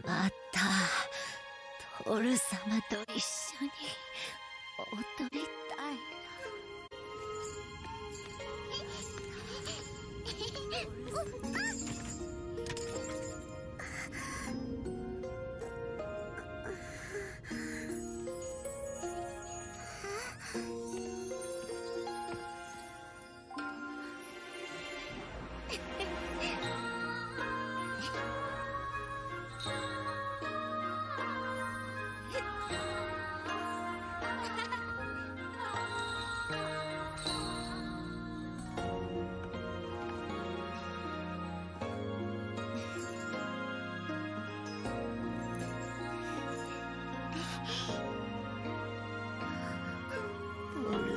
またトル様と一緒に踊りたい。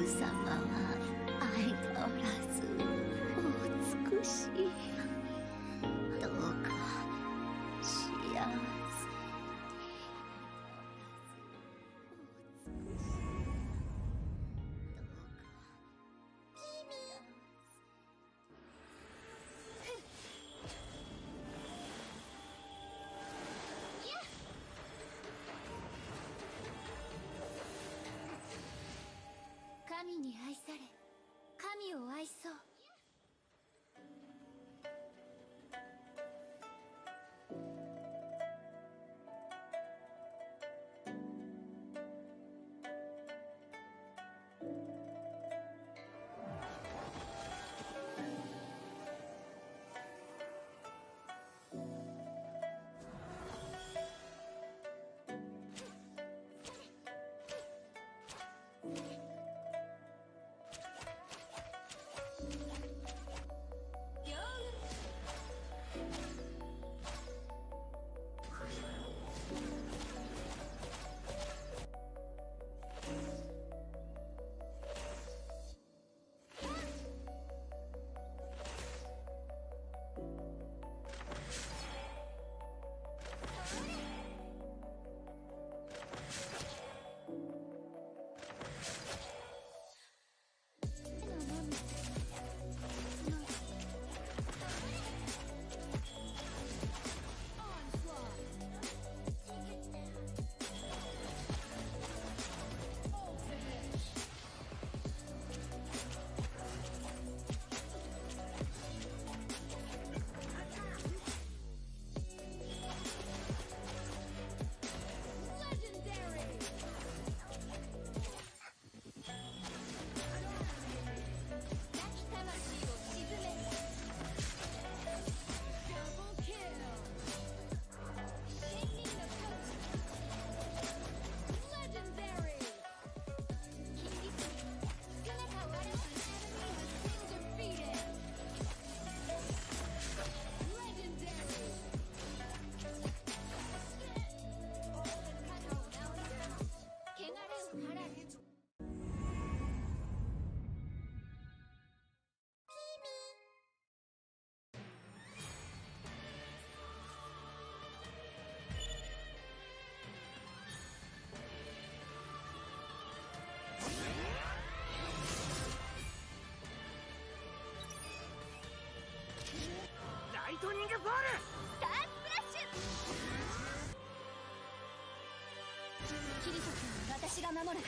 様は相変わらずお美しい。どうか幸せ神に愛され、神を愛そう。ライトニングボールスタースプラッシュ。キリト君は私が守る。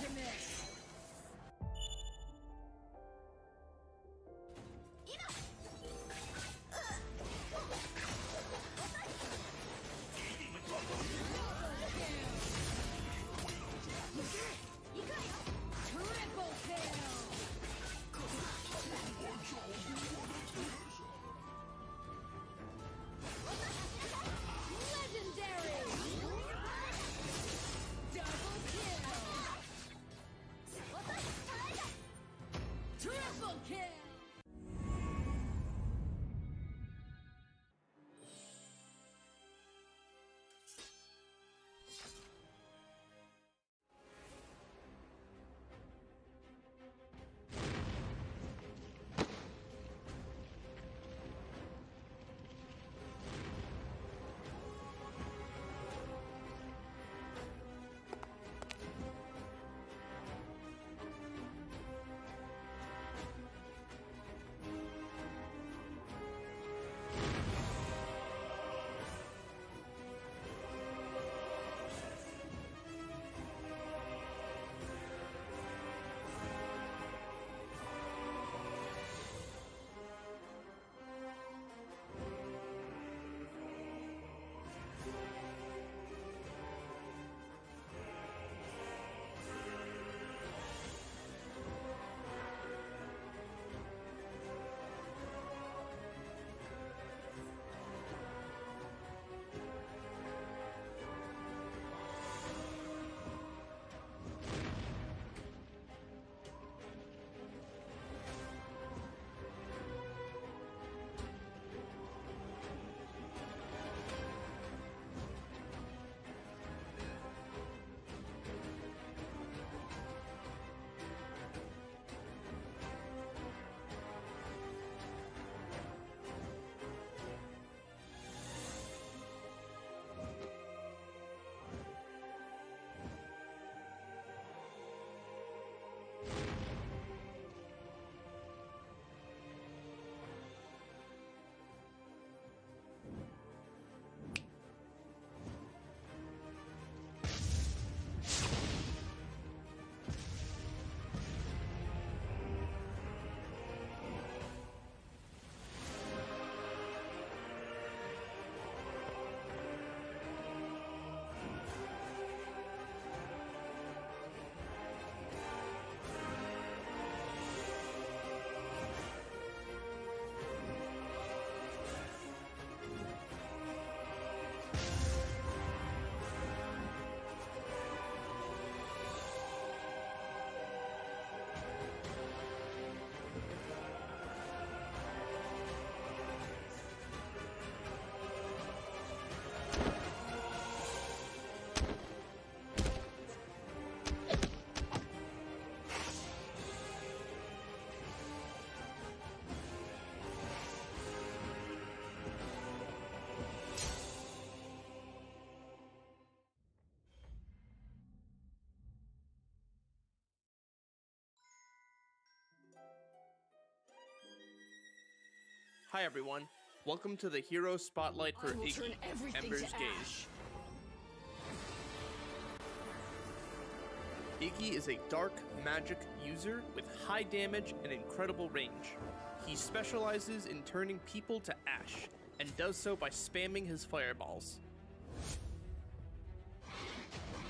決める。Hi everyone, welcome to the Hero Spotlight for Iggy, Ember's Gaze. Iggy is a dark magic user with high damage and incredible range. He specializes in turning people to ash, and does so by spamming his fireballs.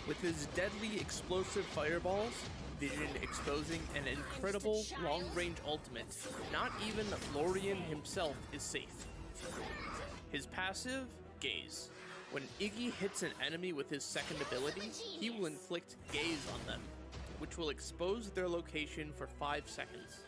With his deadly explosive fireballs, vision exposing an incredible long-range ultimate, not even Lorien himself is safe. His passive, Gaze. When Iggy hits an enemy with his second ability, he will inflict Gaze on them, which will expose their location for 5 seconds.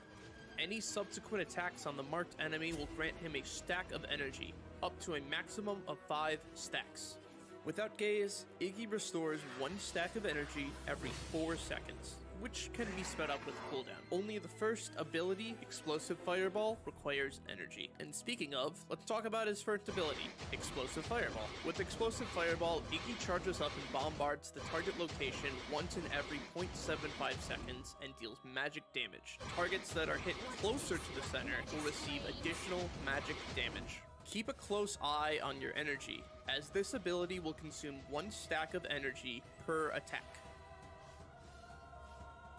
Any subsequent attacks on the marked enemy will grant him a stack of energy, up to a maximum of 5 stacks. Without Gaze, Iggy restores 1 stack of energy every 4 seconds, which can be sped up with cooldown. Only the first ability, Explosive Fireball, requires energy. And speaking of, let's talk about his first ability, Explosive Fireball. With Explosive Fireball, Iggy charges up and bombards the target location once in every 0.75 seconds and deals magic damage. Targets that are hit closer to the center will receive additional magic damage. Keep a close eye on your energy, as this ability will consume 1 stack of energy per attack.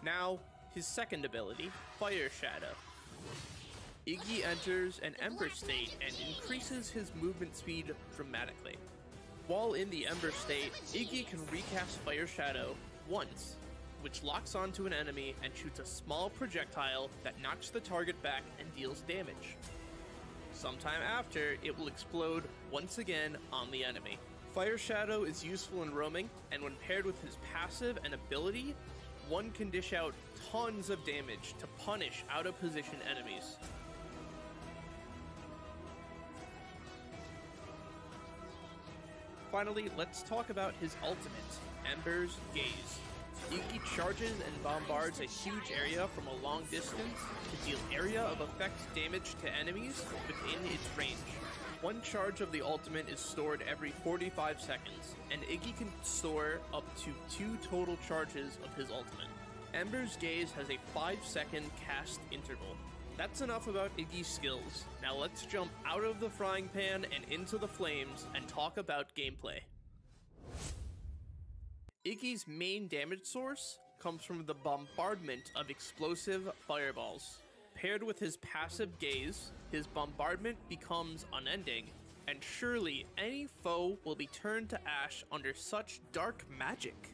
Now, his second ability, Fire Shadow. Iggy enters an Ember state and increases his movement speed dramatically. While in the Ember state, Iggy can recast Fire Shadow once, which locks onto an enemy and shoots a small projectile that knocks the target back and deals damage. Sometime after, it will explode once again on the enemy. Fire Shadow is useful in roaming, and when paired with his passive and ability, one can dish out tons of damage to punish out-of-position enemies. Finally, let's talk about his ultimate, Ember's Gaze. Iggy charges and bombards a huge area from a long distance to deal area of effect damage to enemies within its range. 1 charge of the ultimate is stored every 45 seconds, and Iggy can store up to 2 total charges of his ultimate. Ember's Gaze has a 5-second cast interval. That's enough about Iggy's skills. Now let's jump out of the frying pan and into the flames and talk about gameplay. Iggy's main damage source comes from the bombardment of explosive fireballs. Paired with his passive Gaze, his bombardment becomes unending, and surely any foe will be turned to ash under such dark magic.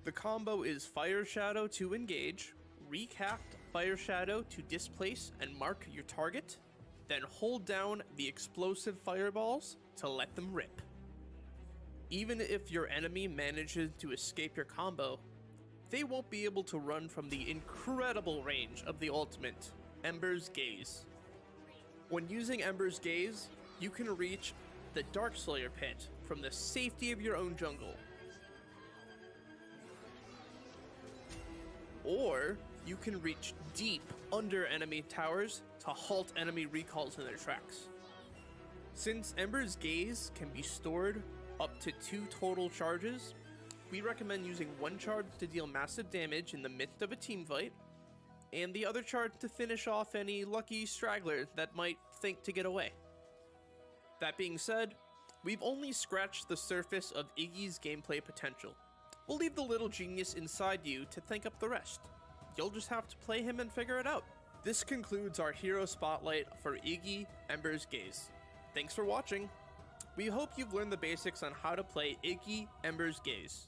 The combo is Fire Shadow to engage, recast Fire Shadow to displace and mark your target, then hold down the explosive fireballs to let them rip. Even if your enemy manages to escape your combo, they won't be able to run from the incredible range of the ultimate, Ember's Gaze. When using Ember's Gaze, you can reach the Darkslayer pit from the safety of your own jungle. Or you can reach deep under enemy towers to halt enemy recalls in their tracks. Since Ember's Gaze can be stored up to 2 total charges, we recommend using 1 charge to deal massive damage in the midst of a team fight, and the other charge to finish off any lucky stragglers that might think to get away. That being said, we've only scratched the surface of Iggy's gameplay potential. We'll leave the little genius inside you to think up the rest. You'll just have to play him and figure it out. This concludes our hero spotlight for Iggy, Ember's Gaze. Thanks for watching. We hope you've learned the basics on how to play Iggy, Ember's Gaze.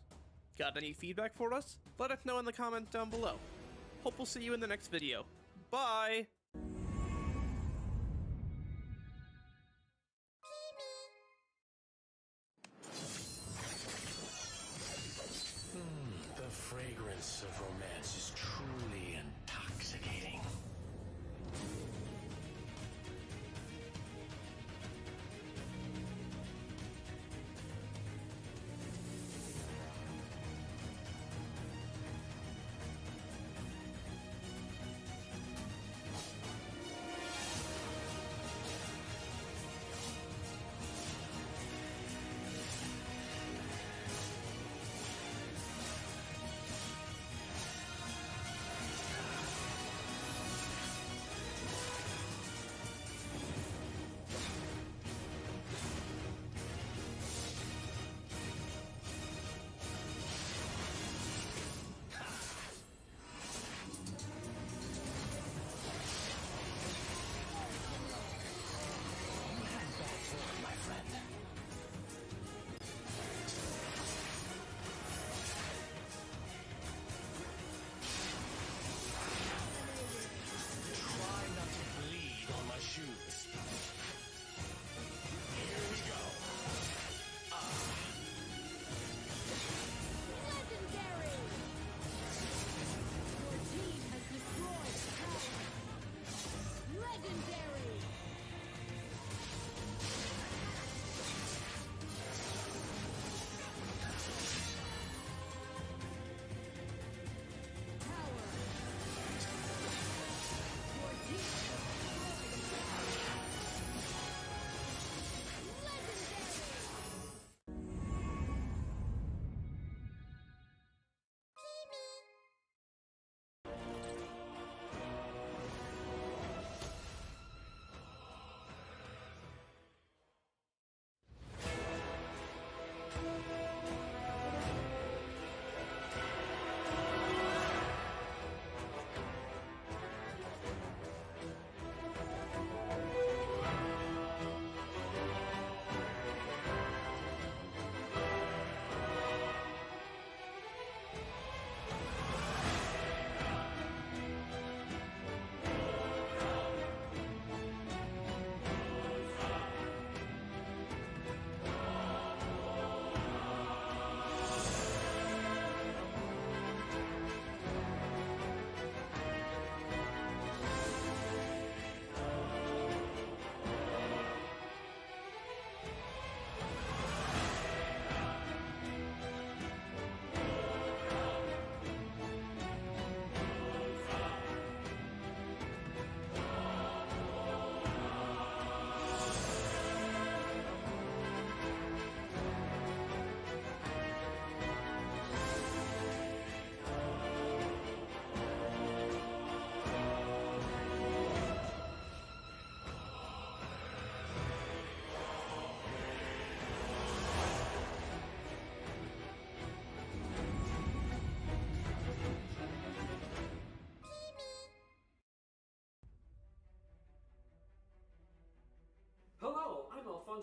Got any feedback for us? Let us know in the comments down below. Hope we'll see you in the next video. Bye! The fragrance of romance is truly intoxicating.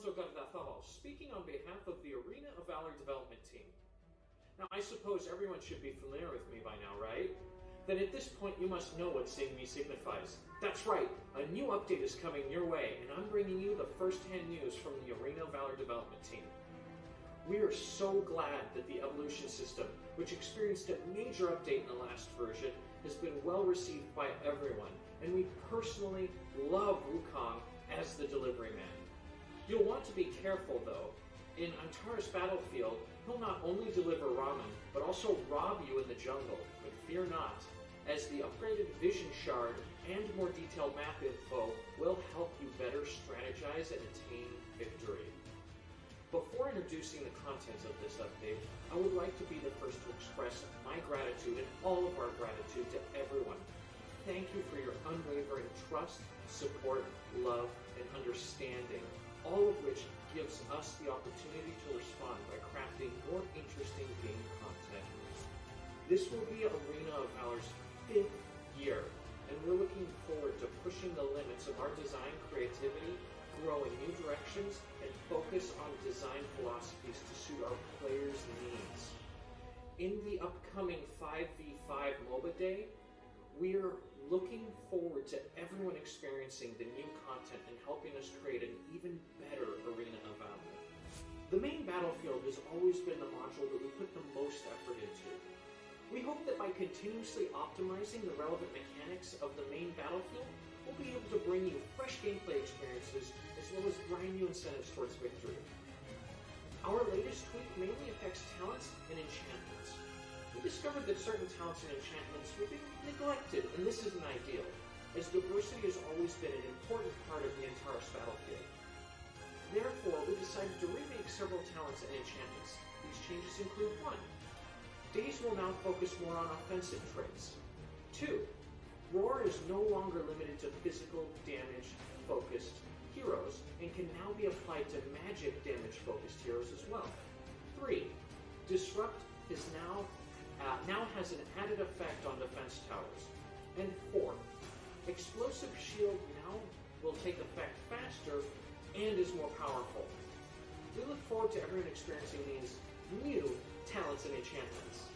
Gardathalo, speaking on behalf of the Arena of Valor development team. Now, I suppose everyone should be familiar with me by now, right? Then at this point, you must know what seeing me signifies. That's right, a new update is coming your way, and I'm bringing you the first-hand news from the Arena of Valor development team. We are so glad that the evolution system, which experienced a major update in the last version, has been well received by everyone, and we personally love Wukong as the delivery man. You'll want to be careful though. In Antares Battlefield, he'll not only deliver ramen, but also rob you in the jungle, but fear not, as the upgraded Vision Shard and more detailed map info will help you better strategize and attain victory. Before introducing the contents of this update, I would like to be the first to express my gratitude and all of our gratitude to everyone. Thank you for your unwavering trust, support, love, and understanding, all of which gives us the opportunity to respond by crafting more interesting game content. This will be Arena of Valor's 5th year, and we're looking forward to pushing the limits of our design creativity, grow in new directions, and focus on design philosophies to suit our players' needs. In the upcoming 5v5 MOBA Day, we're looking forward to everyone experiencing the new content and helping us create an even better Arena of Valor. The main battlefield has always been the module that we put the most effort into. We hope that by continuously optimizing the relevant mechanics of the main battlefield, we'll be able to bring you fresh gameplay experiences as well as grind new incentives towards victory. Our latest tweak mainly affects talents and enchantments. We discovered that certain talents and enchantments were being neglected, and this isn't ideal, as diversity has always been an important part of the Antares Battlefield. Therefore, we decided to remake several talents and enchantments. These changes include 1. Days will now focus more on offensive traits. 2. Roar is no longer limited to physical damage-focused heroes, and can now be applied to magic damage-focused heroes as well. 3. Disrupt is now has an added effect on defense towers. And 4. Explosive Shield now will take effect faster and is more powerful. We look forward to everyone experiencing these new talents and enchantments.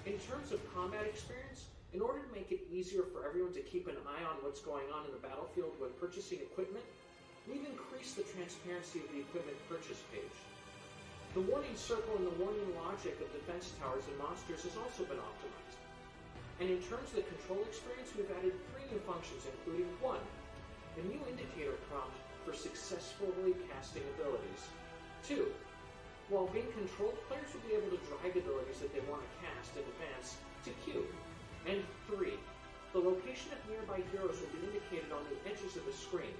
In terms of combat experience, in order to make it easier for everyone to keep an eye on what's going on in the battlefield when purchasing equipment, we've increased the transparency of the equipment purchase page. The warning circle and the warning logic of defense towers and monsters has also been optimized. And in terms of the control experience, we've added 3 new functions, including 1. A new indicator prompt for successfully casting abilities. 2. While being controlled, players will be able to drag abilities that they want to cast in advance to queue. And 3. The location of nearby heroes will be indicated on the edges of the screen.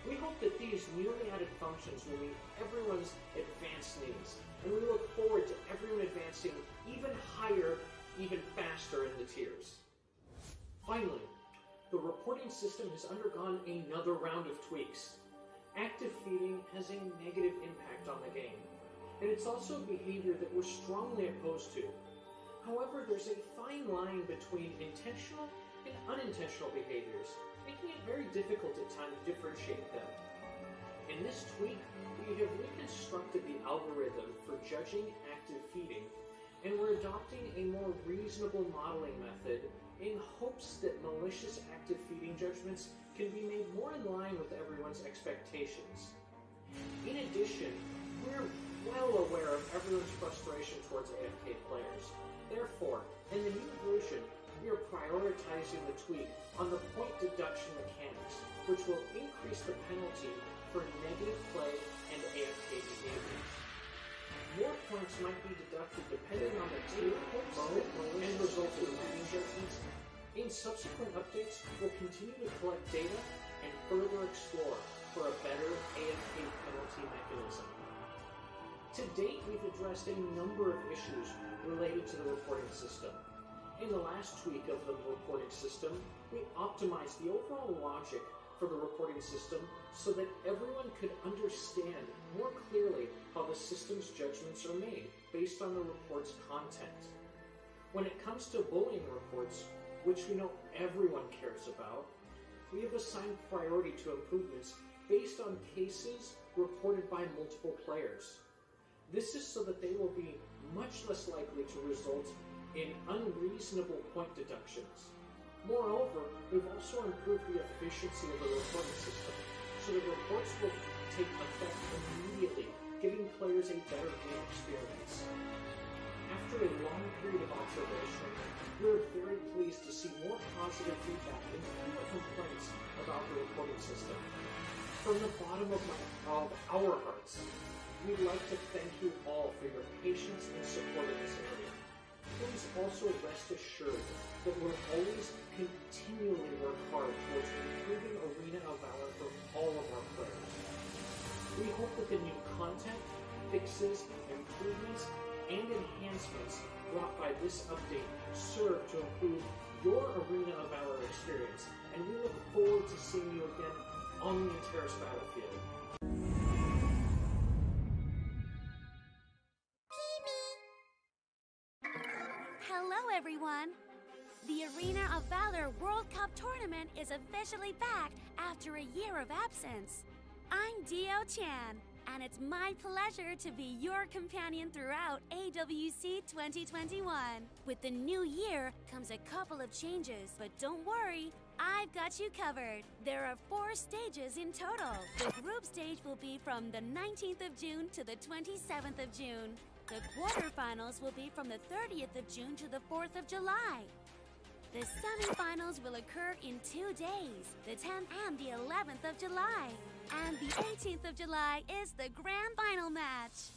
We hope that these newly added functions will meet everyone's advanced needs, and we look forward to everyone advancing even higher, even faster in the tiers. Finally, the reporting system has undergone another round of tweaks. Active feeding has a negative impact on the game, and it's also a behavior that we're strongly opposed to. However, there's a fine line between intentional and unintentional behaviors, making it very difficult at times to differentiate them. In this tweak, we have reconstructed the algorithm for judging active feeding, and we're adopting a more reasonable modeling method in hopes that malicious active feeding judgments can be made more in line with everyone's expectations. In addition, we're well aware of everyone's frustration towards AFK players. Therefore, in the new version, we are prioritizing the tweak on the point deduction mechanics, which will increase the penalty for negative play and AFK behaviors. More points might be deducted depending on the tier, mode, and result of feeding judgments. In subsequent updates, we'll continue to collect data and further explore for a better AFK penalty mechanism. To date, we've addressed a number of issues related to the reporting system. In the last tweak of the reporting system, we optimized the overall logic for the reporting system so that everyone could understand more clearly how the system's judgments are made based on the report's content. When it comes to bullying reports, which we know everyone cares about, we have assigned priority to improvements based on cases reported by multiple players. This is so that they will be much less likely to result in unreasonable point deductions. Moreover, they've also improved the efficiency of the reporting system, so the reports will take effect immediately, giving players a better game experience. After a long period of observation, we're very pleased to see more positive feedback and fewer complaints about the reporting system. From the bottom of our hearts, we'd like to thank you all for your patience and support in this area. Please also rest assured that we'll always continually work hard towards improving Arena of Valor for all of our players. We hope that the new content, fixes, improvements, and enhancements brought by this update serve to improve your Arena of Valor experience, and we look forward to seeing you again on the Terrace battlefield. Hello, everyone! The Arena of Valor World Cup Tournament is officially back after a year of absence. I'm Dio Chan, and it's my pleasure to be your companion throughout AWC 2021. With the new year comes a couple of changes, but don't worry, I've got you covered. There are 4 stages in total. The group stage will be from the 19th of June to the 27th of June. The quarterfinals will be from the 30th of June to the 4th of July. The semifinals will occur in 2 days, the 10th and the 11th of July. And the 18th of July is the grand final match.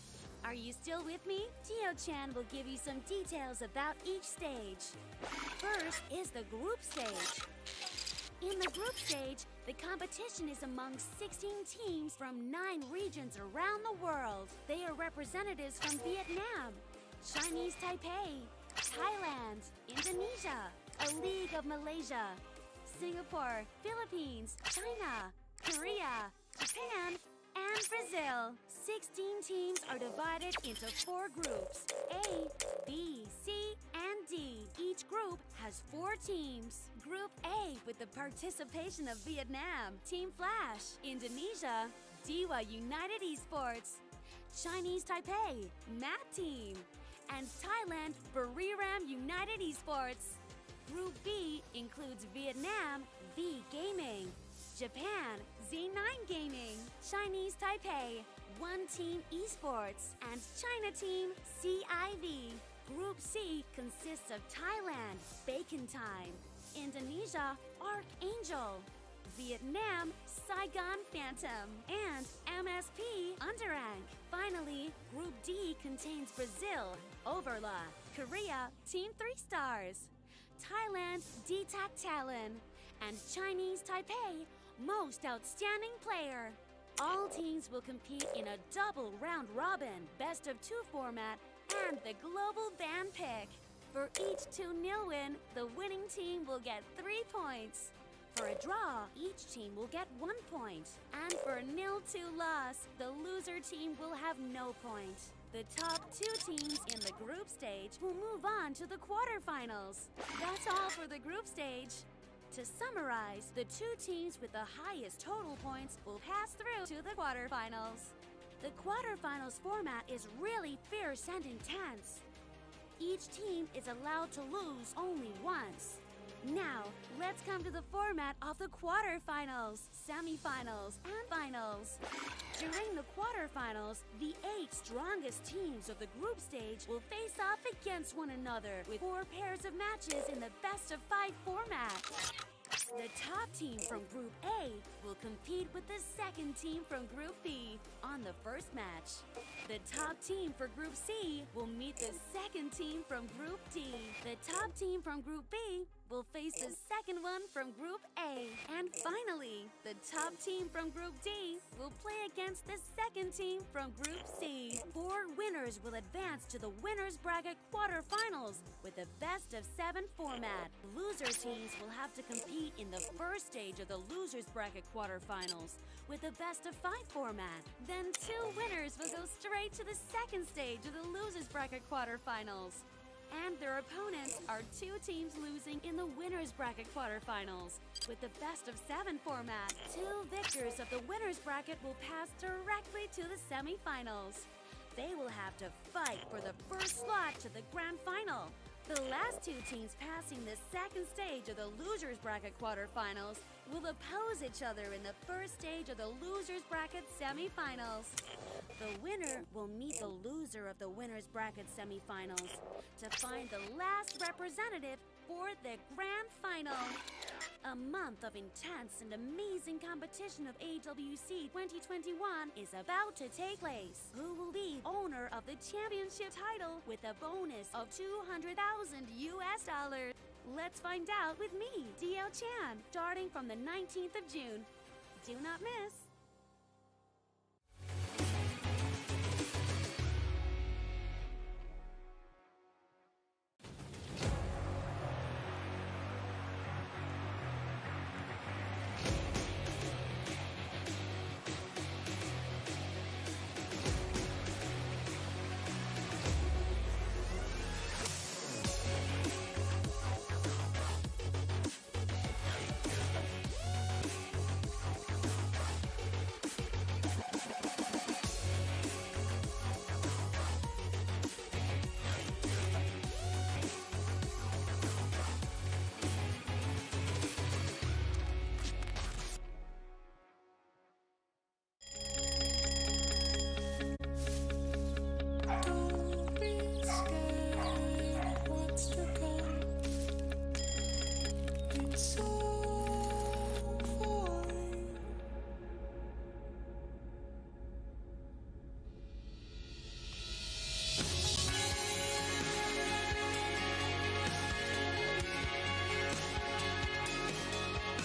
Are you still with me? Dio-chan will give you some details about each stage. First is the group stage. In the group stage, the competition is among 16 teams from 9 regions around the world. They are representatives from Vietnam, Chinese Taipei, Thailand, Indonesia, a League of Malaysia, Singapore, Philippines, China, Korea, Japan, and Brazil. 16 teams are divided into 4 groups, A, B, C, and D. Each group has 4 teams. Group A with the participation of Vietnam, Team Flash, Indonesia, Dewa United Esports, Chinese Taipei, Matt Team, and Thailand, Buriram United Esports. Group B includes Vietnam, V Gaming, Japan, Z9 Gaming, Chinese Taipei, One Team Esports, and China Team CIV. Group C consists of Thailand, Bacon Time, Indonesia, Archangel, Vietnam, Saigon Phantom, and MSP Underrank. Finally, Group D contains Brazil, Overla, Korea, Team 3 Stars, Thailand, DTAC Talon, and Chinese Taipei, Most Outstanding Player. All teams will compete in a double round robin, best of 2 format, and the global ban pick. For each 2-0 win, the winning team will get 3 points. For a draw, each team will get 1 point. And for a 0-2 loss, the loser team will have no point. The top 2 teams in the group stage will move on to the quarterfinals. That's all for the group stage. To summarize, the 2 teams with the highest total points will pass through to the quarterfinals. The quarterfinals format is really fierce and intense. Each team is allowed to lose only once. Now, let's come to the format of the quarterfinals, semifinals, and finals. During the quarterfinals, the 8 strongest teams of the group stage will face off against one another with 4 pairs of matches in the best-of-5 format. The top team from Group A will compete with the second team from Group B on the first match. The top team for Group C will meet the second team from Group D. The top team from Group B will face the second one from Group A. And finally, the top team from Group D will play against the second team from Group C. 4 winners will advance to the winners bracket quarterfinals with a best-of-7 format. Loser teams will have to compete in the first stage of the losers bracket quarterfinals with a best-of-5 format. Then 2 winners will go straight to the second stage of the losers bracket quarterfinals. and their opponents are two teams losing in the winner's bracket quarterfinals. With the best-of-7 format, two victors of the winner's bracket will pass directly to the semifinals. They will have to fight for the first slot to the grand final. The last two teams passing the second stage of the loser's bracket quarterfinals will oppose each other in the first stage of the loser's bracket semifinals. The winner will meet the loser of the winner's bracket semifinals to find the last representative for the grand final. A month of intense and amazing competition of AWC 2021 is about to take place. Who will be owner of the championship title with a bonus of $200,000 US? Let's find out with me, DL Chan, starting from the 19th of June. Do not miss.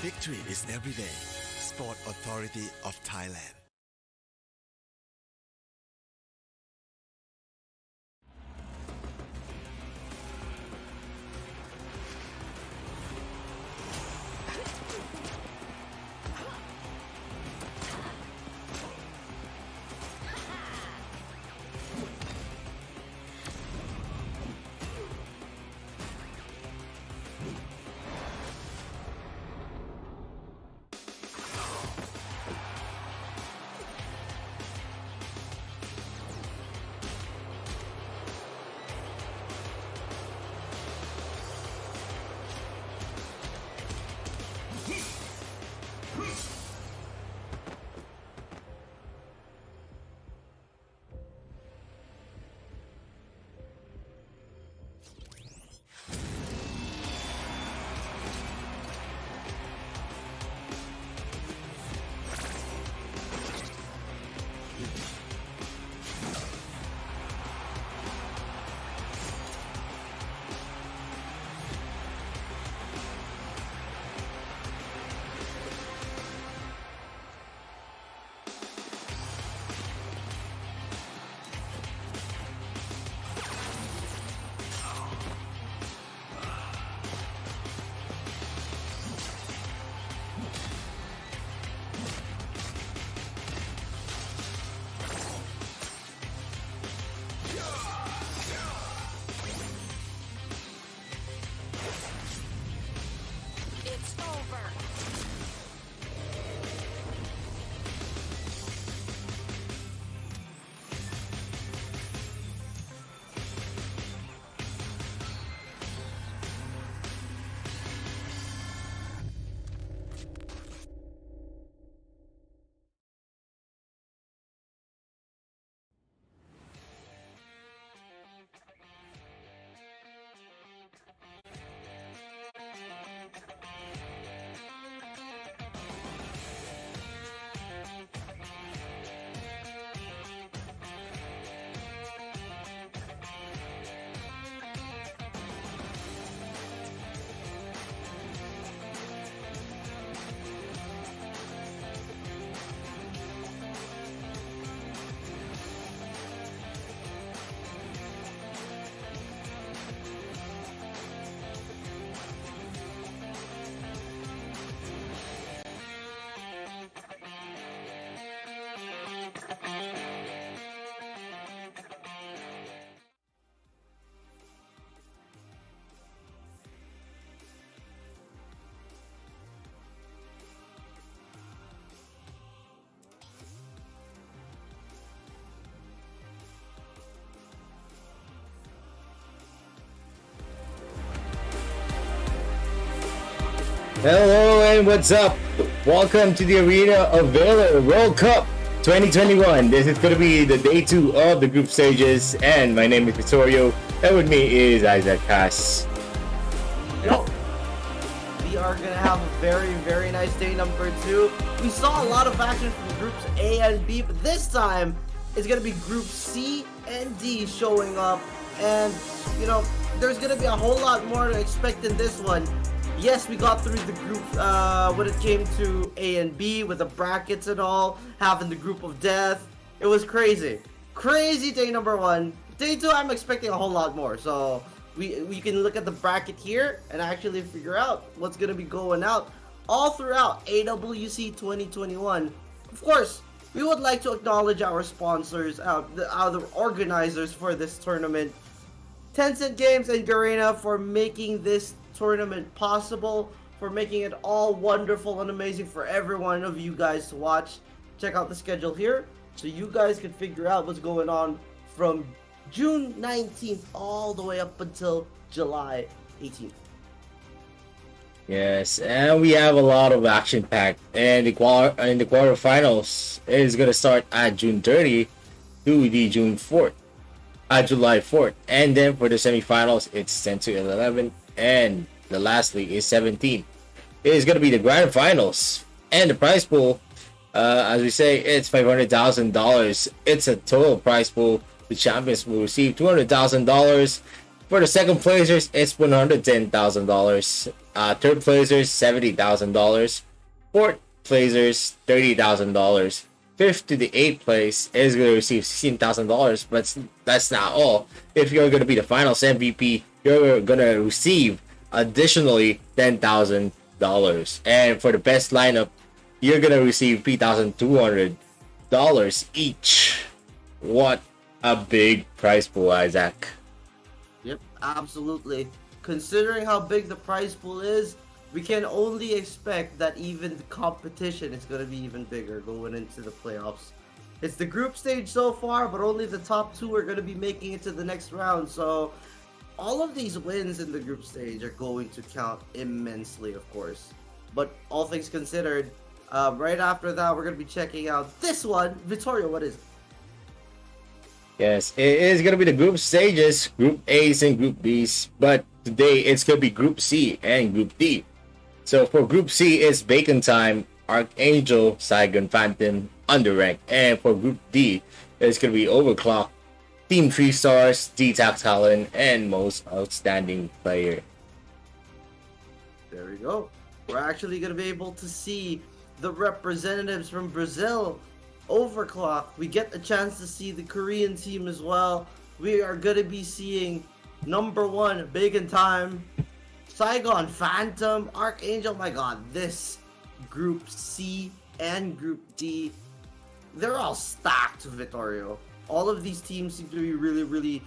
Victory is every day. Sport Authority of Thailand. Hello and what's up? Welcome to the Arena of Valor World Cup 2021. This is going to be the day 2 of the group stages, and my name is Vittorio, and with me is Isaac Cass. Yo, we are going to have a very, very nice day number 2. We saw a lot of action from groups A and B, but this time it's going to be group C and D showing up, and you know, there's going to be a whole lot more to expect in this one. Yes, we got through the group when it came to A and B with the brackets and all, having the group of death. It was crazy. Crazy day number 1. Day 2, I'm expecting a whole lot more. So we can look at the bracket here and actually figure out what's going to be going out all throughout AWC 2021. Of course, we would like to acknowledge our sponsors, the organizers for this tournament. Tencent Games and Garena for making this tournament possible, for making it all wonderful and amazing for every one of you guys to watch. Check out the schedule here so you guys can figure out what's going on from June 19th all the way up until July 18th. Yes, and we have a lot of action packed, and the quarterfinals is going to start at June 30 to the July 4th, and then for the semifinals it's 10 to 11, and the last league is 17. It is going to be the grand finals, and the prize pool, as we say, it's $500,000. It's a total prize pool. The champions will receive $200,000. For the second placers, it's $110,000. Third placers, $70,000. Fourth placers, $30,000. Fifth to the 8th place is going to receive $16,000, but that's not all. If you're going to be the finals MVP, you're going to receive additionally $10,000. And for the best lineup, you're going to receive $3,200 each. What a big prize pool, Isaac. Yep, absolutely. Considering how big the prize pool is, we can only expect that even the competition is going to be even bigger going into the playoffs. It's the group stage so far, but only the top 2 are going to be making it to the next round. So all of these wins in the group stage are going to count immensely, of course. But all things considered, right after that, we're going to be checking out this one. Vittorio, what is it? Yes, it is going to be the group stages, Group A's and Group B's. But today, it's going to be Group C and Group D. So for Group C, it's Bacon Time, Archangel, Saigon Phantom, Underrank. And for Group D, it's going to be Overclock, Team 3 Stars, D-Tax Talent, and Most Outstanding Player. There we go. We're actually going to be able to see the representatives from Brazil, Overclock. We get a chance to see the Korean team as well. We are going to be seeing number 1, Bacon Time, Saigon Phantom, Archangel. My god, this Group C and Group D, they're all stacked, Vittorio. All of these teams seem to be really, really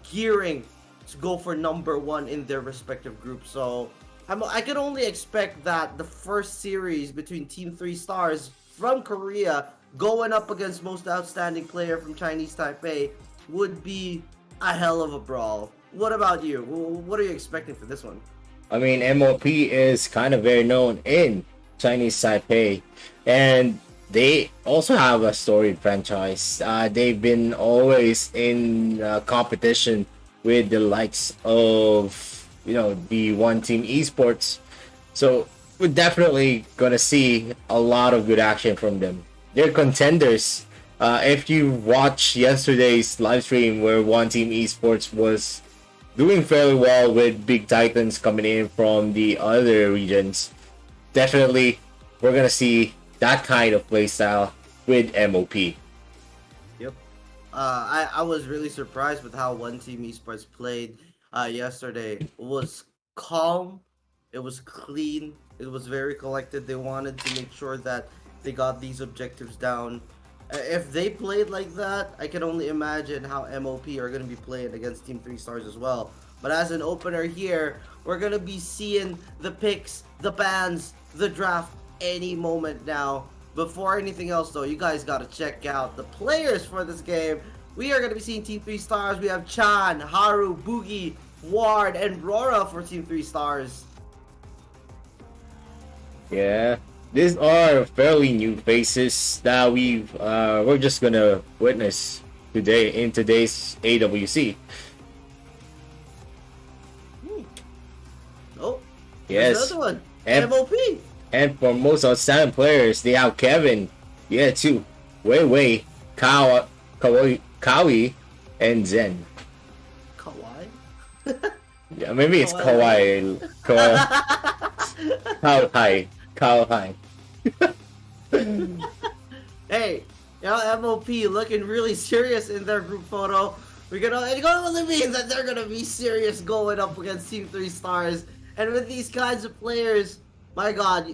gearing to go for number 1 in their respective groups. So I can only expect that the first series between Team 3 Stars from Korea going up against Most Outstanding Player from Chinese Taipei would be a hell of a brawl. What about you? What are you expecting for this one? I mean, MOP is kind of very known in Chinese Taipei, and they also have a storied franchise. They've been always in competition with the likes of, the One Team Esports. So we're definitely gonna see a lot of good action from them. They're contenders. If you watch yesterday's live stream where One Team Esports was doing fairly well with big titans coming in from the other regions, definitely we're gonna see that kind of playstyle with MOP. Yep. I was really surprised with how One Team Esports played yesterday. It was calm, it was clean, it was very collected. They wanted to make sure that they got these objectives down. If they played like that, I can only imagine how MOP are going to be playing against Team 3 Stars as well. But as an opener here, we're going to be seeing the picks, the bans, the draft any moment now. Before anything else though, you guys got to check out the players for this game. We are going to be seeing Team 3 Stars. We have Chan, Haru, Boogie, Ward, and Rora for Team 3 Stars. Yeah, these are fairly new faces that we're just gonna witness today in today's AWC. Oh, Yes, another one. And- MOP. And for most outstanding players, they have Kevin, yeah, too, Wei Wei, Kawi, and Zen. Kawaii. Yeah, maybe it's Kawaii. Kawhi. Hey, MOP looking really serious in their group photo. It only means that they're gonna be serious going up against Team 3 Stars. And with these kinds of players, my God,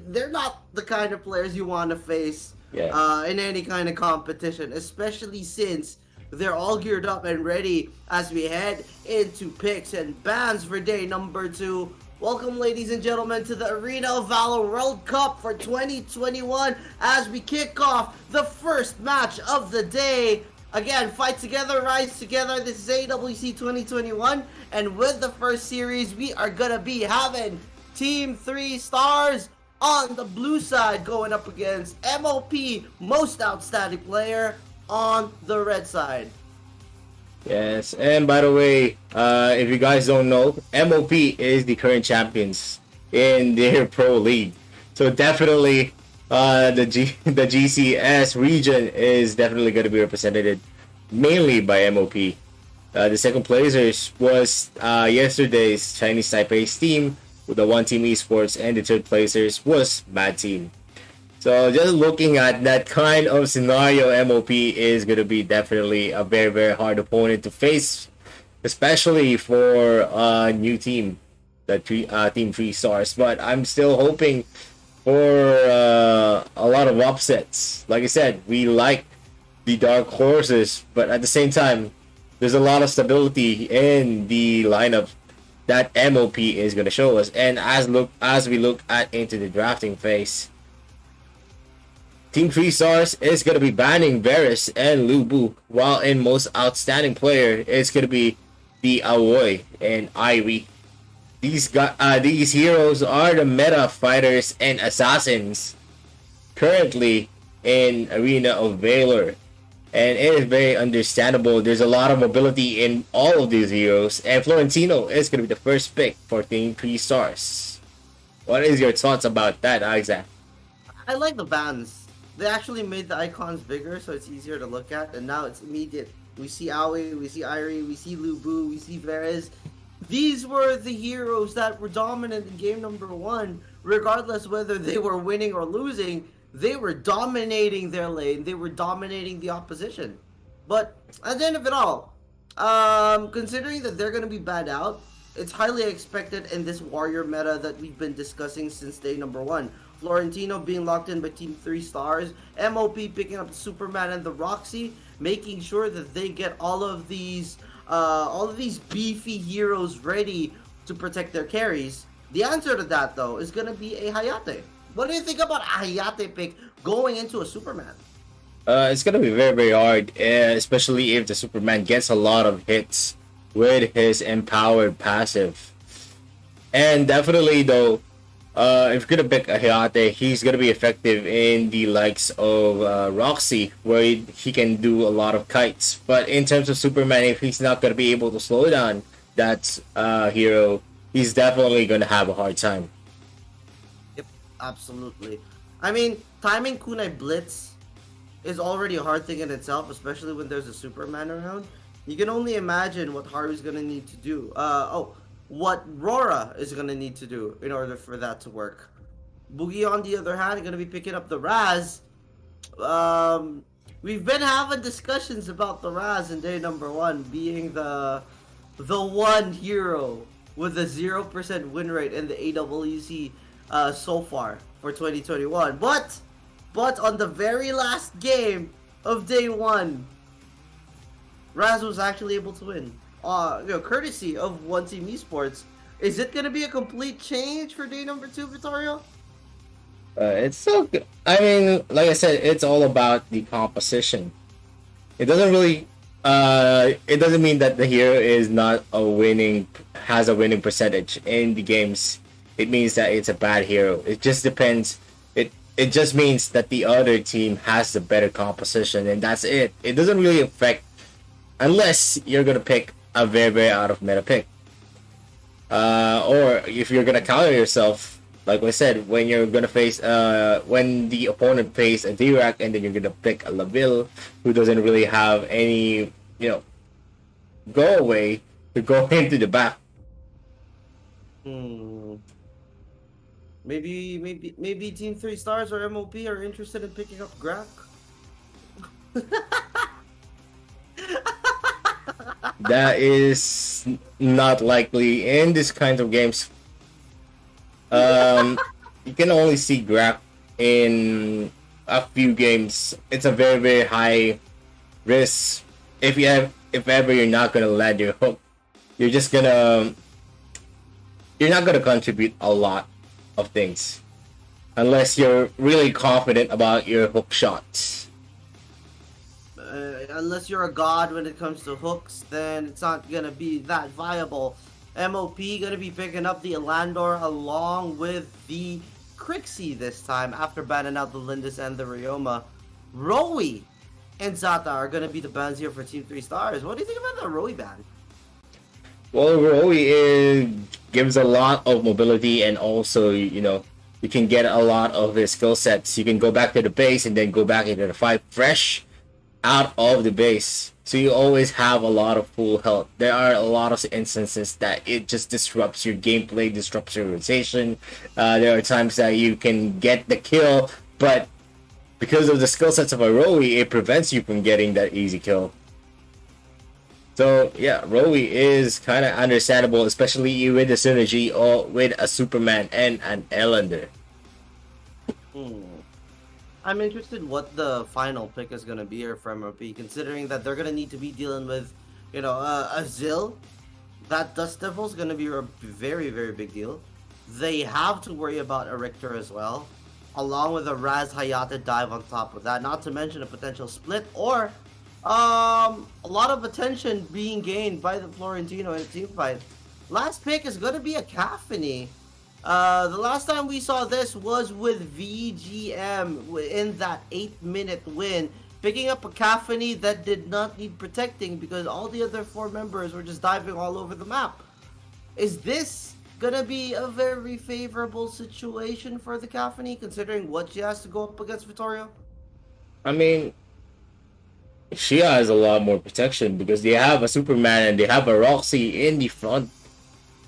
they're not the kind of players you want to face in any kind of competition, especially since they're all geared up and ready as we head into picks and bans for day number 2. Welcome, ladies and gentlemen, to the Arena of Valor World Cup for 2021 as we kick off the first match of the day. Again, fight together, rise together. This is AWC 2021, and with the first series, we are gonna be having Team 3 Stars on the blue side going up against MOP, most outstanding player, on the red side. Yes, and by the way, if you guys don't know, MOP is the current champions in their pro league. So definitely, the GCS region is definitely going to be represented mainly by MOP. The second placers was yesterday's Chinese Taipei's team with the One Team Esports, and the third placers was Mad Team. So just looking at that kind of scenario, MOP is going to be definitely a very, very hard opponent to face, especially for a new team, the Team 3 Stars. But I'm still hoping for a lot of upsets. Like I said, we like the dark horses, but at the same time, there's a lot of stability in the lineup that MOP is going to show us. And as we look into the drafting phase, Team 3 Stars is going to be banning Varus and Lu Bu, while in most outstanding player it's going to be the Aoi and Irie. These heroes are the meta fighters and assassins currently in Arena of Valor, and it is very understandable. There's a lot of mobility in all of these heroes, and Florentino is going to be the first pick for Team 3 Stars. What is your thoughts about that, Isaac? I like the bans. They actually made the icons bigger, so it's easier to look at, and now it's immediate. We see Aoi, we see Irie, we see Lu Bu, we see Varez. These were the heroes that were dominant in game number 1, regardless whether they were winning or losing. They were dominating their lane, they were dominating the opposition. But at the end of it all, considering that they're going to be banned out, it's highly expected in this warrior meta that we've been discussing since day number 1. Florentino being locked in by Team 3 Stars, MOP picking up the Superman and the Roxy, making sure that they get all of these beefy heroes ready to protect their carries. The answer to that, though, is going to be a Hayate. What do you think about a Hayate pick going into a Superman? It's going to be very, very hard, especially if the Superman gets a lot of hits with his empowered passive. And definitely, though, if you're gonna pick a Hayate, he's gonna be effective in the likes of Roxy, where he can do a lot of kites. But in terms of Superman, if he's not gonna be able to slow down that hero, he's definitely gonna have a hard time. Yep, absolutely. I mean, timing Kunai Blitz is already a hard thing in itself, especially when there's a Superman around. You can only imagine what Haru's gonna need to do. What Rora is going to need to do in order for that to work. Boogie, on the other hand, is going to be picking up the Raz. We've been having discussions about the Raz in day number 1 being the one hero with a 0% win rate in the AWC so far for 2021. But on the very last game of day 1, Raz was actually able to win. Courtesy of One Team Esports. Is it gonna be a complete change for day number 2, Vittorio? It's so good. I mean, like I said, it's all about the composition. It doesn't really, it doesn't mean that the hero is not has a winning percentage in the games it means that it's a bad hero. It just depends. It just means that the other team has the better composition, and that's it. It doesn't really affect unless you're gonna pick a very out of meta pick, or if you're gonna counter yourself. Like I said, when you're gonna face when the opponent plays a Dirac, and then you're gonna pick a Laville who doesn't really have any go away to go into the back. Maybe Team 3 Stars or MOP are interested in picking up Grak. That is not likely in this kind of games. You can only see Grak in a few games. It's a very high risk. If ever you're not gonna land your hook, you're not gonna contribute a lot of things unless you're really confident about your hook shots. Unless you're a god when it comes to hooks, then it's not gonna be that viable. MOP gonna be picking up the Elandor along with the Crixie this time after banning out the Lindis and the Ryoma. Rowie and Zata are gonna be the bans here for Team 3 Stars. What do you think about the Rowie ban? Well, Rowie gives a lot of mobility, and also you can get a lot of his skill sets. You can go back to the base and then go back into the fight fresh out of the base, so you always have a lot of full health. There are a lot of instances that it just disrupts your gameplay, disrupts your rotation. There are times that you can get the kill, but because of the skill sets of a Rowie, it prevents you from getting that easy kill. So yeah, Rowie is kind of understandable, especially with the synergy or with a Superman and an Elander. I'm interested what the final pick is going to be here from MOP, considering that they're going to need to be dealing with, a Zill. That Dust Devil is going to be a very big deal. They have to worry about a Richter as well, along with a Raz Hayata dive on top of that, not to mention a potential split or a lot of attention being gained by the Florentino in a team fight. Last pick is going to be a Caphany. The last time we saw this was with VGM in that 8-minute win, picking up a Caphany that did not need protecting because all the other 4 members were just diving all over the map. Is this gonna be a very favorable situation for the Caphany, considering what she has to go up against Vittorio? I mean, she has a lot more protection because they have a Superman and they have a Roxy in the front.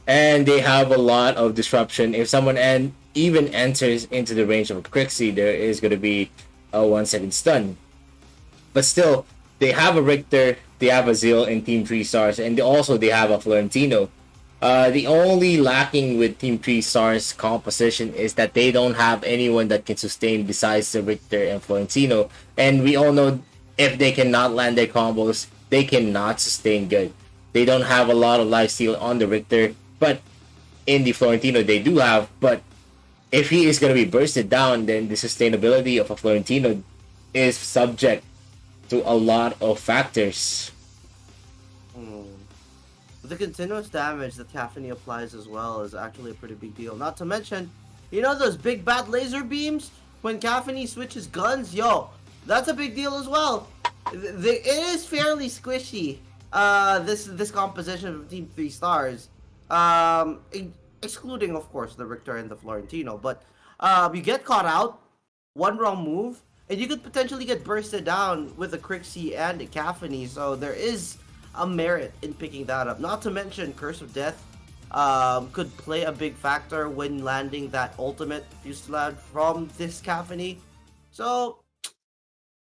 And they have a lot of disruption. If someone even enters into the range of a Crixie, there is going to be a 1-second stun. But still, they have a Richter, they have a Zeal in Team 3 Stars, and they have a Florentino. The only lacking with Team 3 Stars composition is that they don't have anyone that can sustain besides the Richter and Florentino. And we all know if they cannot land their combos, they cannot sustain good. They don't have a lot of lifesteal on the Richter, but in the Florentino they do have. But if he is going to be bursted down, then the sustainability of a Florentino is subject to a lot of factors. The continuous damage that Caphany applies as well is actually a pretty big deal. Not to mention, those big bad laser beams when Caphany switches guns? Yo, that's a big deal as well. It is fairly squishy, this composition of Team 3 Stars. Excluding, of course, the Richter and the Florentino. But you get caught out, one wrong move, and you could potentially get bursted down with a Crixie and a Caphany. So there is a merit in picking that up. Not to mention, Curse of Death could play a big factor when landing that ultimate Fusillade from this Caphany. So,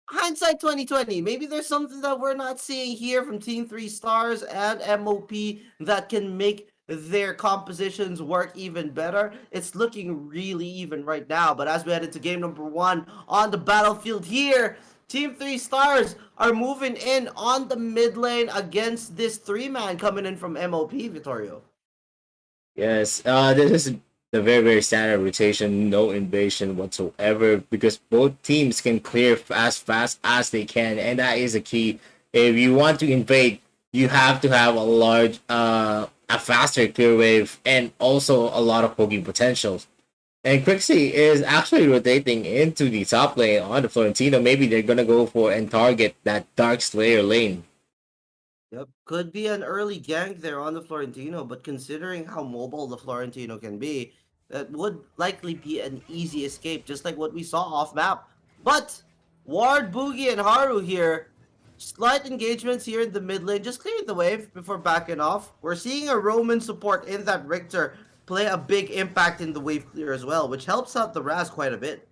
hindsight 2020, maybe there's something that we're not seeing here from Team 3 Stars and MOP that can make their compositions work even better. It's looking really even right now, but as we head into game number 1 on the battlefield here, Team 3 Stars are moving in on the mid lane against this 3-man coming in from MOP, Vittorio. Yes, this is the very standard rotation, no invasion whatsoever, because both teams can clear as fast as they can, and that is a key. If you want to invade, you have to have a large a faster clear wave, and also a lot of poking potentials. And Quixie is actually rotating into the top lane on the Florentino. Maybe they're gonna go for and target that Dark Slayer lane. Yep, could be an early gank there on the Florentino, but considering how mobile the Florentino can be, that would likely be an easy escape, just like what we saw off map. But Ward, Boogie, and Haru here, slight engagements here in the mid lane, just clearing the wave before backing off. We're seeing a Roman support in that Richter play a big impact in the wave clear as well, which helps out the Raz quite a bit.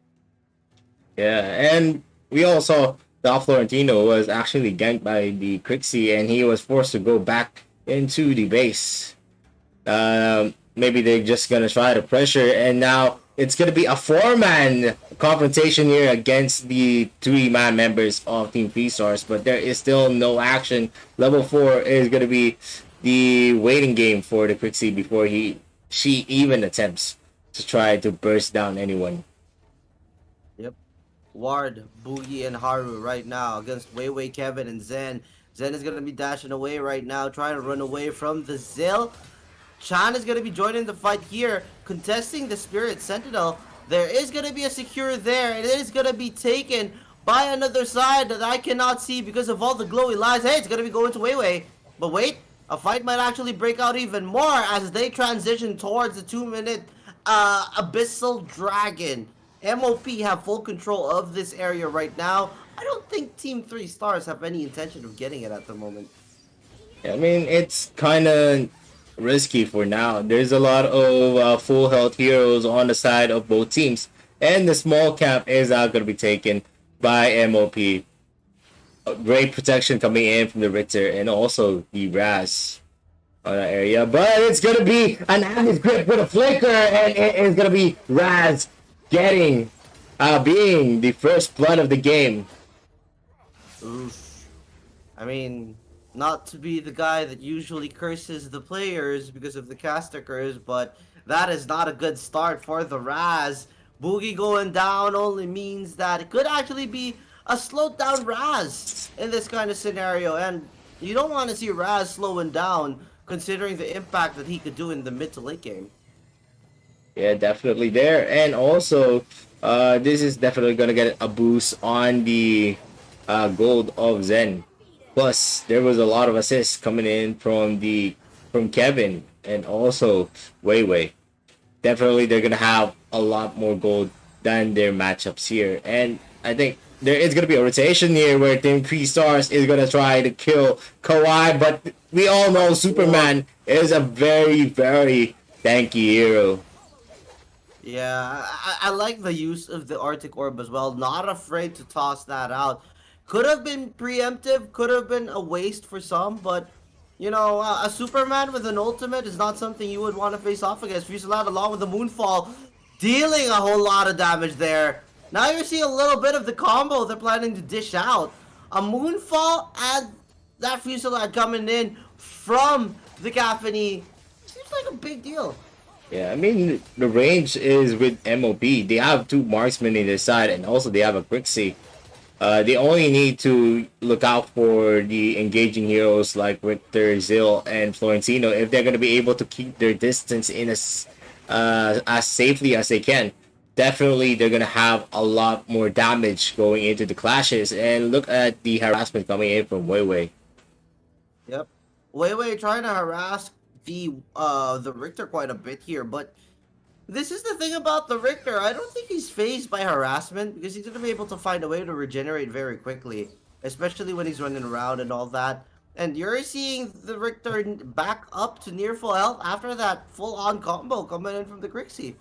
Yeah, and we all saw that Florentino was actually ganked by the Crixie, and he was forced to go back into the base. Maybe they're just gonna try to pressure, and now it's gonna be a 4-man confrontation here against the 3-man members of Team Stars, but there is still no action. Level 4 is gonna be the waiting game for the Crixie before she even attempts to try to burst down anyone. Yep. Ward, Boogie, and Haru right now against Weiwei, Kevin, and Zen. Zen is going to be dashing away right now, trying to run away from the Zill. Chan is going to be joining the fight here, contesting the Spirit Sentinel. There is going to be a secure there, and it is going to be taken by another side that I cannot see because of all the glowy lights. Hey, it's going to be going to Weiwei. But wait, a fight might actually break out even more as they transition towards the 2-minute Abyssal Dragon. MOP have full control of this area right now. I don't think Team 3 Stars have any intention of getting it at the moment. I mean, it's kind of risky for now. There's a lot of full health heroes on the side of both teams, and the small cap is now going to be taken by MOP. Great protection coming in from the Richter and also the Raz on that area, but it's going to be an added grip with a flicker, and it is going to be Raz getting being the first blood of the game. Oof. I mean, not to be the guy that usually curses the players because of the caster curse, but that is not a good start for the Raz. Boogie going down only means that it could actually be a slowed down Raz in this kind of scenario, and you don't want to see Raz slowing down considering the impact that he could do in the mid to late game. Yeah, definitely there. And also, this is definitely going to get a boost on the gold of Zen. Plus, there was a lot of assists coming in from Kevin and also Weiwei. Definitely, they're going to have a lot more gold than their matchups here. And I think there is going to be a rotation here where Team 3 Stars is going to try to kill Kawhi. But we all know Superman is a very, very tanky hero. Yeah, I like the use of the Arctic Orb as well. Not afraid to toss that out. Could have been preemptive, could have been a waste for some, but, you know, a Superman with an ultimate is not something you would want to face off against. Fusilade along with the Moonfall, dealing a whole lot of damage there. Now you're seeing a little bit of the combo they're planning to dish out. A Moonfall and that Fusilade coming in from the Caffeine seems like a big deal. Yeah, I mean, the range is with MOP. They have 2 marksmen in their side, and also they have a Crixie. They only need to look out for the engaging heroes like Richter, Zill, and Florentino if they're going to be able to keep their distance in as safely as they can. Definitely, they're going to have a lot more damage going into the clashes. And look at the harassment coming in from Weiwei. Yep. Weiwei trying to harass the Richter quite a bit here, but this is the thing about the Richter. I don't think he's phased by harassment because he's going to be able to find a way to regenerate very quickly, especially when he's running around and all that. And you're seeing the Richter back up to near full health after that full-on combo coming in from the Crixie.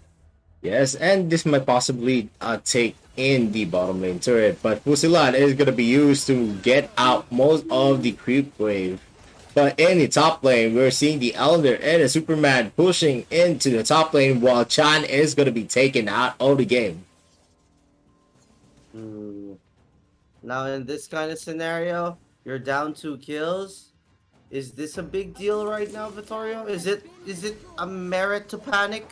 Yes, and this might possibly take in the bottom lane turret, but Fusilade is going to be used to get out most of the creep wave. But in the top lane, we're seeing the Elder and the Superman pushing into the top lane while Chan is going to be taken out of the game. Now in this kind of scenario, you're down 2 kills. Is this a big deal right now, Vittorio? Is it a merit to panic?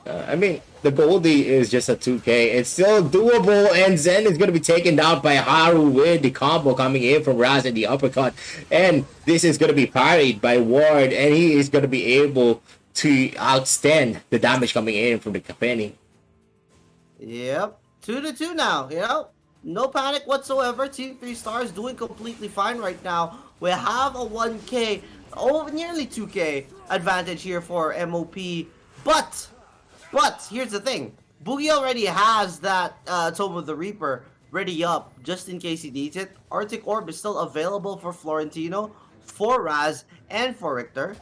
I mean, the Goldie is just a 2K. It's still doable, and Zen is going to be taken down by Haru with the combo coming in from Raz and the uppercut. And this is going to be parried by Ward, and he is going to be able to outstand the damage coming in from the Kapeni. Yep. 2-2 now, you know? No panic whatsoever. Team 3 Stars doing completely fine right now. We have a 1K, nearly 2K advantage here for MOP. But here's the thing. Boogie already has that Tome of the Reaper ready up just in case he needs it. Arctic Orb is still available for Florentino, for Raz, and for Richter.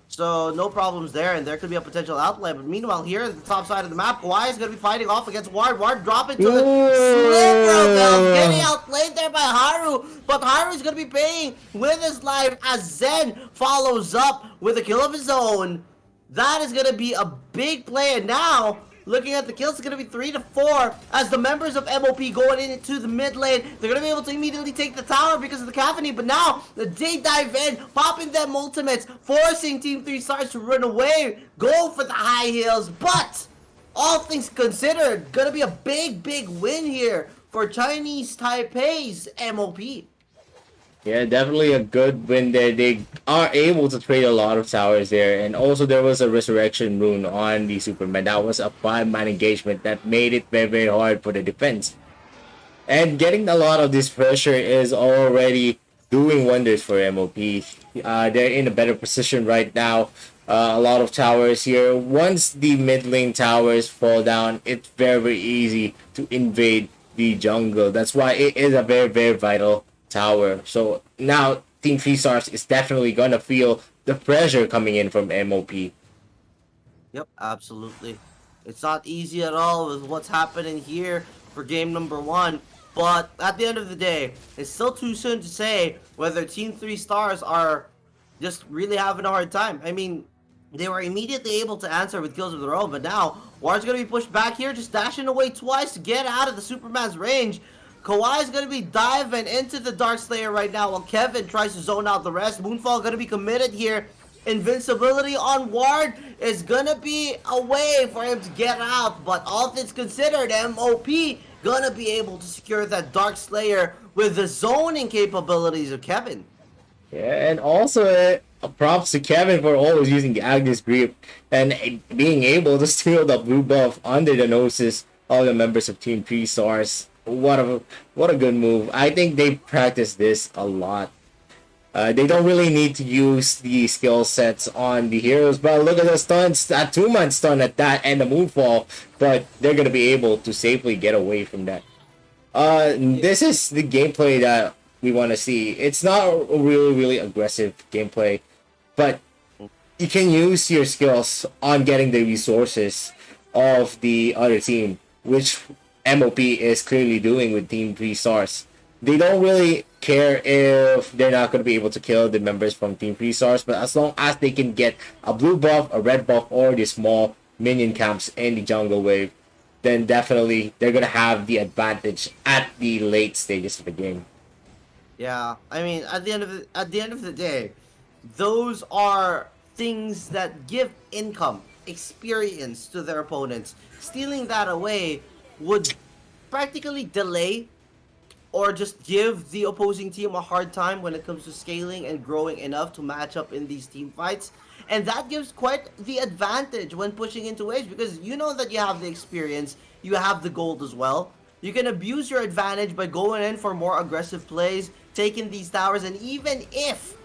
So no problems there, and there could be a potential outlet. But meanwhile, here at the top side of the map, Kawhi is going to be fighting off against Ward. Ward dropping to the sliver of health, getting outplayed there by Haru. But Haru is going to be paying with his life as Zen follows up with a kill of his own. That is going to be a big play, and now looking at the kills, it's going to be 3-4 as the members of MOP going into the mid lane. They're going to be able to immediately take the tower because of the cacophony, but now they dive in, popping them ultimates, forcing Team 3 Stars to run away, go for the high heels. But all things considered, going to be a big win here for Chinese Taipei's MOP. Yeah, definitely a good win there. They are able to trade a lot of towers there. And also there was a resurrection rune on the Superman. That was a 5-man engagement that made it very hard for the defense. And getting a lot of this pressure is already doing wonders for MOP. They're in a better position right now. A lot of towers here. Once the mid lane towers fall down, it's very easy to invade the jungle. That's why it is a very vital tower. So now Team 3 Stars is definitely gonna feel the pressure coming in from MOP. Yep, absolutely. It's not easy at all with what's happening here for game number 1. But at the end of the day, it's still too soon to say whether Team 3 Stars are just really having a hard time. I mean, they were immediately able to answer with kills of their own, but now Ward's gonna be pushed back here, just dashing away twice to get out of the Superman's range. Kawhi is going to be diving into the Dark Slayer right now while Kevin tries to zone out the rest. Moonfall going to be committed here. Invincibility on Ward is going to be a way for him to get out. But all things considered, MOP going to be able to secure that Dark Slayer with the zoning capabilities of Kevin. Yeah, and also props to Kevin for always using the Agnes Grip and being able to steal the blue buff under the noses of the members of Team 3 Stars. What a good move. I think they practice this a lot. They don't really need to use the skill sets on the heroes, but look at the stuns, that 2-man stun at that and the moonfall, but they're going to be able to safely get away from that. This is the gameplay that we want to see. It's not a really aggressive gameplay, but you can use your skills on getting the resources of the other team, which MOP is clearly doing with Team 3 Stars. They don't really care if they're not going to be able to kill the members from Team 3 Stars, but as long as they can get a blue buff, a red buff, or the small minion camps in the jungle wave, then definitely they're going to have the advantage at the late stages of the game. Yeah, I mean, at the end of the day, those are things that give income, experience to their opponents. Stealing that away would practically delay or just give the opposing team a hard time when it comes to scaling and growing enough to match up in these team fights. And that gives quite the advantage when pushing into waves, because you know that you have the experience, you have the gold as well. You can abuse your advantage by going in for more aggressive plays, taking these towers, and even if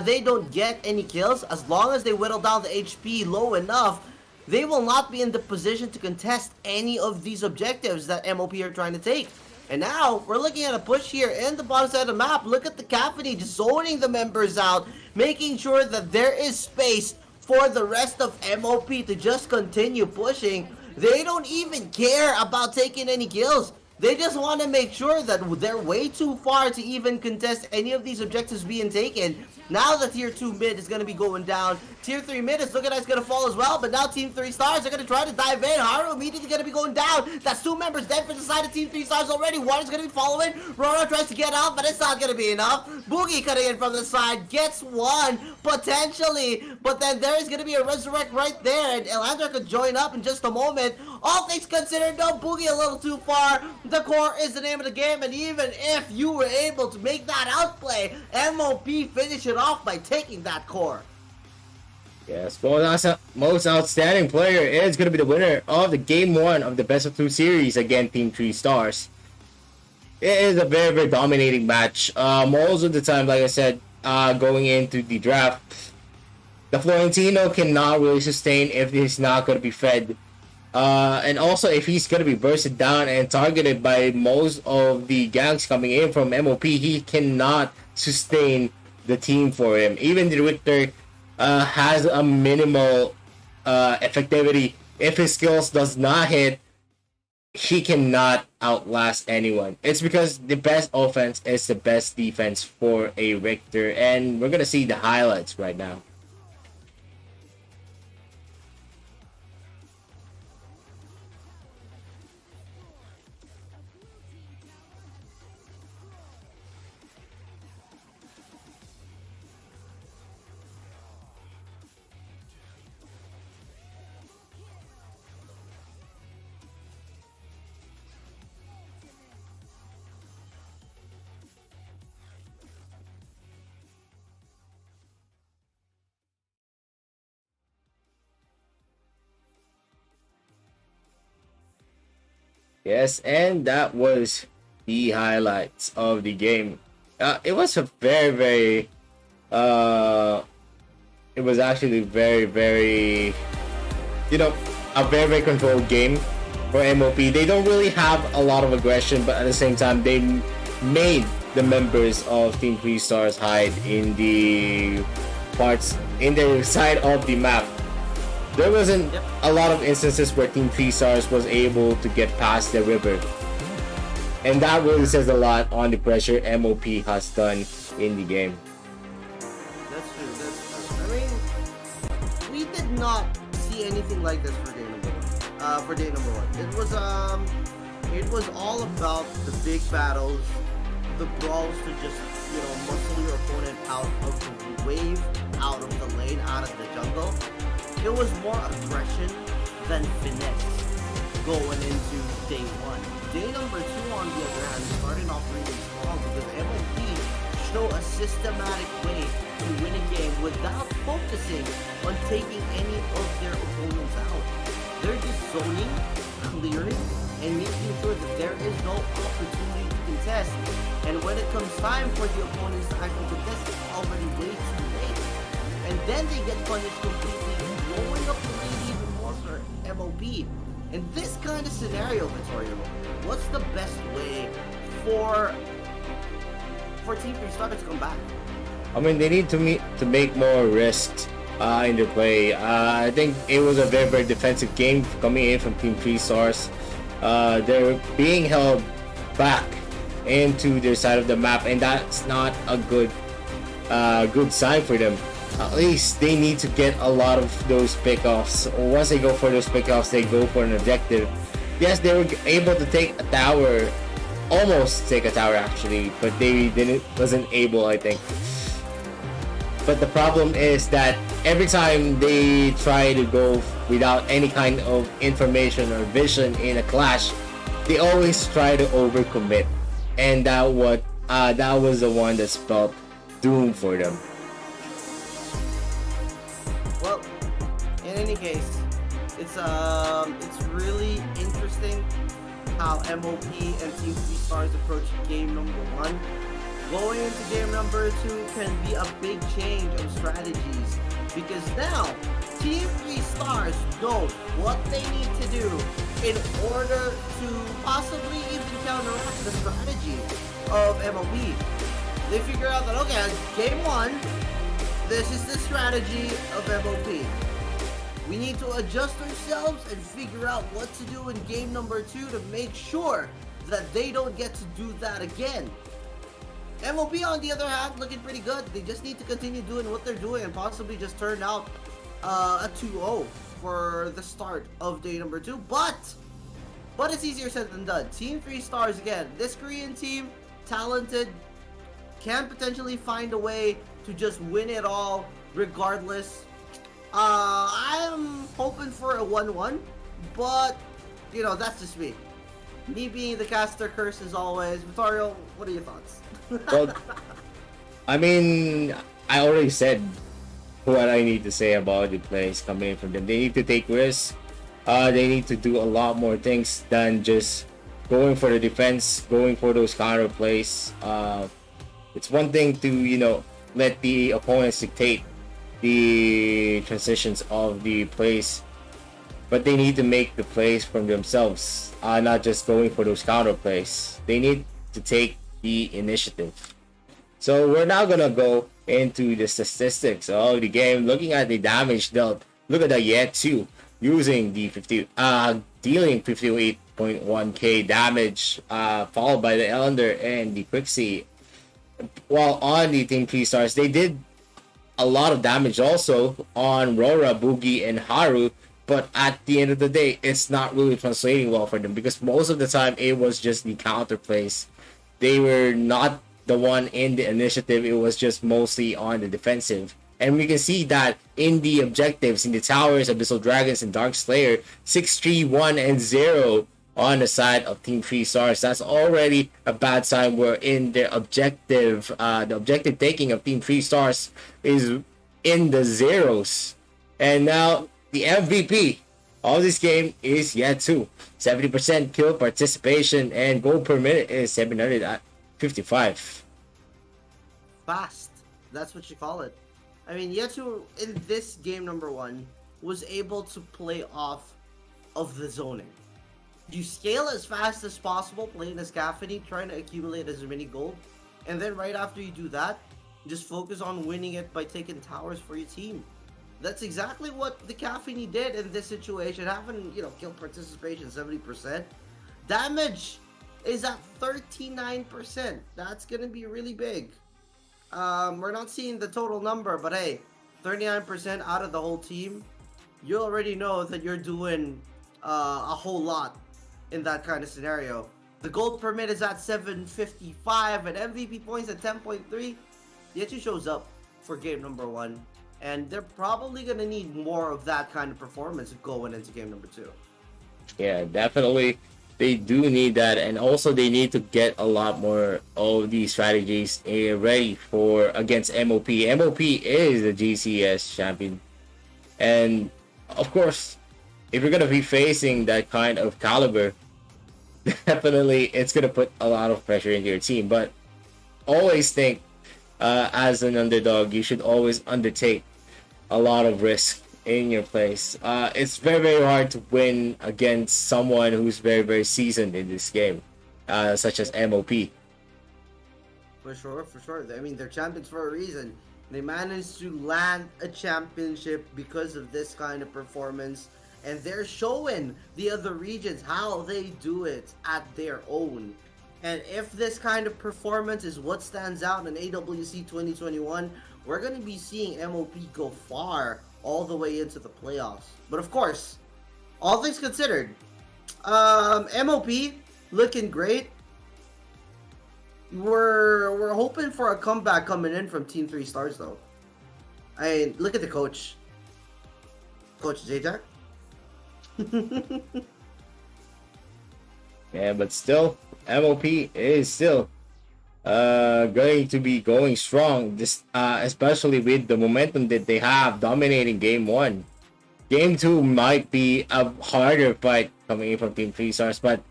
they don't get any kills, as long as they whittle down the HP low enough, they will not be in the position to contest any of these objectives that MOP are trying to take. And now, we're looking at a push here in the bottom side of the map. Look at the cacophony just zoning the members out, making sure that there is space for the rest of MOP to just continue pushing. They don't even care about taking any kills. They just want to make sure that they're way too far to even contest any of these objectives being taken. Now the tier 2 mid is going to be going down. Tier 3 mid is looking like it's going to fall as well, but now Team 3 Stars are going to try to dive in. Haru immediately going to be going down. That's 2 members dead for the side of Team 3 Stars already. One is going to be following. Roro tries to get out, but it's not going to be enough. Boogie cutting in from the side, gets one, potentially, but then there is going to be a resurrect right there, and Elandra could join up in just a moment. All things considered, no, Boogie a little too far. The core is the name of the game, and even if you were able to make that outplay, MOP finish it off by taking that core. Yes, most outstanding player is going to be the winner of the Game 1 of the Best of 2 series against Team 3 Stars. It is a very, very dominating match. Most of the time, like I said, going into the draft, the Florentino cannot really sustain if he's not going to be fed. And also, if he's going to be bursted down and targeted by most of the ganks coming in from MOP, he cannot sustain the team for him. Even the Richter has a minimal effectivity. If his skills does not hit, he cannot outlast anyone. It's because the best offense is the best defense for a Richter, and we're going to see the highlights right now. Yes, and that was the highlights of the game. It was a very, it was actually very, a very controlled game for MOP. They don't really have a lot of aggression, but at the same time, they made the members of Team 3 Stars hide in the side of the map. There wasn't a lot of instances where Team 3 Stars was able to get past the river. And that really says a lot on the pressure MOP has done in the game. That's true. I mean, we did not see anything like this for day number one. It was all about the big battles, the brawls to just, muscle your opponent out of the wave, out of the lane, out of the jungle. It was more aggression than finesse going into day one. Day number 2, on the other hand, started off really strong because MOP show a systematic way to win a game without focusing on taking any of their opponents out. They're just zoning, clearing, and making sure that there is no opportunity to contest. And when it comes time for the opponents to actually contest, it's already way too late. And then they get punished completely, blowing up the lead even more for MOP. In this kind of scenario, Vittorio, what's the best way for Team 3 Stars to come back? I mean, they need to make more risks in their play. I think it was a very, very defensive game coming in from Team 3 Stars. They're being held back into their side of the map, and that's not a good sign for them. At least they need to get a lot of those pickoffs. Once they go for those pickoffs, they go for an objective. Yes, they were able to take a tower, almost take a tower actually, but they wasn't able, I think. But the problem is that every time they try to go without any kind of information or vision in a clash, they always try to overcommit, and that was the one that spelled doom for them. Well, in any case, it's really interesting how MOP and Team 3 Stars approach game number 1. Going into game number 2 can be a big change of strategies, because now Team 3 Stars know what they need to do in order to possibly even counteract the strategy of MOP. They figure out that, okay, game 1, this is the strategy of MOP. We need to adjust ourselves and figure out what to do in game number 2 to make sure that they don't get to do that again. MOP on the other hand, looking pretty good. They just need to continue doing what they're doing and possibly just turn out a 2-0 for the start of day number 2. But it's easier said than done. Team 3 stars again. This Korean team, talented, can potentially find a way to just win it all regardless. I am hoping for a 1-1, but you know, that's just me. Me being the caster curse as always. Vittorio, what are your thoughts? Well, I mean, I already said what I need to say about the plays coming in from them. They need to take risks. They need to do a lot more things than just going for the defense, going for those counter plays. It's one thing to, you know, let the opponents dictate the transitions of the plays, but they need to make the plays from themselves, not just going for those counter plays. They need to take the initiative. So we're now gonna go into the statistics of the game, looking at the damage dealt. Look at the Yetu using the dealing 58.1k damage, followed by the Elender and the Quixie. While on the Team 3 stars, they did a lot of damage also on Rora, Boogie, and Haru. But at the end of the day, it's not really translating well for them because most of the time it was just the counter plays. They were not the one in the initiative. It was just mostly on the defensive. And we can see that in the objectives, in the towers, Abyssal Dragons, and Dark Slayer, 6-3, 1, and 0 on the side of Team 3 stars. That's already a bad sign. Where in the objective taking of Team 3 stars is in the zeros. And now the MVP of this game is Yetu. 70% kill participation and gold per minute is 755. Fast. That's what you call it. I mean, Yetu in this game number 1 was able to play off of the zoning. You scale as fast as possible, playing as Caffeine, trying to accumulate as many gold, and then right after you do that, just focus on winning it by taking towers for your team. That's exactly what the Caffeine did in this situation. Having, you know, kill participation 70%. Damage is at 39%. That's gonna be really big. We're not seeing the total number, but hey, 39% out of the whole team. You already know that you're doing a whole lot in that kind of scenario. The gold permit is at 755 and MVP points at 10.3. Yetu shows up for game number 1. And they're probably going to need more of that kind of performance going into game number 2. Yeah, definitely. They do need that. And also they need to get a lot more of these strategies ready for against MOP. MOP is the GCS champion. And of course, if you're going to be facing that kind of caliber, definitely it's going to put a lot of pressure into your team. But always think, as an underdog, you should always undertake a lot of risk in your plays. It's very, very hard to win against someone who's very, very seasoned in this game, such as MOP. For sure. I mean, they're champions for a reason. They managed to land a championship because of this kind of performance, and they're showing the other regions how they do it at their own. And if this kind of performance is what stands out in AWC 2021, we're going to be seeing MOP go far all the way into the playoffs. But of course, all things considered, MOP looking great. We're hoping for a comeback coming in from Team 3 stars though. I mean, look at the coach. Coach J-Jack. Yeah, but still, MOP is still going to be going strong, this especially with the momentum that they have dominating game 1. Game 2 might be a harder fight coming in from Team 3 stars, but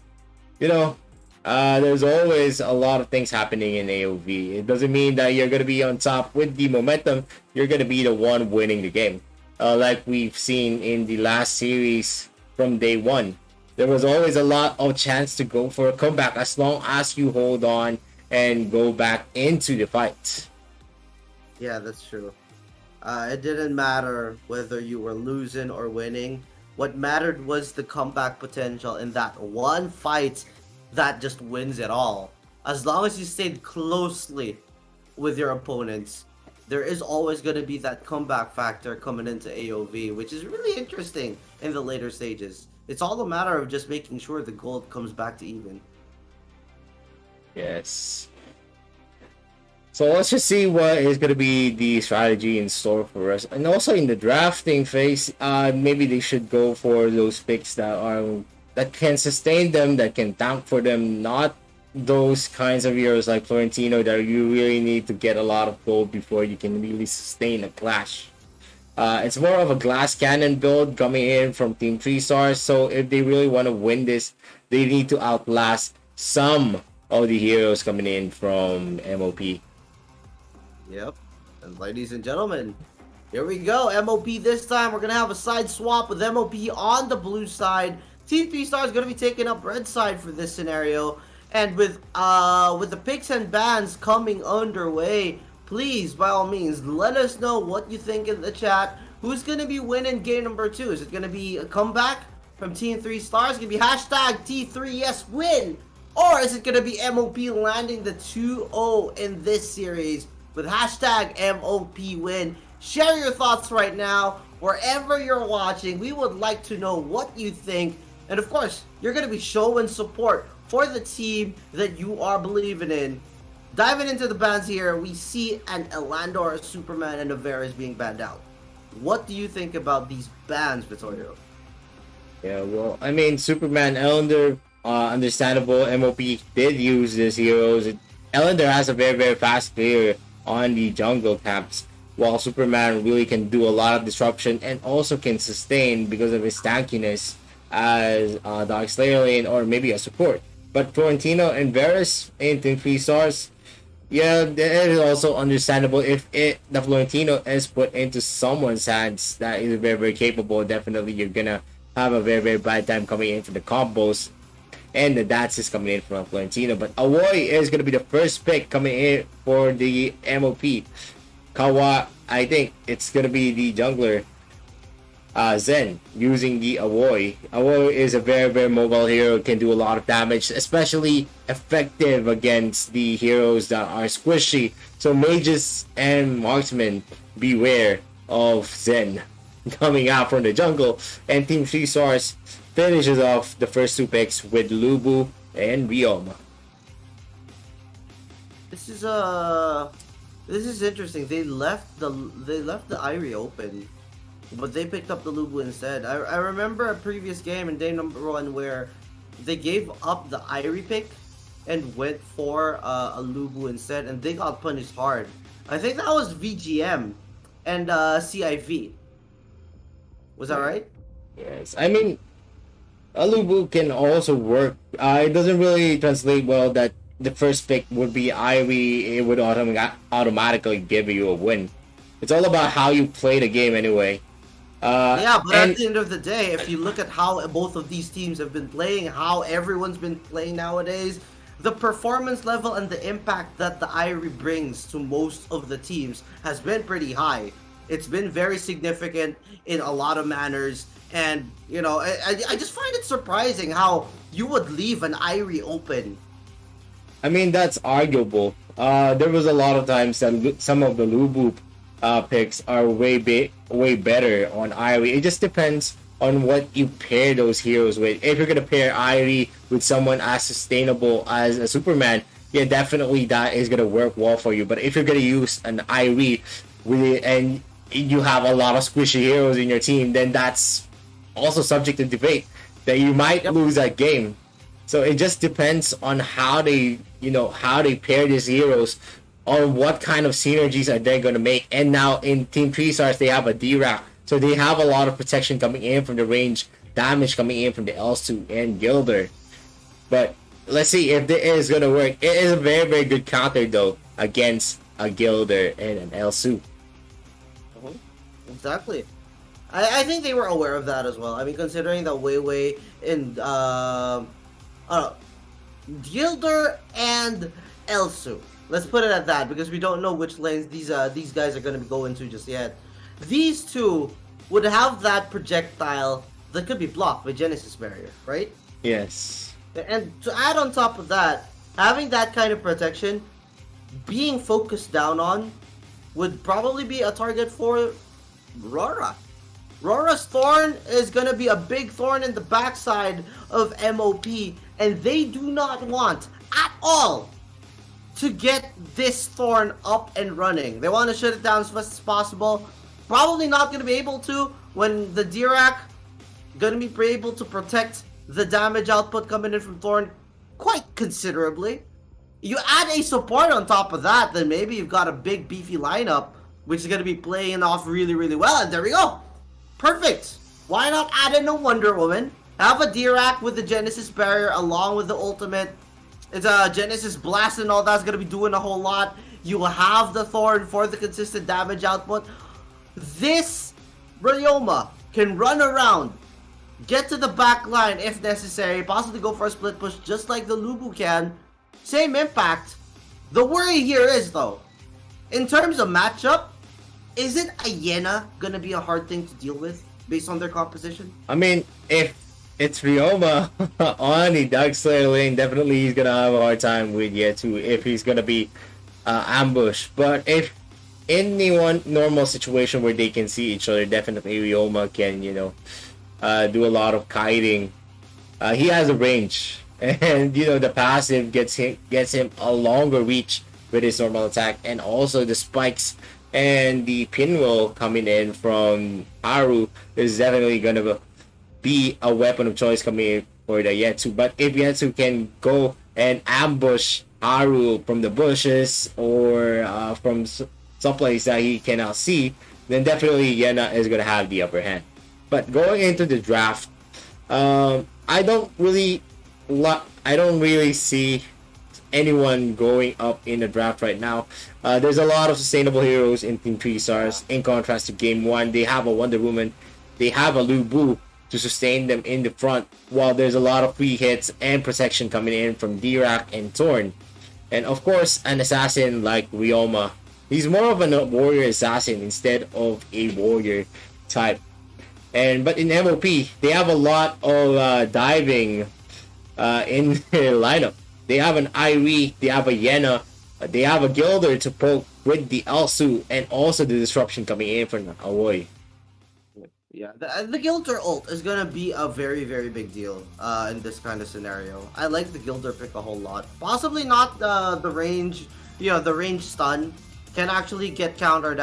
you know, there's always a lot of things happening in AOV. It doesn't mean that you're going to be on top with the momentum. You're going to be the one winning the game, like we've seen in the last series from day 1. There was always a lot of chance to go for a comeback as long as you hold on and go back into the fight. Yeah, that's true. It didn't matter whether you were losing or winning. What mattered was the comeback potential in that one fight that just wins it all. as long as you stayed closely with your opponents, there is always going to be that comeback factor coming into AOV, which is really interesting in the later stages. It's all a matter of just making sure the gold comes back to even. Yes. So let's just see what is going to be the strategy in store for us. And also in the drafting phase, maybe they should go for those picks that can sustain them, that can tank for them, not those kinds of heroes like Florentino that you really need to get a lot of gold before you can really sustain a clash. It's more of a glass cannon build coming in from Team 3 Stars, so if they really want to win this, they need to outlast some of the heroes coming in from MOP. Yep. And ladies and gentlemen, here we go. MOP this time. We're going to have a side swap with MOP on the blue side. Team 3 Stars is going to be taking up red side for this scenario. And with the picks and bans coming underway, please, by all means, let us know what you think in the chat. Who's going to be winning game number 2? Is it going to be a comeback from Team 3 Stars? Is it going to be hashtag T3YesWin? Or is it going to be MOP landing the 2-0 in this series with hashtag MOPWin? Share your thoughts right now. Wherever you're watching, we would like to know what you think. And of course, you're going to be showing support for the team that you are believing in. Diving into the bans here, we see an Elandor, a Superman, and a Varus being banned out. What do you think about these bans, Vittorio? Yeah, well, I mean, Superman, Elandor, understandable. MOP did use these heroes. Elandor has a very, very fast player on the jungle camps, while Superman really can do a lot of disruption and also can sustain because of his tankiness as a Dark Slayer lane or maybe a support. But Florentino and Varus in Team 3 Stars, yeah, it is also understandable if the Florentino is put into someone's hands that is very, very capable. Definitely, you're gonna have a very, very bad time coming in for the combos. And the dance is coming in from Florentino. But Awoy is gonna be the first pick coming in for the MOP. Kawa, I think it's gonna be the jungler. Zen using the Awoy. Awoy is a very, very mobile hero, can do a lot of damage, especially effective against the heroes that are squishy. So mages and marksmen, beware of Zen coming out from the jungle. And Team 3 Stars finishes off the first two picks with Lubu and Riom. This is interesting. They left the Irie open, but they picked up the Lubu instead. I remember a previous game in day number 1 where they gave up the Irie pick and went for a Lubu instead, and they got punished hard. I think that was VGM and CIV. Was that right? Yes, I mean, a Lubu can also work. It doesn't really translate well that the first pick would be Irie. It would automatically give you a win. It's all about how you play the game anyway. Yeah, but at the end of the day, if you look at how both of these teams have been playing, how everyone's been playing nowadays, the performance level and the impact that the Irie brings to most of the teams has been pretty high. It's been very significant in a lot of manners, and you know, I just find it surprising how you would leave an Irie open. I mean, that's arguable. There was a lot of times that some of the Lubu picks are way better on Irie. It just depends on what you pair those heroes with. If you're gonna pair Irie with someone as sustainable as a Superman, yeah, definitely that is gonna work well for you. But if you're gonna use an Irie and you have a lot of squishy heroes in your team, then that's also subject to debate that you might lose that game. So it just depends on how they pair these heroes, on what kind of synergies are they going to make. And now in Team 3 Stars, they have a D-Rack, so they have a lot of protection coming in from the range, damage coming in from the Elsu and Gilder. But let's see if it is going to work. It is a very, very good counter though against a Gilder and an Elsu. Exactly. I think they were aware of that as well. I mean, considering that Wei and Gilder and Elsu. Let's put it at that, because we don't know which lanes these guys are going to be going to just yet. These two would have that projectile that could be blocked by Genesis Barrier, right? Yes. And to add on top of that, having that kind of protection, being focused down on, would probably be a target for Rora. Rora's Thorn is going to be a big thorn in the backside of MOP, and they do not want at all to get this Thorn up and running. They want to shut it down as fast as possible. Probably not going to be able to when the Dirac going to be able to protect the damage output coming in from Thorn quite considerably. You add a support on top of that, then maybe you've got a big beefy lineup which is going to be playing off really, really well. And there we go. Perfect. Why not add in a Wonder Woman? Have a Dirac with the Genesis Barrier along with the ultimate. It's a Genesis Blast and all that's going to be doing a whole lot. You will have the Thorn for the consistent damage output. This Ryoma can run around, get to the back line if necessary, possibly go for a split push just like the Lubu can. Same impact. The worry here is though, in terms of matchup, isn't a Yena gonna be a hard thing to deal with based on their composition? I mean, if it's Ryoma on the Dark Slayer lane, definitely he's gonna have a hard time with Yetu if he's gonna be ambushed. But if in the one normal situation where they can see each other, definitely Ryoma can, you know, do a lot of kiting. He has a range, and you know the passive gets him a longer reach with his normal attack, and also the spikes and the pinwheel coming in from Haru is definitely gonna be a weapon of choice coming in for the Yetsu. But if Yetsu can go and ambush Haru from the bushes or from someplace that he cannot see, then definitely Yena is gonna have the upper hand. But going into the draft, I don't really see anyone going up in the draft right now. There's a lot of sustainable heroes in Team 3 Stars. In contrast to Game 1, they have a Wonder Woman, they have a Lu Bu to sustain them in the front, while there's a lot of free hits and protection coming in from Dirac and Torn. And of course, an assassin like Ryoma. He's more of a warrior assassin instead of a warrior type. But in MOP, they have a lot of diving in their lineup. They have an Irie, they have a Yena, they have a Gilder to poke with the Elsu, and also the disruption coming in from Aoi. Yeah, the Gilder ult is gonna be a very, very big deal in this kind of scenario. I like the Gilder pick a whole lot. Possibly not the range, the range stun can actually get countered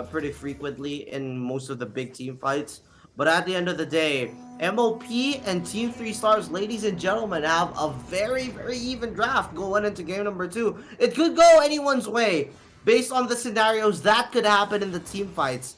pretty frequently in most of the big team fights. But at the end of the day, MOP and Team 3 Stars, ladies and gentlemen, have a very, very even draft going into game number 2. It could go anyone's way based on the scenarios that could happen in the team fights.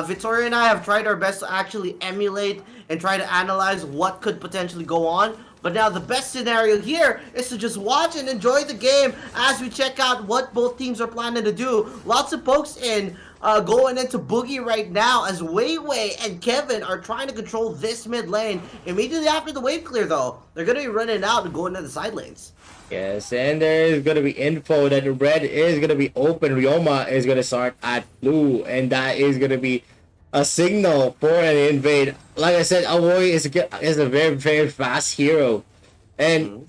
Victoria and I have tried our best to actually emulate and try to analyze what could potentially go on. But now the best scenario here is to just watch and enjoy the game as we check out what both teams are planning to do. Lots of pokes in going into Boogie right now as Wei Wei and Kevin are trying to control this mid lane. Immediately after the wave clear though, they're going to be running out and going into the side lanes. Yes, and there is going to be info that the red is going to be open. Ryoma is going to start at blue, and that is going to be a signal for an invade. Like I said, Aoi is a very, very fast hero. And,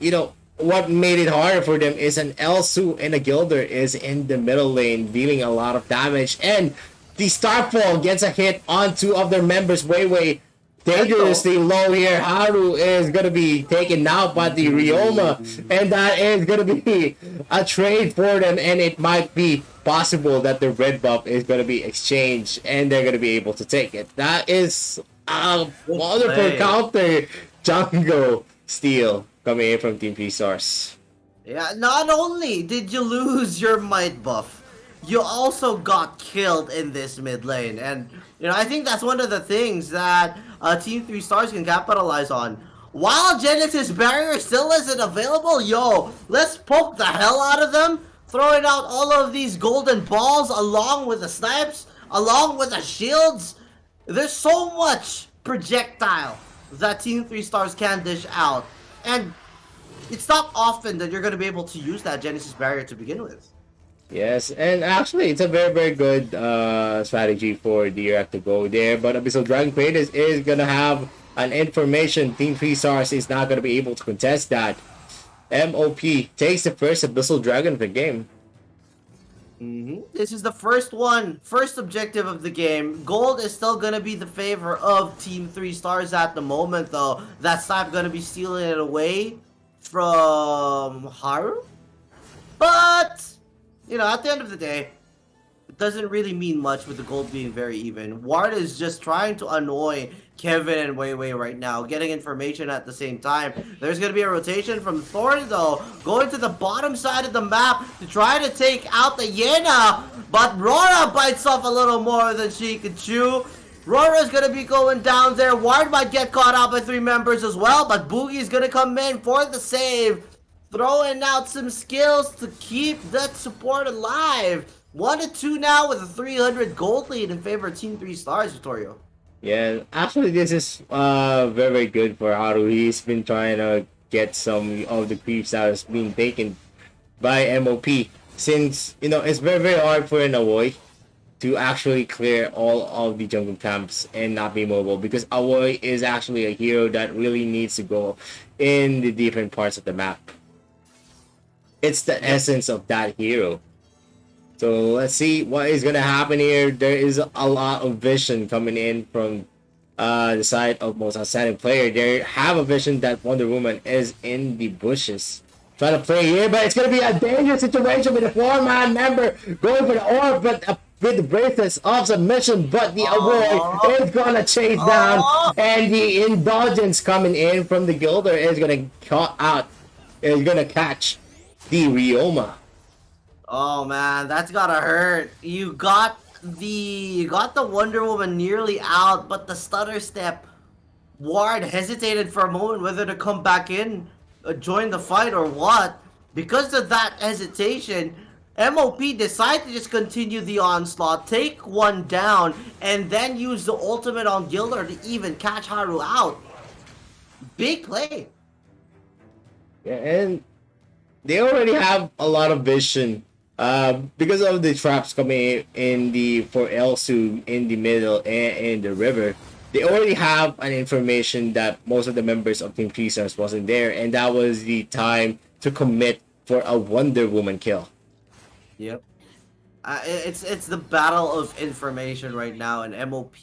what made it harder for them is an Elsu and a Gilder is in the middle lane, dealing a lot of damage. And the Starfall gets a hit on two of their members, Wei Wei. Dangerously low here. Haru is going to be taken out by the Ryoma, and that is going to be a trade for them, and it might be possible that the red buff is going to be exchanged and they're going to be able to take it. That is a wonderful counter jungle steal coming in from Team 3 Stars. Yeah, not only did you lose your might buff, you also got killed in this mid lane, and I think that's one of the things that Team 3 Stars can capitalize on. While Genesis Barrier still isn't available, let's poke the hell out of them, throwing out all of these golden balls along with the snipes, along with the shields. There's so much projectile that Team 3 Stars can dish out, and it's not often that you're going to be able to use that Genesis Barrier to begin with. Yes, and actually, it's a very, very good strategy for Dirac to go there. But Abyssal Dragon Creators is going to have an information. Team 3 Stars is not going to be able to contest that. MOP takes the first Abyssal Dragon of the game. This is the first one, first objective of the game. Gold is still gonna be the favor of Team 3 Stars at the moment, though. That's not gonna be stealing it away from Haru. But, you know, at the end of the day, it doesn't really mean much with the gold being very even. Ward is just trying to annoy Kevin and Wei Wei right now, getting information at the same time. There's going to be a rotation from Thorn, though, going to the bottom side of the map to try to take out the Yena. But Rora bites off a little more than she could chew. Rora's going to be going down there. Ward might get caught out by 3 members as well, but Boogie's going to come in for the save. Throwing out some skills to keep that support alive. 1-2 now with a 300 gold lead in favor of Team 3 Stars, Vittorio. Yeah, actually this is very, very good for Haru. He's been trying to get some of the creeps that has been taken by MOP. Since, you know, it's very, very hard for an Aoi to actually clear all of the jungle camps and not be mobile, because Aoi is actually a hero that really needs to go in the different parts of the map. It's the essence of that hero. So let's see what is gonna happen here. There is a lot of vision coming in from the side of most outstanding player. They have a vision that Wonder Woman is in the bushes, trying to play here, but it's gonna be a dangerous situation with a 4-man member going for the orb, but with the bracelets of submission. But the Aoi is gonna chase down, and the indulgence coming in from the Gilder is gonna catch the Ryoma. Oh man, that's gotta hurt. You got the Wonder Woman nearly out, but the stutter step. Ward hesitated for a moment whether to come back in, join the fight or what. Because of that hesitation, MOP decided to just continue the onslaught, take one down, and then use the ultimate on Gilder to even catch Haru out. Big play. Yeah, and they already have a lot of vision. Because of the traps coming in for Elsu in the middle and in the river, they already have an information that most of the members of Team 3 Stars wasn't there, and that was the time to commit for a Wonder Woman kill. Yep. It's the battle of information right now, and MOP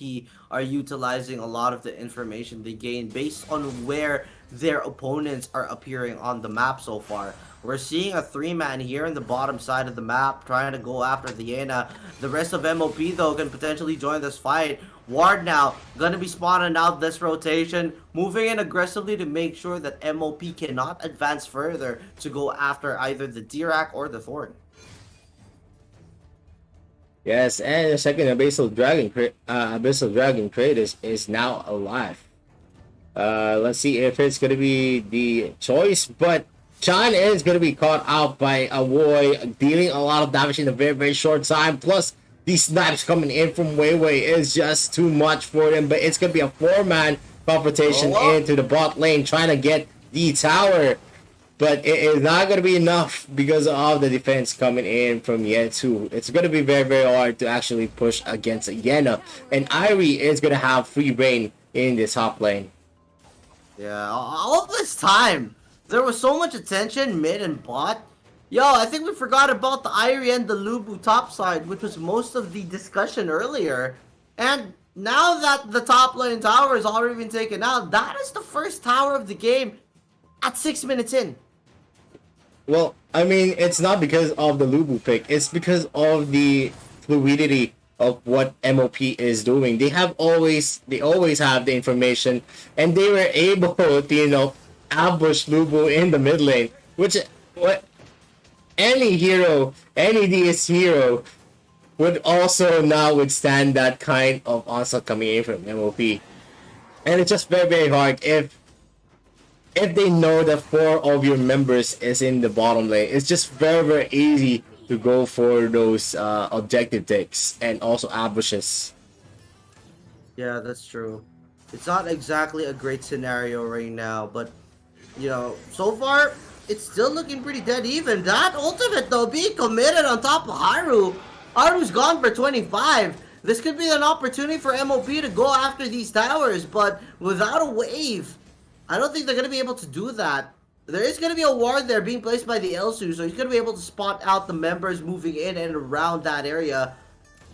are utilizing a lot of the information they gain based on where their opponents are appearing on the map so far. We're seeing a 3-man here in the bottom side of the map trying to go after the Yena. The rest of MOP, though, can potentially join this fight. Ward now gonna be spawning out this rotation, moving in aggressively to make sure that MOP cannot advance further to go after either the Dirac or the Thorn. Yes, and the second Abyssal Dragon Kratos is now alive. Let's see if it's gonna be the choice, but Chan is gonna be caught out by Aoi, dealing a lot of damage in a very, very short time. Plus, these snipes coming in from Wei Wei is just too much for them. But it's gonna be a 4-man confrontation into the bot lane, trying to get the tower. But it is not gonna be enough because of the defense coming in from Yetsu. It's gonna be very, very hard to actually push against Yena, and Irie is gonna have free reign in this top lane. Yeah, all this time there was so much attention mid and bot. Yo, I think we forgot about the Irie and the Lubu top side, which was most of the discussion earlier. And now that the top lane tower has already been taken out, that is the first tower of the game at 6 minutes in. Well, I mean, it's not because of the Lubu pick. It's because of the fluidity of what MOP is doing. They always have the information, and they were able to, you know, ambush Lubu in the mid lane, which any hero, any DS hero would also not withstand that kind of onslaught coming in from MOP. And it's just very, very hard if they know that 4 of your members is in the bottom lane. It's just very, very easy to go for those objective takes and also ambushes. Yeah, that's true. It's not exactly a great scenario right now, but you know, so far it's still looking pretty dead even. That ultimate though being committed on top of Haru. Haru's gone for 25. This could be an opportunity for MOP to go after these towers, but without a wave, I don't think they're gonna be able to do that. there is going to be a ward there being placed by the Elsu, so he's going to be able to spot out the members moving in and around that area.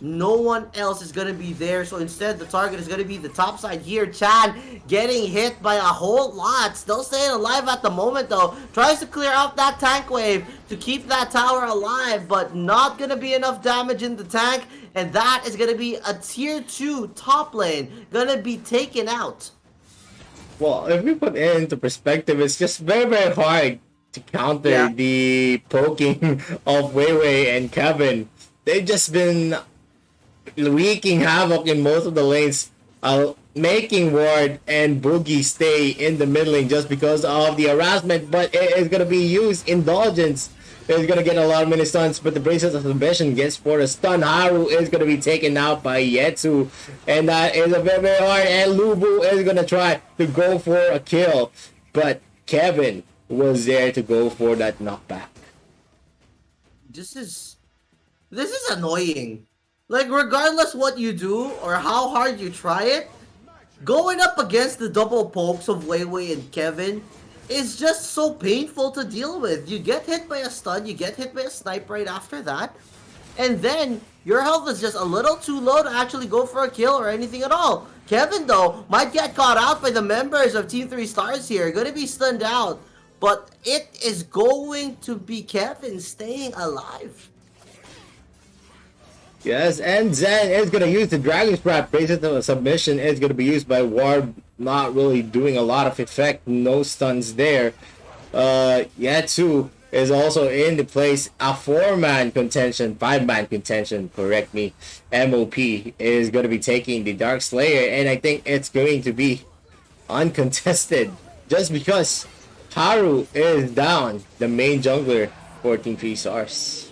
No one else is going to be there, so instead the target is going to be the top side here. Chan getting hit by a whole lot. Still staying alive at the moment though. Tries to clear out that tank wave to keep that tower alive, but not going to be enough damage in the tank. And that is going to be a tier 2 top lane going to be taken out. Well, if we put it into perspective, it's just very, very hard to counter the poking of Weiwei and Kevin. They've just been wreaking havoc in most of the lanes, making Ward and Boogie stay in the mid lane just because of the harassment, but it is going to be used. Indulgence is going to get a lot of mini stuns, but the Braces of Submission gets for a stun. Haru is going to be taken out by Yetsu, and that is a very, very hard, and Lubu is going to try to go for a kill, but Kevin was there to go for that knockback. This is annoying. Like, regardless what you do or how hard you try it, going up against the double pokes of Weiwei and Kevin is just so painful to deal with. You get hit by a stun, you get hit by a snipe right after that, and then your health is just a little too low to actually go for a kill or anything at all. Kevin, though, might get caught out by the members of Team 3 Stars here. Gonna be stunned out, but it is going to be Kevin staying alive. Yes, and Zen is going to use the Dragon Trap. Braces of Submission is going to be used by Ward, not really doing a lot of effect. No stuns there. Yatsu is also in the place. A 4-man contention, 5-man contention, correct me. MOP is going to be taking the Dark Slayer, and I think it's going to be uncontested just because Haru is down, the main jungler for Team 3 Stars.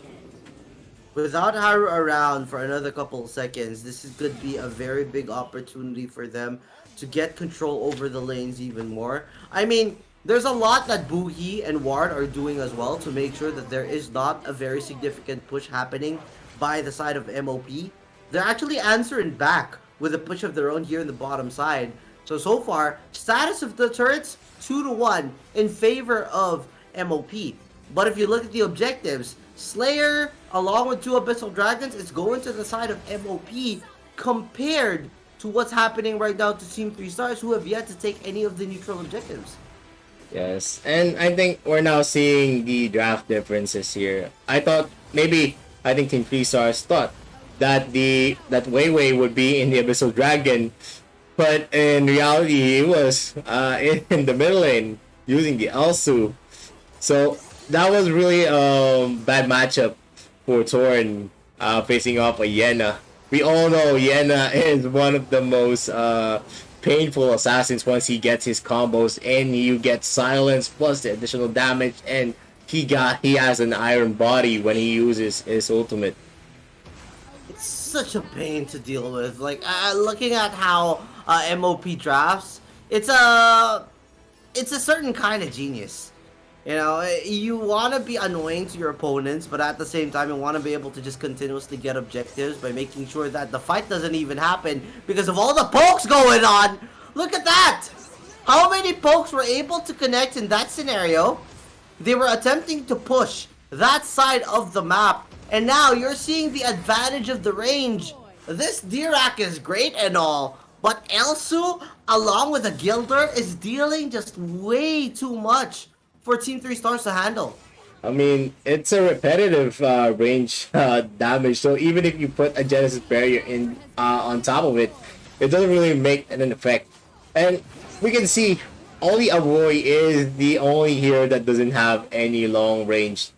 Without Haru around for another couple of seconds, this is going to be a very big opportunity for them to get control over the lanes even more. I mean, there's a lot that Boogie and Ward are doing as well to make sure that there is not a very significant push happening by the side of MOP. They're actually answering back with a push of their own here in the bottom side. So far, status of the turrets, 2-1 in favor of MOP. But if you look at the objectives, Slayer, along with 2 Abyssal Dragons, is going to the side of MOP compared to what's happening right now to Team 3 Stars, who have yet to take any of the neutral objectives. Yes, and I think we're now seeing the draft differences here. I think Team 3 Stars thought that Weiwei would be in the Abyssal Dragon, but in reality he was in the middle lane using the Elsu. So that was really a bad matchup for Torn facing off a Yena. We all know Yena is one of the most painful assassins once he gets his combos, and you get silence plus the additional damage, and he has an iron body when he uses his ultimate. It's such a pain to deal with. Like, looking at how MOP drafts, it's a certain kind of genius. You know, you want to be annoying to your opponents, but at the same time, you want to be able to just continuously get objectives by making sure that the fight doesn't even happen because of all the pokes going on. Look at that! How many pokes were able to connect in that scenario? They were attempting to push that side of the map, and now you're seeing the advantage of the range. This Dirac is great and all, but Elsu, along with a Gilder, is dealing just way too much for Team 3 Stars to handle. I mean, it's a repetitive range damage, so even if you put a Genesis Barrier in on top of it, it doesn't really make an effect. And we can see only Aroy is the only hero that doesn't have any long range.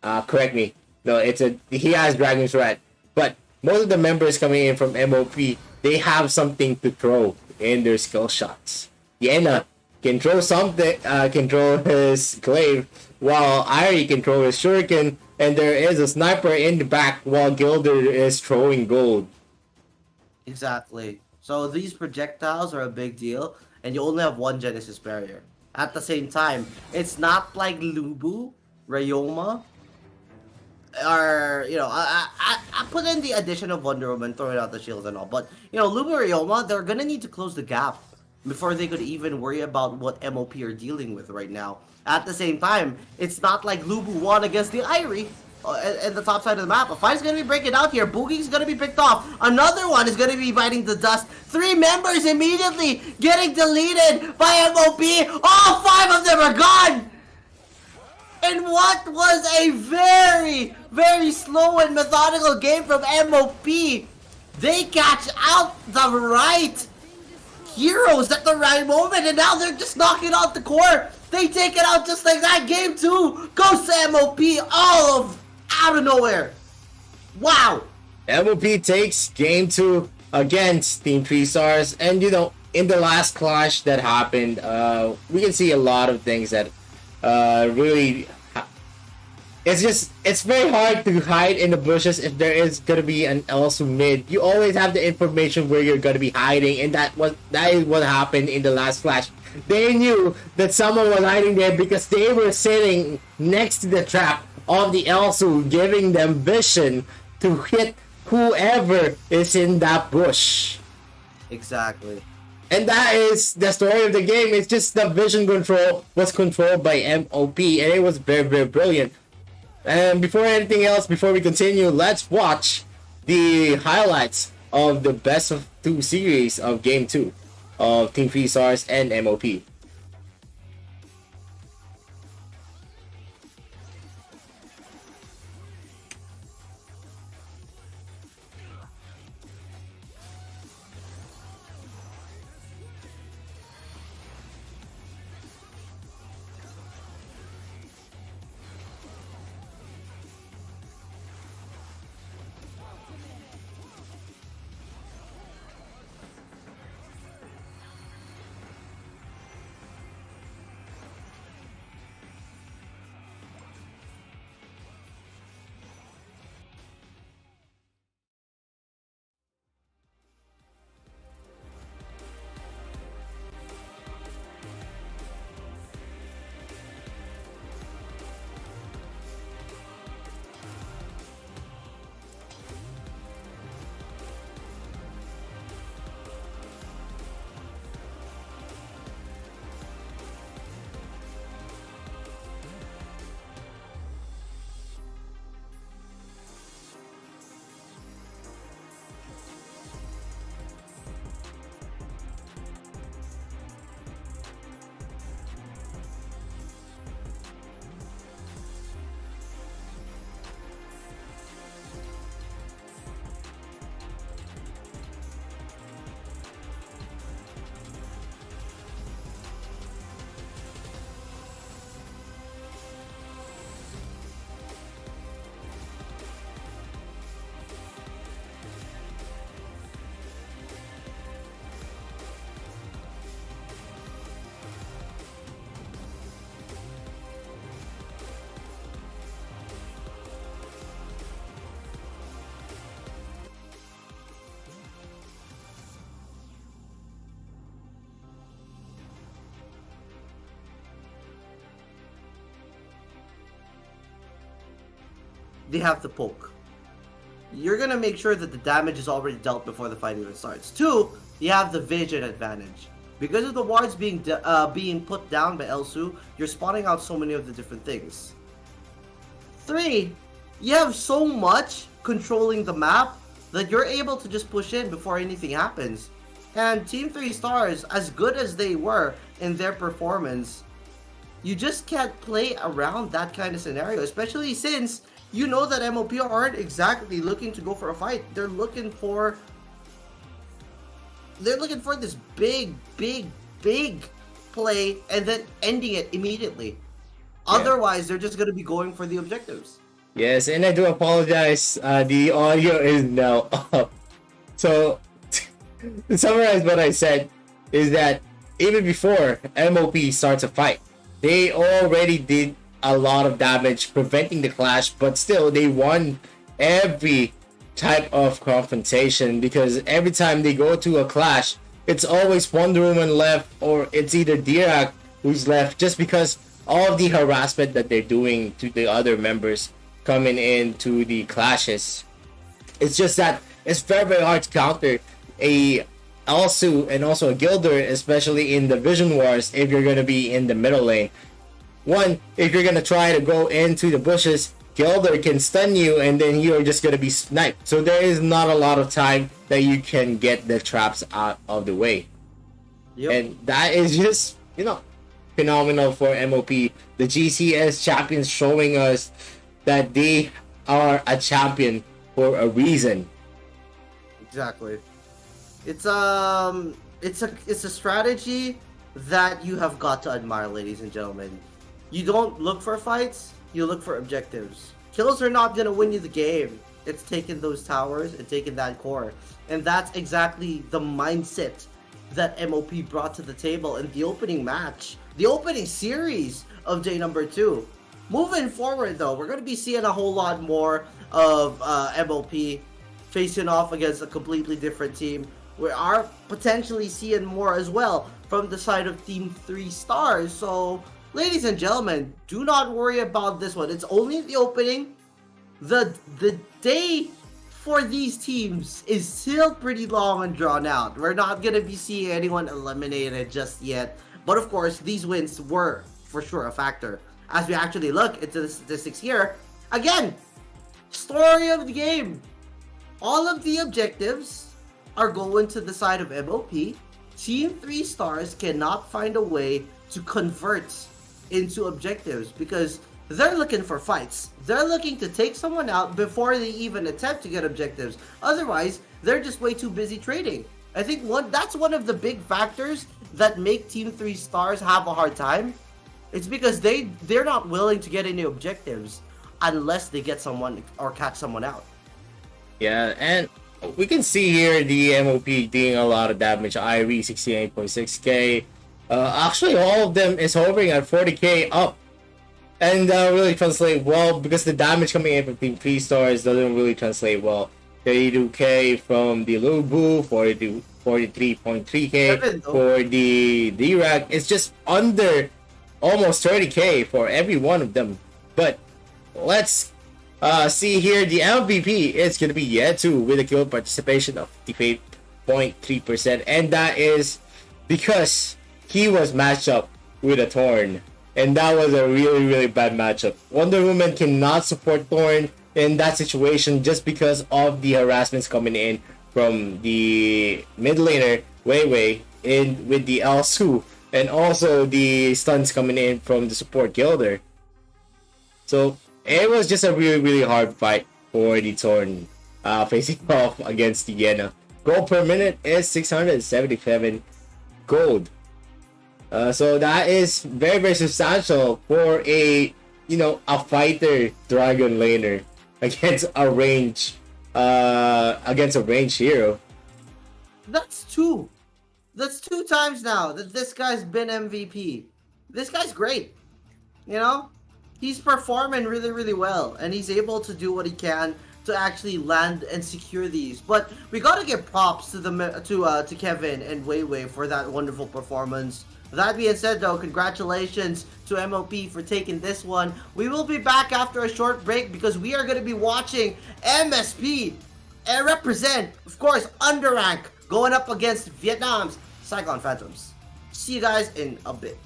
Correct me. No, he has Dragon's Rat, but most of the members coming in from MOP, they have something to throw in their skill shots. Yena can throw something, control his glaive, while Irie can throw his shuriken, and there is a sniper in the back while Gilder is throwing gold. Exactly. So these projectiles are a big deal, and you only have one Genesis Barrier. At the same time, it's not like Lubu, Ryoma, or, you know, I put in the addition of Wonder Woman, throwing out the shields and all, but, you know, Lubu, Ryoma, they're gonna need to close the gap before they could even worry about what MOP are dealing with right now. At the same time, it's not like Lubu won against the Irie at the top side of the map. A fight's gonna be breaking out here. Boogie's gonna be picked off. Another one is gonna be biting the dust. 3 members immediately getting deleted by MOP. All 5 of them are gone! And what was a very, very slow and methodical game from MOP. They catch out the right heroes at the right moment, and now they're just knocking out the core. They take it out just like that. Game 2 goes to MOP out of nowhere. Wow. MOP takes game 2 against Team 3 Stars, and you know, in the last clash that happened, we can see a lot of things that really. It's very hard to hide in the bushes if there is gonna be an Elsu mid. You always have the information where you're gonna be hiding, and that is what happened in the last flash. They knew that someone was hiding there because they were sitting next to the trap of the Elsu, giving them vision to hit whoever is in that bush. Exactly. And that is the story of the game. It's just the vision control was controlled by MOP, and it was very, very brilliant. And before anything else, before we continue, let's watch the highlights of the best of 2 series of Game 2 of Team 3 Stars and MOP. They have to poke. You're gonna make sure that the damage is already dealt before the fight even starts. 2, you have the vision advantage. Because of the wards being put down by Elsu, you're spotting out so many of the different things. 3, you have so much controlling the map that you're able to just push in before anything happens. And Team 3 Stars, as good as they were in their performance, you just can't play around that kind of scenario, especially since you know that MOP aren't exactly looking to go for a fight. They're looking for this big play and then ending it immediately. Yeah. Otherwise, they're just going to be going for the objectives. Yes, and I do apologize. The audio is now up. So, to summarize what I said, is that even before MOP starts a fight, they already did a lot of damage preventing the clash, but still they won every type of confrontation, because every time they go to a clash, it's always Wonder Woman left, or it's either Dirac who's left, just because all of the harassment that they're doing to the other members coming into the clashes. It's just that it's very, very hard to counter a also and also a Gilder, especially in the Vision Wars, if you're gonna be in the middle lane. One, if you're gonna try to go into the bushes, Gilder can stun you and then you're just gonna be sniped. So there is not a lot of time that you can get the traps out of the way. Yep. And that is just, phenomenal for MOP. The GCS champions showing us that they are a champion for a reason. Exactly. It's a strategy that you have got to admire, ladies and gentlemen. You don't look for fights, you look for objectives. Kills are not gonna win you the game. It's taking those towers and taking that core. And that's exactly the mindset that MOP brought to the table in the opening match. The opening series of day number 2. Moving forward though, we're gonna be seeing a whole lot more of MOP facing off against a completely different team. We are potentially seeing more as well from the side of Team 3 Stars. So, ladies and gentlemen, do not worry about this one. It's only the opening. The day for these teams is still pretty long and drawn out. We're not going to be seeing anyone eliminated just yet. But of course, these wins were for sure a factor. As we actually look into the statistics here, again, story of the game. All of the objectives are going to the side of MOP. Team 3 Stars cannot find a way to convert into objectives because they're looking for fights. They're looking to take someone out before they even attempt to get objectives. Otherwise, they're just way too busy trading. I think that's one of the big factors that make Team 3 Stars have a hard time. It's because they're not willing to get any objectives unless they get someone or catch someone out. Yeah, and we can see here the MOP doing a lot of damage. IRE 68.6k. Actually, all of them is hovering at 40k up. And really translate well because the damage coming in from Team 3 Stars doesn't really translate well. 32k from the Lubu, 43.3k for the D-Rack. It's just under almost 30k for every one of them. But let's see here, the MVP is going to be Yetu with a kill participation of 58.3%. And that is because he was matched up with a Thorn. And that was a really, really bad matchup. Wonder Woman cannot support Thorn in that situation just because of the harassments coming in from the mid laner, Wei in with the Elsu. And also the stuns coming in from the support Gilder. So it was just a really, really hard fight for the Thorn facing off against the Yena. Gold per minute is 677 gold. So that is very, very substantial for a fighter dragon laner against a range hero. That's two times now that this guy's been MVP. This guy's great. He's performing really, really well, and he's able to do what he can to actually land and secure these. But we gotta give props to Kevin and Wei for that wonderful performance. That being said, though, congratulations to MOP for taking this one. We will be back after a short break because we are going to be watching MSP and represent, of course, Underrank going up against Vietnam's Saigon Phantoms. See you guys in a bit.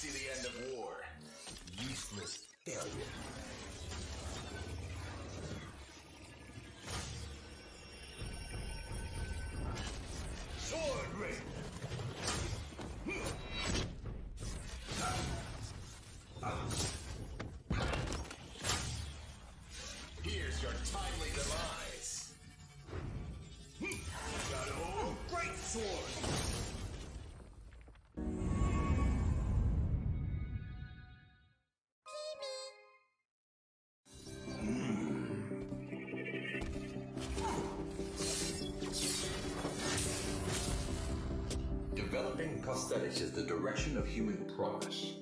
see the end of war. Useless failure. Sword ring. Here's your timely demise. Shadow, great sword. Developing prosthetics is the direction of human progress.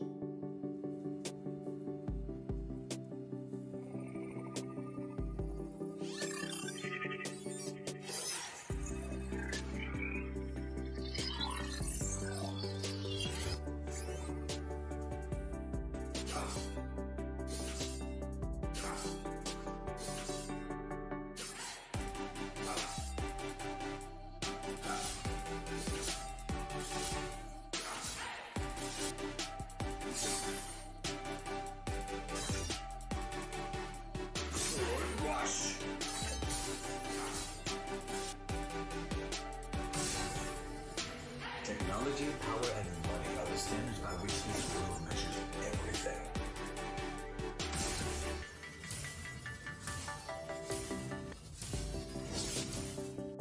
Technology, power, and money are the standards by which this world measures everything.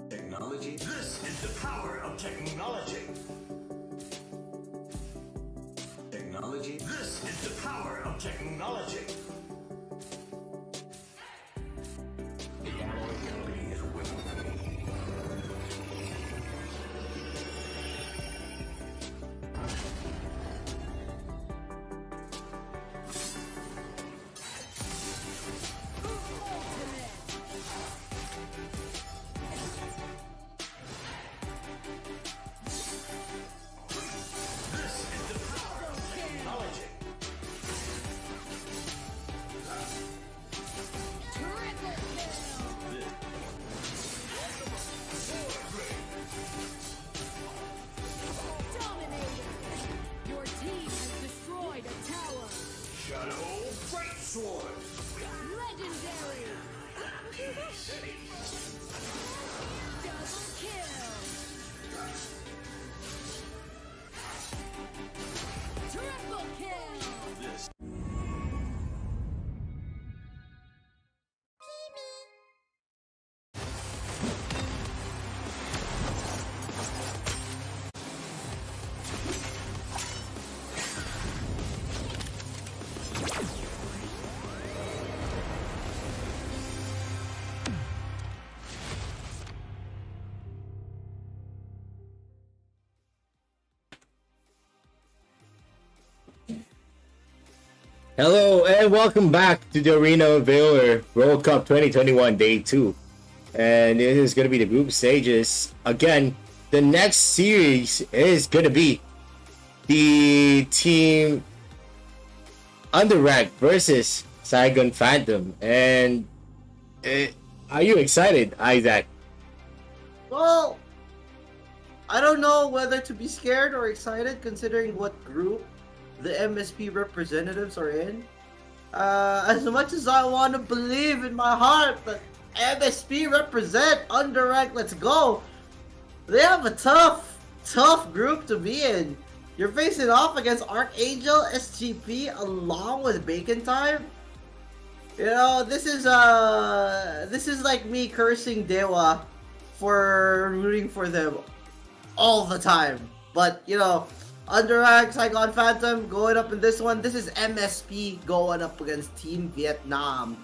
Technology. This is the power of technology. Technology. This is the power of technology. The alloy company is winning. Hello and welcome back to the Arena of Valor World Cup 2021 Day 2. And this is going to be the group stages. Again, the next series is going to be the team Underrank versus Saigon Phantom. And are you excited, Isaac? Well, I don't know whether to be scared or excited considering what group the MSP representatives are in. As much as I want to believe in my heart that MSP represent Underrank, let's go. They have a tough group to be in. You're facing off against Archangel, SGP, along with Bacon Time. You know, this is like me cursing Dewa for rooting for them all the time. But you know, Underrank, Saigon Phantom going up in this one. This is MSP going up against Team Vietnam.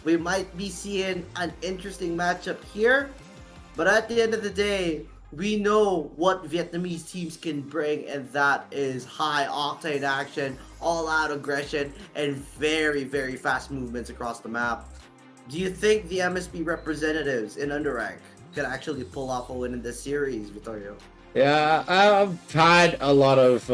We might be seeing an interesting matchup here, but at the end of the day, we know what Vietnamese teams can bring, and that is high octane action, all out aggression, and very, very fast movements across the map. Do you think the MSP representatives in Underrank can actually pull off a win in this series, Vittorio? Yeah, I've had a lot of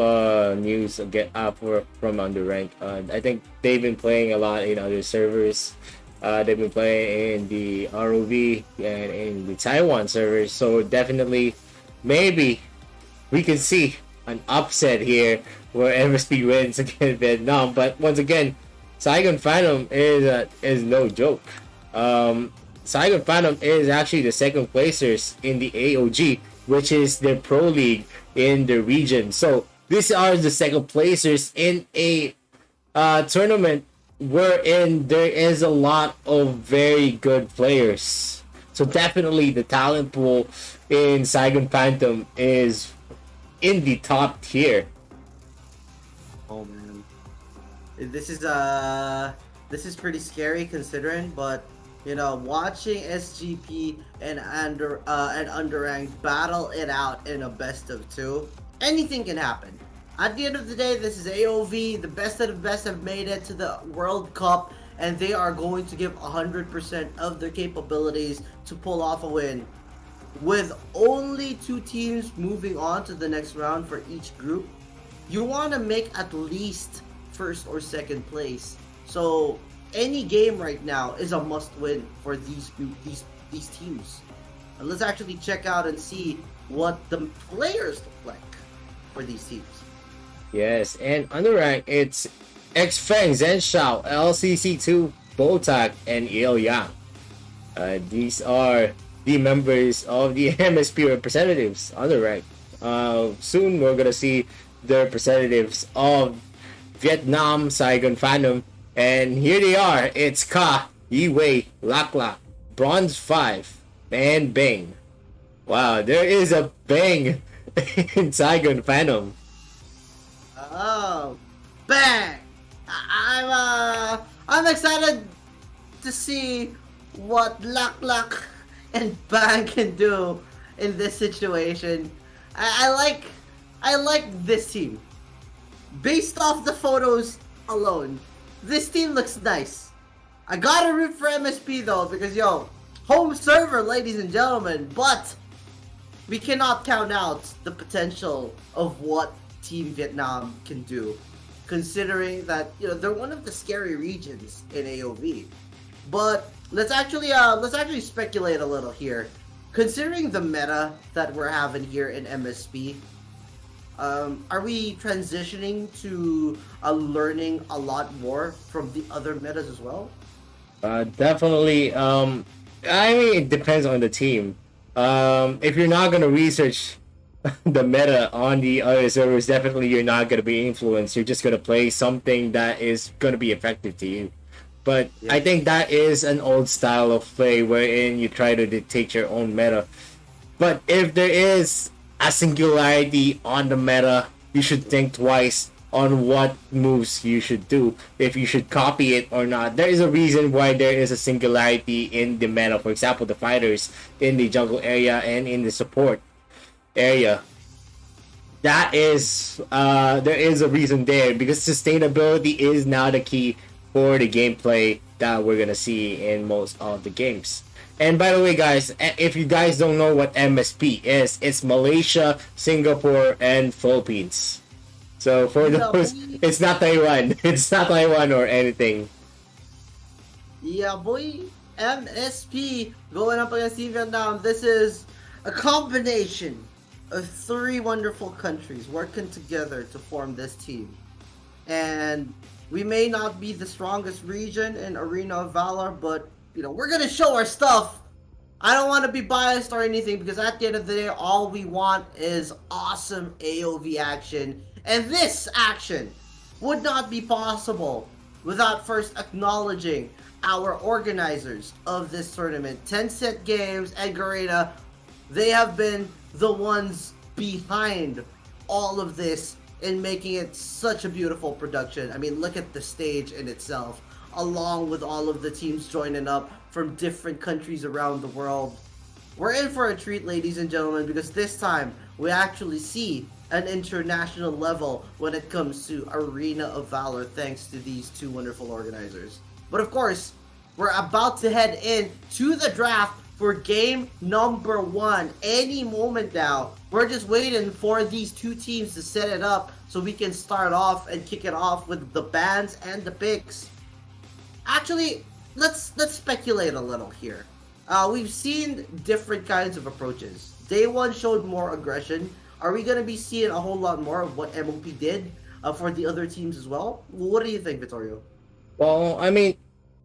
news from Underrank. I think they've been playing a lot in other servers. They've been playing in the ROV and in the Taiwan servers. So definitely, maybe we can see an upset here where MSP wins against Vietnam. But once again, Saigon Phantom is no joke. Saigon Phantom is actually the second placers in the AOG, which is their pro league in the region. So these are the second placers in a tournament wherein there is a lot of very good players. So definitely the talent pool in Saigon Phantom is in the top tier. Oh man, this is pretty scary considering, but you know, watching SGP and underranked battle it out in a best of 2, anything can happen. At the end of the day, this is AOV. The best of the best have made it to the World Cup, and they are going to give 100% of their capabilities to pull off a win. With only 2 teams moving on to the next round for each group, you want to make at least first or second place. So any game right now is a must-win for these teams. And let's actually check out and see what the players look like for these teams. Yes, and underrank, it's X-Feng, Zhenshao, LCC2, Botak, and Il Yang. These are the members of the MSP representatives underrank. Soon we're gonna see the representatives of Vietnam, Saigon Phantom, and here they are. It's Ka, Yiwei, Lak, Bronze 5, and Bang. Wow, there is a Bang in Saigon Phantom. Oh, bang! I'm excited to see what Lak and Bang can do in this situation. I like this team. Based off the photos alone, this team looks nice. I gotta root for MSP though, because yo, home server, ladies and gentlemen. But we cannot count out the potential of what Team Vietnam can do, considering that, you know, they're one of the scary regions in AOV. But let's actually speculate a little here. Considering the meta that we're having here in MSP, are we transitioning to learning a lot more from the other metas as well? Definitely. I mean, it depends on the team. If you're not gonna research the meta on the other servers, definitely you're not going to be influenced. You're just going to play something that is going to be effective to you. But yeah, I think that is an old style of play wherein you try to dictate your own meta. But if there is a singularity on the meta, you should think twice on what moves you should do, if you should copy it or not. There is a reason why there is a singularity in the meta. For example, the fighters in the jungle area and in the support area. That is there is a reason there, because sustainability is now the key for the gameplay that we're gonna see in most of the games. And by the way, guys, if you guys don't know what MSP is, it's Malaysia, Singapore, and Philippines. So for those, it's not Taiwan. It's not Taiwan or anything. Yeah, boy. MSP going up against Vietnam. This is a combination of 3 wonderful countries working together to form this team. And we may not be the strongest region in Arena of Valor, but you know, we're gonna show our stuff. I don't want to be biased or anything, because at the end of the day, all we want is awesome AOV action. And this action would not be possible without first acknowledging our organizers of this tournament, Tencent Games and Garena. They have been the ones behind all of this in making it such a beautiful production. I mean, look at the stage in itself, along with all of the teams joining up from different countries around the world. We're in for a treat, ladies and gentlemen, because this time we actually see an international level when it comes to Arena of Valor, thanks to these 2 wonderful organizers. But of course, we're about to head in to the draft for game number 1 any moment now. We're just waiting for these 2 teams to set it up so we can start off and kick it off with the bans and the picks. Actually, let's speculate a little here. We've seen different kinds of approaches. Day 1 showed more aggression, Are we gonna be seeing a whole lot more of what MOP did for the other teams as well? What do you think, Vittorio? Well, I mean,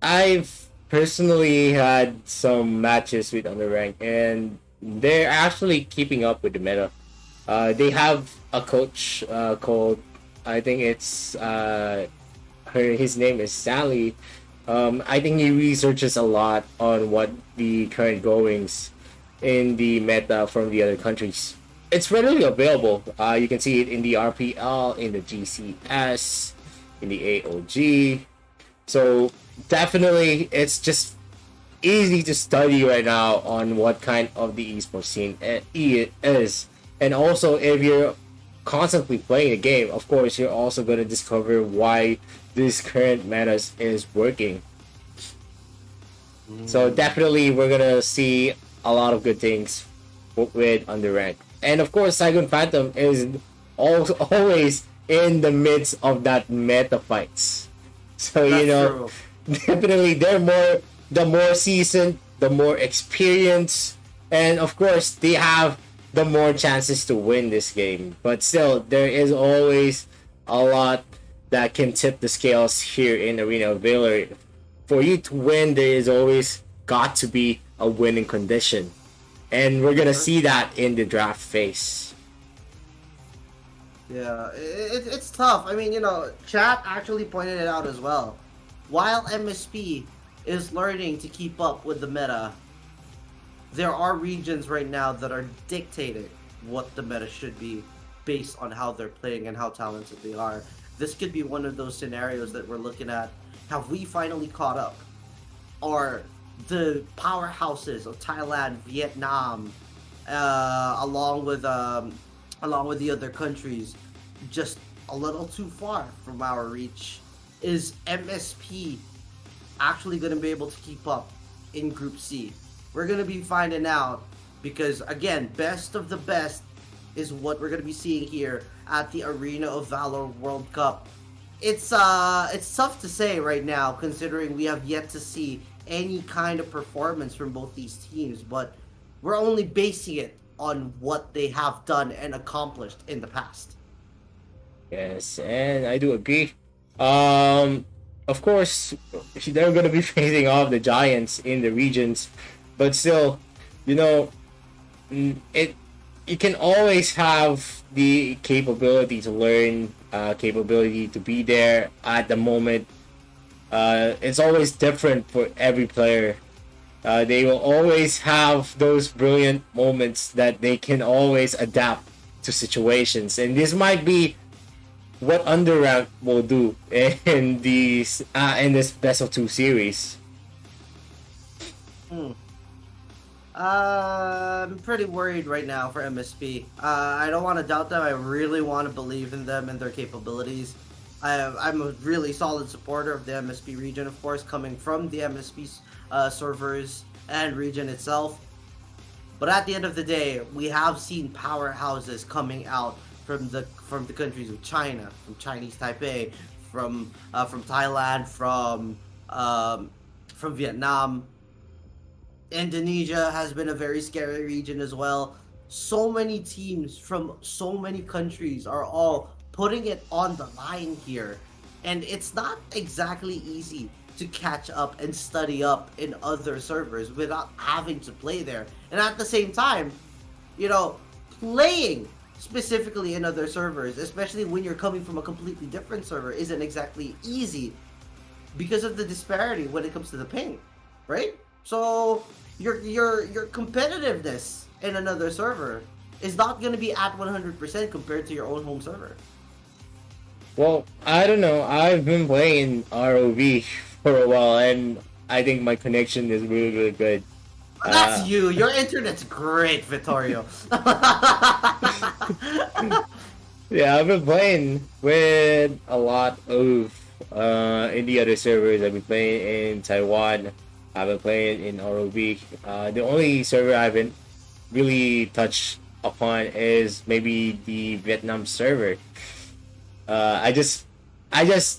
I've personally had some matches with Underrank, and they're actually keeping up with the meta. They have a coach called, I think it's his name is Sally. I think he researches a lot on what the current goings in the meta from the other countries. It's readily available. You can see it in the RPL, in the GCS, in the AOG. So definitely, it's just easy to study right now on what kind of the esports scene is. And also, if you're constantly playing the game, of course, you're also going to discover why this current meta is working. So definitely, we're going to see a lot of good things with Underrank. And of course, Saigon Phantom is always in the midst of that meta fights. So, That's you know, true. definitely the more seasoned, the more experienced, and of course, they have the more chances to win this game. But still, there is always a lot that can tip the scales here in Arena of Valor. For you to win, there is always got to be a winning condition. And we're gonna see that in the draft phase. Yeah, it's tough. I mean, you know, chat actually pointed it out as well. While MSP is learning to keep up with the meta, there are regions right now that are dictating what the meta should be based on how they're playing and how talented they are. This could be one of those scenarios that we're looking at. Have we finally caught up? Are the powerhouses of Thailand, Vietnam, along with the other countries, just a little too far from our reach? Is MSP actually going to be able to keep up in Group C? We're going to be finding out, because again, best of the best is what we're going to be seeing here at the Arena of Valor World Cup. It's tough to say right now, considering we have yet to see any kind of performance from both these teams, but we're only basing it on what they have done and accomplished in the past. Yes, and I do agree. Of course, they're going to be facing off the giants in the regions, but still, you know, you can always have the capability to learn, capability to be there at the moment. It's always different for every player. They will always have those brilliant moments that they can always adapt to situations, and this might be what Underrank will do in this best of 2 series. I'm pretty worried right now for MSP. I don't want to doubt them. I really want to believe in them and their capabilities. I'm a really solid supporter of the MSP region, of course, coming from the MSP servers and region itself. But at the end of the day, we have seen powerhouses coming out from the countries of China, from Chinese Taipei, from Thailand, from Vietnam. Indonesia has been a very scary region as well. So many teams from so many countries are all putting it on the line here, and it's not exactly easy to catch up and study up in other servers without having to play there. And at the same time, you know, playing specifically in other servers, especially when you're coming from a completely different server, isn't exactly easy because of the disparity when it comes to the ping, right? So your competitiveness in another server is not going to be at 100% compared to your own home server. Well, I don't know. I've been playing ROV for a while, and I think my connection is really, really good. That's you. Your internet's great, Vittorio. Yeah, I've been playing with a lot of in the other servers. I've been playing in Taiwan. I've been playing in ROV. The only server I haven't really touched upon is maybe the Vietnam server. I just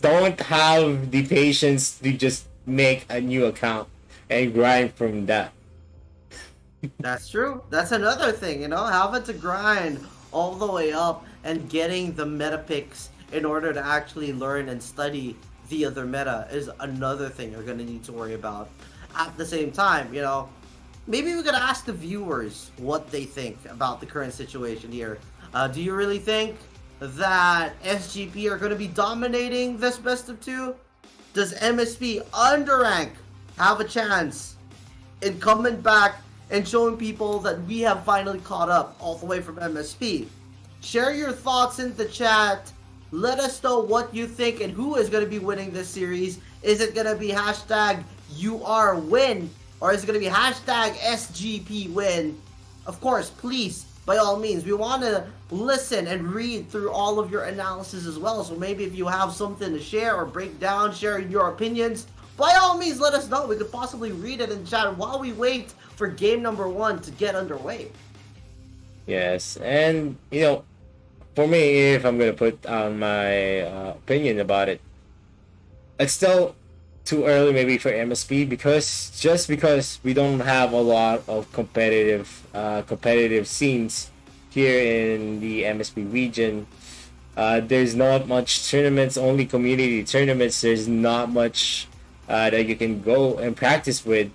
don't have the patience to just make a new account and grind from that. That's true. That's another thing, you know, having to grind all the way up and getting the meta picks in order to actually learn and study the other meta is another thing you're going to need to worry about. At the same time, you know, maybe we could ask the viewers what they think about the current situation here. Do you really think that SGP are going to be dominating this best of 2? Does MSP underrank have a chance in coming back and showing people that we have finally caught up all the way from MSP? Share your thoughts in the chat. Let us know what you think and who is going to be winning this series. Is it going to be hashtag URWin, or is it going to be hashtag SGPWin? Of course, please, by all means, we want to listen and read through all of your analysis as well. So maybe if you have something to share or break down, share your opinions, by all means, let us know. We could possibly read it in chat while we wait for game number 1 to get underway. Yes, and you know, for me, if I'm gonna put on my opinion about it, it's still too early maybe for MSP because we don't have a lot of competitive scenes here in the MSP region. There's not much tournaments, only community tournaments. There's not much that you can go and practice with,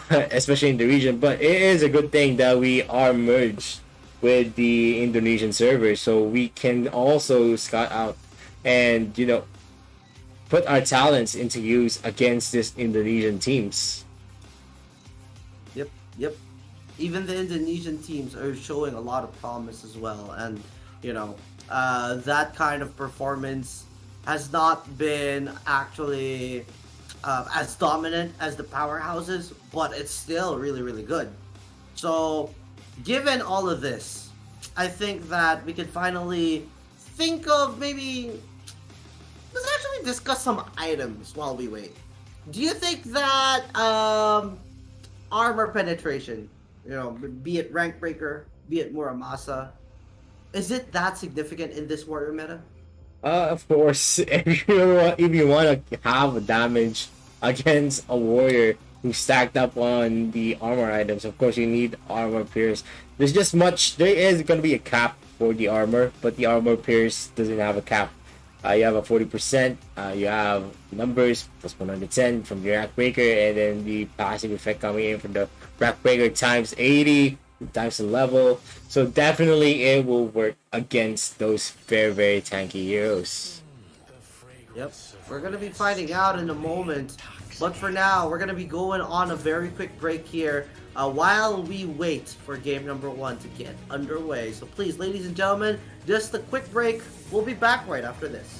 especially in the region. But it is a good thing that we are merged with the Indonesian server, so we can also scout out and, you know, put our talents into use against these Indonesian teams. Yep. Even the Indonesian teams are showing a lot of promise as well, and you know, that kind of performance has not been actually as dominant as the powerhouses, but it's still really, really good. So, given all of this, I think that we could finally think of maybe, let's actually discuss some items while we wait. Do you think that armor penetration, you know, be it rank breaker, be it Muramasa, is it that significant in this warrior meta? Of course, if you want to have damage against a warrior who's stacked up on the armor items, of course you need armor pierce. There is going to be a cap for the armor, but the armor pierce doesn't have a cap. You have a 40%, you have numbers plus 110 from the rack breaker, and then the passive effect coming in from the rack breaker times 80 times the level. So definitely it will work against those very, very tanky heroes. Yep, we're going to be finding out in a moment. But for now, we're going to be going on a very quick break here while we wait for game number 1 to get underway. So please, ladies and gentlemen, just a quick break. We'll be back right after this.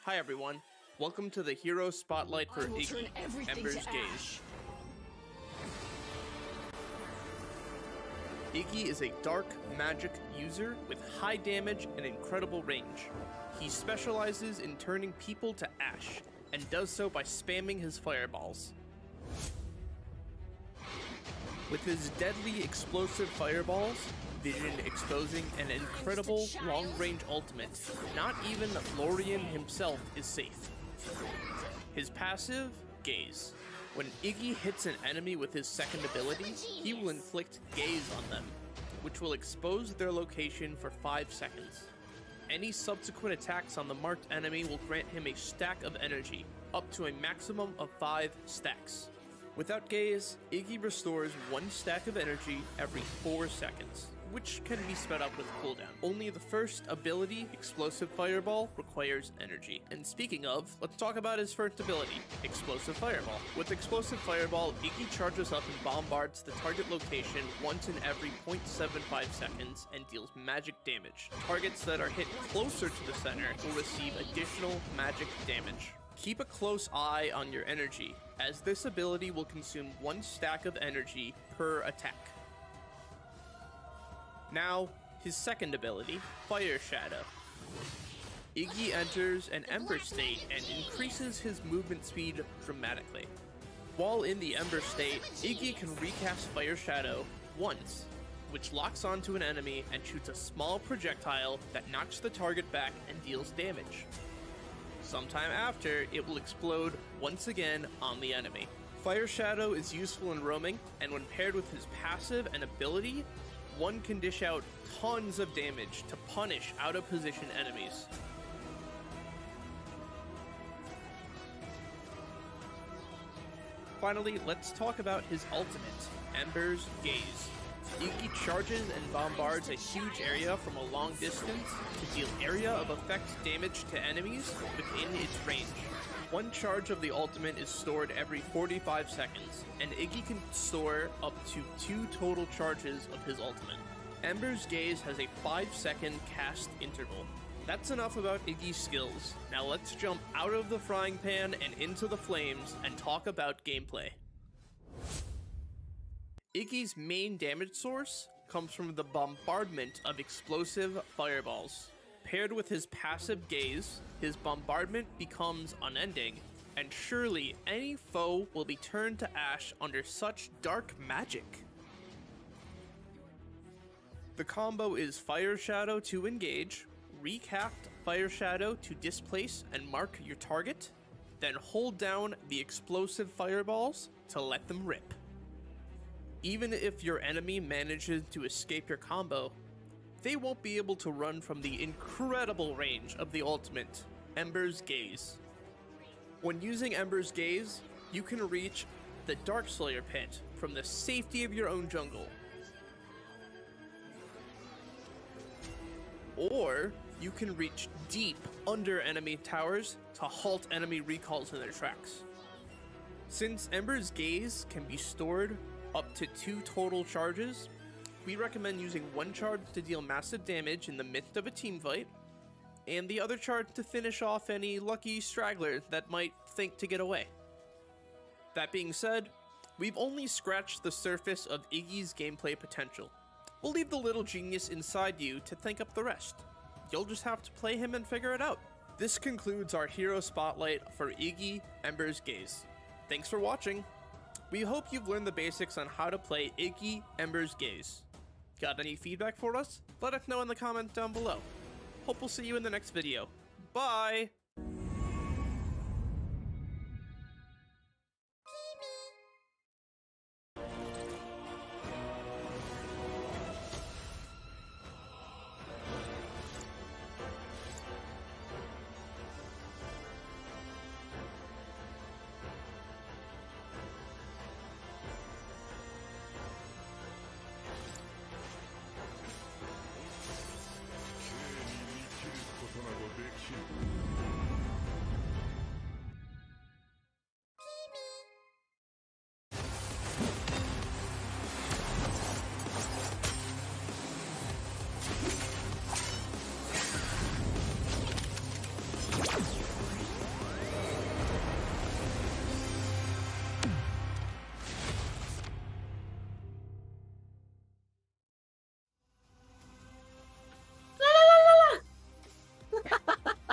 Hi everyone, welcome to the Hero Spotlight for Iggy, Ember's Gaze. Iggy is a dark magic user with high damage and incredible range. He specializes in turning people to ash, and does so by spamming his fireballs. With his deadly explosive fireballs, vision exposing an incredible long-range ultimate, not even Lorien himself is safe. His passive, Gaze. When Iggy hits an enemy with his second ability, he will inflict Gaze on them, which will expose their location for 5 seconds. Any subsequent attacks on the marked enemy will grant him a stack of energy, up to a maximum of 5 stacks. Without Gaze, Iggy restores 1 stack of energy every 4 seconds, which can be sped up with cooldown. Only the first ability, Explosive Fireball, requires energy. And speaking of, let's talk about his first ability, Explosive Fireball. With Explosive Fireball, Iggy charges up and bombards the target location once in every 0.75 seconds and deals magic damage. Targets that are hit closer to the center will receive additional magic damage. Keep a close eye on your energy, as this ability will consume 1 stack of energy per attack. Now, his second ability, Fire Shadow. Iggy enters an Ember state and increases his movement speed dramatically. While in the Ember state, Iggy can recast Fire Shadow once, which locks onto an enemy and shoots a small projectile that knocks the target back and deals damage. Sometime after, it will explode once again on the enemy. Fire Shadow is useful in roaming, and when paired with his passive and ability, one can dish out tons of damage to punish out-of-position enemies. Finally, let's talk about his ultimate, Ember's Gaze. Iggy charges and bombards a huge area from a long distance to deal area of effect damage to enemies within its range. 1 charge of the ultimate is stored every 45 seconds, and Iggy can store up to 2 total charges of his ultimate. Ember's Gaze has a 5-second cast interval. That's enough about Iggy's skills. Now let's jump out of the frying pan and into the flames and talk about gameplay. Iggy's main damage source comes from the bombardment of explosive fireballs. Paired with his passive Gaze, his bombardment becomes unending, and surely any foe will be turned to ash under such dark magic. The combo is Fire Shadow to engage, recast Fire Shadow to displace and mark your target, then hold down the explosive fireballs to let them rip. Even if your enemy manages to escape your combo, they won't be able to run from the incredible range of the ultimate, Ember's Gaze. When using Ember's Gaze, you can reach the Darkslayer pit from the safety of your own jungle. Or you can reach deep under enemy towers to halt enemy recalls in their tracks. Since Ember's Gaze can be stored up to 2 total charges, we recommend using 1 charge to deal massive damage in the midst of a team fight, and the other charge to finish off any lucky stragglers that might think to get away. That being said, we've only scratched the surface of Iggy's gameplay potential. We'll leave the little genius inside you to think up the rest. You'll just have to play him and figure it out. This concludes our hero spotlight for Iggy, Ember's Gaze. Thanks for watching. We hope you've learned the basics on how to play Iggy, Ember's Gaze. Got any feedback for us? Let us know in the comments down below. Hope we'll see you in the next video. Bye! Crannies.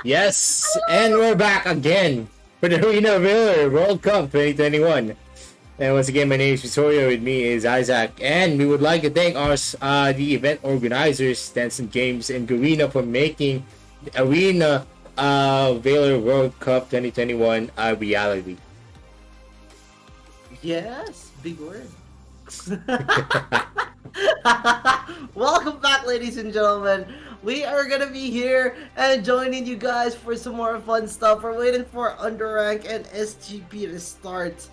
Yes, and we're back again for the Arena of Valor World Cup 2021. And once again, my name is Victoria. With me is Isaac, and we would like to thank the event organizers, Tencent Games and Garena, for making the Arena Valor World Cup 2021 a reality. Yes, big word. Welcome back, ladies and gentlemen. We are gonna be here and joining you guys for some more fun stuff. We're waiting for Underrank and SGP to start.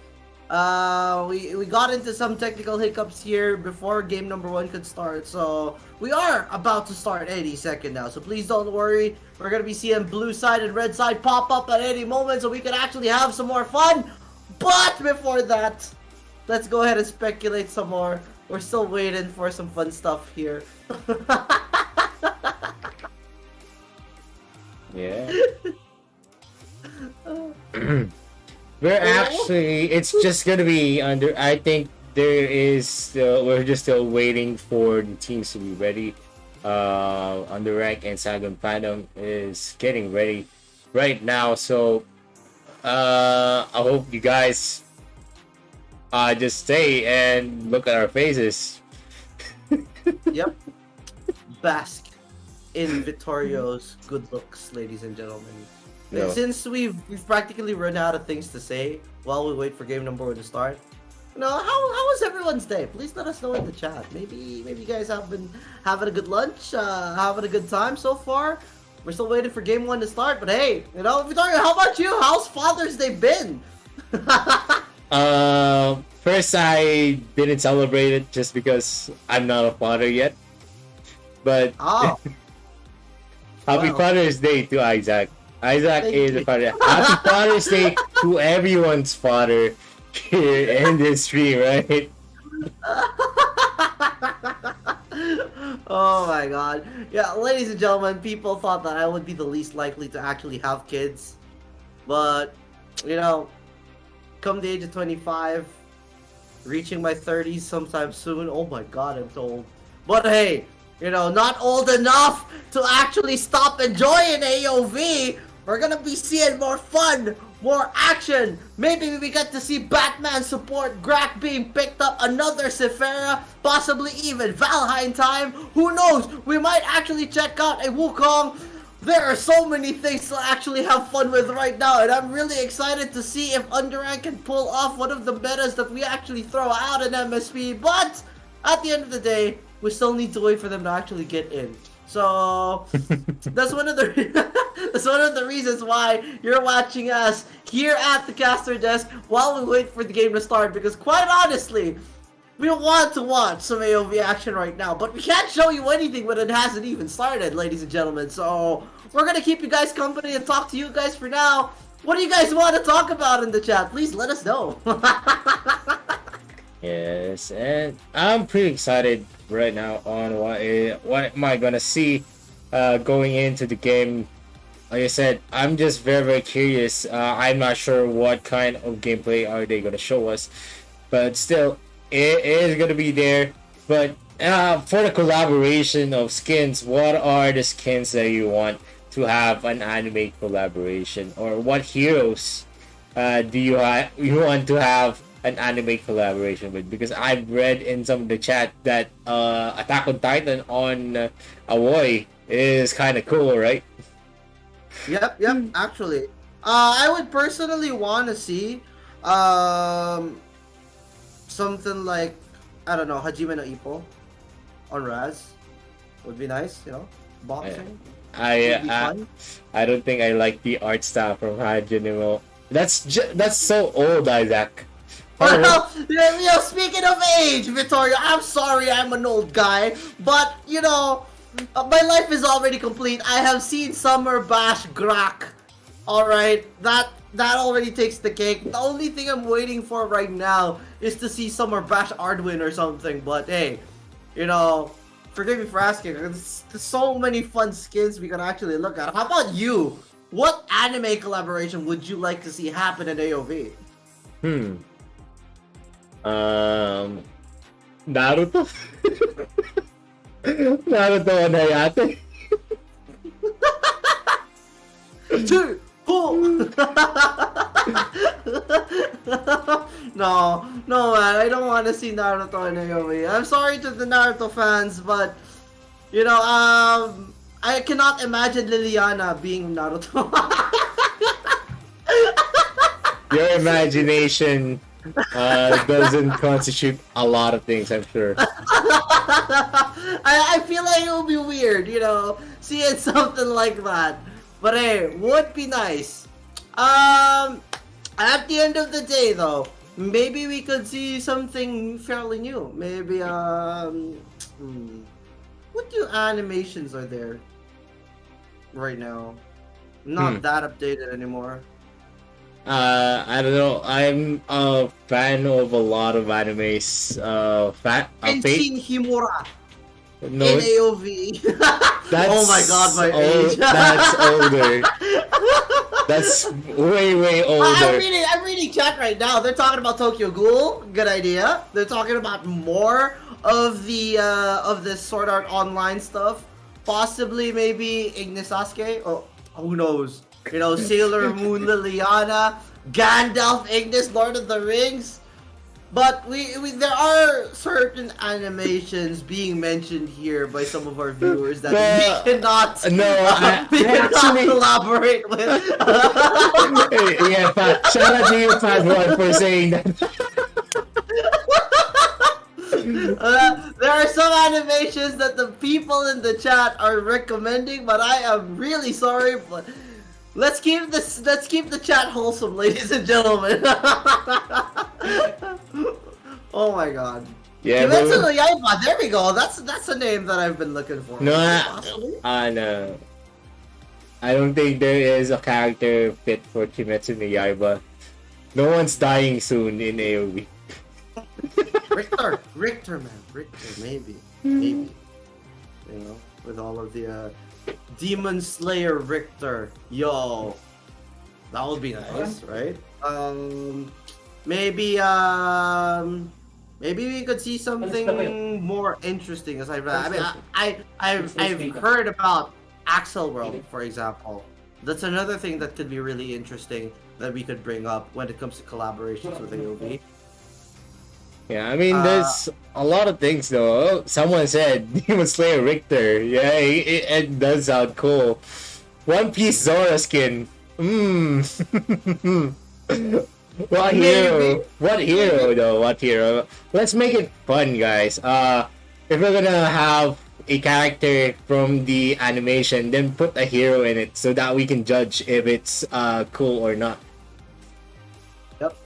We got into some technical hiccups here before game number 1 could start, so we are about to start any second now. So please don't worry. We're gonna be seeing blue side and red side pop up at any moment, so we can actually have some more fun. But before that, let's go ahead and speculate some more. We're still waiting for some fun stuff here. Yeah. We're actually, it's just gonna be under, I think we're just still waiting for the teams to be ready. Underrank and Sagan Phantom is getting ready right now, so I hope you guys just stay and look at our faces. Yep. Bask in Vittorio's good looks, ladies and gentlemen. No. Since we've practically run out of things to say while we wait for game number 1 to start, how was everyone's day? Please let us know in the chat. Maybe you guys have been having a good lunch, having a good time so far. We're still waiting for game 1 to start, but hey, Vittorio, how about you? How's Father's Day been? First I didn't celebrate it just because I'm not a father yet. But Happy Father's Day to Isaac. Isaac is a father. Happy Father's Day to everyone's father here in this stream, right? Oh my god. Yeah, ladies and gentlemen, people thought that I would be the least likely to actually have kids. But, come the age of 25, reaching my 30s sometime soon. Oh my god, I'm so old. But hey, not old enough to actually stop enjoying AOV. We're gonna be seeing more fun, more action. Maybe we get to see Batman support Grak being picked up, another Sephira, possibly even Valheim time. Who knows? We might actually check out a Wukong. There are so many things to actually have fun with right now, and I'm really excited to see if Underrank can pull off one of the metas that we actually throw out in MSP. But at the end of the day, we still need to wait for them to actually get in. So that's one of the reasons why you're watching us here at the caster desk while we wait for the game to start. Because quite honestly, we want to watch some AOV action right now, but we can't show you anything when it hasn't even started, ladies and gentlemen. So we're gonna keep you guys company and talk to you guys for now. What do you guys want to talk about in the chat? Please let us know. Yes, and I'm pretty excited right now on what am I gonna see going into the game. Like I said, I'm just very, very curious. I'm not sure what kind of gameplay are they gonna show us, but still, it is gonna be there. But for the collaboration of skins, what are the skins that you want to have an anime collaboration, or what heroes do you want to have an anime collaboration with? Because I've read in some of the chat that Attack on Titan on Aoi is kind of cool, right? Yep, actually. I would personally want to see something like, I don't know, Hajime no Ippo on Raz. Would be nice, boxing. I don't think I like the art style from Hajime no. That's so old, Isaac. Well, speaking of age, Vittorio, I'm sorry I'm an old guy, but, my life is already complete. I have seen Summer Bash Grak. Alright, that already takes the cake. The only thing I'm waiting for right now is to see Summer Bash Ardwin or something, but hey, forgive me for asking, there's so many fun skins we can actually look at. How about you? What anime collaboration would you like to see happen in AOV? Naruto? Naruto and Hayate? two, four. No, man, I don't want to see Naruto in AoE. I'm sorry to the Naruto fans, but you know, I cannot imagine Liliana being Naruto. Your imagination doesn't constitute a lot of things, I'm sure. I feel like it would be weird, you know, seeing something like that. But hey, would be nice. At the end of the day, though, maybe we could see something fairly new. Maybe what new animations are there right now? Not that updated anymore. I don't know. I'm a fan of a lot of animes. Kenshin Himura No, in AOV. Oh my god, my age. That's older. That's way older. I'm reading chat right now. They're talking about Tokyo Ghoul. Good idea. They're talking about more of the Sword Art Online stuff. Possibly, maybe Ignis Sasuke. Oh, who knows? You know, Sailor Moon, Liliana, Gandalf, Ignis, Lord of the Rings. But there are certain animations being mentioned here by some of our viewers that we cannot collaborate with. Yeah, Pat. Shout out to you, Pat, for saying that. There are some animations that the people in the chat are recommending, but I am really sorry. But let's keep the chat wholesome, ladies and gentlemen. Oh my god. Yeah, Kimetsu no Yaiba, there we go. That's a name that I've been looking for. No, no. I don't think there is a character fit for Kimetsu no Yaiba. No one's dying soon in AoE. Richter, man. Richter, maybe. You know, with all of the Demon Slayer Richter. Yo. That would be nice, right? Maybe we could see something more interesting. I've heard about Axel World, for example. That's another thing that could be really interesting that we could bring up when it comes to collaborations with AOV. Yeah, I mean, there's a lot of things though. Someone said Demon Slayer Richter. Yeah, it does sound cool. One Piece Zora skin. What hero? What hero though? What hero? Let's make it fun, guys. If we're gonna have a character from the animation, then put a hero in it so that we can judge if it's cool or not. Yep.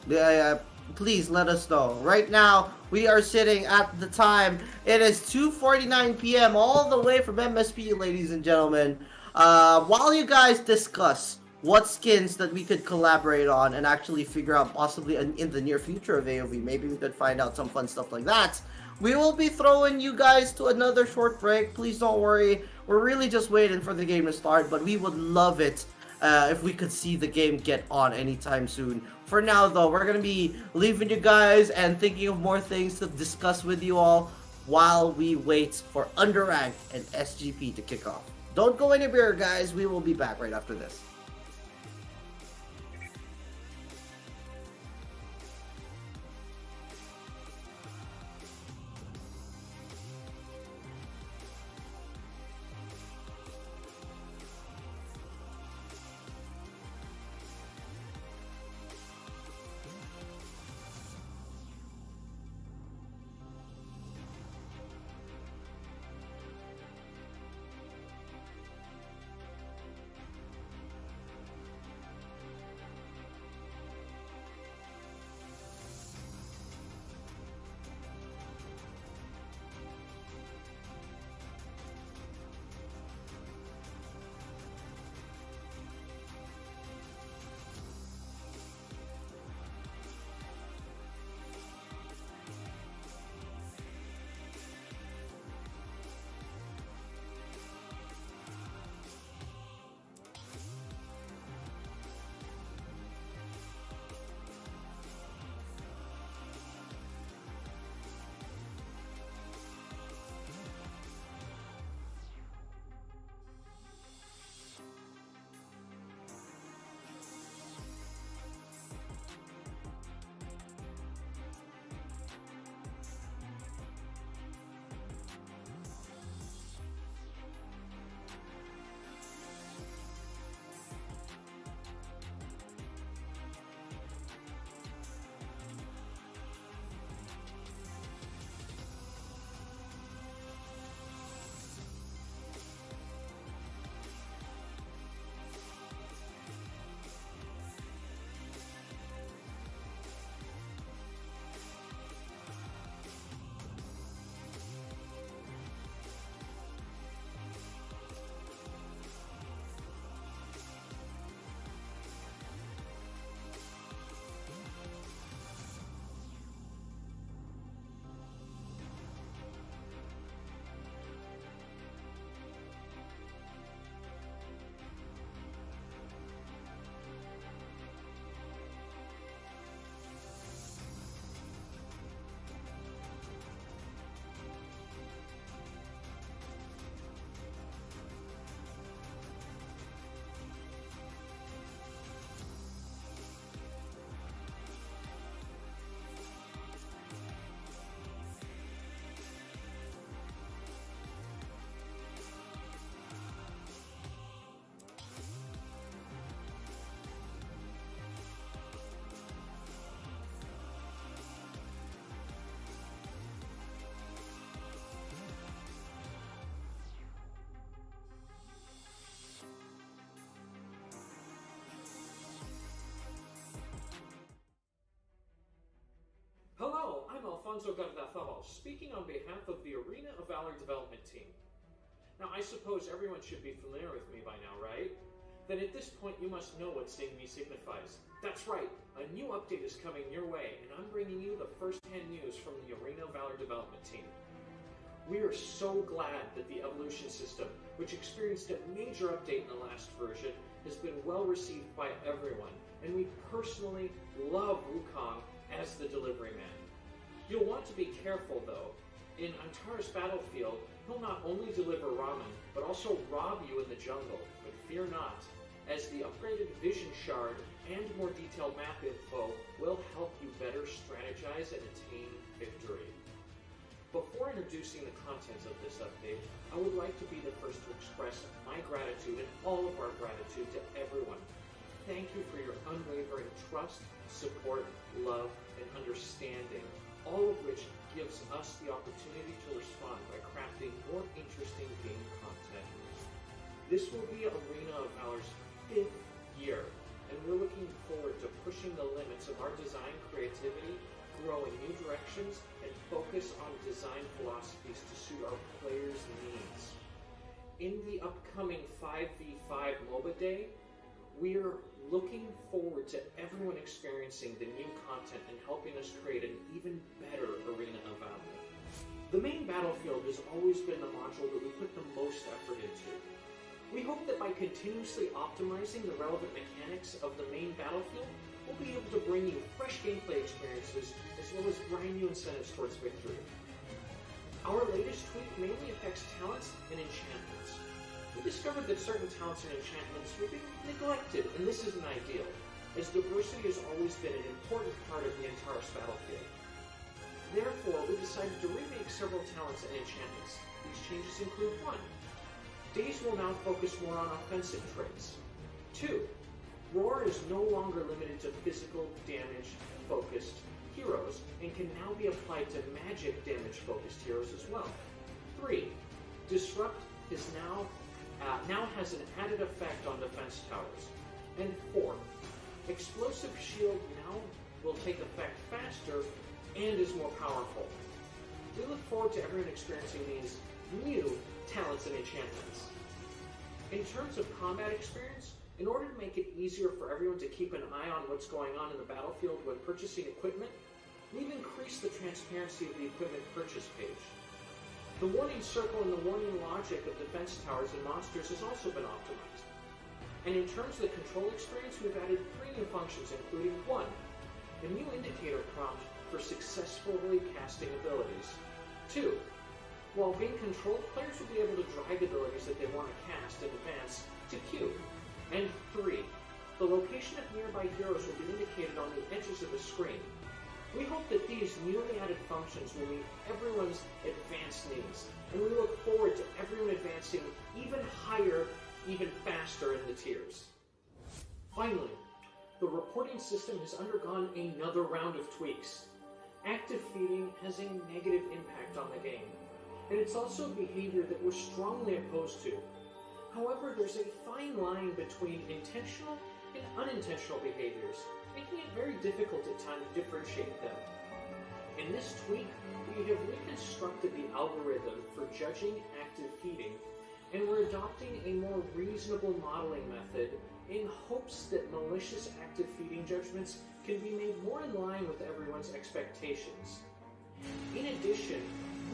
Yeah. Please let us know. Right now, we are sitting at the time. It is 2:49 p.m. all the way from MSP, ladies and gentlemen. While you guys discuss what skins that we could collaborate on and actually figure out possibly in the near future of AOV, maybe we could find out some fun stuff like that. We will be throwing you guys to another short break. Please don't worry. We're really just waiting for the game to start, but we would love it if we could see the game get on anytime soon. For now, though, we're going to be leaving you guys and thinking of more things to discuss with you all while we wait for Underranked and SGP to kick off. Don't go anywhere, guys. We will be back right after this. speaking on behalf of the Arena of Valor development team. Now, I suppose everyone should be familiar with me by now, right? Then at this point, you must know what seeing me signifies. That's right, a new update is coming your way, and I'm bringing you the first-hand news from the Arena of Valor development team. We are so glad that the evolution system, which experienced a major update in the last version, has been well received by everyone, and we personally love Wukong as the delivery man. You'll want to be careful, though. In Antares Battlefield, he'll not only deliver ramen, but also rob you in the jungle, but fear not, as the upgraded Vision Shard and more detailed map info will help you better strategize and attain victory. Before introducing the contents of this update, I would like to be the first to express my gratitude and all of our gratitude to everyone. Thank you for your unwavering trust, support, love, and understanding, all of which gives us the opportunity to respond by crafting more interesting game content. This will be Arena of Valor's 5th year, and we're looking forward to pushing the limits of our design creativity, grow in new directions, and focus on design philosophies to suit our players' needs. In the upcoming 5v5 MOBA Day, we're looking forward to everyone experiencing the new content and helping us create an even better Arena of Valor. The main battlefield has always been the module that we put the most effort into. We hope that by continuously optimizing the relevant mechanics of the main battlefield, we'll be able to bring you fresh gameplay experiences as well as brand new incentives towards victory. Our latest tweak mainly affects talents and enchantments. We discovered that certain talents and enchantments were being neglected, and this isn't ideal, as diversity has always been an important part of the Antares Battlefield. Therefore, we decided to remake several talents and enchantments. These changes include 1. Days will now focus more on offensive traits. 2. Roar is no longer limited to physical damage-focused heroes, and can now be applied to magic damage-focused heroes as well. 3. Disrupt is now has an added effect on defense towers. And 4. Explosive Shield now will take effect faster and is more powerful. We look forward to everyone experiencing these new talents and enchantments. In terms of combat experience, in order to make it easier for everyone to keep an eye on what's going on in the battlefield when purchasing equipment, we've increased the transparency of the equipment purchase page. The warning circle and the warning logic of defense towers and monsters has also been optimized. And in terms of the control experience, we've added 3 new functions, including 1. A new indicator prompt for successfully casting abilities. 2. While being controlled, players will be able to drag abilities that they want to cast in advance to queue. And 3. The location of nearby heroes will be indicated on the edges of the screen. We hope that these newly added functions will meet everyone's advanced needs, and we look forward to everyone advancing even higher, even faster in the tiers. Finally, the reporting system has undergone another round of tweaks. Active feeding has a negative impact on the game, and it's also a behavior that we're strongly opposed to. However, there's a fine line between intentional and unintentional behaviors, making it very difficult at times to differentiate them. In this tweak, we have reconstructed the algorithm for judging active feeding, and we're adopting a more reasonable modeling method in hopes that malicious active feeding judgments can be made more in line with everyone's expectations. In addition,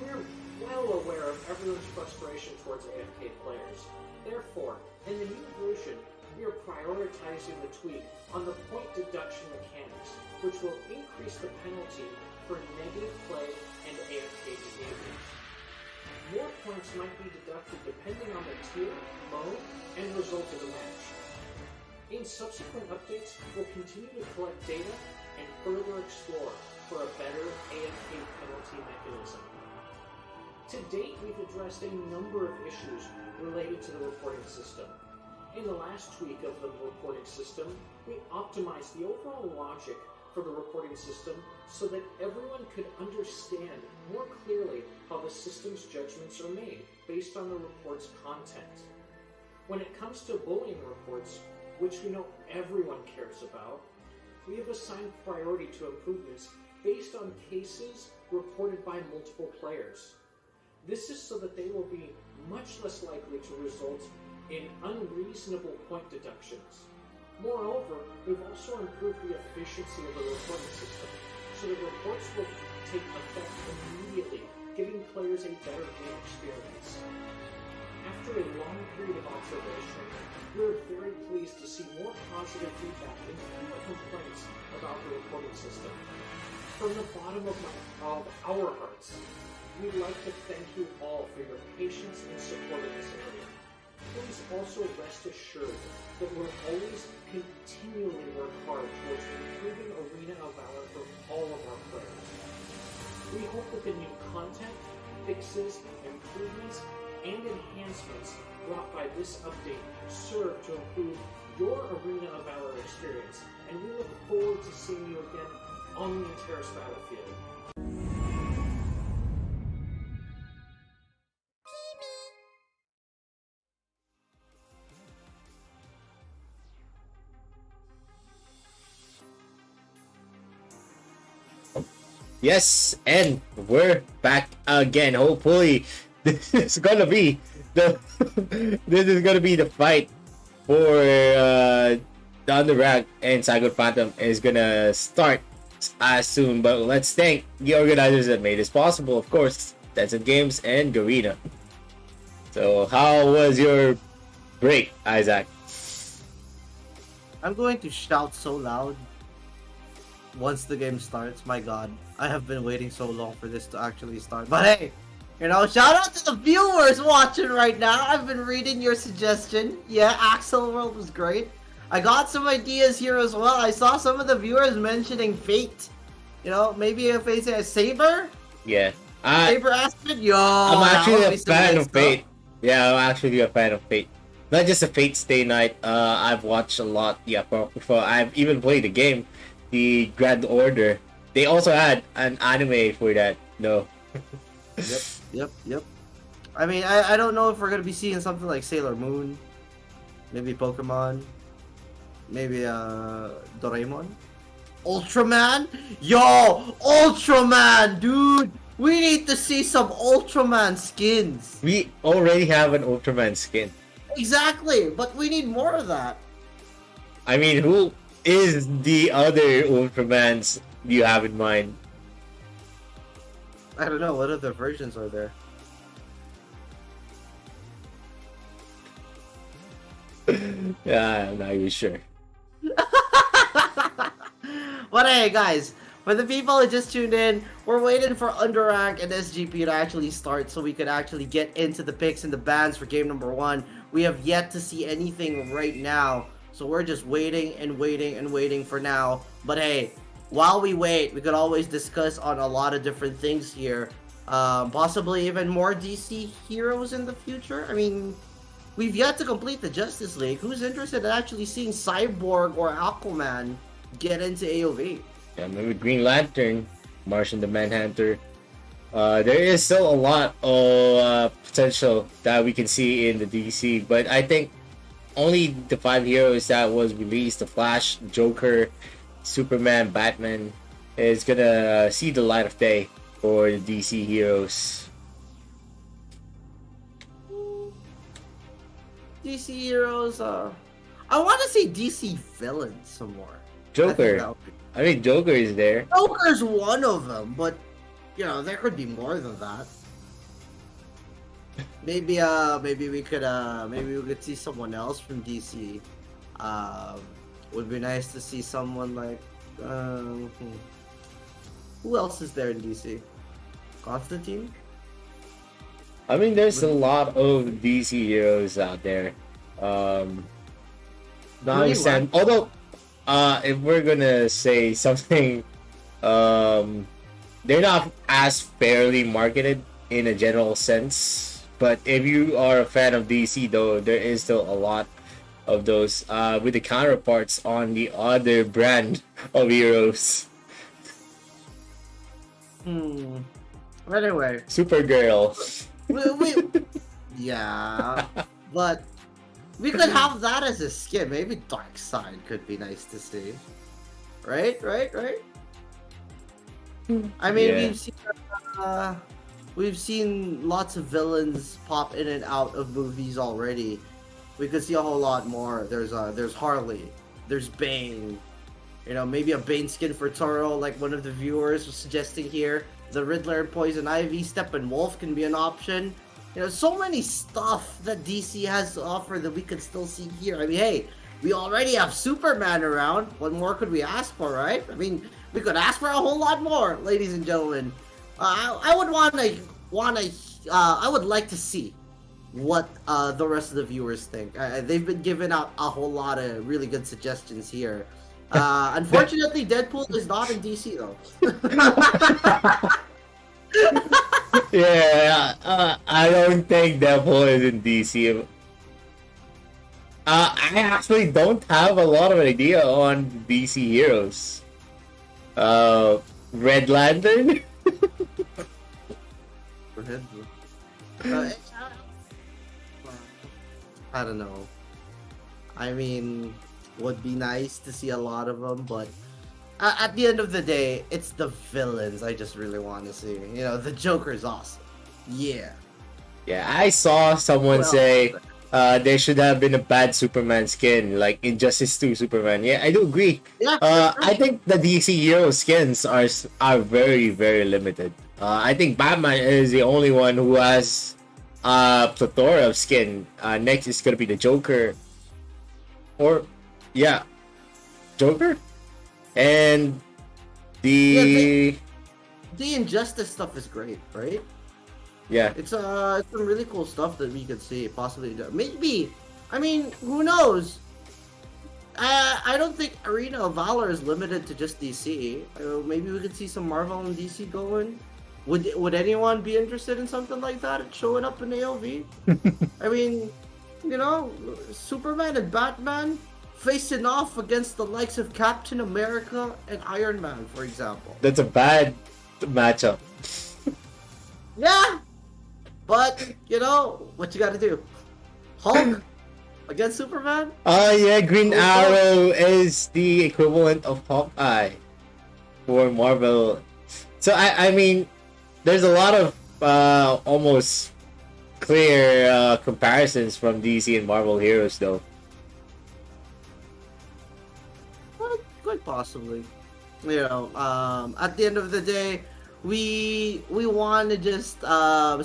we're well aware of everyone's frustration towards AFK players. Therefore, in the new version, we are prioritizing the tweak on the point deduction mechanics, which will increase the penalty for negative play and AFK behaviors. More points might be deducted depending on the tier, mode, and result of the match. In subsequent updates, we'll continue to collect data and further explore for a better AFK penalty mechanism. To date, we've addressed a number of issues related to the reporting system. In the last tweak of the reporting system, we optimized the overall logic for the reporting system so that everyone could understand more clearly how the system's judgments are made based on the report's content. When it comes to bullying reports, which we know everyone cares about, we have assigned priority to improvements based on cases reported by multiple players. This is so that they will be much less likely to result in unreasonable point deductions. Moreover, we've also improved the efficiency of the reporting system, so the reports will take effect immediately, giving players a better game experience. After a long period of observation, we're very pleased to see more positive feedback and fewer complaints about the reporting system. From the bottom of our hearts, we'd like to thank you all for your patience and support in this area. Please also rest assured that we'll always continually work hard towards improving Arena of Valor for all of our players. We hope that the new content, fixes, improvements, and enhancements brought by this update serve to improve your Arena of Valor experience, and we look forward to seeing you again on the Terrace battlefield. Yes, and we're back again. Hopefully, this is gonna be the fight for the Underrag and Cyclone Phantom is gonna start as soon. But let's thank the organizers that made this possible. Of course, Tencent Games and Garena. So, how was your break, Isaac? I'm going to shout so loud once the game starts. My god, I have been waiting so long for this to actually start. But hey, you know, shout out to the viewers watching right now. I've been reading your suggestion. Yeah, Axel World was great. I got some ideas here as well. I saw some of the viewers mentioning Fate. You know, maybe if they say a Saber? Yeah. Saber Aspen? Yo, I'm actually a fan of Fate. Yeah, I'm actually a fan of Fate. Not just a Fate Stay Night. I've watched a lot. Yeah, before I've even played the game, the Grand Order. They also had an anime for that. No. Yep. I mean, I don't know if we're gonna be seeing something like Sailor Moon, maybe Pokemon, maybe Doraemon, Ultraman. Yo, Ultraman, dude. We need to see some Ultraman skins. We already have an Ultraman skin. Exactly, but we need more of that. I mean, who is the other Ultramans you have in mind? I don't know. What other versions are there? Yeah, I'm not even sure. But hey, guys, for the people who just tuned in, we're waiting for Underrank and SGP to actually start so we could actually get into the picks and the bans for game number 1. We have yet to see anything right now, so we're just waiting and waiting for now. But hey, while we wait, we could always discuss on a lot of different things here. Possibly even more DC heroes in the future. I mean, we've yet to complete the Justice League. Who's interested in actually seeing Cyborg or Aquaman get into AOV? Yeah, maybe Green Lantern, Martian the Manhunter. There is still a lot of potential that we can see in the DC, but I think only the 5 heroes that was released, the Flash, Joker, Superman, Batman, is gonna see the light of day for the DC heroes. DC heroes, I want to see DC villains some more. Joker. I mean, Joker is there. Joker's one of them, but you know there could be more than that. Maybe we could see someone else from DC. Would be nice to see someone like who else is there in DC? Constantine? I mean, there's a lot of DC heroes out there. Although, if we're gonna say something, they're not as fairly marketed in a general sense. But if you are a fan of DC, though, there is still a lot of those with the counterparts on the other brand of heroes. Anyway, Supergirl. Yeah, but we could have that as a skin. Maybe Darkseid could be nice to see. Right? I mean, Yeah. we've seen lots of villains pop in and out of movies already. We could see a whole lot more. There's Harley, there's Bane. You know, maybe a Bane skin for Toro, like one of the viewers was suggesting here. The Riddler and Poison Ivy, Steppenwolf can be an option. You know, so many stuff that DC has to offer that we could still see here. I mean, hey, we already have Superman around. What more could we ask for, right? I mean, we could ask for a whole lot more, ladies and gentlemen. I would like to see what the rest of the viewers think. They've been giving out a whole lot of really good suggestions here. Unfortunately, Deadpool is not in DC though. Yeah, I don't think Deadpool is in DC. I actually don't have a lot of idea on DC heroes. Red Lantern? I don't know. I mean, would be nice to see a lot of them, but at the end of the day, it's the villains I just really want to see. You know, the Joker's awesome. Yeah. Yeah, I saw someone say there should have been a bad Superman skin, like Injustice 2 Superman. Yeah, I do agree. Yeah, I think the DC hero skins are very, very limited. I think Batman is the only one who has a plethora of skin. Next is gonna be the Joker. Or, yeah, Joker? And the Injustice stuff is great, right? Yeah. It's some really cool stuff that we could see possibly. Maybe, I mean, who knows? I don't think Arena of Valor is limited to just DC. Maybe we could see some Marvel and DC going. Would anyone be interested in something like that showing up in AOV? I mean, you know, Superman and Batman facing off against the likes of Captain America and Iron Man, for example. That's a bad matchup. Yeah, but you know what you got to do. Hulk against Superman. Yeah, Green Arrow is the equivalent of Hawkeye for Marvel. So I mean, there's a lot of almost clear comparisons from DC and Marvel heroes, though. Well, quite possibly. You know, at the end of the day, we want to just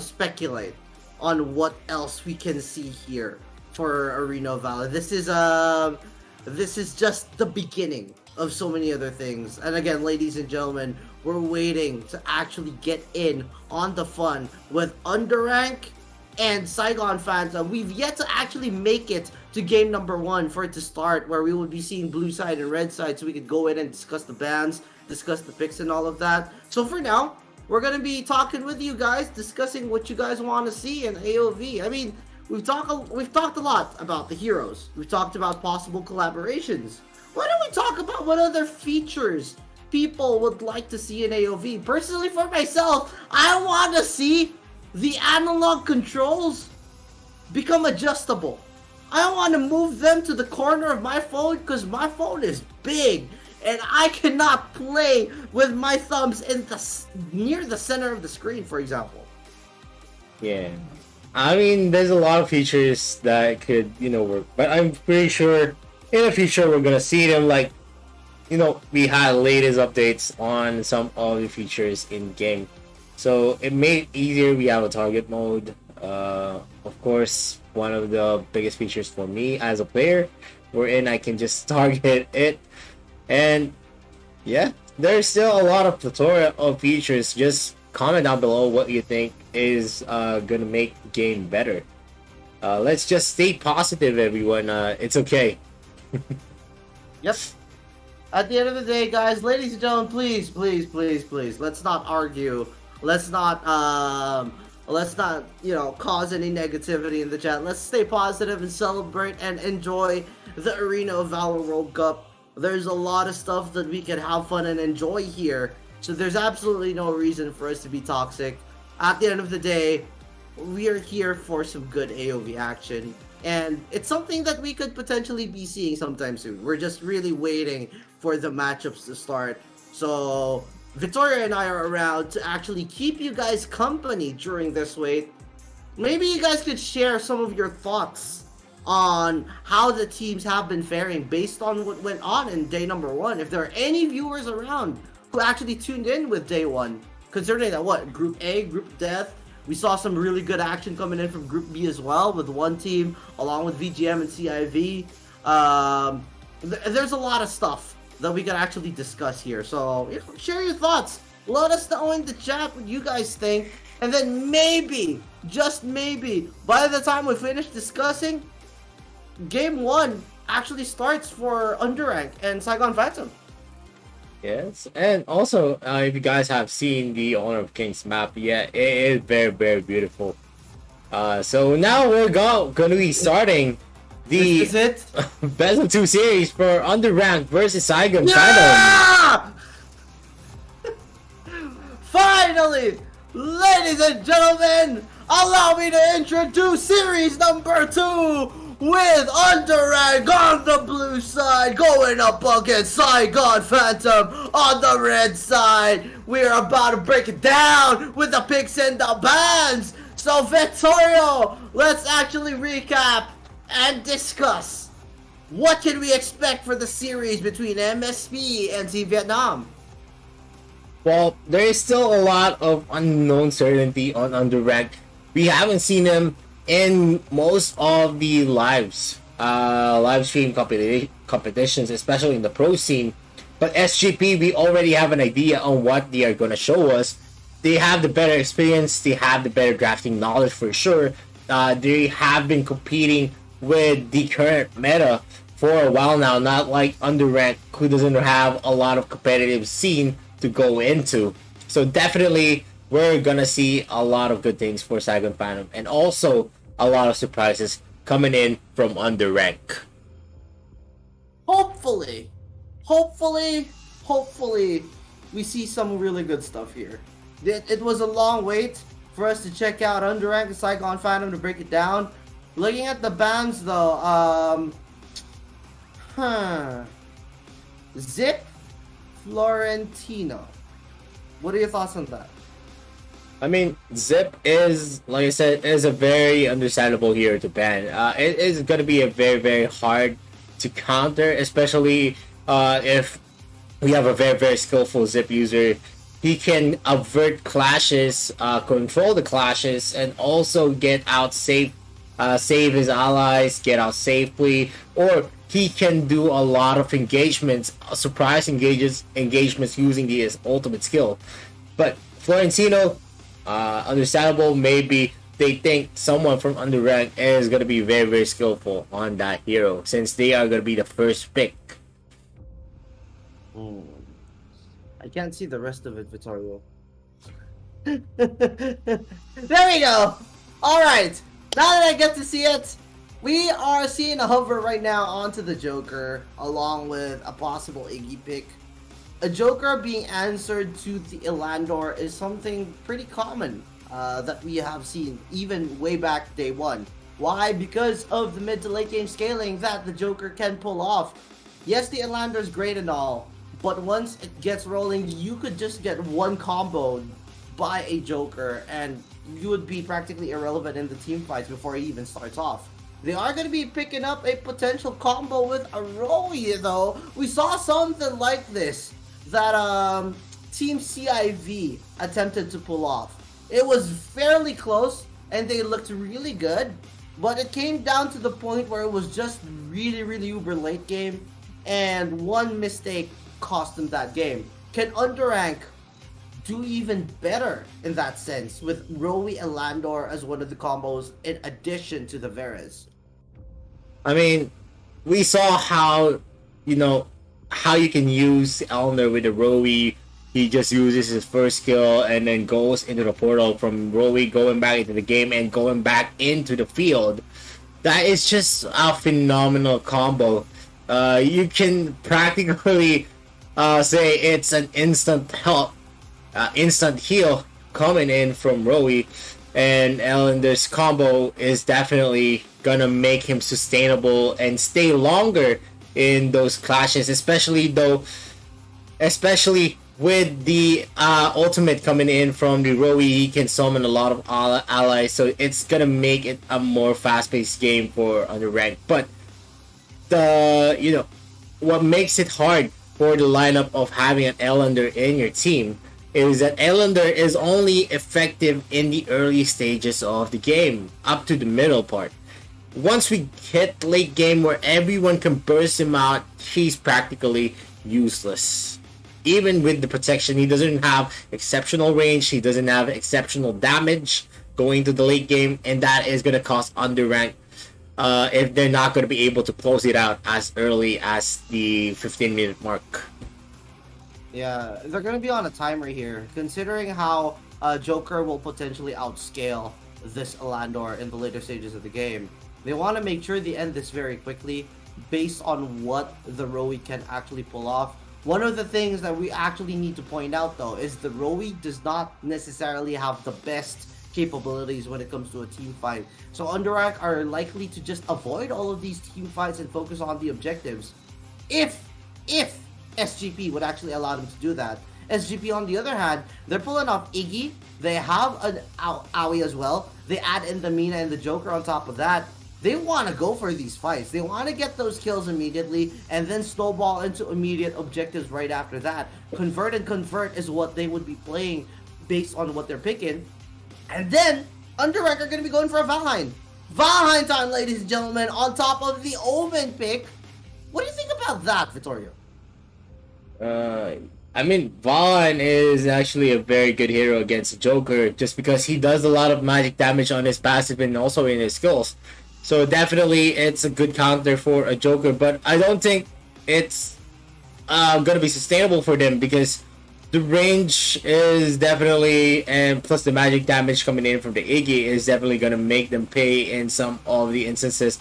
speculate on what else we can see here for Arena of Valor. This is just the beginning of so many other things. And again, ladies and gentlemen, we're waiting to actually get in on the fun with Underrank and Saigon fans. We've yet to actually make it to game number 1 for it to start, where we will be seeing blue side and red side, so we could go in and discuss the bans, discuss the picks and all of that. So for now, we're gonna be talking with you guys, discussing what you guys want to see in AOV. I mean, we've talked a lot about the heroes. We've talked about possible collaborations. Why don't we talk about what other features people would like to see in AOV? Personally, for myself, I want to see the analog controls become adjustable. I want to move them to the corner of my phone because my phone is big and I cannot play with my thumbs in near the center of the screen, for example. Yeah. I mean, there's a lot of features that could, work. But I'm pretty sure in the future we're going to see them, like, we had latest updates on some of the features in game. So it made it easier. We have a target mode. Of course, one of the biggest features for me as a player, wherein I can just target it. And yeah, there's still a lot of plethora of features. Just comment down below what you think is gonna make the game better. Let's just stay positive, everyone. It's okay. Yep. At the end of the day, guys, ladies and gentlemen, please, please, please, please, let's not argue. Let's not cause any negativity in the chat. Let's stay positive and celebrate and enjoy the Arena of Valor World Cup. There's a lot of stuff that we can have fun and enjoy here. So there's absolutely no reason for us to be toxic. At the end of the day, we are here for some good AOV action. And it's something that we could potentially be seeing sometime soon. We're just really waiting for the matchups to start. So Victoria and I are around to actually keep you guys company during this wait, maybe you guys could share some of your thoughts on how the teams have been faring based on what went on in day number 1. If there are any viewers around who actually tuned in with day 1, considering that Group A, Group Death, we saw some really good action coming in from Group B as well, with one team along with VGM and CIV. There's a lot of stuff that we can actually discuss here. So share your thoughts. Let us know in the chat what you guys think. And then maybe, just maybe, by the time we finish discussing, Game 1 actually starts for Underrank and Saigon Phantom. Yes, and also, if you guys have seen the Honor of Kings map, yeah, it is very, very beautiful. So now we're going to be starting the Is it? Best of 2 series for Underrank versus Saigon Yeah! Finally, ladies and gentlemen, allow me to introduce series number 2 with Underrank on the blue side going up against Saigon Phantom on the red side. We're about to break it down with the picks and the bans. So Vittorio, let's actually recap and discuss what can we expect for the series between MSP and Team Vietnam. Well, there is still a lot of unknown certainty on Underrank. We haven't seen them in most of the live stream competitions, especially in the pro scene. But SGP, we already have an idea on what they are going to show us. They have the better experience, they have the better drafting knowledge for sure. They have been competing with the current meta for a while now, not like Underrank, who doesn't have a lot of competitive scene to go into. So definitely, we're gonna see a lot of good things for Saigon Phantom, and also a lot of surprises coming in from Underrank. Hopefully, we see some really good stuff here. It was a long wait for us to check out Underrank and Saigon Phantom to break it down. Looking at the bans though, Zip, Florentino. What are your thoughts on that? I mean, Zip is, like I said, is a very understandable hero to ban. It is going to be a very, very hard to counter, especially if we have a very, very skillful Zip user. He can avert clashes, control the clashes, and also get out safe, save his allies, get out safely, or he can do a lot of engagements, surprise engagements using his ultimate skill. But Florentino, understandable, maybe they think someone from Underrank is going to be very, very skillful on that hero, since they are going to be the first pick. I can't see the rest of it, Vittorio. There we go! Alright, now that I get to see it, we are seeing a hover right now onto the Joker, along with a possible Iggy pick. A Joker being answered to the Elandor is something pretty common that we have seen even way back day 1. Why? Because of the mid to late game scaling that the Joker can pull off. Yes, the Elandor is great and all, but once it gets rolling, you could just get one combo by a Joker and you would be practically irrelevant in the team fights before he even starts off. They are going to be picking up a potential combo with a Roy though. We saw something like this that Team CIV attempted to pull off. It was fairly close and they looked really good, but it came down to the point where it was just really, really uber late game, and one mistake cost them that game. Can Underrank do even better in that sense with Roy and Landor as one of the combos in addition to the Veres? I mean, we saw how, how you can use Elner with the Rowie. He just uses his first skill and then goes into the portal from Rowie, going back into the game and going back into the field. That is just a phenomenal combo. You can practically say it's an instant heal coming in from Rowie, and Ellender's combo is definitely gonna make him sustainable and stay longer in those clashes, especially with the ultimate coming in from the Roe, he can summon a lot of allies, so it's gonna make it a more fast-paced game for underranked. But what makes it hard for the lineup of having an Ellender in your team is that Ellender is only effective in the early stages of the game, up to the middle part. Once we hit late game where everyone can burst him out, he's practically useless. Even with the protection, he doesn't have exceptional range, he doesn't have exceptional damage going to the late game, and that is going to cost underranked if they're not going to be able to close it out as early as the 15-minute mark. Yeah, they're going to be on a timer here, considering how Joker will potentially outscale this Elandor in the later stages of the game. They want to make sure they end this very quickly based on what the Roe can actually pull off. One of the things that we actually need to point out, though, is the Roe does not necessarily have the best capabilities when it comes to a team fight. So Underrack are likely to just avoid all of these team fights and focus on the objectives. If SGP would actually allow them to do that. SGP, on the other hand, they're pulling off Iggy. They have an Aoi as well. They add in the Mina and the Joker on top of that. They want to go for these fights. They want to get those kills immediately and then snowball into immediate objectives right after that. Convert and convert is what they would be playing based on what they're picking. And then, Underrack are going to be going for a Valheim. Valheim time, ladies and gentlemen, on top of the Omen pick. What do you think about that, Vittorio? I mean, Vaughn is actually a very good hero against Joker just because he does a lot of magic damage on his passive and also in his skills. So definitely it's a good counter for a Joker, but I don't think it's gonna be sustainable for them because the range is definitely, and plus the magic damage coming in from the Iggy is definitely gonna make them pay in some of the instances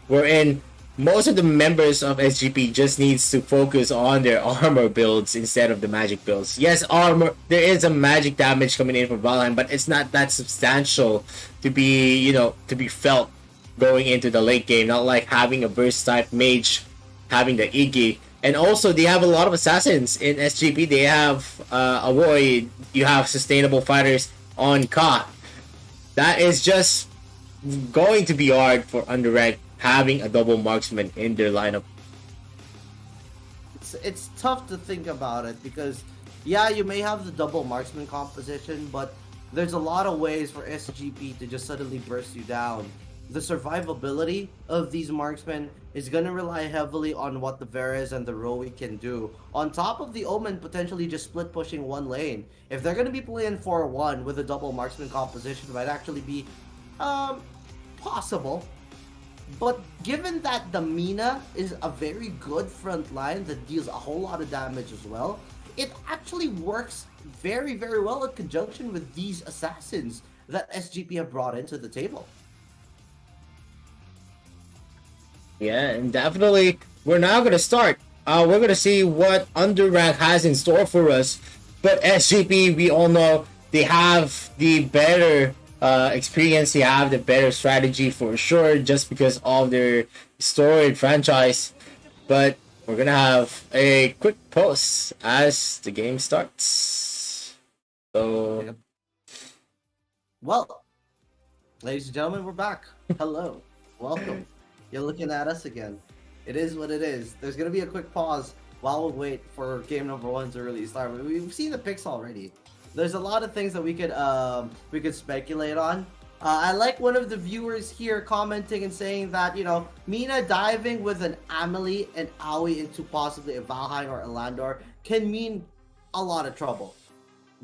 wherein most of the members of SGP just needs to focus on their armor builds instead of the magic builds. Yes, armor, there is some magic damage coming in from Valheim, but it's not that substantial to be, to be felt going into the late game. Not like having a burst type mage, having the Iggy. And also, they have a lot of assassins in SGP. They have Avoid, you have sustainable fighters on Ka. That is just going to be hard for Underranked having a double marksman in their lineup. It's tough to think about it because, yeah, you may have the double marksman composition, but there's a lot of ways for SGP to just suddenly burst you down. The survivability of these marksmen is going to rely heavily on what the Varus and the Roe can do. On top of the Omen potentially just split pushing one lane. If they're going to be playing 4-1 with a double marksman composition, it might actually be possible. But given that the Mina is a very good front line that deals a whole lot of damage as well, it actually works very, very well in conjunction with these assassins that SGP have brought into the table. Yeah, and definitely we're now going to start. We're going to see what Underrank has in store for us. But SGP, we all know they have the better experience, they have the better strategy for sure, just because of their storied franchise. But we're gonna have a quick pause as the game starts. So, well, ladies and gentlemen, we're back. Hello, welcome. You're looking at us again. It is what it is. There's gonna be a quick pause while we wait for game number 1 to really start. We've seen the picks already. There's a lot of things that we could speculate on. I like one of the viewers here commenting and saying that, Mina diving with an Amelie and Aoi into possibly a Valheim or a Landor can mean a lot of trouble.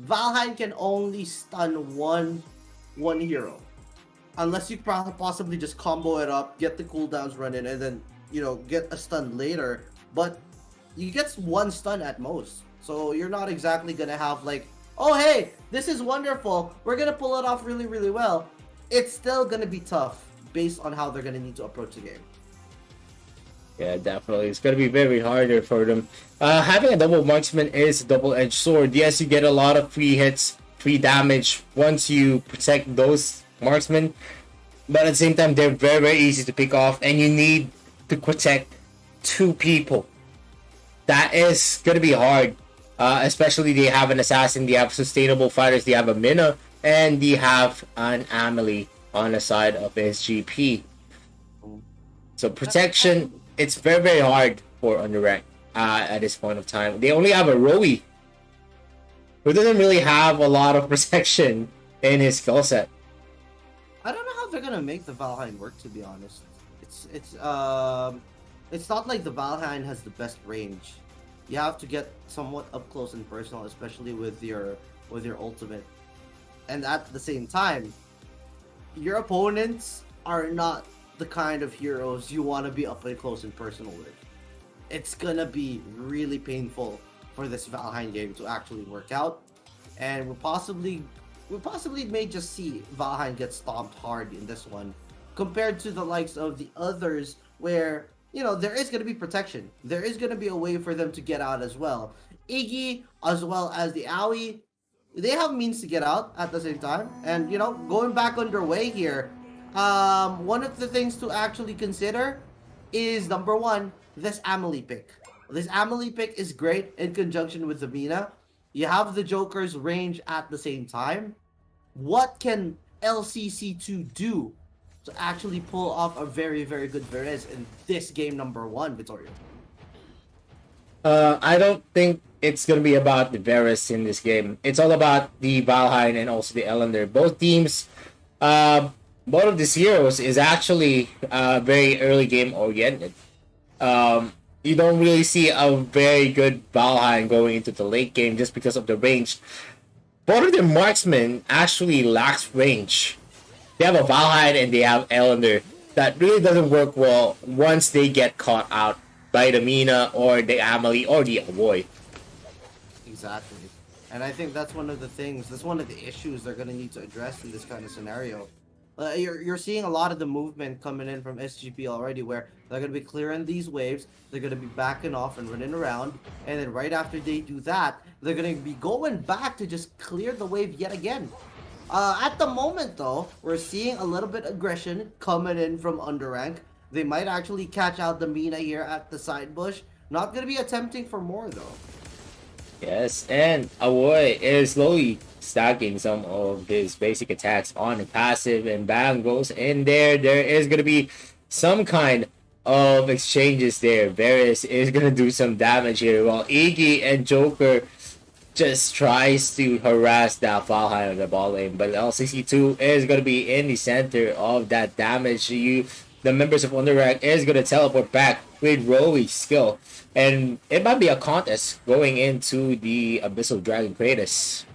Valheim can only stun one hero. Unless you possibly just combo it up, get the cooldowns running, and then, get a stun later. But you get one stun at most. So you're not exactly going to have like, oh hey, this is wonderful, we're gonna pull it off really, really well. It's still gonna be tough based on how they're gonna need to approach the game. Yeah, definitely. It's gonna be very harder for them. Having a double marksman is a double-edged sword. Yes, you get a lot of free hits, free damage once you protect those marksmen. But at the same time, they're very, very easy to pick off, and you need to protect 2 people. That is gonna be hard. Especially they have an assassin, they have sustainable fighters, they have a Mina, and they have an Amelie on the side of SGP. So protection, it's very, very hard for Underrank at this point of time. They only have a Rowie, who doesn't really have a lot of protection in his skill set. I don't know how they're gonna make the Valheim work, to be honest. It's not like the Valheim has the best range. You have to get somewhat up close and personal, especially with your ultimate. And at the same time, your opponents are not the kind of heroes you want to be up and close and personal with. It's gonna be really painful for this Valheim game to actually work out, and we possibly may just see Valheim get stomped hard in this one, compared to the likes of the others where, you know, there is going to be protection. There is going to be a way for them to get out as well. Iggy, as well as the Aoi, they have means to get out at the same time. And, you know, going back underway here, one of the things to actually consider is, number one, this Amelie pick. This Amelie pick is great in conjunction with the Mina. You have the Joker's range at the same time. What can LCC2 do to actually pull off a very, very good Varese in this game number 1, Vittorio? I don't think it's going to be about the Varese in this game. It's all about the Valheim and also the Elender. Both teams, both of these heroes is actually very early game oriented. You don't really see a very good Valheim going into the late game just because of the range. Both of the marksmen actually lacks range. They have a Valheim and they have Elender. That really doesn't work well once they get caught out by the Mina or the Amelie or the Avoid. Exactly. And I think that's one of the things, that's one of the issues they're going to need to address in this kind of scenario. You're seeing a lot of the movement coming in from SGP already, where they're going to be clearing these waves, they're going to be backing off and running around, and then right after they do that, they're going to be going back to just clear the wave yet again. At the moment though, we're seeing a little bit aggression coming in from Underrank. They might actually catch out the Mina here at the side bush. Not going to be attempting for more though. Yes, and Awoy is slowly stacking some of his basic attacks on the passive, and bam goes in there. There is going to be some kind of exchanges there. Varese is going to do some damage here, while Iggy and Joker just tries to harass that Valheim on the ball lane. But LCC2 is going to be in the center of that damage. The members of Underrank is going to teleport back with Rowi's skill. And it might be a contest going into the Abyssal Dragon Kratos.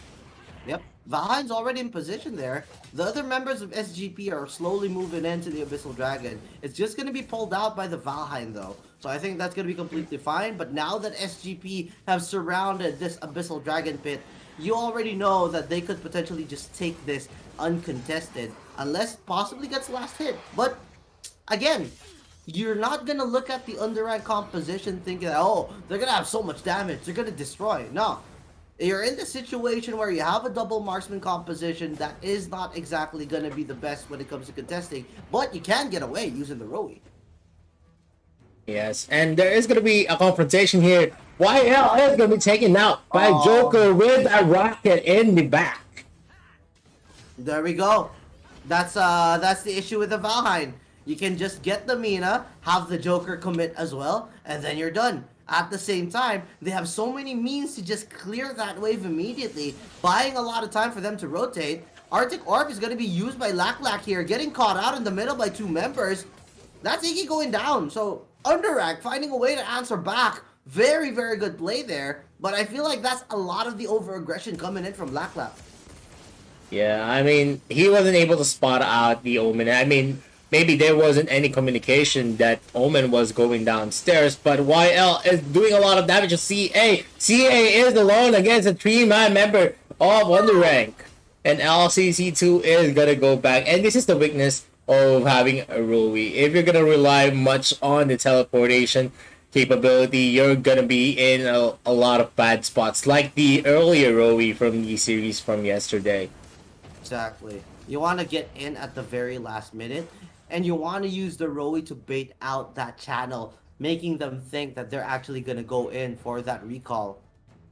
Yep, Valheim's already in position there. The other members of SGP are slowly moving into the Abyssal Dragon. It's just going to be pulled out by the Valheim though. So I think that's going to be completely fine. But now that SGP have surrounded this Abyssal Dragon pit, you already know that they could potentially just take this uncontested. Unless it possibly gets last hit. But again, you're not going to look at the Underrank composition thinking, oh, they're going to have so much damage, they're going to destroy. No. You're in the situation where you have a double marksman composition that is not exactly going to be the best when it comes to contesting, but you can get away using the Rowie. Yes, and there is going to be a confrontation here. YL is going to be taken out by Joker with a rocket in the back. There we go. That's the issue with the Valheim. You can just get the Mina, have the Joker commit as well, and then you're done. At the same time, they have so many means to just clear that wave immediately, buying a lot of time for them to rotate. Arctic Orb is going to be used by Lack here, getting caught out in the middle by 2 members. That's Iggy going down. So Underrank finding a way to answer back. Very, very good play there. But I feel like that's a lot of the over-aggression coming in from Lack. Yeah, I mean, he wasn't able to spot out the Omen. I mean, maybe there wasn't any communication that Omen was going downstairs, but YL is doing a lot of damage to CA. CA is alone against a 3-man member of Underrank. And LCC2 is going to go back. And this is the weakness of having a Rowie. If you're going to rely much on the teleportation capability, you're going to be in a lot of bad spots, like the earlier Rowie from the series from yesterday. Exactly. You want to get in at the very last minute, and you want to use the Rowie to bait out that channel, making them think that they're actually going to go in for that recall.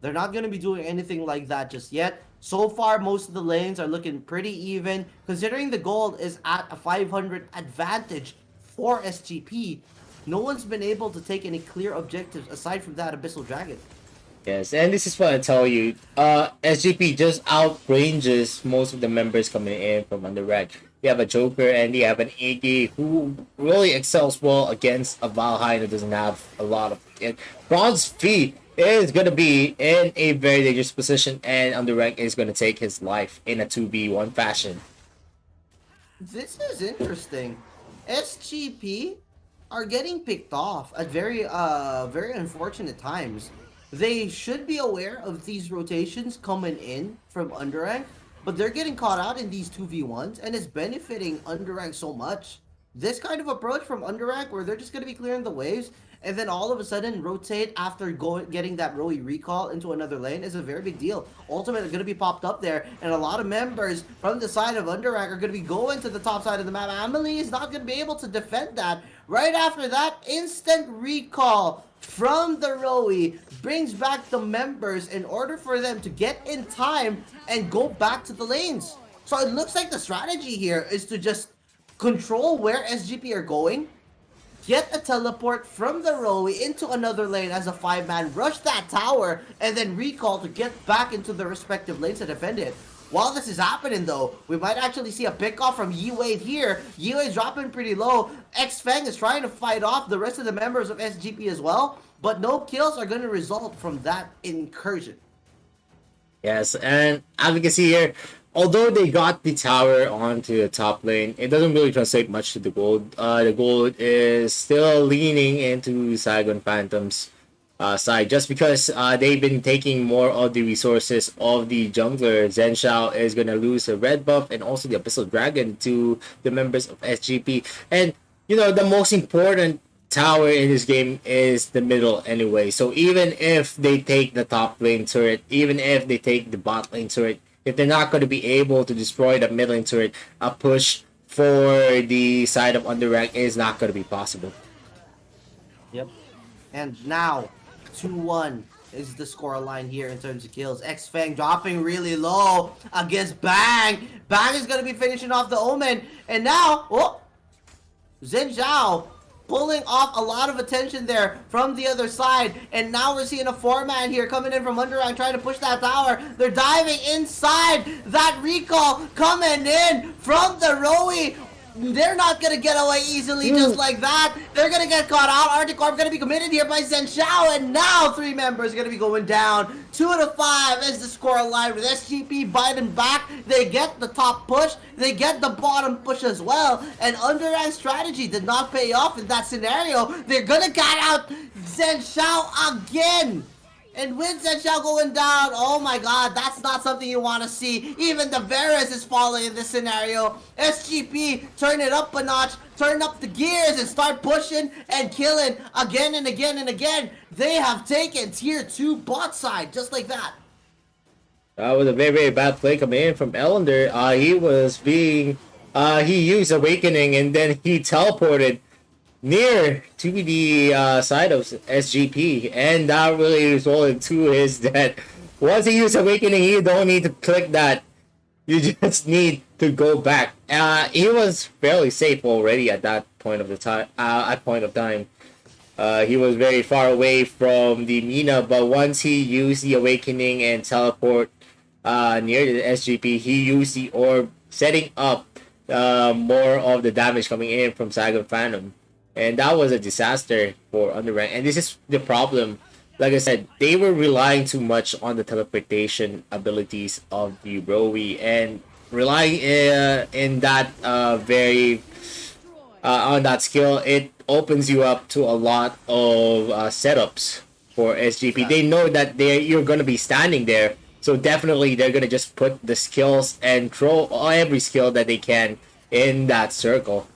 They're not going to be doing anything like that just yet. So far, most of the lanes are looking pretty even, considering the gold is at a 500 advantage for SGP. No one's been able to take any clear objectives aside from that Abyssal Dragon. Yes, and this is what I tell you. SGP just outranges most of the members coming in from Underrag. You have a Joker and you have an AD who really excels well against a Valheim who doesn't have a lot of it. Bronze Fee is going to be in a very dangerous position, and Underrag is going to take his life in a 2v1 fashion. This is interesting. SGP are getting picked off at very unfortunate times. They should be aware of these rotations coming in from Underrank, but they're getting caught out in these 2v1s, and it's benefiting Underrank so much. This kind of approach from Underrank, where they're just going to be clearing the waves, and then all of a sudden rotate after getting that Roe recall into another lane, is a very big deal. Ultimately, going to be popped up there, and a lot of members from the side of Underrank are going to be going to the top side of the map. Amelie is not going to be able to defend that. Right after that, instant recall from the Roe brings back the members in order for them to get in time and go back to the lanes. So it looks like the strategy here is to just control where SGP are going, get a teleport from the Roe into another lane as a 5-man, rush that tower, and then recall to get back into the respective lanes to defend it. While this is happening though, we might actually see a pick-off from Yi-Wei here. Yi-Wei dropping pretty low. X-Feng is trying to fight off the rest of the members of SGP as well, but no kills are going to result from that incursion. Yes, and as we can see here, although they got the tower onto the top lane, it doesn't really translate much to the gold. The gold is still leaning into Saigon Phantom's side, just because they've been taking more of the resources of the jungler. Zhenshao is going to lose a red buff and also the Abyssal Dragon to the members of SGP. And, you know, the most important tower in this game is the middle anyway. So even if they take the top lane turret, even if they take the bot lane turret, if they're not going to be able to destroy the mid lane turret, a push for the side of Underrank is not going to be possible. Yep. And now, 2-1 is the score line here in terms of kills. X-Fang dropping really low against Bang. Bang is going to be finishing off the Omen. And now, oh, Zhen Zhao pulling off a lot of attention there from the other side. And now we're seeing a 4-man here coming in from Underground trying to push that tower. They're diving inside. That recall coming in from the Roe. They're not going to get away easily just like that. They're going to get caught out. Articorp going to be committed here by Zhen Zhao. And now 3 members are going to be going down. 2-5 is the score line with SGP biting back. They get the top push. They get the bottom push as well. And Underhand's strategy did not pay off in that scenario. They're going to cut out Zhen Zhao again. And with Zhen Zhao going down, oh my god, that's not something you want to see. Even the Varus is falling in this scenario. SGP, turn it up a notch, turn up the gears and start pushing and killing again and again and again. They have taken tier 2 bot side, just like that. That was a very, very bad play coming in from Ellender. He used Awakening and then he teleported near to the side of SGP, and that really resulted to his death. Once he used Awakening, you don't need to click that. You just need to go back. He was fairly safe already at that point of the time. He was very far away from the Mina, but once he used the Awakening and teleport near the SGP, he used the orb, setting up more of the damage coming in from Saigon Phantom. And that was a disaster for Underrank. And this is the problem. Like I said, they were relying too much on the teleportation abilities of the Roe. And relying in that on that skill, it opens you up to a lot of setups for SGP. They know that you're going to be standing there. So definitely they're going to just put the skills and throw every skill that they can in that circle.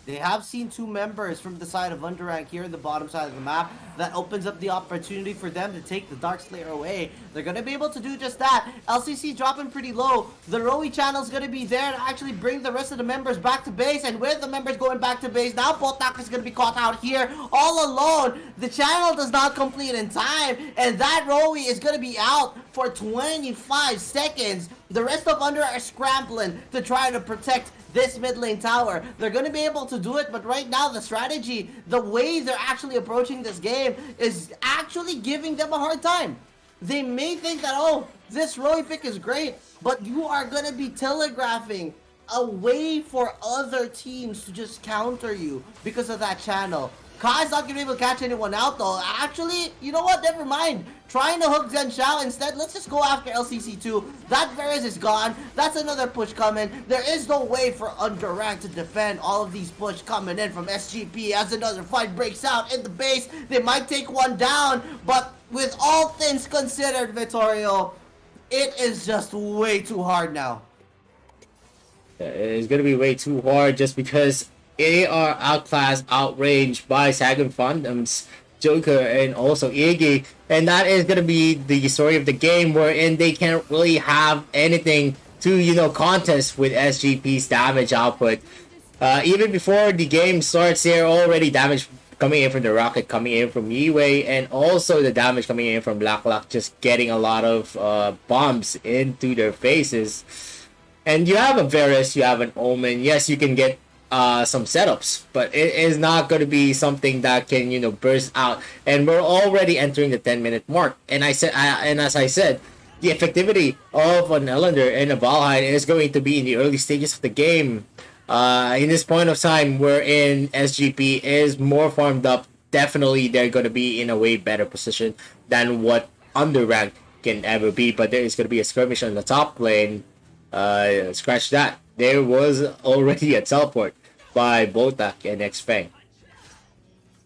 They have seen 2 members from the side of Underrank here in the bottom side of the map. That opens up the opportunity for them to take the Dark Slayer away. They're going to be able to do just that. LCC dropping pretty low. The Rowie channel is going to be there to actually bring the rest of the members back to base. And with the members going back to base, now Botak is going to be caught out here all alone. The channel does not complete in time. And that Rowie is going to be out for 25 seconds. The rest of Under are scrambling to try to protect this mid lane tower. They're going to be able to do it, but right now the strategy, the way they're actually approaching this game is actually giving them a hard time. They may think that, oh, this Rowie pick is great, but you are going to be telegraphing a way for other teams to just counter you because of that channel. Kai's not going to be able to catch anyone out though. Actually, you know what? Never mind. Trying to hook Zhen Xiao instead. Let's just go after LCC2. That Varus is gone. That's another push coming. There is no way for Underrank to defend all of these push coming in from SGP as another fight breaks out in the base. They might take one down, but with all things considered, Vittorio, it is just way too hard now. It's going to be way too hard just because they are outclassed, outranged by Sagan Fandoms, Joker, and also Iggy. And that is going to be the story of the game, wherein they can't really have anything to, contest with SGP's damage output. Even before the game starts, they're already damage coming in from the Rocket, coming in from Yiwei, and also the damage coming in from Black Lock, just getting a lot of bombs into their faces. And you have a Varus, you have an Omen. Yes, you can get some setups, but it is not going to be something that can burst out. And we're already entering the 10-minute mark, and as I said, the effectivity of an Ellender and a Valheim is going to be in the early stages of the game. In this point of time wherein SGP is more farmed up, definitely they're going to be in a way better position than what Underrank can ever be. But there is going to be a skirmish on the top lane. Scratch that. There was already a teleport by Botak and X-Feng.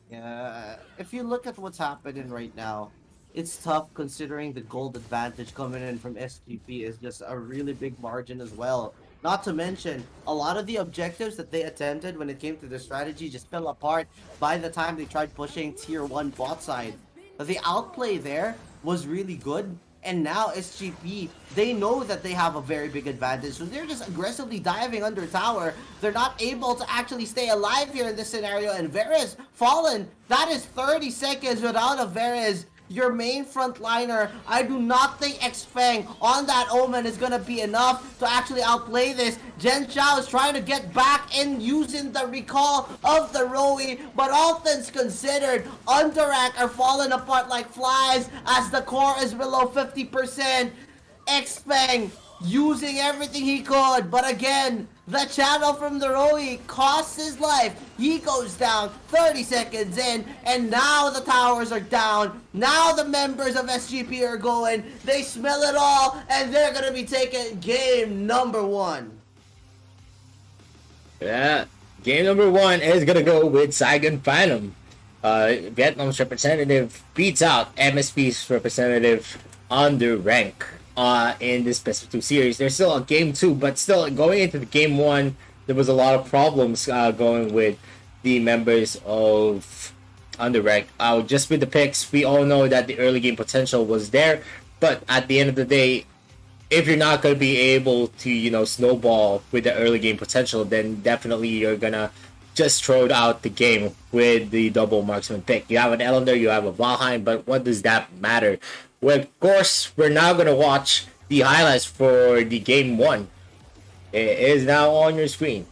Yeah, if you look at what's happening right now, it's tough considering the gold advantage coming in from SGP is just a really big margin as well. Not to mention, a lot of the objectives that they attempted when it came to the strategy just fell apart by the time they tried pushing tier 1 bot side. The outplay there was really good. And now SGP, they know that they have a very big advantage, so they're just aggressively diving under tower. They're not able to actually stay alive here in this scenario, and Varus fallen. That is 30 seconds without a Varus, your main frontliner. I do not think X-Feng on that Omen is going to be enough to actually outplay this. Zhen Xiao is trying to get back in using the recall of the Rowie, but all things considered, Underrank are falling apart like flies as the core is below 50%. X-Feng using everything he could, but again, the channel from the Rowie costs his life. He goes down 30 seconds in, and now the towers are down. Now the members of SGP are going. They smell it all, and they're going to be taking game number 1. Yeah, game number 1 is going to go with Saigon Phantom. Vietnam's representative beats out MSP's representative Underrank. In this best of 2 series. There's still a game 2, but still going into the game 1, there was a lot of problems going with the members of Underrank. Just with the picks, we all know that the early game potential was there, but at the end of the day, if you're not going to be able to, snowball with the early game potential, then definitely you're gonna just throw out the game with the double marksman pick. You have an Ellender, you have a Valheim, but what does that matter? Well, of course, we're now going to watch the highlights for the game 1. It is now on your screen.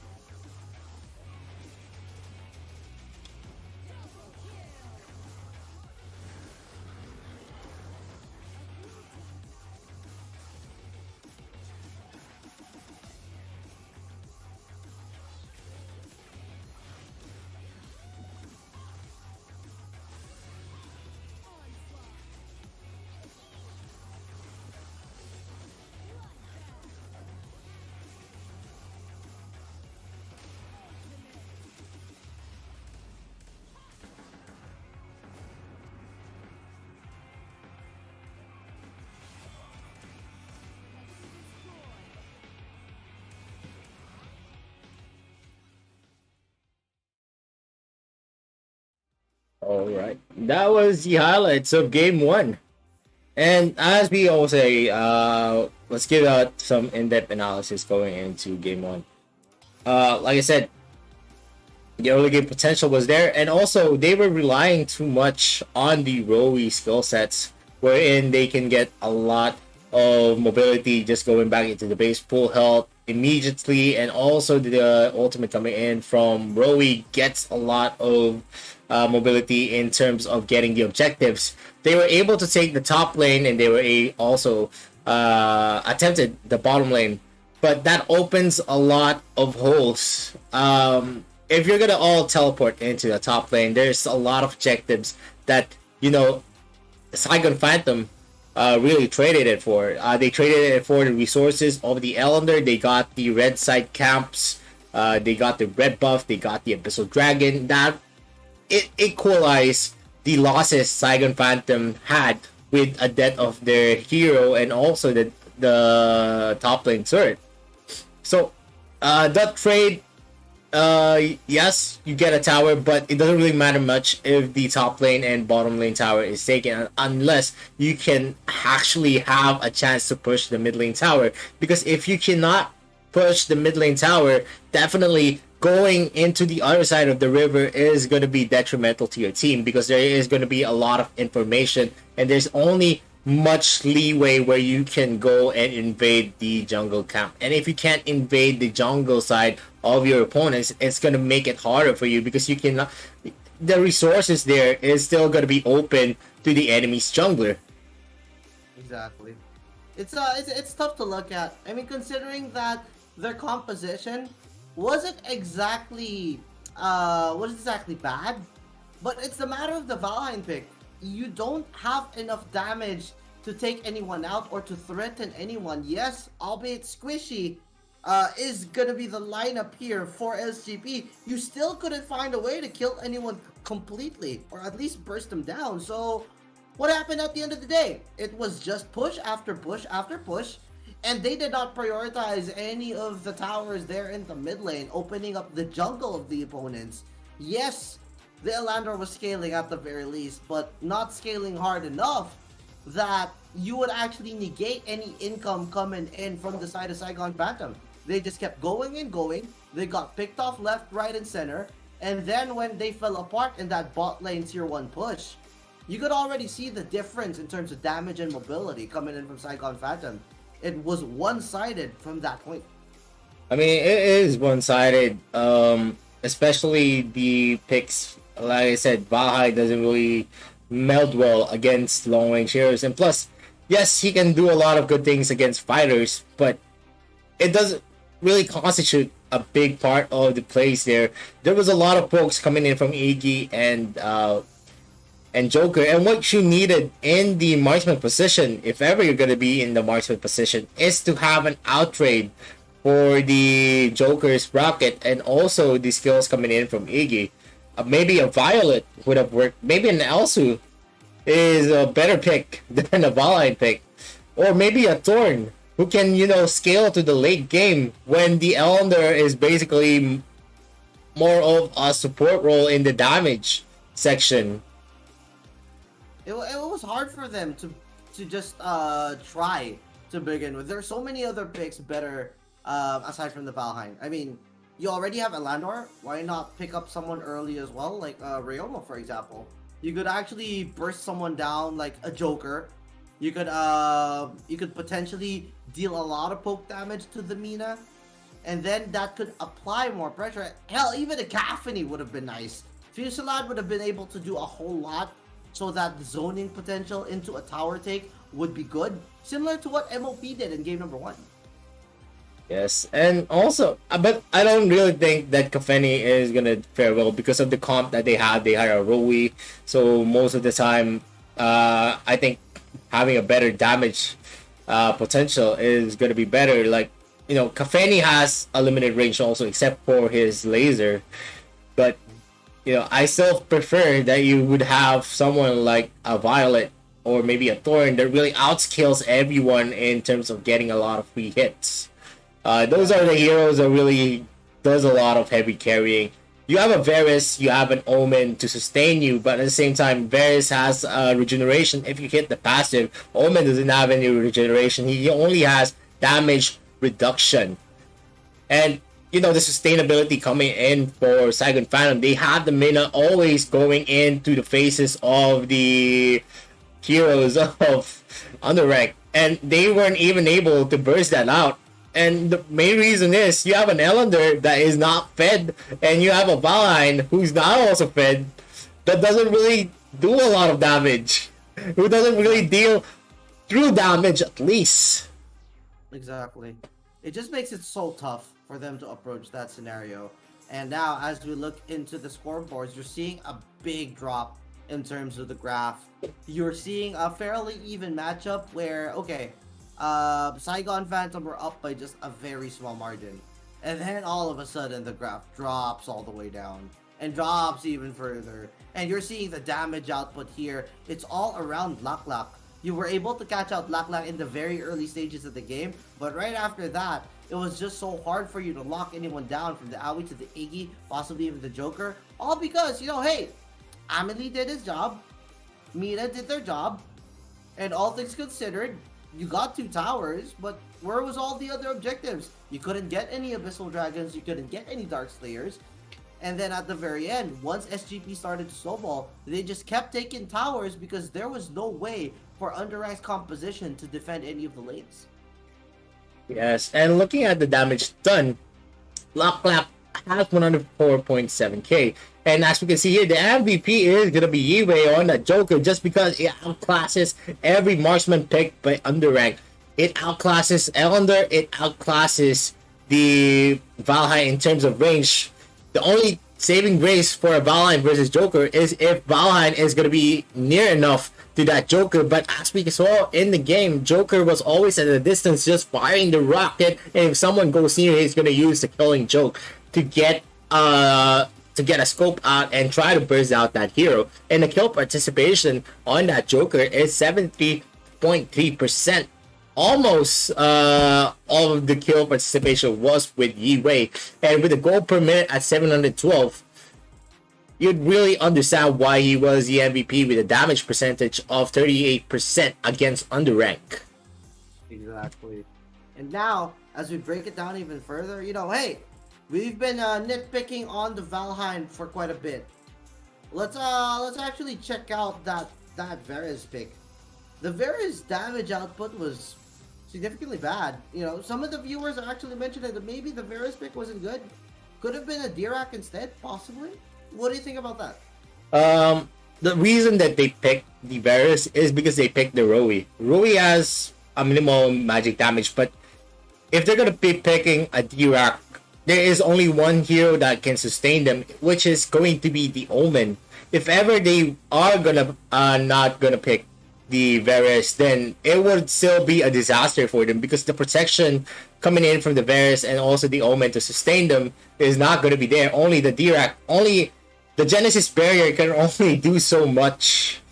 All right, that was the highlights of game one. And as we always say, let's give out some in-depth analysis going into game one. Like I said, the early game potential was there, and also they were relying too much on the Rowie skill sets, wherein they can get a lot of mobility just going back into the base, full health immediately, and also the ultimate coming in from Rowie gets a lot of mobility in terms of getting the objectives. They were able to take the top lane, and they were also attempted the bottom lane, but that opens a lot of holes. If you're gonna all teleport into the top lane, there's a lot of objectives that Saigon Phantom really traded it for. They traded it for the resources of the Elender. They got the red side camps. They got the red buff. They got the Abyssal Dragon. That it equalized the losses Saigon Phantom had with a death of their hero and also the top lane turret. So that trade, yes, you get a tower, but it doesn't really matter much if the top lane and bottom lane tower is taken, unless you can actually have a chance to push the mid lane tower. Because if you cannot push the mid lane tower, definitely going into the other side of the river is going to be detrimental to your team, because there is going to be a lot of information and there's only much leeway where you can go and invade the jungle camp. And if you can't invade the jungle side of your opponents, it's going to make it harder for you, because you cannot, the resources there is still going to be open to the enemy's jungler. Exactly. It's tough to look at. I mean, considering that their composition wasn't exactly bad, but it's a matter of the Valheim pick. You don't have enough damage to take anyone out or to threaten anyone. Yes, albeit squishy is gonna be the lineup here for SGP. You still couldn't find a way to kill anyone completely, or at least burst them down. So what happened at the end of the day? It was just push after push after push, and they did not prioritize any of the towers there in the mid lane, opening up the jungle of the opponents. Yes, the Elandor was scaling at the very least, but not scaling hard enough that you would actually negate any income coming in from the side of Saigon Phantom. They just kept going and going. They got picked off left, right, and center. And then when they fell apart in that bot lane tier 1 push, you could already see the difference in terms of damage and mobility coming in from Saigon Phantom. It was one-sided from that point. I mean, it is one-sided, especially the picks. Like I said, Valheim doesn't really meld well against long-range heroes. And plus, yes, he can do a lot of good things against fighters, but it doesn't really constitute a big part of the plays there. There was a lot of pokes coming in from Iggy and Joker, and what you needed in the marksman position, if ever you're going to be in the marksman position, is to have an outtrade for the Joker's rocket, and also the skills coming in from Iggy. Maybe a Violet would have worked. Maybe an Elsu is a better pick than a Valheim pick, or maybe a Thorn who can, scale to the late game when the Elender is basically more of a support role in the damage section. It was hard for them to just try to begin with. There are so many other picks better aside from the Valheim. I mean, you already have Elandor. Why not pick up someone early as well, like Ryoma, for example? You could actually burst someone down like a Joker. You could potentially deal a lot of poke damage to the Mina, and then that could apply more pressure. Hell, even a Caphany would have been nice. Fusilad would have been able to do a whole lot, so that the zoning potential into a tower take would be good, similar to what MOP did in game number 1. Yes, and also, but I don't really think that Caphany is gonna fare well because of the comp that they had. They had a Rowie, so most of the time, I think having a better damage potential is gonna be better. Like, Caphany has a limited range also, except for his laser, but I still prefer that you would have someone like a Violet or maybe a Thorn that really outskills everyone in terms of getting a lot of free hits. Those are the heroes that really does a lot of heavy carrying. you have a Varus, you have an Omen to sustain you, but at the same time, Varus has regeneration if you hit the passive. Omen doesn't have any regeneration. He only has damage reduction. And, you know, the sustainability coming in for Saigon Phantom, they have the mana always going into the faces of the heroes of Underrank, and they weren't even able to burst that out. And the main reason is you have an Elander that is not fed, and you have a Valheim who's not also fed, that doesn't really do a lot of damage, who doesn't really deal through damage at least. Exactly. It just makes it so tough for them to approach that scenario. And now, as we look into the scoreboards, you're seeing a big drop in terms of the graph. You're seeing a fairly even matchup where, okay, Saigon Phantom were up by just a very small margin. And then all of a sudden, the graph drops all the way down. And drops even further. And you're seeing the damage output here. It's all around Lak Lak. You were able to catch out Lak Lak in the very early stages of the game. But right after that, it was just so hard for you to lock anyone down, from the Aoi to the Iggy, possibly even the Joker. All because, you know, hey, Amelie did his job, Mina did their job, and all things considered, you got 2 towers, but where was all the other objectives? You couldn't get any Abyssal Dragons, you couldn't get any Dark Slayers, and then at the very end, once SGP started to snowball, they just kept taking towers because there was no way for Underrank's composition to defend any of the lanes. Yes, and looking at the damage done, Lak Lak has 104.7k. And as we can see here, the MVP is going to be Yiwei on that Joker just because it outclasses every marksman picked by Underrank. It outclasses Elander, it outclasses the Valheim in terms of range. The only saving grace for a Valheim versus Joker is if Valheim is going to be near enough to that Joker, but as we saw in the game, Joker was always at a distance just firing the rocket, and if someone goes near, he's going to use the killing joke to get a scope out and try to burst out that hero. And the kill participation on that Joker is 73.3%. Almost all of the kill participation was with Yiwei, and with the gold per minute at 712, you'd really understand why he was the MVP with a damage percentage of 38% against Underrank. Exactly. And now, as we break it down even further, you know, hey, we've been nitpicking on the Valheim for quite a bit. Let's actually check out that Varus pick. The Varus damage output was significantly bad. You know, some of the viewers actually mentioned that maybe the Varus pick wasn't good. Could have been a Dirac instead, possibly. What do you think about that? The reason that they picked the Varus is because they picked the Rui. Rui has a minimal magic damage, but if they're gonna be picking a Dirac, there is only one hero that can sustain them, which is going to be the Omen. If ever they are gonna not gonna pick the Varus, then it would still be a disaster for them because the protection coming in from the Varus and also the Omen to sustain them is not going to be there. Only the Dirac, only the Genesis barrier can only do so much.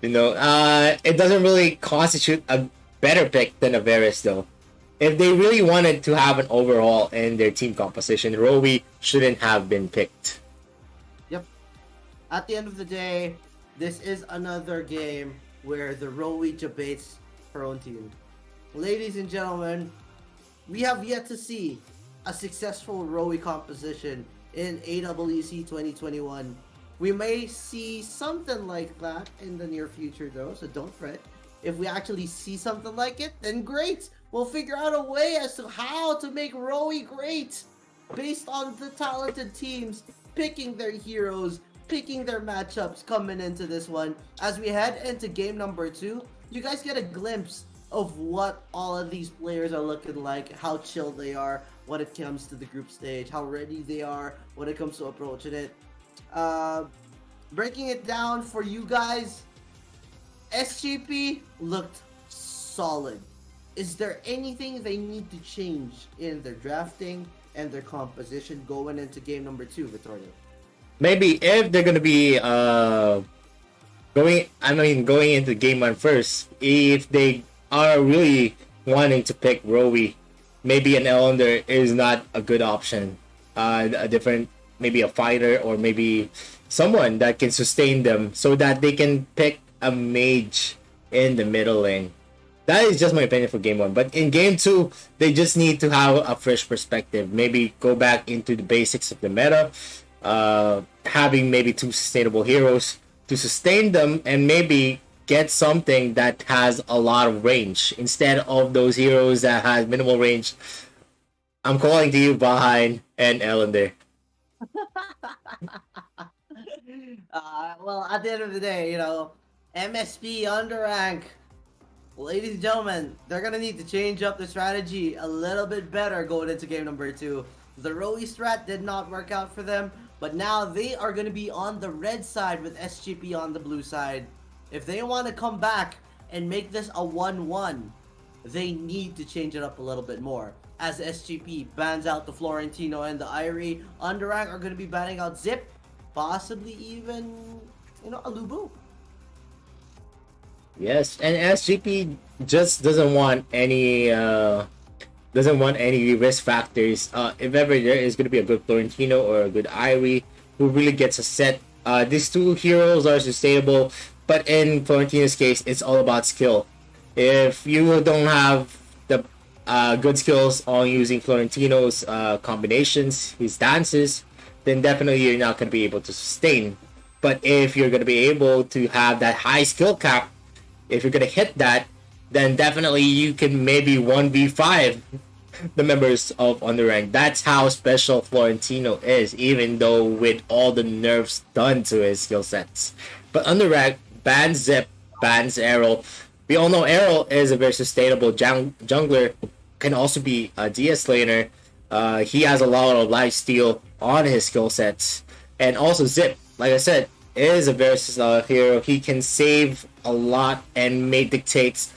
You know, it doesn't really constitute a better pick than a Varus though. If they really wanted to have an overhaul in their team composition, Rowie shouldn't have been picked. Yep. At the end of the day, this is another game where the Rowie debates her own team. Ladies and gentlemen, we have yet to see a successful Rowie composition in AWEC 2021. We may see something like that in the near future though, so don't fret. If we actually see something like it, then great! We'll figure out a way as to how to make Rowie great based on the talented teams picking their heroes, picking their matchups coming into this one. As we head into game number 2, you guys get a glimpse of what all of these players are looking like, how chill they are when it comes to the group stage, how ready they are when it comes to approaching it. Breaking it down for you guys, SGP looked solid. Is there anything they need to change in their drafting and their composition going into game number 2, Vittorio? Maybe if they're gonna be going into game 1 first, if they are really wanting to pick Rowie, maybe an Elander is not a good option. A different maybe a fighter or maybe someone that can sustain them so that they can pick a mage in the middle lane. That is just my opinion for game 1. But in game 2, they just need to have a fresh perspective. Maybe go back into the basics of the meta. Having maybe 2 sustainable heroes to sustain them, and maybe get something that has a lot of range instead of those heroes that has minimal range. I'm calling to you, Bahan and Ellender. Well, at the end of the day, you know, MSP underrank. Ladies and gentlemen, they're gonna need to change up the strategy a little bit better going into game number 2. The Roe strat did not work out for them, but now they are gonna be on the red side with SGP on the blue side. If they want to come back and make this a 1-1, they need to change it up a little bit more. As SGP bans out the Florentino and the Irie, underrank are gonna be banning out Zip, possibly even, you know, a Lubu. Yes, and SGP just doesn't want any risk factors. If ever there is going to be a good Florentino or a good Irie who really gets a set, these 2 heroes are sustainable. But in Florentino's case, it's all about skill. If you don't have the good skills on using Florentino's combinations, his dances, then definitely you're not going to be able to sustain. But if you're going to be able to have that high skill cap, if you're going to hit that, then definitely you can maybe 1v5 the members of Underrank. That's how special Florentino is, even though with all the nerfs done to his skill sets. But Underrank bans Zip, bans Arrow. We all know Arrow is a very sustainable jungler, can also be a DS laner. He has a lot of lifesteal on his skill sets. And also Zip, like I said, is a versatile hero. He can save a lot and may dictates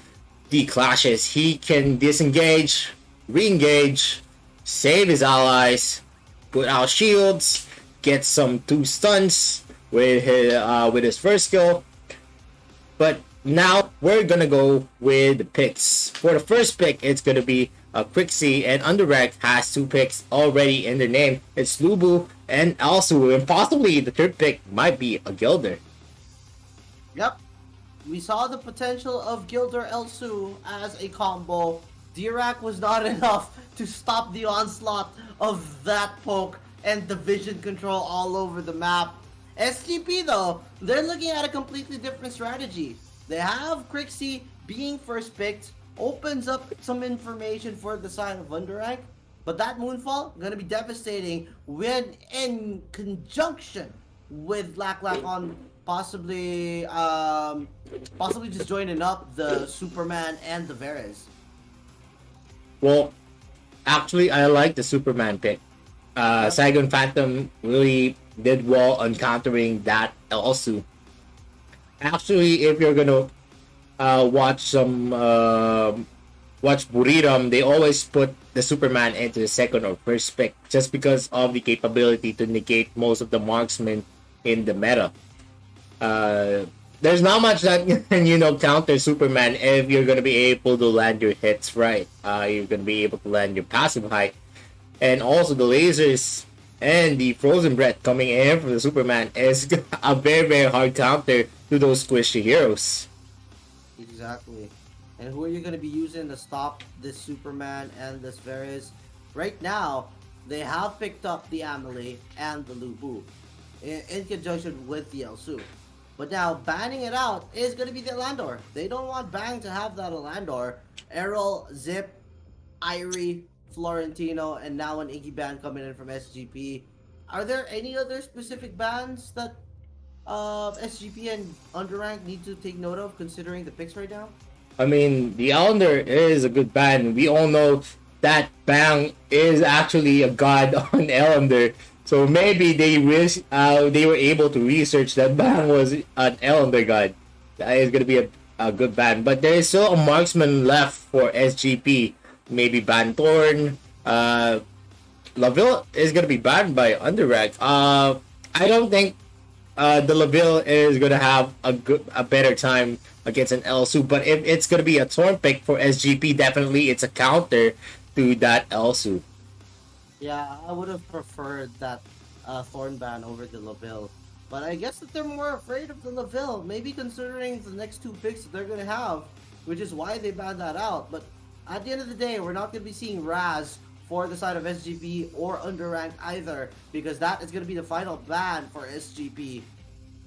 the clashes. He can disengage, re-engage, save his allies, put out shields, get some 2 stuns with his first skill. But now we're gonna go with the picks. For the first pick, it's gonna be a Quixie, and Underrack has 2 picks already in their name. It's Lubu and Alsu, and possibly the third pick might be a Gilder. Yep. We saw the potential of Gilder Elsu as a combo. Dirac was not enough to stop the onslaught of that poke and the vision control all over the map. SGP though, they're looking at a completely different strategy. They have Quixie being first picked, opens up some information for the side of Underrank, but that Moonfall gonna be devastating when in conjunction with Lack on possibly just joining up the Superman and the Varys. Well, actually, I like the Superman pick. Saigon Phantom really did well on countering that also. Actually, if you're gonna watch Buriram, they always put the Superman into the second or first pick just because of the capability to negate most of the marksmen in the meta. There's not much that can, counter Superman if you're gonna be able to land your hits right. You're gonna be able to land your passive height, and also the lasers and the frozen breath coming in from the Superman is a very, very hard counter to those squishy heroes. Exactly. And who are you gonna be using to stop this Superman and this Varys? Right now, they have picked up the Amelie and the Lubu in conjunction with the Elsu. But now, banning it out is going to be the Landor. They don't want Bang to have that Landor. Errol, Zip, Irie, Florentino, and now an Iggy ban coming in from SGP. Are there any other specific bans that SGP and Underrank need to take note of considering the picks right now? I mean, the Elender is a good ban. We all know that Bang is actually a god on Elender. So maybe they were able to research that Bang was an Elender god. That is going to be a good ban. But there is still a marksman left for SGP. Maybe ban Thorn. Laville is going to be banned by Underrack. I don't think the Laville is going to have a better time against an Elsu. But if it's going to be a Thorn pick for SGP, definitely it's a counter to that Elsu. Yeah, I would have preferred that Thornban over the Laville. But I guess that they're more afraid of the Laville, maybe considering the next 2 picks that they're going to have, which is why they banned that out. But at the end of the day, we're not going to be seeing Raz for the side of SGP or Underrank either, because that is going to be the final ban for SGP.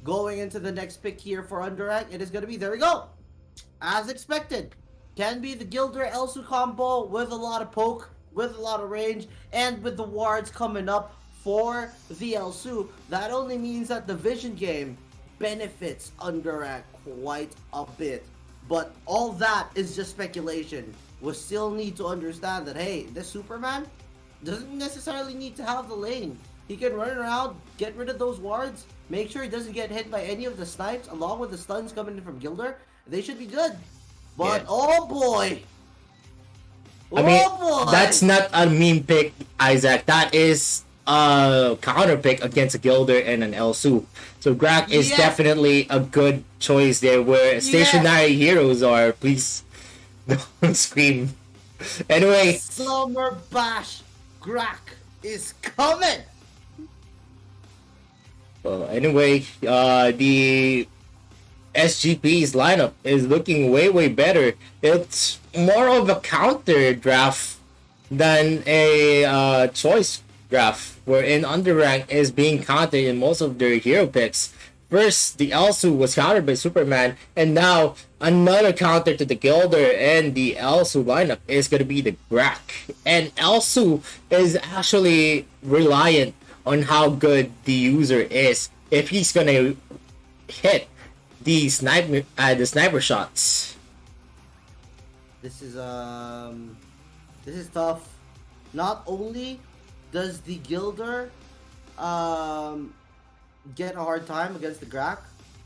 Going into the next pick here for Underrank, it is going to be, there we go, as expected. Can be the Gilder Elsu combo with a lot of poke, with a lot of range, and with the wards coming up for the Elsu. That only means that the vision game benefits Underrank quite a bit. But all that is just speculation. We still need to understand that, hey, this Superman doesn't necessarily need to have the lane. He can run around, get rid of those wards, make sure he doesn't get hit by any of the snipes, along with the stuns coming in from Gilder. They should be good. But, oh boy! I mean, that's not a meme pick, Isaac. That is a counter pick against a Gilder and an Elsu. So Grak is definitely a good choice there, where stationary heroes are. Please don't scream. Anyway, Summer Bash Grak is coming. Anyway, the SGP's lineup is looking way better. It's more of a counter draft than a choice draft, wherein Underrank is being countered in most of their hero picks. First, the Elsu was countered by Superman, and now another counter to the Gilder and the Elsu lineup is going to be the Grak. And Elsu is actually reliant on how good the user is if he's going to hit the sniper shots. This is tough. Not only does the Gilder get a hard time against the Grak,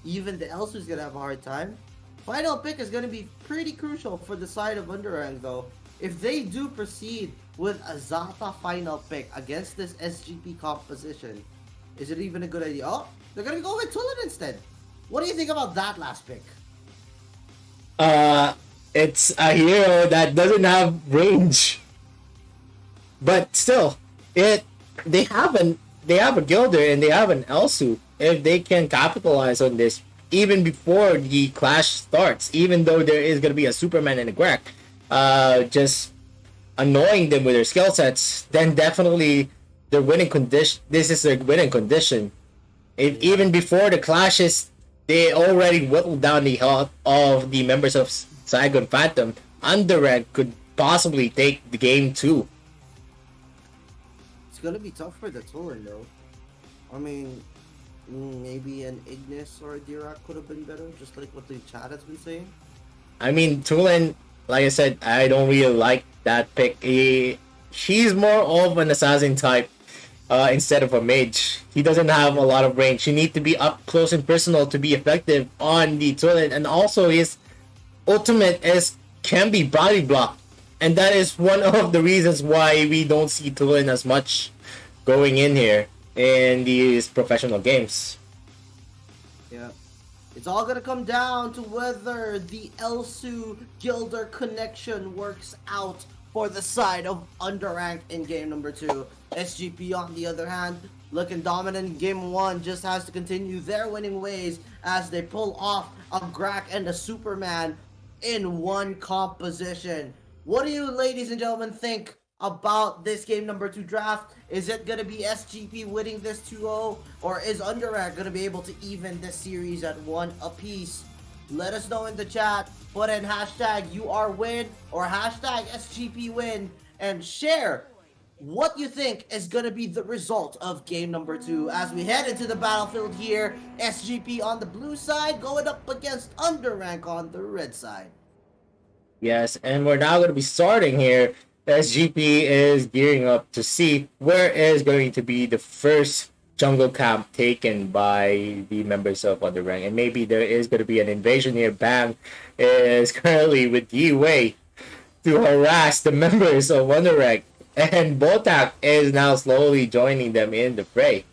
even the Elsu is gonna have a hard time. Final pick is gonna be pretty crucial for the side of Underrang though. If they do proceed with a Zata final pick against this SGP composition, is it even a good idea? Oh, they're gonna go with Tulin instead. What do you think about that last pick? It's a hero that doesn't have range, but still, they have a Gilder and they have an Elsu. If they can capitalize on this even before the clash starts, even though there is gonna be a Superman and a Grak, just annoying them with their skill sets, then definitely their winning condition. This is their winning condition. If even before the clashes, they already whittled down the health of the members of Saigon Phantom. Underrank could possibly take the game too. It's gonna be tough for the Tulin though. I mean, maybe an Ignis or a Dirac could have been better, just like what the chat has been saying. I mean, Tulin, like I said, I don't really like that pick. She's more of an assassin type instead of a mage. He doesn't have a lot of range. You need to be up close and personal to be effective on the Tulin, and also his ultimate can be body blocked, and that is one of the reasons why we don't see Tulin as much going in here in these professional games. Yeah. It's all gonna come down to whether the Elsu Gilder connection works out for the side of Underrank in game number 2. SGP on the other hand, looking dominant in game 1, just has to continue their winning ways as they pull off a Grak and a Superman in one composition. What do you ladies and gentlemen think about this game number 2 draft? Is it gonna be SGP winning this 2-0, or is Underrank gonna be able to even this series at 1 apiece? Let us know in the chat. Put in hashtag #YouAreWin or hashtag SGPWin and share what you think is gonna be the result of game number 2 as we head into the battlefield here. SGP on the blue side going up against Underrank on the red side. Yes, and we're now going to be starting here. SGP is gearing up to see where is going to be the first jungle camp taken by the members of Underrank. And maybe there is going to be an invasion here. Bang is currently with Yi-Wei to harass the members of Underrank. And Botak is now slowly joining them in the fray.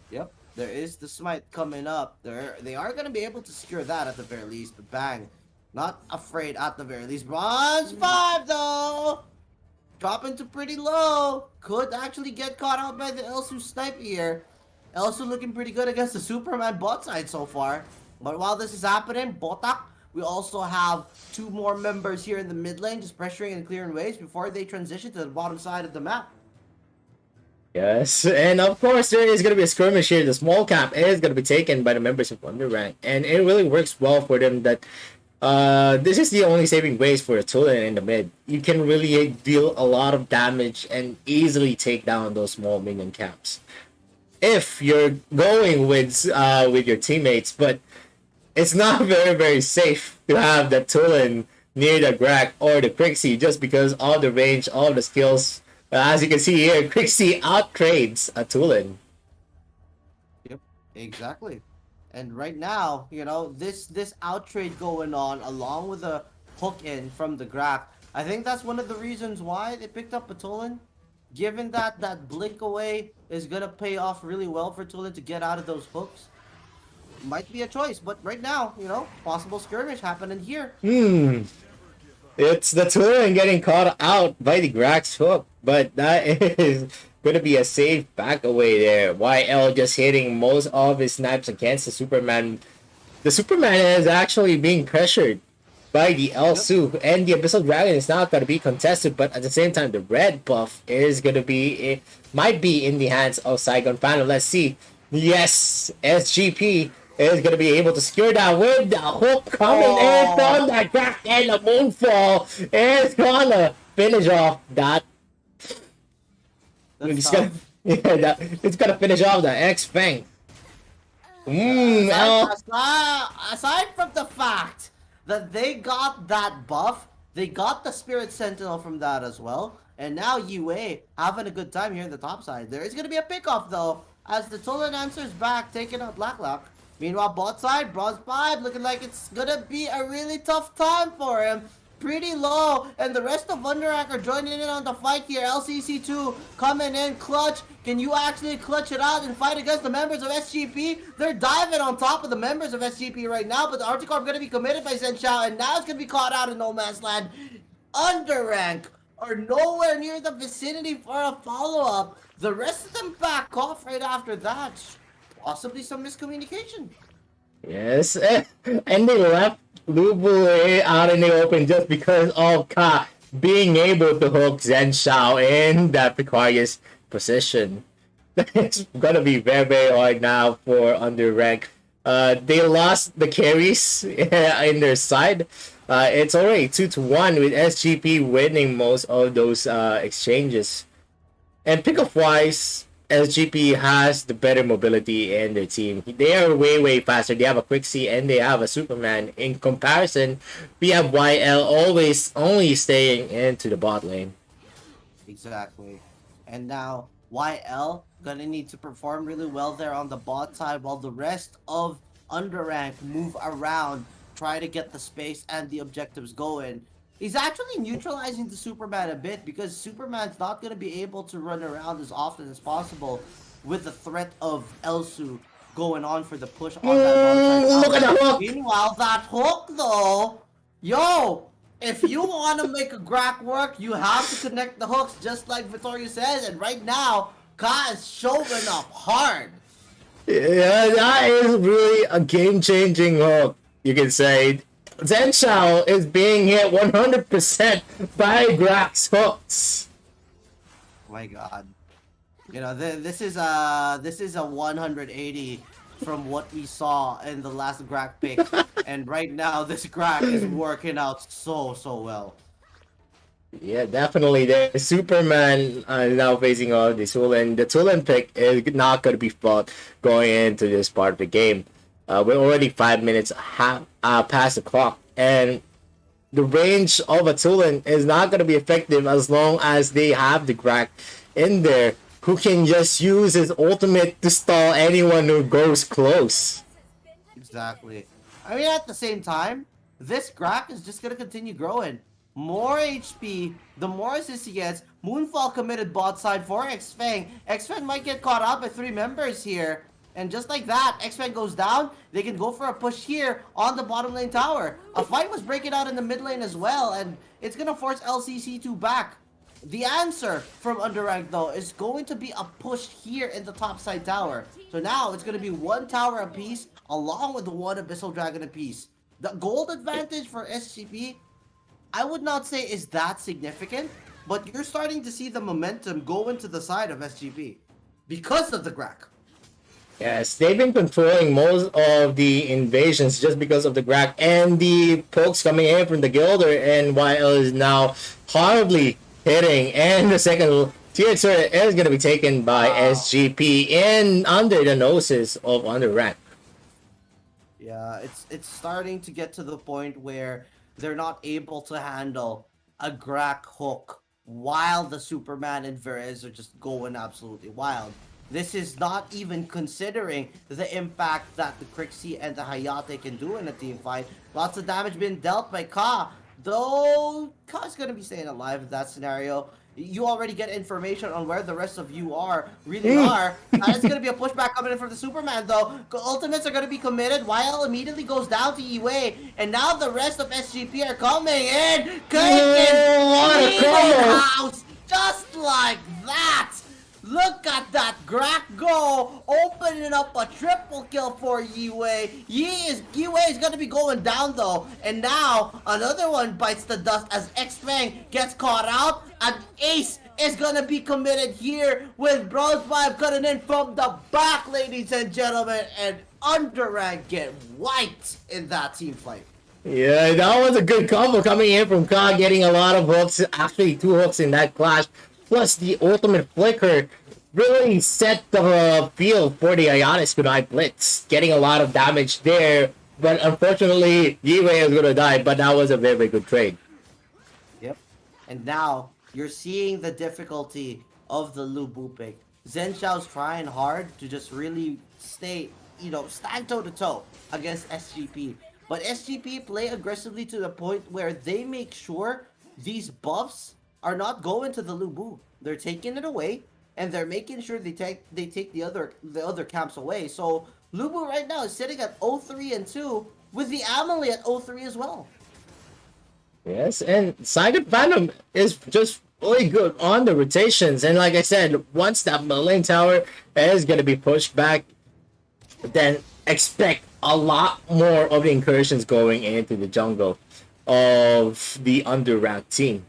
Yep, there is the smite coming up. They are going to be able to secure that at the very least. But Bang, not afraid at the very least. Bronze 5 though! dropping to pretty low. Could actually get caught out by the Elsu sniper here. Elsu looking pretty good against the Superman bot side so far. But while this is happening, Botak, we also have 2 more members here in the mid lane just pressuring and clearing waves before they transition to the bottom side of the map. Yes, and of course there is going to be a skirmish here. The small cap is going to be taken by the members of Underrank, and it really works well for them that this is the only saving grace for a Tulen in the mid. You can really deal a lot of damage and easily take down those small minion caps if you're going with your teammates, but it's not very safe to have the Tulen near the Grak or the Crixie just because all the range, all the skills. As you can see here, Crixie outtrades a Tulen. Yep, exactly. And right now, you know, this outtrade going on along with a hook in from the Grak, I think that's one of the reasons why they picked up a Tulen. Given that that blink away is gonna pay off really well for Tulen to get out of those hooks, might be a choice. But right now, you know, possible skirmish happening here. It's the Tulen getting caught out by the Grak's hook, but that is gonna be a safe back away there. YL just hitting most of his snipes against the Superman. The Superman is actually being pressured by the Elsu, and the Abyssal Dragon is not gonna be contested, but at the same time the red buff is gonna be, might be in the hands of Saigon Phantom. Let's see. Yes, SGP is going to be able to secure that with the hook coming in from the Grak, and the Moonfall is going to finish off that. It's going to finish off the X-Fang. Aside from the fact that they got that buff, they got the Spirit Sentinel from that as well, and now UA having a good time here in the top side. There is going to be a pickoff though, as the Tulen answers back, taking out Blacklock. Meanwhile, bot side, Bronze 5 looking like it's gonna be a really tough time for him. Pretty low, and the rest of Underrack are joining in on the fight here. LCC2 coming in clutch. Can you actually clutch it out and fight against the members of SGP? They're diving on top of the members of SGP right now, but the Articorp gonna be committed by Zhenshao, and now it's gonna be caught out in no man's land. Underrank are nowhere near the vicinity for a follow-up. The rest of them back off right after that. Possibly some miscommunication. Yes, and they left Lubu out in the open just because of Ka being able to hook Zhenshao in that precarious position. It's gonna be very hard now for Underrank. They lost the carries in their side. It's already 2-1 with SGP winning most of those exchanges. And pickup wise, SGP has the better mobility in their team. They are way faster. They have a Quixie and they have a Superman. In comparison, we have YL always only staying into the bot lane. Exactly. And now YL gonna need to perform really well there on the bot side while the rest of Underrank move around, try to get the space and the objectives going. He's actually neutralizing the Superman a bit because Superman's not going to be able to run around as often as possible with the threat of Elsu going on for the push on that Look at the hook! Meanwhile, that hook though, yo, if you want to make a Grak work, you have to connect the hooks just like Vittorio says, and right now, Ka is showing up hard. Yeah, that is really a game-changing hook, you can say. Zhenshao is being hit 100% by Grak's hooks. My God, you know this is a 180 from what we saw in the last Grak pick, and right now this Grak is working out so well. Yeah, definitely. The Superman now facing off the Tulen. The Tulen pick is not going to be fought going into this part of the game. We're already 5 minutes past the clock, and the range of a Tulen is not going to be effective as long as they have the Grak in there, who can just use his ultimate to stall anyone who goes close. Exactly. I mean, at the same time, this Grak is just going to continue growing. More HP, the more assists he gets. Moonfall committed bot side for X-Fang. X-Fang might get caught out by 3 members here. And just like that, X-Fang goes down. They can go for a push here on the bottom lane tower. A fight was breaking out in the mid lane as well, and it's going to force LCC2 back. The answer from Underrank, though, is going to be a push here in the top side tower. So now it's going to be one tower apiece, along with the one Abyssal Dragon apiece. The gold advantage for SGP, I would not say is that significant, but you're starting to see the momentum go into the side of SGP because of the Grak. Yes, they've been controlling most of the invasions just because of the Grak and the pokes coming in from the Gilder, and YL is now horribly hitting, and the second tier turret is going to be taken by SGP in under the noses of Underrank. Yeah, it's starting to get to the point where they're not able to handle a Grak hook while the Superman and Verez are just going absolutely wild. This is not even considering the impact that the Crixie and the Hayate can do in a team fight. Lots of damage being dealt by Ka, though Ka's gonna be staying alive in that scenario. You already get information on where the rest of you really are. It's going to be a pushback coming in from the Superman, though. Ultimates are going to be committed. YL immediately goes down to Iway. And now the rest of SGP are coming in. House, just like that. Look at that Grak go, opening up a triple kill for Yiwei. Yiwei is going to be going down though. And now another one bites the dust as X-Fang gets caught out. And Ace is going to be committed here with Bronze 5 cutting in from the back, ladies and gentlemen. And Underrank get wiped in that team fight. Yeah, that was a good combo coming in from Ka, getting a lot of hooks, actually 2 hooks in that clash. Plus the ultimate flicker really set the field for the Ionis Kunai Blitz, getting a lot of damage there. But unfortunately, Yiwei is going to die, but that was a very, very good trade. Yep. And now you're seeing the difficulty of the Lu Bu pick. Zhen Xiao's trying hard to just really stand toe-to-toe against SGP. But SGP play aggressively to the point where they make sure these buffs are not going to the Lu Bu. They're taking it away, and they're making sure they take the other camps away. So Lu Bu right now is sitting at 0-3-2 with the Amelie at 0-3 as well. Yes, and Saigon Phantom is just really good on the rotations. And like I said, once that lane tower is going to be pushed back, then expect a lot more of the incursions going into the jungle of the underranked team.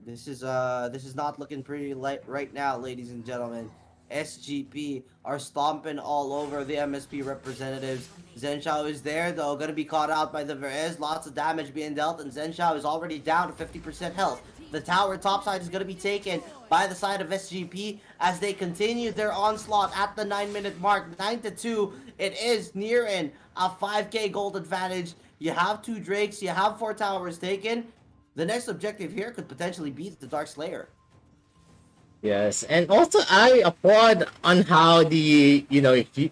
This is not looking pretty light right now, ladies and gentlemen. SGP are stomping all over the MSP representatives. Zhen Xiao is there though, gonna be caught out by the Verez. Lots of damage being dealt, and Zhen Xiao is already down to 50% health. The tower topside is gonna be taken by the side of SGP as they continue their onslaught at the 9-minute mark. 9-2. It is nearing a 5k gold advantage. You have 2 Drakes, you have 4 towers taken. The next objective here could potentially be the Dark Slayer. Yes, and also I applaud on how they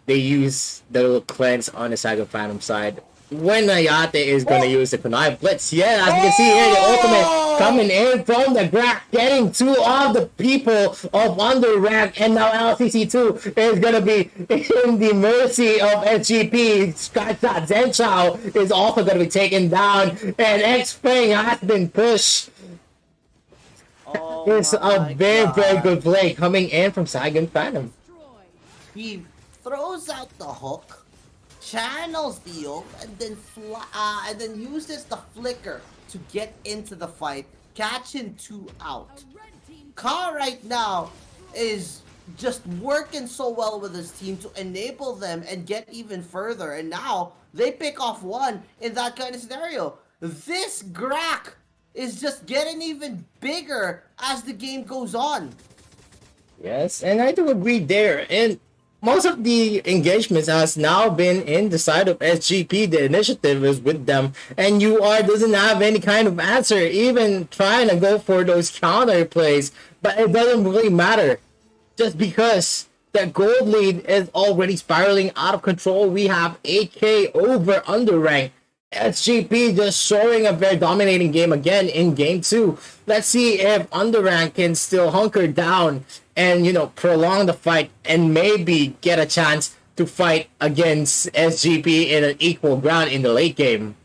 use the little cleanse on the Saigon Phantom side. When Ayate is going to use the Kunai Blitz, yeah, as you can see here, the ultimate coming in from the Grak, getting 2 of the people of Underrank, and now LCC2 is going to be in the mercy of SGP. Skyshot Zhen Xiao is also going to be taken down, and X-Fang has been pushed. It's a very, very good play coming in from Saigon Phantom. He throws out the hook, channels the ult, and then uses the flicker to get into the fight, catching 2 out. Ka right now is just working so well with his team to enable them and get even further, and now they pick off 1 in that kind of scenario. This Grak is just getting even bigger as the game goes on. Yes, and I do agree there. And most of the engagements has now been in the side of SGP. The initiative is with them, and UR doesn't have any kind of answer, even trying to go for those counter plays. But it doesn't really matter, just because the gold lead is already spiraling out of control. We have 8k over Underrank. SGP just showing a very dominating game again in game 2. Let's see if Underrank can still hunker down and, prolong the fight and maybe get a chance to fight against SGP in an equal ground in the late game.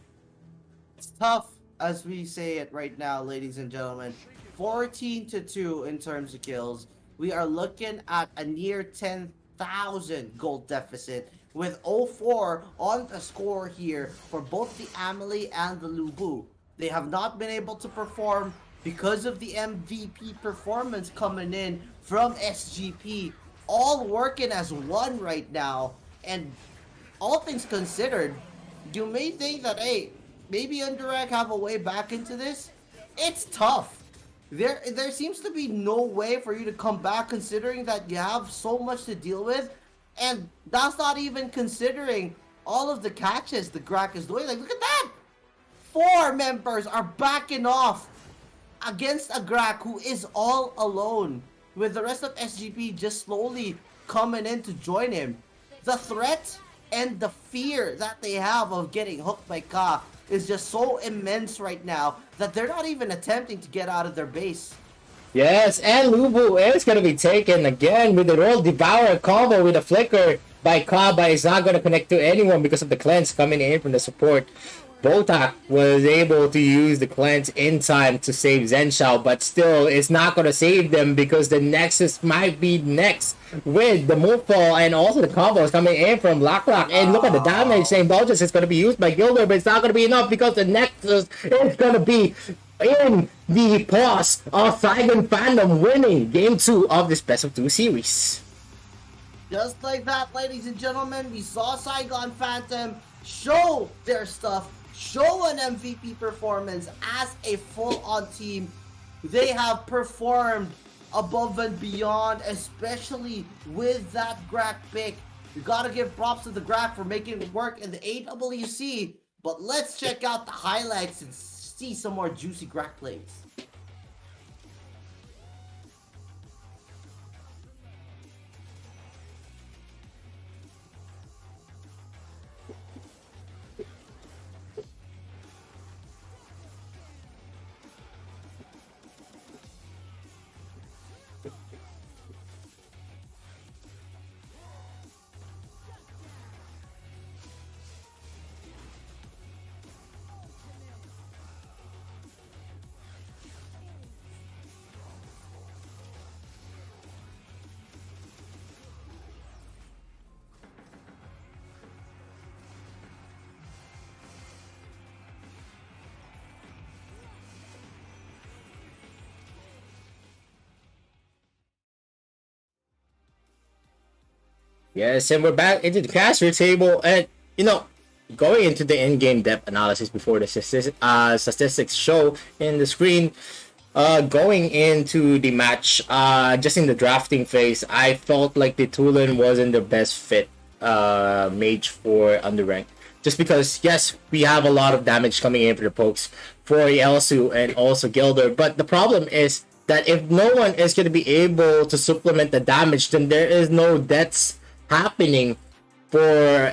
It's tough, as we say it right now, ladies and gentlemen, 14-2 in terms of kills. We are looking at a near 10,000 gold deficit with 0-4 on the score here for both the Amelie and the Lubu. They have not been able to perform because of the MVP performance coming in from SGP. All working as one right now, and all things considered, you may think that, hey, maybe Underrag have a way back into this. It's tough. There seems to be no way for you to come back, considering that you have so much to deal with, and that's not even considering all of the catches the Grak is doing. Like, look at that! 4 members are backing off against a Grak who is all alone, with the rest of SGP just slowly coming in to join him. The threat and the fear that they have of getting hooked by Ka is just so immense right now that they're not even attempting to get out of their base. Yes, and Lubu is going to be taken again with the Roll Devour combo with a flicker by Ka, but it's not going to connect to anyone because of the cleanse coming in from the support. Botak was able to use the cleanse in time to save Zhenshao, but still it's not going to save them because the Nexus might be next with the Moonfall and also the combos coming in from Lock. And look at the damage. Same Indulgence is going to be used by Gilder, but it's not going to be enough because the Nexus is going to be in the paws of Saigon Fandom, winning Game 2 of this Best of 2 series. Just like that, ladies and gentlemen, we saw Saigon Phantom show their stuff, show an MVP performance as a full-on team. They have performed above and beyond, especially with that Grak pick. You gotta give props to the Grak for making it work in the AWC, but let's check out the highlights and see some more juicy Grak plays. Yes, and we're back into the caster table, and going into the in-game depth analysis before the statistics show in the screen. Going into the match, just in the drafting phase, I felt like the Tulin wasn't the best fit mage for underrank. Just because, yes, we have a lot of damage coming in for the pokes for Elsu and also Gilder, but the problem is that if no one is going to be able to supplement the damage, then there is no deaths happening for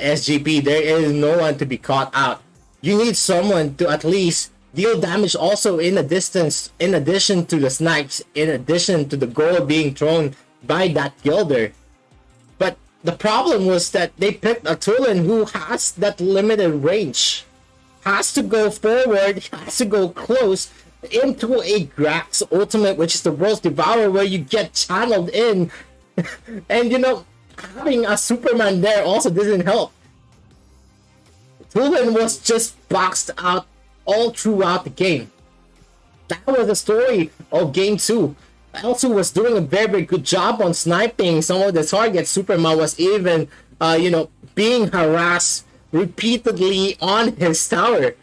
SGP. There is no one to be caught out. You need someone to at least deal damage also in a distance, in addition to the snipes, in addition to the goal being thrown by that Gilder. But the problem was that they picked a Tulin who has that limited range. Has to go forward, has to go close into a Grak's ultimate, which is the World's Devourer, where you get channeled in. And having a Superman there also doesn't help. Tulin was just boxed out all throughout the game. That was the story of Game 2. Elsu was doing a very, very good job on sniping some of the targets. Superman was even, being harassed repeatedly on his tower.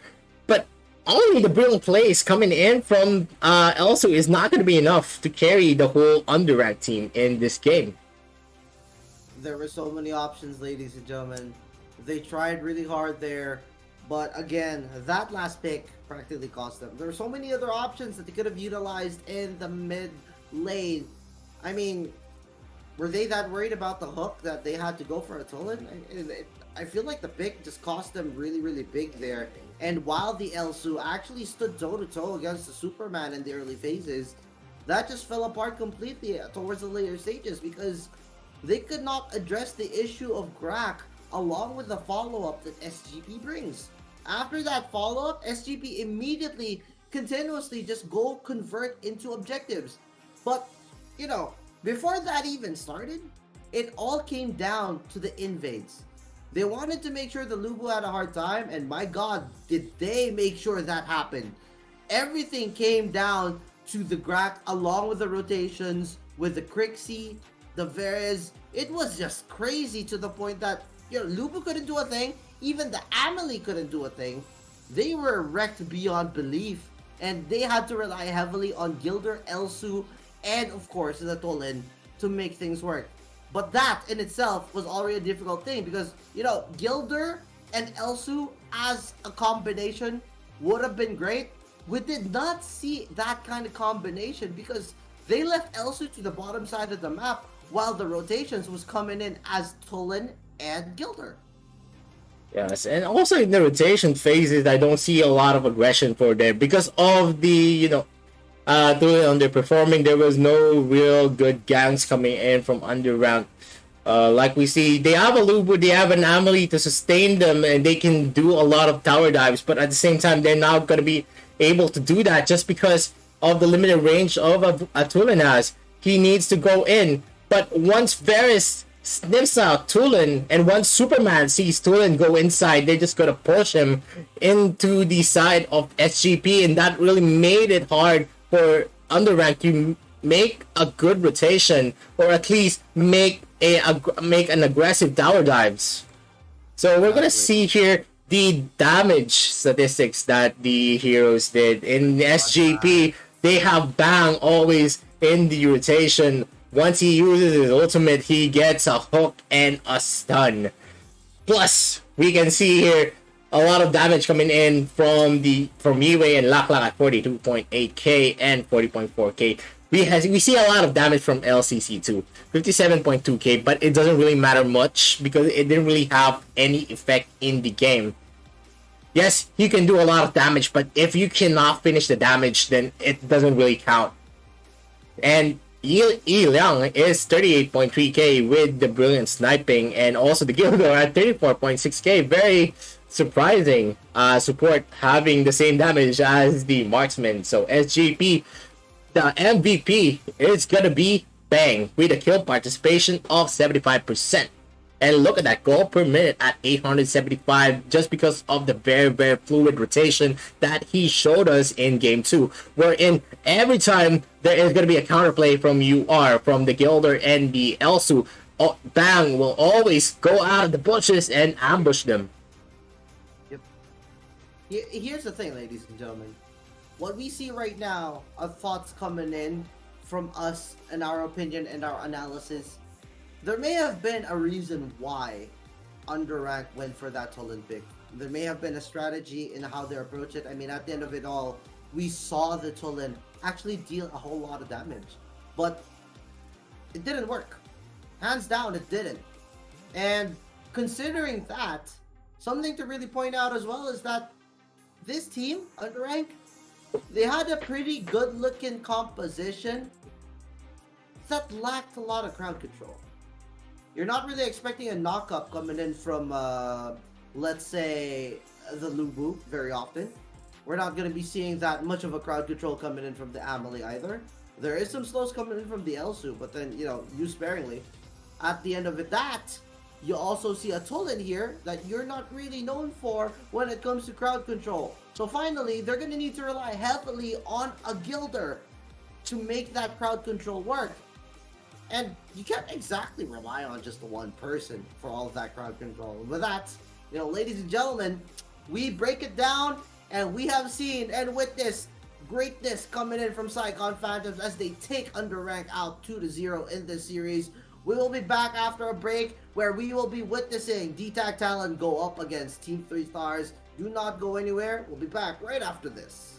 But only the brilliant plays coming in from Elsu is not going to be enough to carry the whole underrank team in this game. There were so many options, ladies and gentlemen. They tried really hard there, but again, that last pick practically cost them. There were so many other options that they could have utilized in the mid lane. I mean, were they that worried about the hook that they had to go for a Tulin? I feel like the pick just cost them really, really big there. And while the Elsu actually stood toe-to-toe against the Superman in the early phases, that just fell apart completely towards the later stages because they could not address the issue of Grak along with the follow-up that SGP brings. After that follow-up, SGP immediately continuously just go convert into objectives. But, you know, before that even started, it all came down to the invades. They wanted to make sure the Lubu had a hard time, and my god, did they make sure that happened. Everything came down to the Grak, along with the rotations, with the Crixie, the Verez. It was just crazy to the point that, you know, Lubu couldn't do a thing, even the Amelie couldn't do a thing. They were wrecked beyond belief, and they had to rely heavily on Gilder, Elsu, and of course the Tollin to make things work. But that in itself was already a difficult thing because, you know, Gilder and Elsu as a combination would have been great. We did not see that kind of combination because they left Elsu to the bottom side of the map while the rotations was coming in as Tollin and Gilder. Yes, and also in the rotation phases, I don't see a lot of aggression for them because of the, you know, Tollin underperforming. There was no real good ganks coming in from underground. Like we see, they have a Lubu, they have an Amelie to sustain them, and they can do a lot of tower dives. But at the same time, they're not going to be able to do that just because of the limited range of Tollin has. He needs to go in, but once Varys sniffs out Tollin, and once Superman sees Tollin go inside, they're just gonna push him into the side of SGP, and that really made it hard for Underrank to make a good rotation, or at least make an aggressive tower dives. So we're gonna see here the damage statistics that the heroes did. In SGP, they have Bang always in the rotation. Once he uses his ultimate, he gets a hook and a stun. Plus, we can see here a lot of damage coming in from Miwei and Laklak at 42.8k and 40.4k. We see a lot of damage from LCC too, 57.2k, but it doesn't really matter much because it didn't really have any effect in the game. Yes, you can do a lot of damage, but if you cannot finish the damage, then it doesn't really count. And Yi Liang is 38.3k with the brilliant sniping, and also the Gildo at 34.6k. Very surprising support having the same damage as the marksman. So SGP, the MVP is gonna be Bang with a kill participation of 75%. And look at that, goal per minute at 875, just because of the very, very fluid rotation that he showed us in Game 2. Wherein every time there is going to be a counterplay from UR, from the Gilder and the Elsu, Bang will always go out of the bushes and ambush them. Yep. Here's the thing, ladies and gentlemen. What we see right now are thoughts coming in from us and our opinion and our analysis. There may have been a reason why Underrank went for that Tollin pick. There may have been a strategy in how they approach it. I mean, at the end of it all, we saw the Tollin actually deal a whole lot of damage. But it didn't work. Hands down, it didn't. And considering that, something to really point out as well is that this team, Underrank, they had a pretty good-looking composition that lacked a lot of crowd control. You're not really expecting a knock-up coming in from, let's say, the Lubu very often. We're not going to be seeing that much of a crowd control coming in from the Amelie either. There is some slows coming in from the Elsu, but then, you know, use sparingly. At the end of it, you also see a Tollin here that you're not really known for when it comes to crowd control. So finally, they're going to need to rely heavily on a Gilder to make that crowd control work. And you can't exactly rely on just the one person for all of that crowd control. With that, you know, ladies and gentlemen, we break it down, and we have seen and witnessed greatness coming in from Saigon Phantoms as they take Underrank out 2-0 in this series. We will be back after a break where we will be witnessing DTAG Talon go up against Team 3 Stars. Do not go anywhere. We'll be back right after this.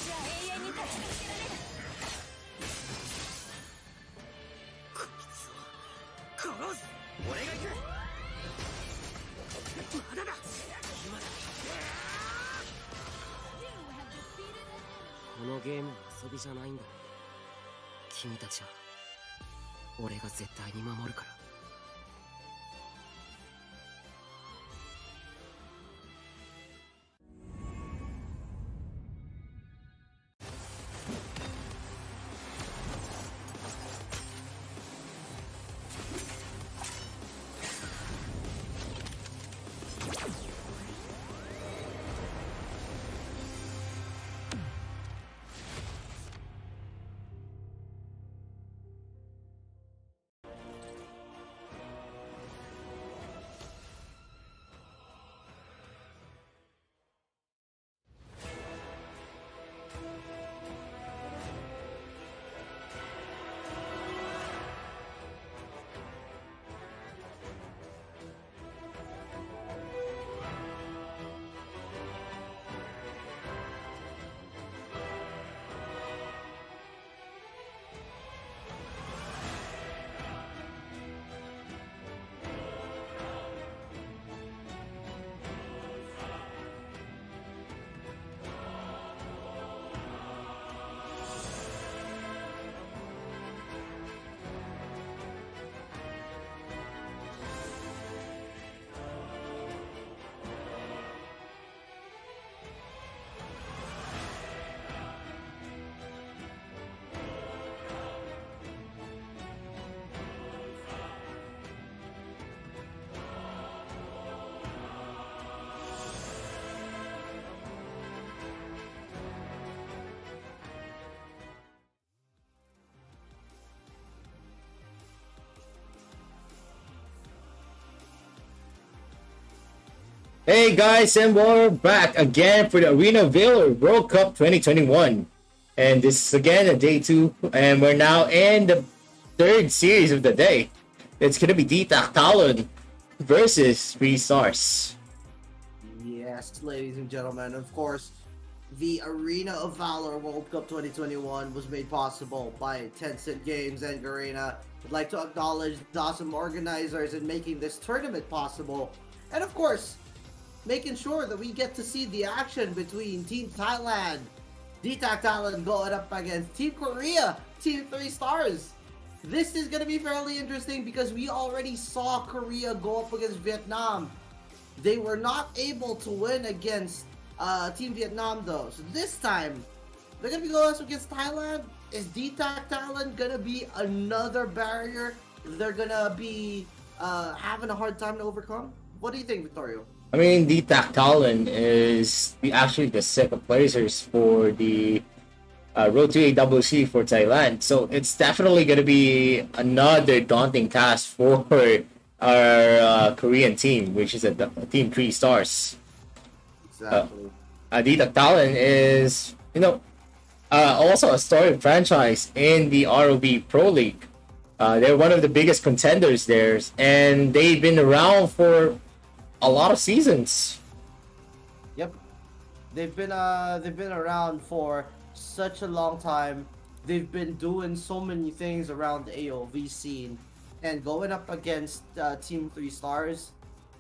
このゲームは遊びじゃないんだ。君たちは俺が絶対に守るから。Hey guys, and we're back again for the Arena of Valor World Cup 2021. And this is again a day 2, and we're now in the third series of the day. It's gonna be DTAC Talon versus 3 Stars. Yes, ladies and gentlemen, of course, the Arena of Valor World Cup 2021 was made possible by Tencent Games and Garena. I'd like to acknowledge the awesome organizers in making this tournament possible. And of course, making sure that we get to see the action between Team Thailand, DTAC Talon going up against Team Korea, Team 3 Stars. This is going to be fairly interesting because we already saw Korea go up against Vietnam. They were not able to win against Team Vietnam though. So this time, they're going to be going up against Thailand. Is DTAC Talon going to be another barrier they're going to be having a hard time to overcome? What do you think, Victorio? I mean, DTAC Talon is actually the second placers for the Road to AWC for Thailand. So it's definitely going to be another daunting task for our Korean team, which is a Team 3 Stars. Exactly. DTAC Talon is, also a storied franchise in the ROV Pro League. They're one of the biggest contenders there, and they've been around for a lot of seasons. Yep, they've been around for such a long time. They've been doing so many things around the AOV scene, and going up against Team 3 Stars,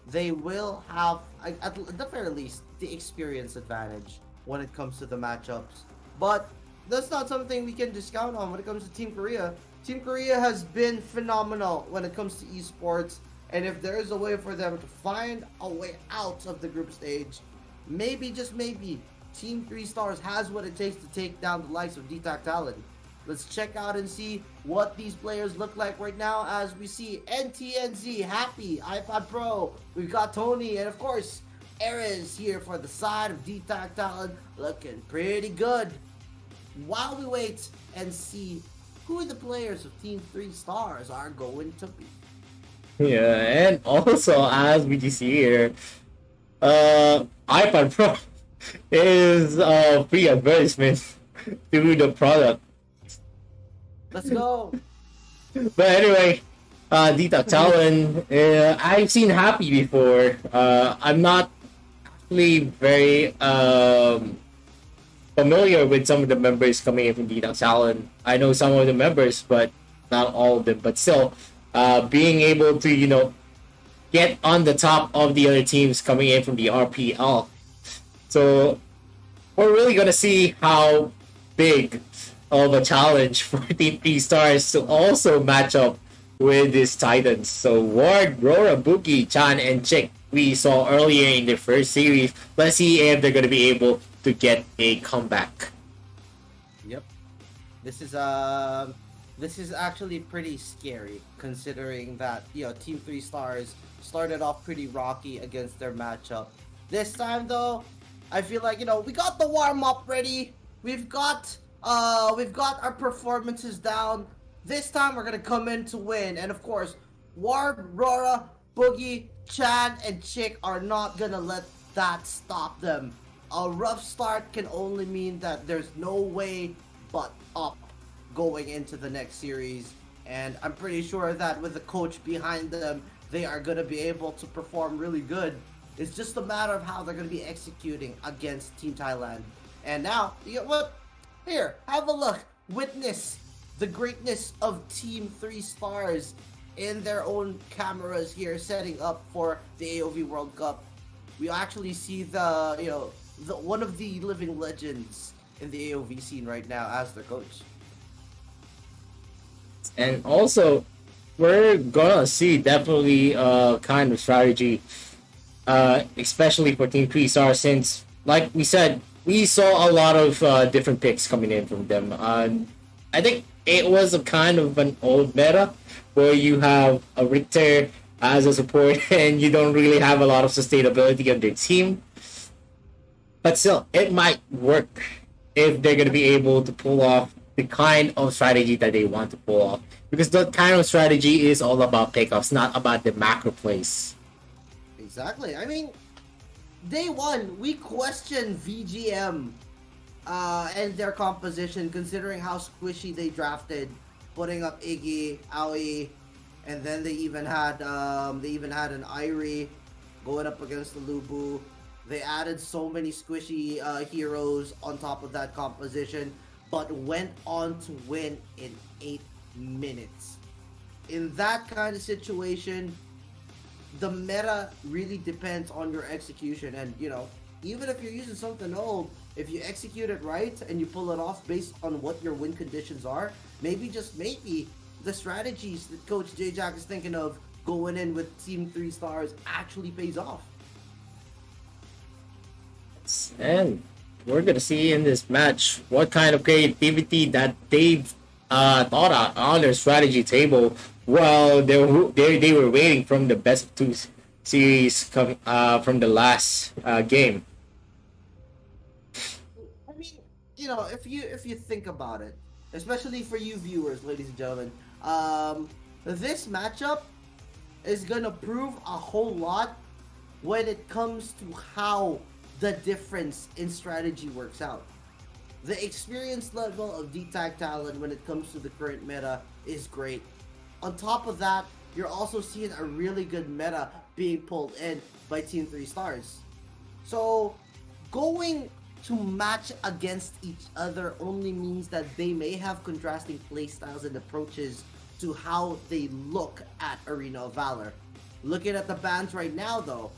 they will have, at the very least, the experience advantage when it comes to the matchups. But that's not something we can discount on when it comes to Team Korea. Team Korea has been phenomenal when it comes to esports. And if there is a way for them to find a way out of the group stage, maybe, just maybe, Team 3 Stars has what it takes to take down the likes of DTAC Talon. Let's check out and see what these players look like right now as we see NTNZ, Happy, iPod Pro, we've got Tony, and of course, Erez here for the side of DTAC Talon, looking pretty good. While we wait and see who the players of Team 3 Stars are going to be. Yeah, and also as we see here, iPad Pro is a free advertisement to the product. Let's go. But anyway, DTAC Talon, I've seen Happy before. I'm not actually very familiar with some of the members coming in from Detox Talon. I know some of the members, but not all of them. But still, being able to, get on the top of the other teams coming in from the RPL. So we're really going to see how big of a challenge for Team 3 Stars to also match up with these Titans. So Ward, Rora, Buki, Chan, and Chick we saw earlier in the first series. Let's see if they're going to be able to get a comeback. Yep. This is actually pretty scary, considering that Team 3 Stars started off pretty rocky against their matchup. This time though, I feel like we got the warm up ready. We've got our performances down. This time we're gonna come in to win, and of course, Ward, Rora, Boogie, Chan, and Chick are not gonna let that stop them. A rough start can only mean that there's no way but up going into the next series, and I'm pretty sure that with the coach behind them, they are gonna be able to perform really good. It's just a matter of how they're gonna be executing against Team Thailand. And now, here, have a look. Witness the greatness of Team 3 Stars in their own cameras here, setting up for the AOV World Cup. We actually see the one of the living legends in the AOV scene right now as their coach. And also, we're gonna see definitely a kind of strategy, especially for Team 3 Stars, since, like we said, we saw a lot of different picks coming in from them. I think it was a kind of an old meta where you have a Richter as a support and you don't really have a lot of sustainability on their team. But still, it might work if they're going to be able to pull off the kind of strategy that they want to pull off. Because that kind of strategy is all about pickups, not about the macro plays. Exactly. I mean, day one, we questioned VGM and their composition, considering how squishy they drafted, putting up Iggy, Aoi, and then they even had an Irie going up against the Lubu. They added so many squishy heroes on top of that composition, but went on to win in 8 minutes. In that kind of situation, the meta really depends on your execution, and even if you're using something old, if you execute it right and you pull it off based on what your win conditions are, maybe, just maybe, the strategies that Coach J-Jack is thinking of going in with Team 3 Stars actually pays off. And we're gonna see in this match what kind of creativity that they've thought out on their strategy table while they were waiting from the best of 2 series from the last game. I mean, if you think about it, especially for you viewers, ladies and gentlemen, this matchup is gonna prove a whole lot when it comes to how the difference in strategy works out. The experience level of D-Tag Talon when it comes to the current meta is great. On top of that, you're also seeing a really good meta being pulled in by Team 3 Stars. So, going to match against each other only means that they may have contrasting playstyles and approaches to how they look at Arena of Valor. Looking at the bans right now though,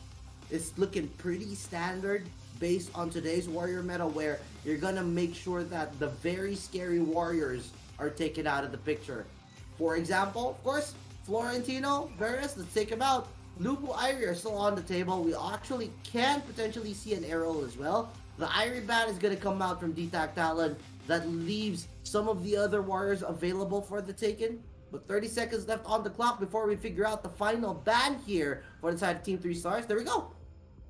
it's looking pretty standard based on today's warrior meta, where you're gonna make sure that the very scary warriors are taken out of the picture. For example, of course, Florentino, Varus, let's take him out. Lubu, Irie are still on the table. We actually can potentially see an arrow as well. The Irie ban is gonna come out from D-Tag Talon. That leaves some of the other warriors available for the taken. But 30 seconds left on the clock before we figure out the final ban here for the side of Team 3 Stars. There we go.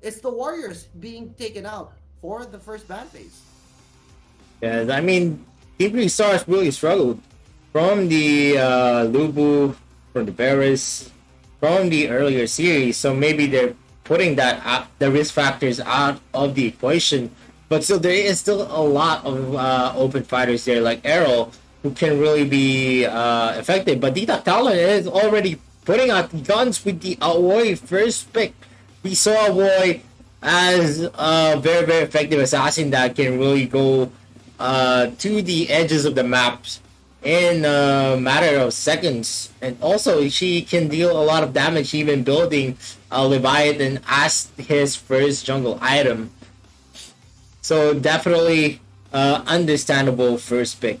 It's the warriors being taken out for the first ban phase. Yeah, I mean, Team 3 Stars really struggled from the Lubu, from the Varus, from the earlier series. So maybe they're putting that the risk factors out of the equation. But still, there is still a lot of open fighters there, like Arrow, who can really be effective. But D-Tag Talon is already putting out guns with the Aoi first pick. We saw Aoi as a very, very effective assassin that can really go to the edges of the maps in a matter of seconds. And also, she can deal a lot of damage even building Leviathan as his first jungle item. So definitely understandable first pick.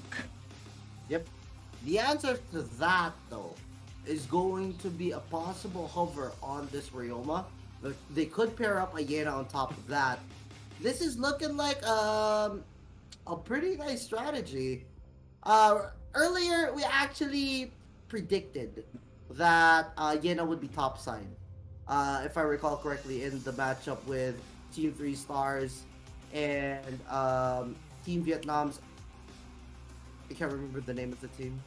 Yep. The answer to that, though, is going to be a possible hover on this Ryoma. They could pair up a Yena on top of that. This is looking like a pretty nice strategy. Earlier, we actually predicted that Yena would be top side. If I recall correctly, in the matchup with Team 3 Stars and Team Vietnam's... I can't remember the name of the team.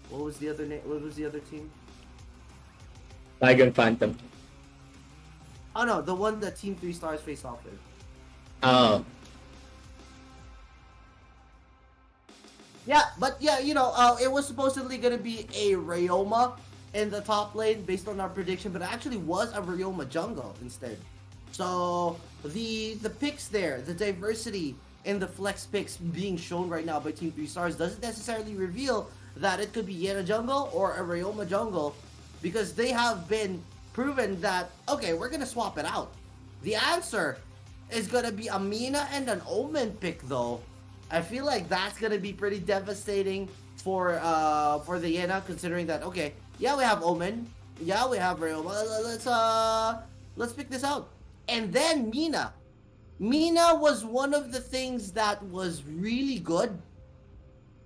What was the other name? What was the other team? Dragon Phantom. Oh no, the one that Team 3 Stars faced off with. Oh. Yeah, but yeah, you know, it was supposedly gonna be a Ryoma in the top lane based on our prediction, but it actually was a Ryoma jungle instead. So the picks there, the diversity in the flex picks being shown right now by Team 3 Stars doesn't necessarily reveal that it could be Yena jungle or a Ryoma jungle, because they have been proven that, okay, we're gonna swap it out. The answer is gonna be a Mina and an Omen pick though. I feel like that's gonna be pretty devastating for the Yena, considering that, okay, yeah, we have Omen, yeah, we have Ryoma, let's pick this out. And then Mina. Mina was one of the things that was really good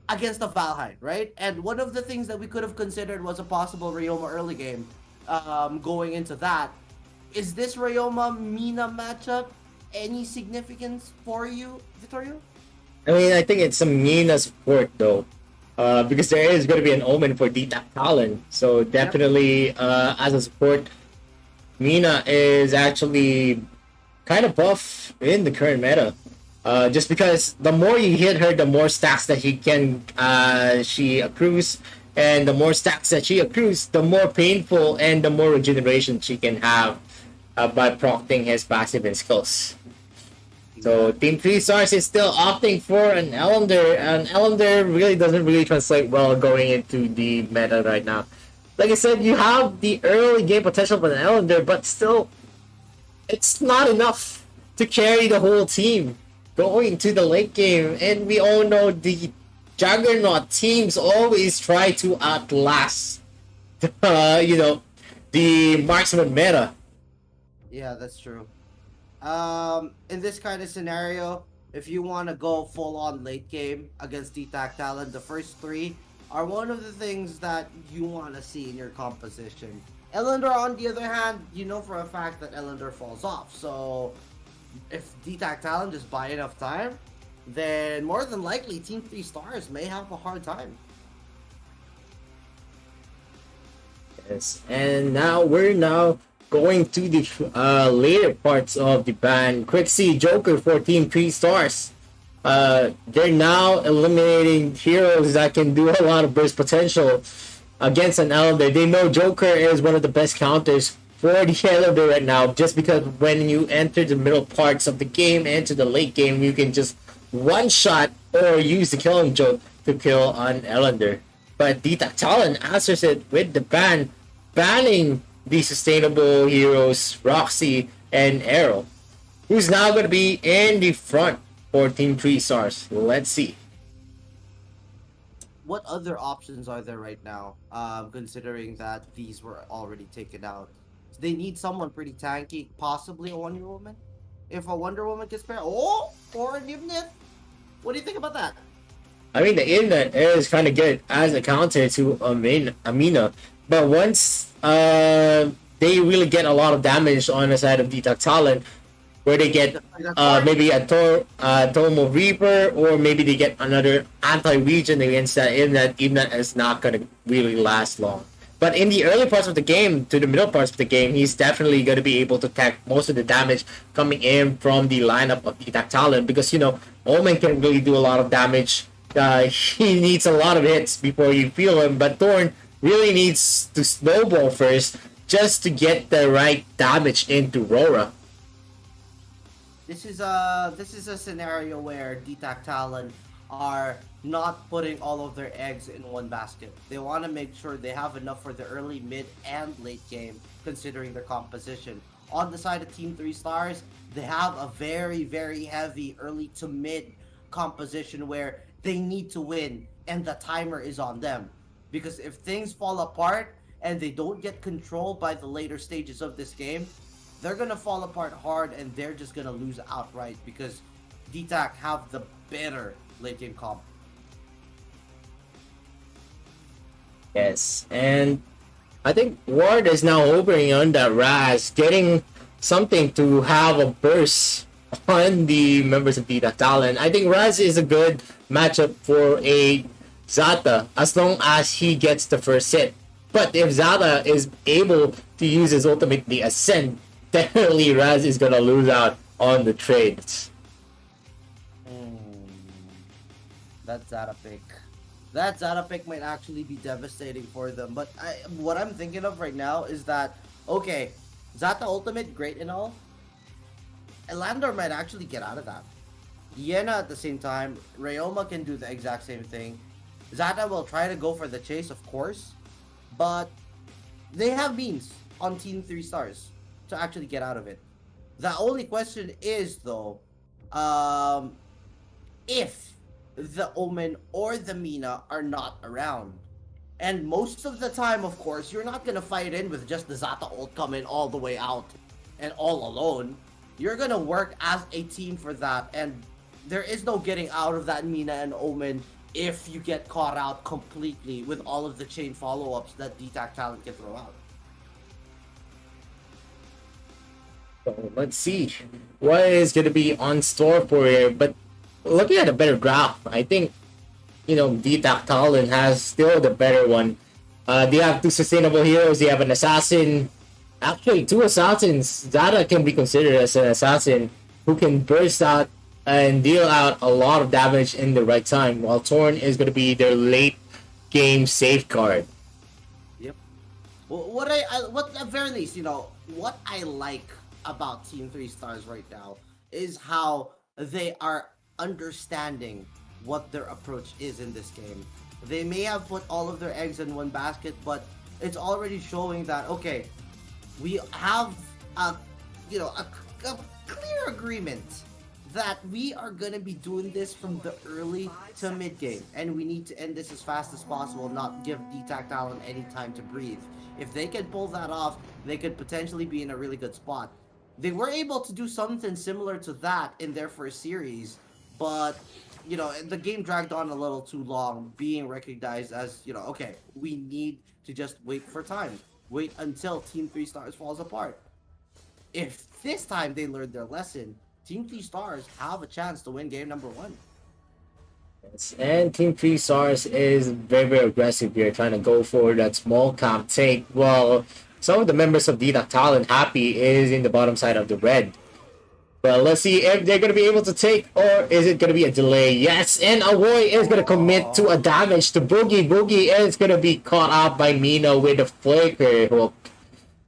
against the Valheim, right? And one of the things that we could have considered was a possible Ryoma early game going into that. Is this Ryoma-Mina matchup any significance for you, Vittorio? I mean, I think it's a Mina support though, because there is going to be an Omen for D-Tap Talon. So definitely, as a support, Mina is actually kind of buff in the current meta. Just because the more you hit her, the more stacks that she accrues, and the more stacks that she accrues, the more painful and the more regeneration she can have by procting his passive and skills. So Team 3 Stars is still opting for an Elender, and Elender really doesn't really translate well going into the meta right now. Like I said, you have the early game potential for an Elender, but still, it's not enough to carry the whole team going to the late game. And we all know the Juggernaut teams always try to outlast, the marksman meta. Yeah, that's true. In this kind of scenario, if you want to go full-on late game against D-Tac Talon, the first three are one of the things that you want to see in your composition. Elender, on the other hand, you know for a fact that Elender falls off. So if D-Tac Talon just buy enough time, then more than likely Team 3 Stars may have a hard time. Yes, and we're going to the later parts of the ban. Quick see Joker for Team 3 Stars. They're now eliminating heroes that can do a lot of burst potential against an Elder. They know Joker is one of the best counters for the Elder right now, just because when you enter the middle parts of the game and to the late game, you can just one-shot or use the killing joke to kill an Elder. But D-Tac Talon answers it with the banning the sustainable heroes Roxy and Arrow, who's now going to be in the front for Team 3 Stars. Let's see. What other options are there right now, considering that these were already taken out? They need someone pretty tanky, possibly a Wonder Woman. If a Wonder Woman gets paired, or an Ibnith? What do you think about that? I mean, the Ibnith is kind of good as a counter to Amina, but once they really get a lot of damage on the side of D-Tac Talon, where they get maybe a Tomo Reaper, or maybe they get another anti-region against that Ibnith is not going to really last long. But in the early parts of the game to the middle parts of the game, he's definitely going to be able to tank most of the damage coming in from the lineup of D-Tac Talon, because, Omen can really do a lot of damage. He needs a lot of hits before you feel him, but Thorn really needs to snowball first just to get the right damage into Rora. this is a scenario where DTAC Talon are not putting all of their eggs in one basket. They want to make sure they have enough for the early, mid, and late game, considering their composition. On the side of Team 3 Stars, they have a very, very heavy early to mid composition where they need to win, and the timer is on them. Because if things fall apart and they don't get control by the later stages of this game, they're gonna fall apart hard and they're just gonna lose outright because DTAC have the better late game comp. Yes, and I think Ward is now opening on that Raz, getting something to have a burst on the members of DTAC Talon. I think Raz is a good matchup for a Zata as long as he gets the first hit. But if Zata is able to use his ultimate, the Ascend, definitely Raz is gonna lose out on the trades. That Zata pick. That Zata pick might actually be devastating for them. But what I'm thinking of right now is that, okay, Zata ultimate, great and all. Elandor might actually get out of that. Yena at the same time, Ryoma can do the exact same thing. Zata will try to go for the chase, of course. But they have means on Team 3 Stars to actually get out of it. The only question is, though, if the Omen or the Mina are not around. And most of the time, of course, you're not going to fight in with just the Zata ult coming all the way out and all alone. You're going to work as a team for that. And there is no getting out of that Mina and Omen if you get caught out completely with all of the chain follow-ups that DTAC Talon can throw out. So let's see what is going to be on store for here. But looking at a better graph, I think, DTAC Talon has still the better one. They have two sustainable heroes. They have an assassin. Actually, two assassins. Zata can be considered as an assassin who can burst out and deal out a lot of damage in the right time, while Torn is going to be their late game safeguard. Yep. Well, what at very least, what I like about Team 3 Stars right now is how they are understanding what their approach is in this game. They may have put all of their eggs in one basket, but it's already showing that, okay, we have a clear agreement that we are going to be doing this from the early to mid game, and we need to end this as fast as possible, not give DTAC Talon any time to breathe. If they can pull that off, they could potentially be in a really good spot. They were able to do something similar to that in their first series, but the game dragged on a little too long, being recognized as, okay, we need to just wait for time. Wait until Team 3 Stars falls apart. If this time they learned their lesson, Team 3 Stars have a chance to win game number 1. Yes, and Team 3 Stars is very, very aggressive here, trying to go for that small camp take, while some of the members of DTAC Talon Happy is in the bottom side of the red. Well, let's see if they're going to be able to take, or is it going to be a delay? Yes, and Awoy is going to commit to a damage to Boogie. Boogie is going to be caught out by Mina with a flicker hook.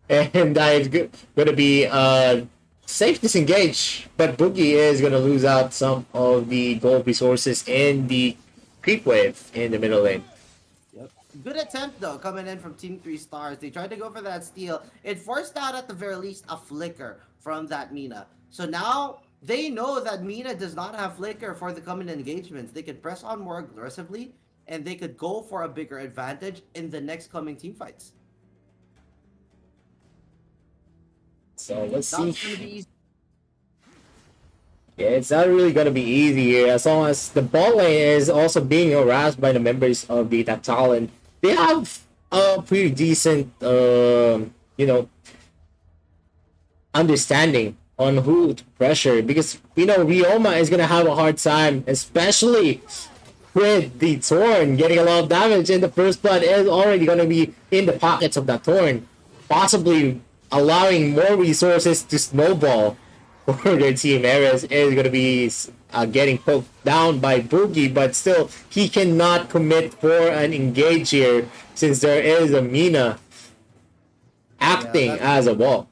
And that is going to be safe disengage, but Boogie is going to lose out some of the gold resources in the creep wave in the middle lane. Yep. Good attempt, though, coming in from Team 3 Stars. They tried to go for that steal. It forced out, at the very least, a flicker from that Mina. So now they know that Mina does not have flicker for the coming engagements. They could press on more aggressively, and they could go for a bigger advantage in the next coming team fights. So let's Not see. gonna be easy. Yeah, it's not really going to be easy here, as long as the bot lane is also being harassed by the members of the DTAC Talon. They have a pretty decent, understanding on who to pressure, because Ryoma is going to have a hard time, especially with the Torn getting a lot of damage, and the first blood is already going to be in the pockets of that Torn, possibly allowing more resources to snowball for their team. Ares is going to be getting poked down by Boogie, but still he cannot commit for an engage here since there is a Mina acting as a wall.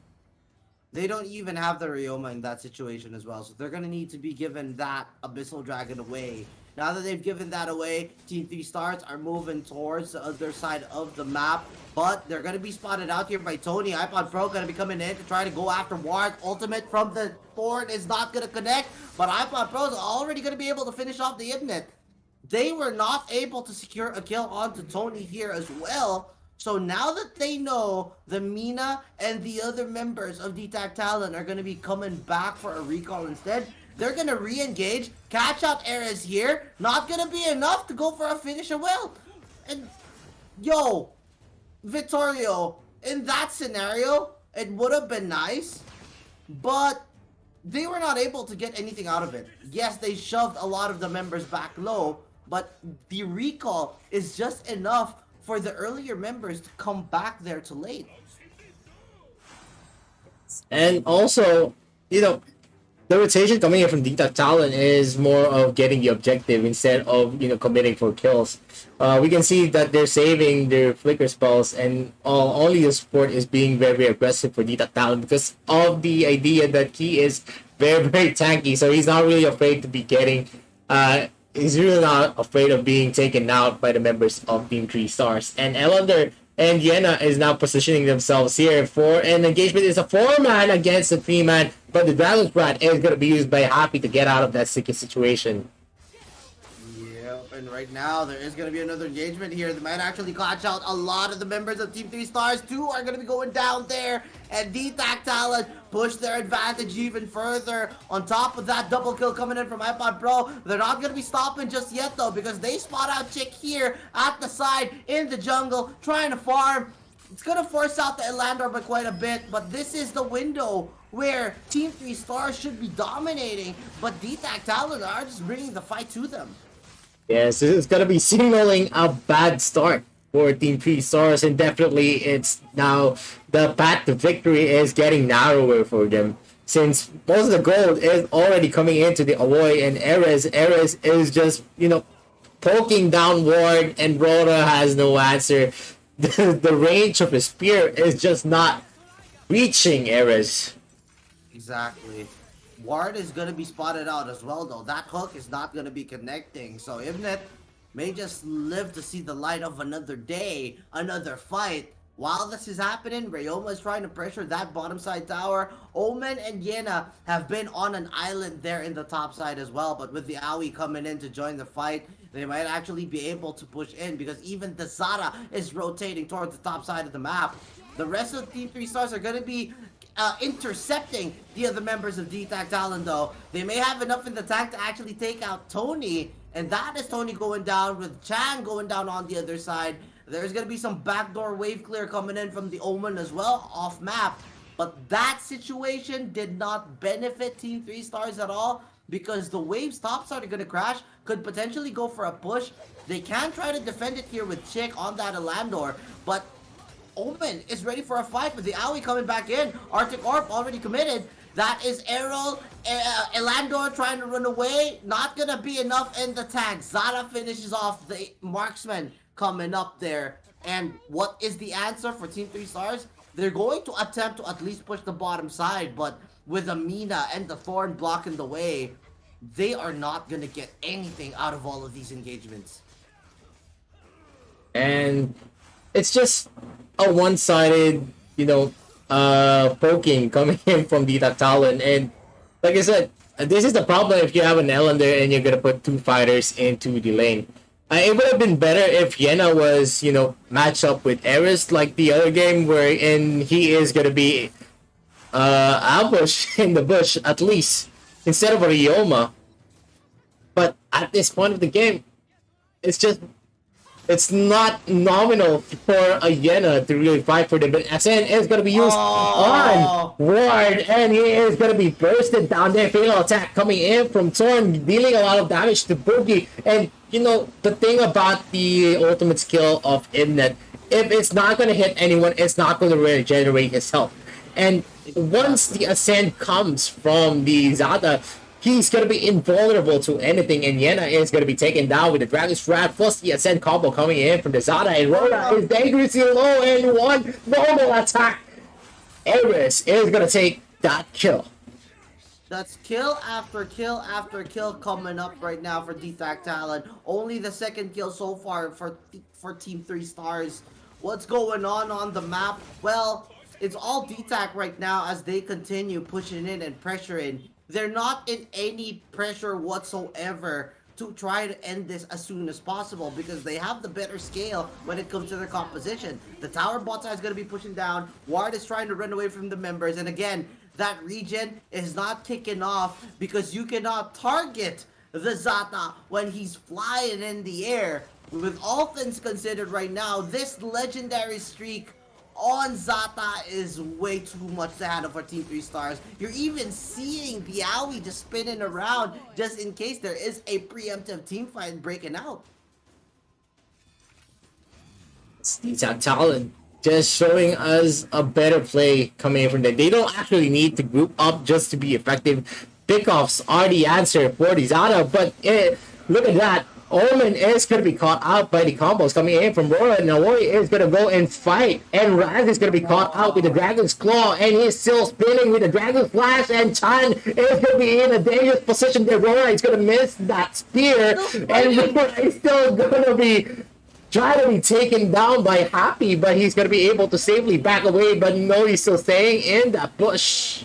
They don't even have the Ryoma in that situation as well, so they're gonna need to be given that Abyssal Dragon away. Now that they've given that away, Team 3 Stars are moving towards the other side of the map, but they're gonna be spotted out here by Tony. iPod Pro gonna be coming in to try to go after Ward. Ultimate from the Thorn is not gonna connect, but iPod Pro is already gonna be able to finish off the Ibnet. They were not able to secure a kill onto Tony here as well. So now that they know the Mina and the other members of DTAC Talon are going to be coming back for a recall instead, they're going to re-engage, catch out Ares here. Not going to be enough to go for a finish as well. And, yo, Vittorio, in that scenario, it would have been nice, but they were not able to get anything out of it. Yes, they shoved a lot of the members back low, but the recall is just enough for the earlier members to come back there to late. And also, you know, the rotation coming in from DTAC Talon is more of getting the objective instead of, you know, committing for kills. We can see that they're saving their flicker spells, and only the support is being very, very aggressive for DTAC Talon because of the idea that he is very, very tanky, so he's not really afraid to be getting he's really not afraid of being taken out by the members of Team 3 Stars. And Elander and Yena is now positioning themselves here for an engagement. It's a 4-man against a 3-man, but the Dragon's Brat is going to be used by Happy to get out of that sticky situation. Yep, and right now there is going to be another engagement here. They might actually catch out a lot of the members of Team 3 Stars. 2 are going to be going down there, and DTAC Talon push their advantage even further. On top of that, double kill coming in from iPod Pro. They're not going to be stopping just yet though, because they spot out Chick here at the side in the jungle trying to farm. It's going to force out the Elandor by quite a bit, but this is the window where Team 3 Stars should be dominating, but DTAC Talon are just bringing the fight to them. Yes, it's going to be signaling a bad start for Team 3 Stars, and definitely it's now the path to victory is getting narrower for them, since most of the gold is already coming into the Aloy, and Ares is just, you know, poking downward, and Rhoda has no answer. The range of his spear is just not reaching Ares. Exactly. Ward is going to be spotted out as well though. That hook is not going to be connecting, so Ibnet may just live to see the light of another day, another fight. While this is happening, Ryoma is trying to pressure that bottom side tower. Omen and Yena have been on an island there in the top side as well, but with the Aoi coming in to join the fight, they might actually be able to push in, because even the Zara is rotating towards the top side of the map. The rest of Team 3 Stars are going to be intercepting the other members of DTAC Talon though. They may have enough in the tank to actually take out Tony, and that is Tony going down, with Chan going down on the other side. There's going to be some backdoor wave clear coming in from the Omen as well, off map. But that situation did not benefit Team 3 Stars at all, because the waves top side are going to crash, could potentially go for a push. They can try to defend it here with Chick on that Elandor, but Omen is ready for a fight with the Aoi coming back in. Arctic Orb already committed. That is Errol, Elandor trying to run away. Not going to be enough in the tank. Zara finishes off the marksman coming up there. And what is the answer for Team 3 Stars? They're going to attempt to at least push the bottom side, but with Amina and the Thorn blocking the way, they are not going to get anything out of all of these engagements. And it's just a one-sided, you know, poking coming in from DTAC Talon. And like I said, this is the problem if you have an Elander and you're going to put 2 fighters into the lane. It would have been better if Yena was, you know, matched up with Ares like the other game, wherein he is going to be ambushed in the bush at least, instead of a Ryoma. But at this point of the game, it's not nominal for a Yena to really fight for them. But SN is going to be used on Ward, and he is going to be bursted down there. Fatal attack coming in from Torn, dealing a lot of damage to Boogie. And, you know, the thing about the ultimate skill of Ibnet, if it's not going to hit anyone, it's not going to regenerate his health. And once the Ascent comes from the Zada, he's going to be invulnerable to anything, and Yena is going to be taken down with the Dragon's Wrath, plus the Ascent combo coming in from the Zada, and Rhoda is dangerously low, and one normal attack. Ares is going to take that kill. That's kill after kill after kill coming up right now for DTAC Talon. Only the second kill so far for Team 3 Stars. What's going on the map? Well, it's all DTAC right now as they continue pushing in and pressuring. They're not in any pressure whatsoever to try to end this as soon as possible because they have the better scale when it comes to their composition. The tower bot side is going to be pushing down. Ward is trying to run away from the members, and again, that region is not kicking off because you cannot target the Zata when he's flying in the air. With all things considered right now, this legendary streak on Zata is way too much to handle for Team 3 Stars. You're even seeing the Aoi just spinning around just in case there is a preemptive team fight breaking out. DTAC Talon just showing us a better play coming in from them. They don't actually need to group up just to be effective. Pickoffs are the answer for the Zata, but look at that. Omen is going to be caught out by the combos coming in from Rora. Naoi is going to go and fight. And Raz is going to be caught out with the Dragon's Claw. And he's still spinning with the Dragon's Flash. And Chan is going to be in a dangerous position there. Rora is going to miss that spear. And Rora is still going to be trying to be taken down by Happy. But he's going to be able to safely back away. But no, he's still staying in that bush.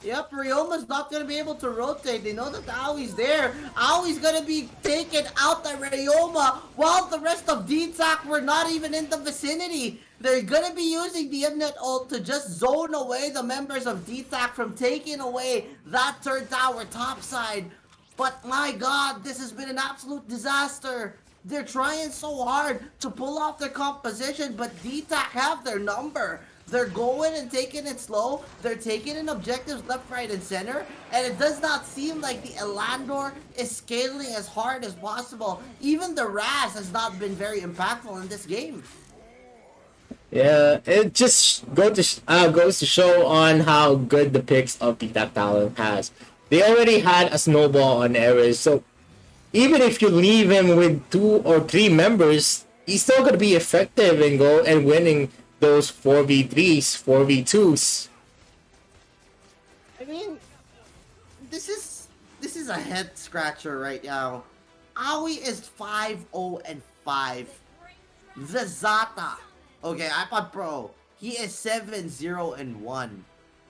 Yep, Ryoma's not going to be able to rotate. They know that the Aoi's there. Aoi's going to be taken out by Ryoma while the rest of DTAC were not even in the vicinity. They're going to be using the Mnet ult to just zone away the members of DTAC from taking away that third tower topside. But my god, this has been an absolute disaster. They're trying so hard to pull off their composition, but DTAC have their number. They're going and taking it slow. They're taking in objectives left, right, and center. And it does not seem like the Elandor is scaling as hard as possible. Even the Raz has not been very impactful in this game. Yeah, it just goes to show on how good the picks of DTAC Talon has. They already had a snowball on Ares, so even if you leave him with 2 or 3 members, he's still going to be effective and go and winning those 4v3s, 4v2s. I mean, this is a head scratcher right now. Aoi is 5-0-5. The Zata, okay, iPod Pro, he is 7-0-1.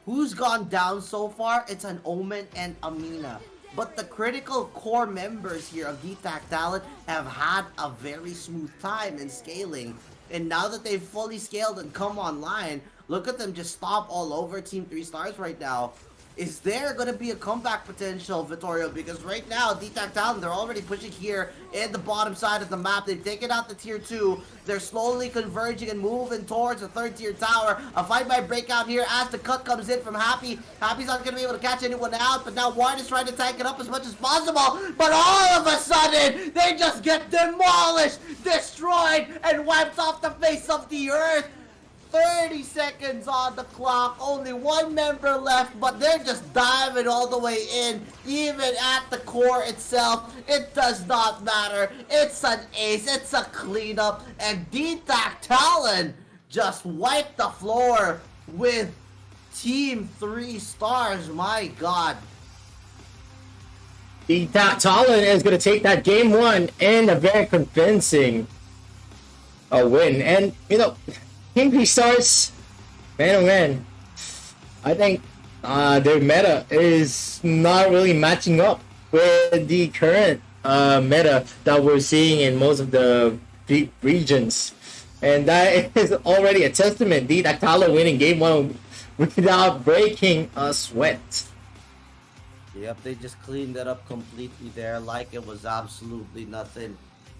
Who's gone down so far? It's an Omen and Amina. But the critical core members here of DTAC Talon have had a very smooth time in scaling. And now that they've fully scaled and come online, look at them just stomp all over Team 3 Stars right now. Is there going to be a comeback potential, Vittorio? Because right now, DTAC Talon, they're already pushing here in the bottom side of the map. They've taken out the tier 2. They're slowly converging and moving towards the 3rd tier tower. A fight might break out here as the cut comes in from Happy. Happy's not going to be able to catch anyone out, but now Ward is trying to tank it up as much as possible. But all of a sudden, they just get demolished, destroyed, and wiped off the face of the earth. 30 seconds on the clock, only 1 member left, but they're just diving all the way in, even at the core itself. It does not matter. It's an ace, it's a cleanup, and DTAC Talon just wiped the floor with Team 3 Stars. My god. DTAC Talon is going to take that game 1 in a very convincing win. And, you know, Team 3 Stars, man oh man, I think their meta is not really matching up with the current meta that we're seeing in most of the regions. And that is already a testament. DTAC Talon winning game 1 without breaking a sweat. Yep, they just cleaned that up completely there like it was absolutely nothing.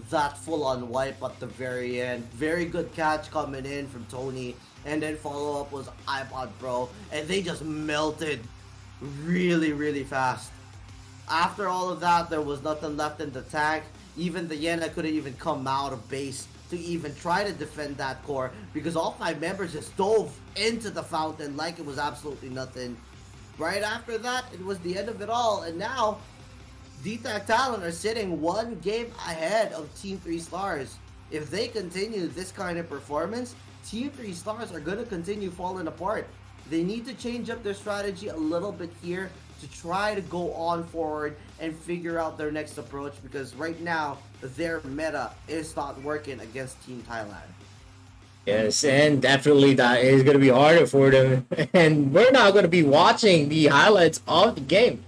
That full-on wipe at the very end. Very good catch coming in from Tony. And then follow-up was iPod Pro. And they just melted really, really fast. After all of that, there was nothing left in the tank. Even the Yena couldn't even come out of base to even try to defend that core. Because all 5 members just dove into the fountain like it was absolutely nothing. Right after that, it was the end of it all. And now, DTAC Talon are sitting 1 game ahead of Team 3 Stars. If they continue this kind of performance, Team 3 Stars are going to continue falling apart. They need to change up their strategy a little bit here to try to go on forward and figure out their next approach, because right now their meta is not working against Team Thailand. Yes, and definitely that is going to be harder for them. And we're now going to be watching the highlights of the game.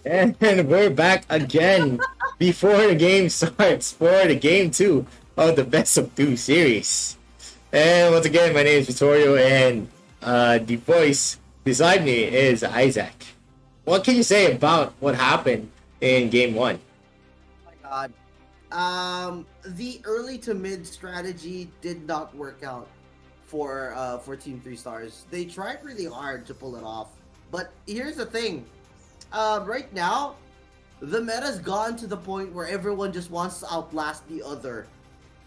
And we're back again before the game starts for the game 2 of the best of 2 series. And once again, my name is Vittorio, and the voice beside me is Isaac. What can you say about what happened in game 1? Oh my god. The early to mid strategy did not work out for Team 3 Stars. They tried really hard to pull it off. But here's the thing. Right now, the meta's gone to the point where everyone just wants to outlast the other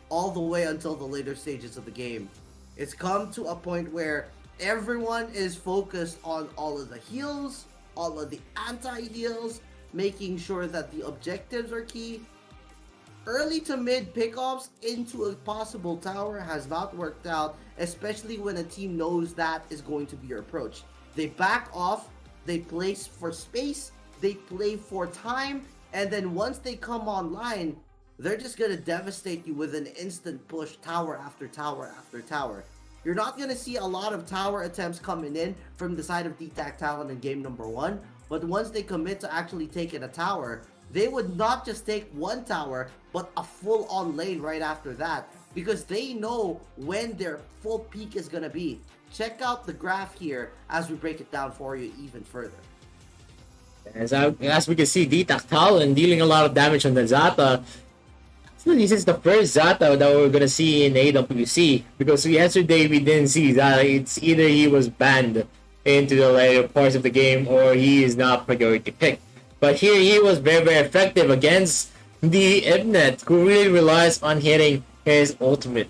all the way until the later stages of the game. It's come to a point where everyone is focused on all of the heals, all of the anti-heals, making sure that the objectives are key. Early to mid pickoffs into a possible tower has not worked out, especially when a team knows that is going to be your approach. They back off, they play for space, they play for time, and then once they come online, they're just going to devastate you with an instant push, tower after tower after tower. You're not going to see a lot of tower attempts coming in from the side of DTAC Talent in game number 1, but once they commit to actually taking a tower, they would not just take one tower, but a full-on lane right after that, because they know when their full peak is going to be. Check out the graph here as we break it down for you even further. As we can see, DTAC Talon dealing a lot of damage on the Zata. So this is the first Zata that we're gonna see in AWC, because yesterday we didn't see Zata. It's either he was banned into the later parts of the game or he is not priority pick. But here he was very, very effective against the Ibnet, who really relies on hitting his ultimate.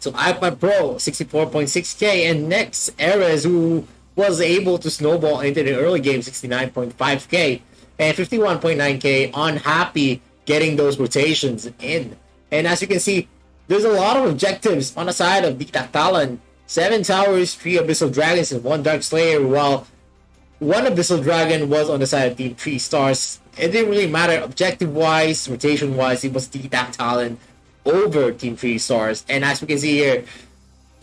So iPad Pro, 64.6k, and next Ares, who was able to snowball into the early game, 69.5k, and 51.9k on Happy getting those rotations in. And as you can see, there's a lot of objectives on the side of DTAC Talon. 7 towers, 3 Abyssal Dragons, and 1 Dark Slayer, while 1 Abyssal Dragon was on the side of Team 3 Stars. It didn't really matter objective-wise, rotation-wise, it was DTAC Talon over Team 3 Stars. And as we can see here,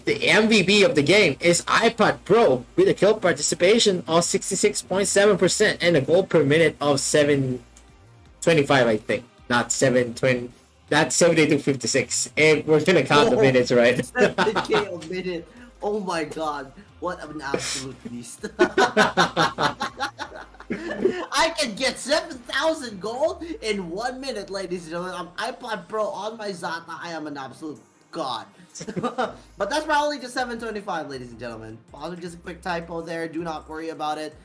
the MVP of the game is iPad Pro with a kill participation of 66.7% and a goal per minute of 725, I think. Not 720. That's 72.56. If we're gonna count the minutes, right? 7k a minute. Oh my god. What an absolute beast. I can get 7,000 gold in 1 minute, ladies and gentlemen. I'm iPad Pro on my Zata. I am an absolute God. But that's probably just 725, ladies and gentlemen. Also, just a quick typo there. Do not worry about it.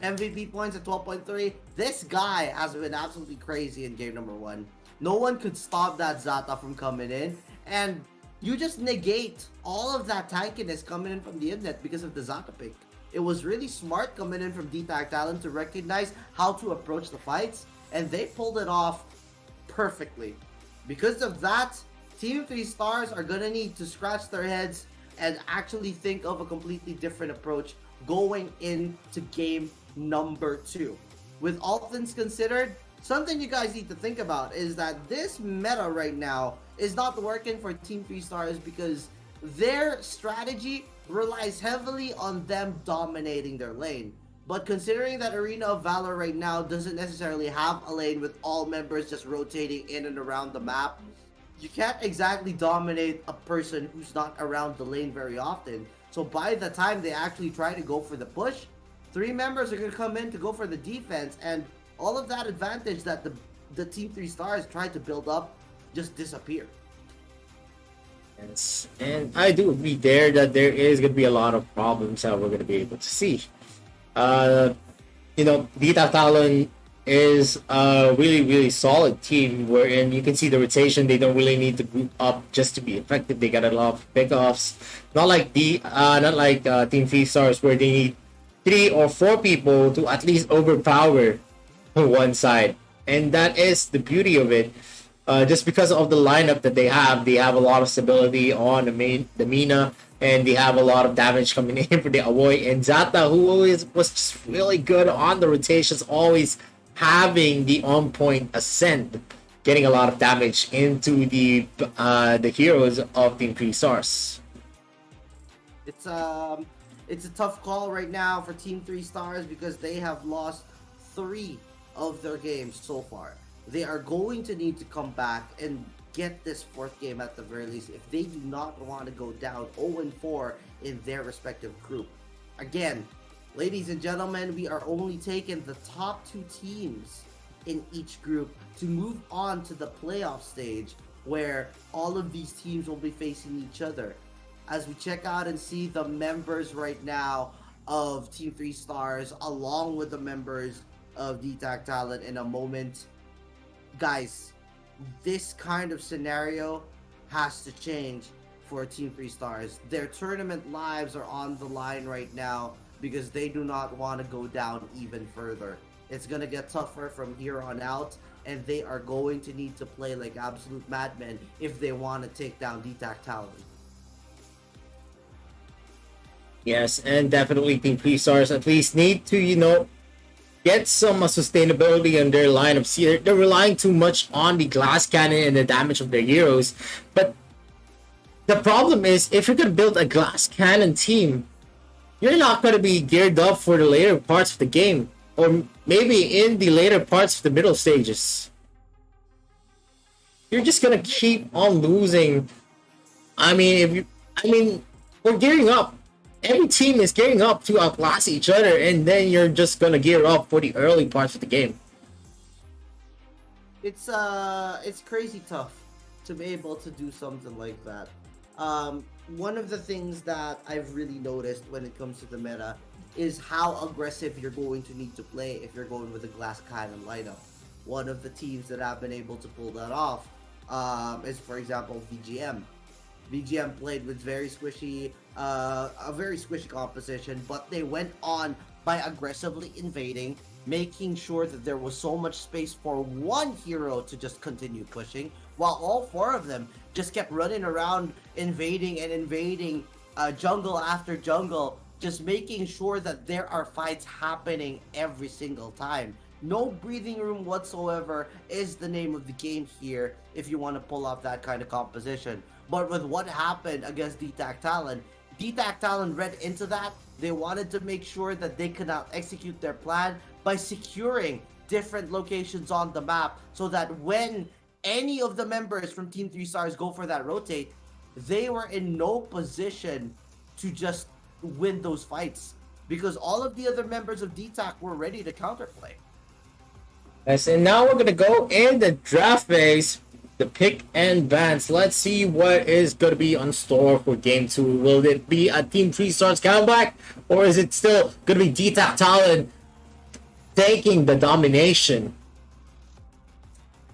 MVP points at 12.3. This guy has been absolutely crazy in game number 1. No one could stop that Zata from coming in. And you just negate all of that tankiness coming in from the internet because of the Zata pick. It was really smart coming in from D-Tac Talent to recognize how to approach the fights. And they pulled it off perfectly. Because of that, Team 3 Stars are gonna need to scratch their heads and actually think of a completely different approach going into game number 2. With all things considered, something you guys need to think about is that this meta right now is not working for Team 3 Stars because their strategy relies heavily on them dominating their lane. But considering that Arena of Valor right now doesn't necessarily have a lane with all members just rotating in and around the map, you can't exactly dominate a person who's not around the lane very often. So by the time they actually try to go for the push, 3 members are going to come in to go for the defense, and all of that advantage that the Team 3 Stars tried to build up just disappear. Yes, and I do agree there that there is going to be a lot of problems that we're going to be able to see. Dita Talon is a really solid team wherein you can see the rotation. They don't really need to group up just to be effective. They got a lot of pickoffs. Not like Team 3 Stars where they need 3 or 4 people to at least overpower one side. And that is the beauty of it. Just because of the lineup that they have a lot of stability on the Mina, and they have a lot of damage coming in for the Awoy. And Zata, who always was just really good on the rotations, always having the on-point ascent, getting a lot of damage into the heroes of Team 3 Stars. It's a tough call right now for Team 3 Stars because they have lost 3 of their games so far. They are going to need to come back and get this 4th game at the very least if they do not want to go down 0-4 in their respective group. Again, ladies and gentlemen, we are only taking the top 2 teams in each group to move on to the playoff stage where all of these teams will be facing each other. As we check out and see the members right now of Team 3 Stars along with the members of D-Tac Talent in a moment, guys, this kind of scenario has to change for Team 3 Stars. Their tournament lives are on the line right now because they do not want to go down even further. It's going to get tougher from here on out, and they are going to need to play like absolute madmen if they want to take down D-Tac Talent. Yes, and definitely Team 3 Stars at least need to, get some sustainability in their lineup. See, they're relying too much on the glass cannon and the damage of their heroes. But the problem is, if you're going to build a glass cannon team, you're not going to be geared up for the later parts of the game. Or maybe in the later parts of the middle stages. You're just going to keep on losing. We're gearing up. Every team is gearing up to outclass each other, and then you're just gonna gear up for the early parts of the game. It's crazy tough to be able to do something like that. One of the things that I've really noticed when it comes to the meta is how aggressive you're going to need to play if you're going with a glass cannon lineup. One of the teams that have been able to pull that off is, for example, VGM. VGM played with a very squishy composition, but they went on by aggressively invading, making sure that there was so much space for one hero to just continue pushing, while all 4 of them just kept running around invading jungle after jungle, just making sure that there are fights happening every single time. No breathing room whatsoever is the name of the game here if you want to pull off that kind of composition. But with what happened against D-Tac Talon read into that. They wanted to make sure that they could not execute their plan by securing different locations on the map so that when any of the members from Team 3 Stars go for that rotate, they were in no position to just win those fights because all of the other members of D-Tac were ready to counterplay. Yes, and now we're going to go in the draft phase. the pick and bans. Let's see what is going to be on store for game 2. Will it be a Team 3 Stars comeback, or is it still going to be DTAC Talon taking the domination?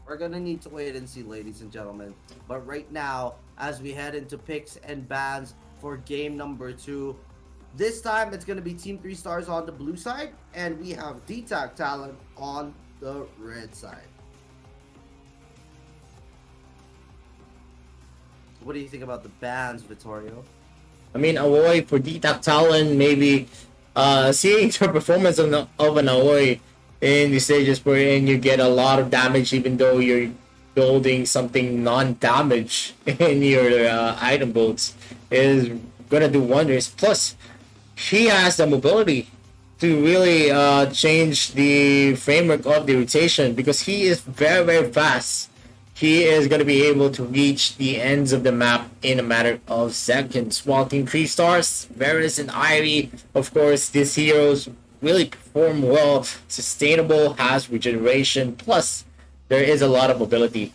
We're gonna need to wait and see, ladies and gentlemen. But right now, as we head into picks and bans for game number 2, this time it's gonna be Team 3 Stars on the blue side, and we have DTAC Talon on the red side. What do you think about the bans, Vittorio? I mean, Aoi for DTAC Talon, maybe seeing the performance of an Aoi in the stages wherein you get a lot of damage even though you're building something non-damage in your item builds is gonna do wonders. Plus, he has the mobility to really change the framework of the rotation because he is very, very fast. He is going to be able to reach the ends of the map in a matter of seconds. While Team 3 Stars, Varus and Irie, of course, these heroes really perform well, sustainable, has regeneration, plus there is a lot of mobility.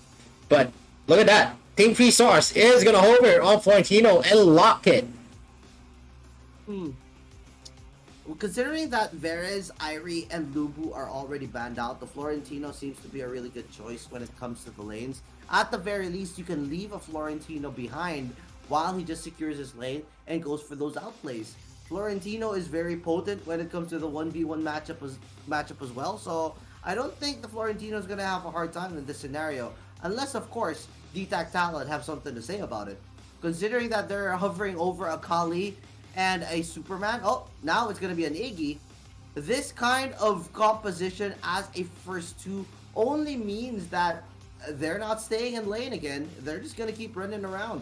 But look at that. Team 3 Stars is going to hover on Florentino and lock it. Well, considering that Varez, Irie, and Lubu are already banned out, the Florentino seems to be a really good choice when it comes to the lanes. At the very least, you can leave a Florentino behind while he just secures his lane and goes for those outplays. Florentino is very potent when it comes to the 1v1 matchup as well, so I don't think the Florentino is going to have a hard time in this scenario, unless, of course, DTAC Talon have something to say about it. Considering that they're hovering over a Kali and a Superman. Oh, now it's going to be an Iggy. This kind of composition as a first 2 only means that they're not staying in lane again. They're just going to keep running around.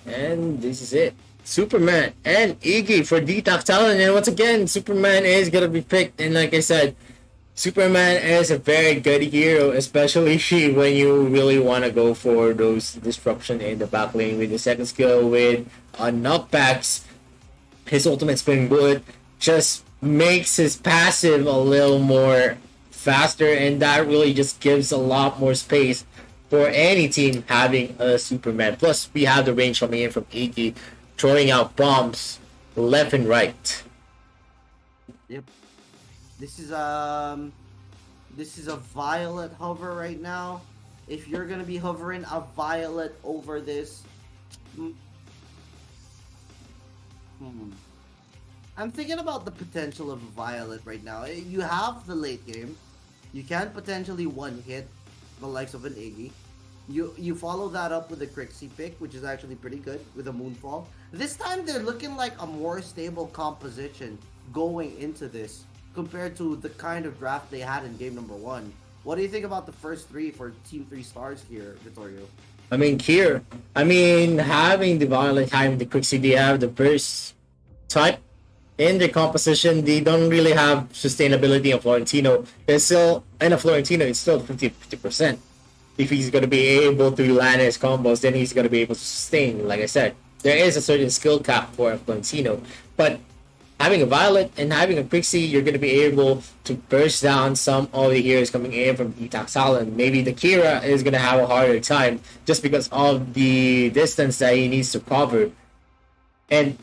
And this is it. Superman and Iggy for DTAC Talon. And once again, Superman is going to be picked. And like I said, Superman is a very good hero, especially when you really want to go for those disruption in the back lane with the second skill with knockbacks. His ultimate spin bullet just makes his passive a little more faster, and that really just gives a lot more space for any team having a Superman. Plus, we have the range coming in from Iggy, throwing out bombs left and right. Yep. This is a violet hover right now. If you're gonna be hovering a violet over this, I'm thinking about the potential of a violet right now. You have the late game. You can potentially one hit the likes of an Iggy. You follow that up with a Crixie pick, which is actually pretty good with a Moonfall. This time they're looking like a more stable composition going into this, compared to the kind of draft they had in game number 1. What do you think about the first 3 for Team 3 Stars here, Vittorio? I mean, having the Violet, having the Quixie, they have the burst type in their composition. They don't really have sustainability of Florentino. It's still, and a Florentino is still 50%. If he's going to be able to land his combos, then he's going to be able to sustain. Like I said, there is a certain skill cap for a Florentino, but having a Violet and having a Quixie, you're going to be able to burst down some of the heroes coming in from DTAC Talon. Maybe the Kira is going to have a harder time just because of the distance that he needs to cover. And,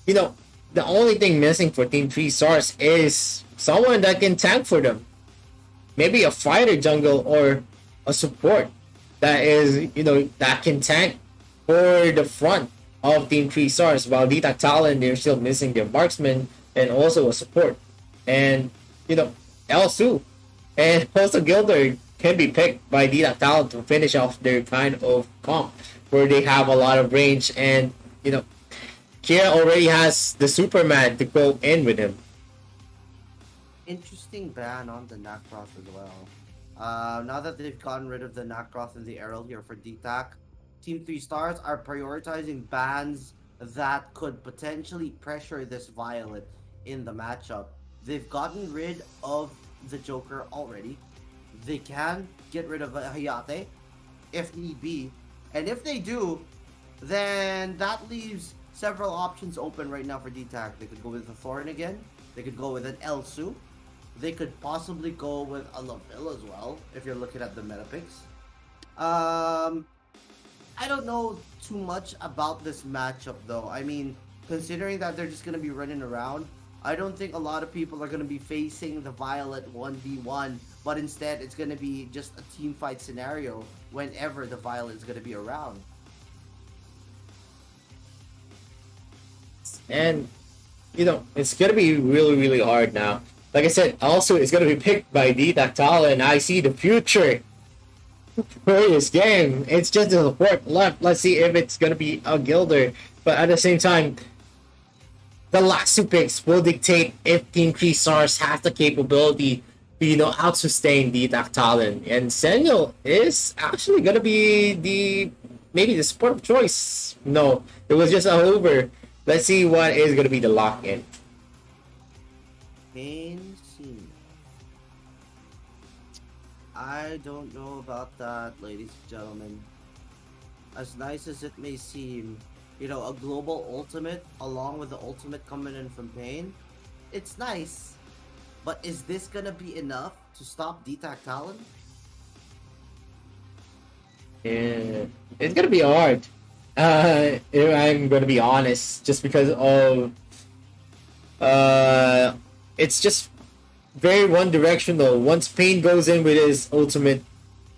you know, the only thing missing for Team 3 Stars is someone that can tank for them. Maybe a fighter jungle or a support that is, you know, that can tank for the front of Team 3 Stars, while DTAC Talon, they're still missing their marksman and also a support. And, you know, L2 and also Gilder can be picked by DTAC Talon to finish off their kind of comp where they have a lot of range, and, you know, Kira already has the Superman to go in with him. Interesting ban on the Nakroth as well. Now that they've gotten rid of the Nakroth and the Errol here for DTAC, Team 3 Stars are prioritizing bans that could potentially pressure this Violet in the matchup. They've gotten rid of the Joker already. They can get rid of Hayate if need be. And if they do, then that leaves several options open right now for DTAC. They could go with the Thorn again. They could go with an Elsu. they could possibly go with a Laville as well, if you're looking at the meta picks. I don't know too much about this matchup though. I mean, considering that they're just going to be running around, I don't think a lot of people are going to be facing the Violet 1v1, but instead it's going to be just a team fight scenario whenever the Violet is going to be around. And, you know, it's going to be really, really hard now. Like I said, also it's going to be picked by D-Tactile, and I see the future for this game. It's just the support left. Let's see if it's going to be a Gilder. But at the same time, the last two picks will dictate if Team 3 Stars has the capability to, you know, out-sustain D-Tactile. And Sentinel is actually going to be maybe the support of choice. No, it was just a over. Let's see what is going to be the lock-in. I don't know about that, ladies and gentlemen. As nice as it may seem, you know, a global ultimate along with the ultimate coming in from Pain, it's nice. But is this gonna be enough to stop D-Tactile? Yeah, it's gonna be hard. If I'm gonna be honest, just because of it's just very one directional. Once Pain goes in with his ultimate,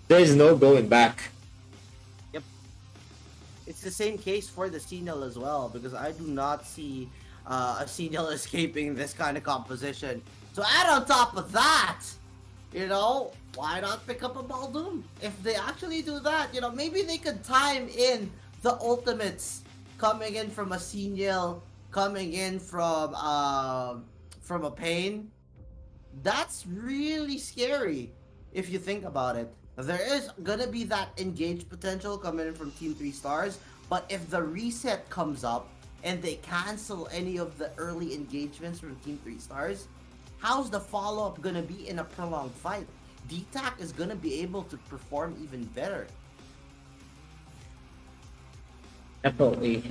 there's no going back. Yep. It's the same case for the Sentinel as well, because I do not see a Sentinel escaping this kind of composition. So add on top of that, you know, why not pick up a Baldoon? If they actually do that, you know, maybe they could time in the ultimates coming in from a Sentinel, coming in from a Pain. That's really scary if you think about it. There is gonna be that engaged potential coming in from Team 3 Stars, but if the reset comes up and they cancel any of the early engagements from Team 3 Stars, how's the follow-up gonna be in a prolonged fight? D-Tac is gonna be able to perform even better. Definitely.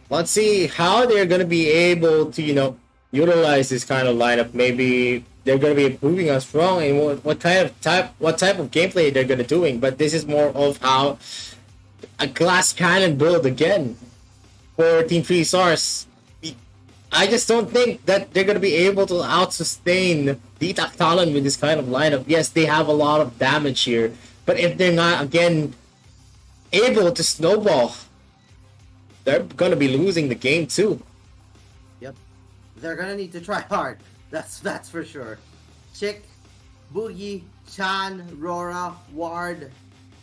Let's see how they're gonna be able to, you know, utilize this kind of lineup. Maybe they're going to be proving us wrong in what type of gameplay they're going to doing. But this is more of how a glass cannon build again for Team 3 Stars. I just don't think that they're going to be able to out-sustain D-Tactile with this kind of lineup. Yes, they have a lot of damage here, but if they're not, again, able to snowball, they're going to be losing the game too. They're gonna need to try hard. That's for sure. Chick, Boogie, Chan, Rora, Ward,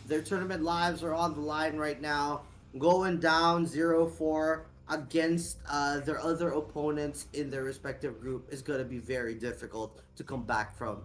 their tournament lives are on the line right now. Going down 0-4 against their other opponents in their respective group is gonna be very difficult to come back from.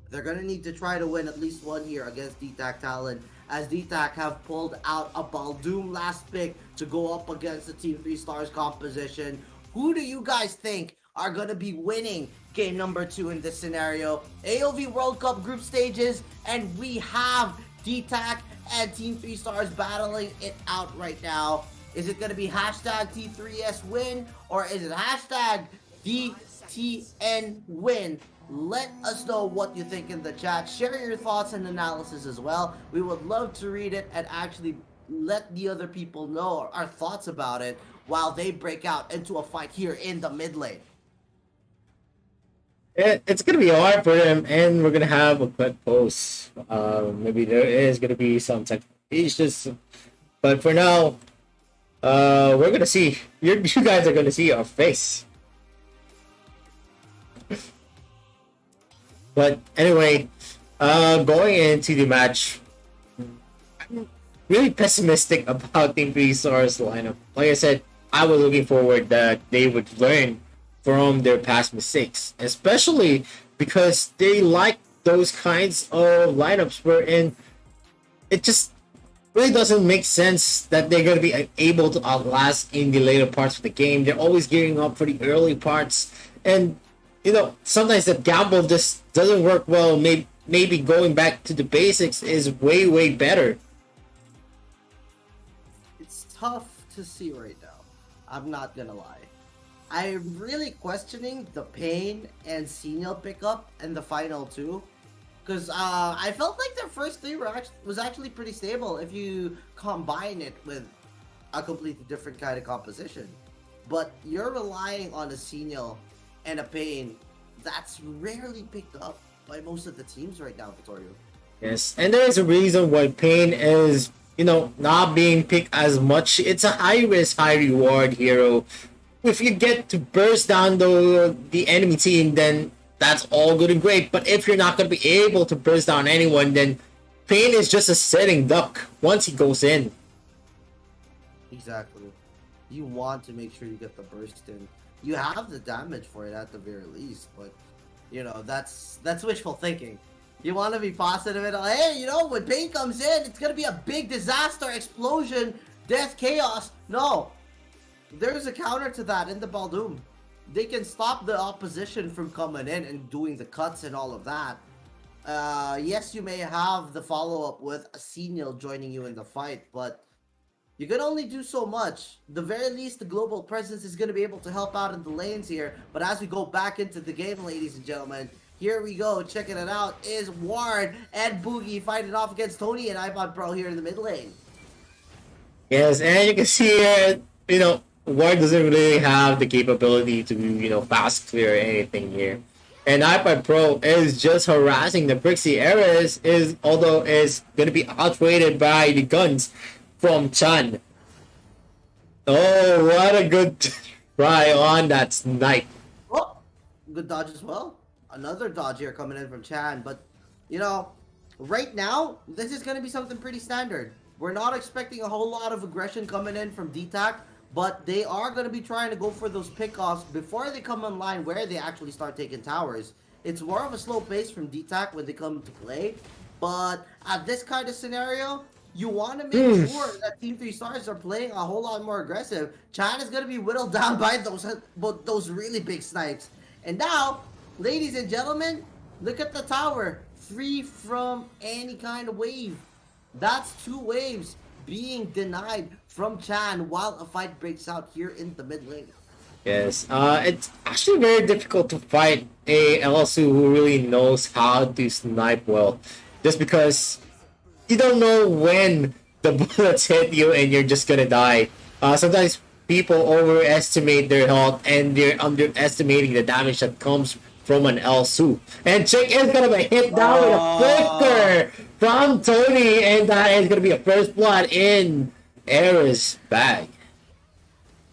They're gonna need to try to win at least one here against D-Tactile, as D-Tac have pulled out a Baldoon last pick to go up against the Team 3 Stars composition. Who do you guys think are going to be winning game number 2 in this scenario? AOV World Cup group stages, and we have D-Tac and Team 3 Stars battling it out right now. Is it going to be hashtag T3S win, or is it hashtag DTN win? Let us know what you think in the chat. Share your thoughts and analysis as well. We would love to read it and actually let the other people know our thoughts about it while they break out into a fight here in the mid lane. It's going to be hard for them, and we're going to have a cut post. Maybe there is going to be some technical issues, but for now, we're going to see. You guys are going to see our face. But anyway, going into the match, I'm really pessimistic about Team 3 Stars lineup. Like I said, I was looking forward that they would learn from their past mistakes, especially because they like those kinds of lineups wherein it just really doesn't make sense that they're going to be able to outlast in the later parts of the game. They're always gearing up for the early parts, and you know, sometimes that gamble just doesn't work well. Maybe going back to the basics is way better. It's tough to see right now, I'm not gonna lie. I'm really questioning the Pain and Senior pickup and the final two. Because I felt like their first three was actually pretty stable if you combine it with a completely different kind of composition. But you're relying on a Senior and a Pain that's rarely picked up by most of the teams right now, Vittorio. Yes, and there is a reason why Pain is, not being picked as much. It's a high risk, high reward hero. If you get to burst down the enemy team, then that's all good and great. But if you're not going to be able to burst down anyone, then Pain is just a sitting duck once he goes in. Exactly. You want to make sure you get the burst in. You have the damage for it at the very least, but that's wishful thinking. You want to be positive and hey, when Pain comes in, it's gonna be a big disaster, explosion, death, chaos. No, there's a counter to that in the Baldoom. They can stop the opposition from coming in and doing the cuts and all of that. Yes, you may have the follow-up with a Senior joining you in the fight, but you can only do so much. The very least, the global presence is going to be able to help out in the lanes here. But as we go back into the game, ladies and gentlemen, here we go. Checking it out is Ward and Boogie fighting off against Tony and iPod Pro here in the mid lane. Yes, and you can see here, Ward doesn't really have the capability to, fast clear anything here. And iPod Pro is just harassing the Prixie Eras, although is going to be outweighted by the guns from Chan. Oh, what a good try on that snipe. Oh, good dodge as well. Another dodge here coming in from Chan. But, right now, this is going to be something pretty standard. We're not expecting a whole lot of aggression coming in from DTAC, but they are going to be trying to go for those pickoffs before they come online where they actually start taking towers. It's more of a slow pace from DTAC when they come to play, but at this kind of scenario, you want to make sure that Team 3 Stars are playing a whole lot more aggressive. Chan is going to be whittled down by those really big snipes. And now, ladies and gentlemen, look at the tower. Free from any kind of wave. That's 2 waves being denied from Chan while a fight breaks out here in the mid lane. Yes, it's actually very difficult to fight a LSU who really knows how to snipe well. Just because you don't know when the bullets hit you and you're just gonna die. Sometimes people overestimate their health and they're underestimating the damage that comes from an LSU. And Chick is gonna be hit down with a flicker from Tony, and that is gonna be a first blood in Era's bag.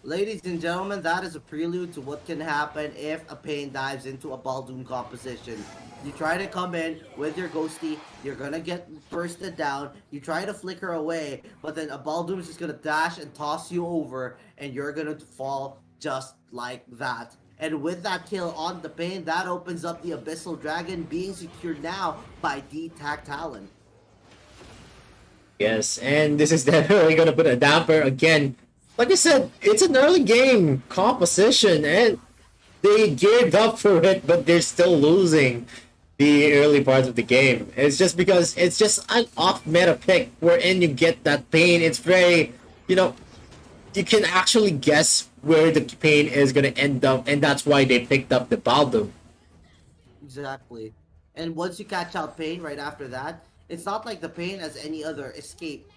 Ladies and gentlemen, that is a prelude to what can happen if a Pain dives into a Baldoon composition. You try to come in with your Ghosty, you're gonna get bursted down, you try to flicker away, but then a Baldoon is just gonna dash and toss you over, and you're gonna fall just like that. And with that kill on the Pain, that opens up the Abyssal Dragon being secured now by DTAC Talon. Yes, and this is definitely gonna put a damper again. Like I said, it's an early game composition, and they geared up for it, but they're still losing the early parts of the game. It's just because it's just an off-meta pick wherein you get that Pain. It's very, you can actually guess where the Pain is going to end up, and that's why they picked up the Baldo. Exactly. And once you catch out Pain right after that, it's not like the Pain has any other escape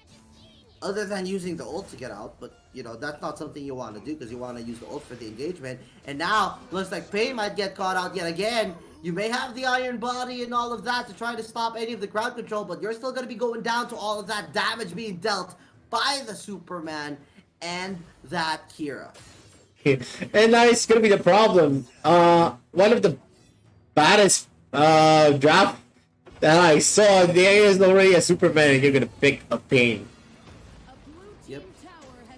other than using the ult to get out, but that's not something you want to do because you want to use the ult for the engagement. And now, looks like Pain might get caught out yet again. You may have the Iron Body and all of that to try to stop any of the crowd control, but you're still going to be going down to all of that damage being dealt by the Superman and that Kira. And now it's going to be the problem. One of the baddest draft that I saw, there is already a Superman and you're going to pick a Pain. Yep.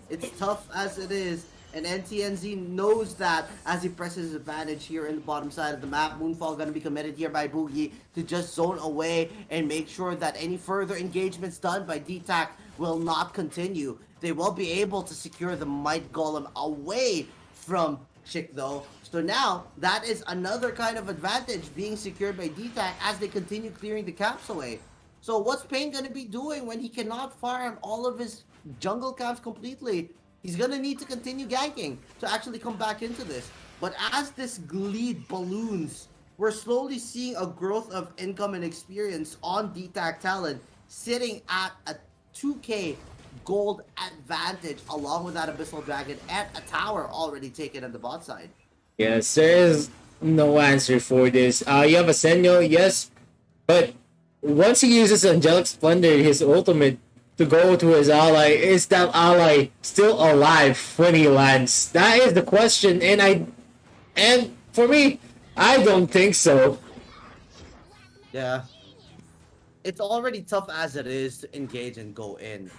It's tough as it is, and NTNZ knows that as he presses his advantage here in the bottom side of the map. Moonfall going to be committed here by Boogie to just zone away and make sure that any further engagements done by DTAC will not continue. They will be able to secure the Might Golem away from Chick though. So now, that is another kind of advantage being secured by DTAC as they continue clearing the camps away. So what's Pain going to be doing when he cannot fire on all of his jungle camps completely? He's gonna need to continue ganking to actually come back into this. But as this lead balloons, we're slowly seeing a growth of income and experience on DTAC Talon, sitting at a 2k gold advantage along with that Abyssal Dragon and a tower already taken on the bot side. Yes, there is no answer for this. You have a Senyo, yes, but once he uses Angelic Splendor, his ultimate, to go to his ally, is that ally still alive when he lands? That is the question, and for me, I don't think so. Yeah. It's already tough as it is to engage and go in.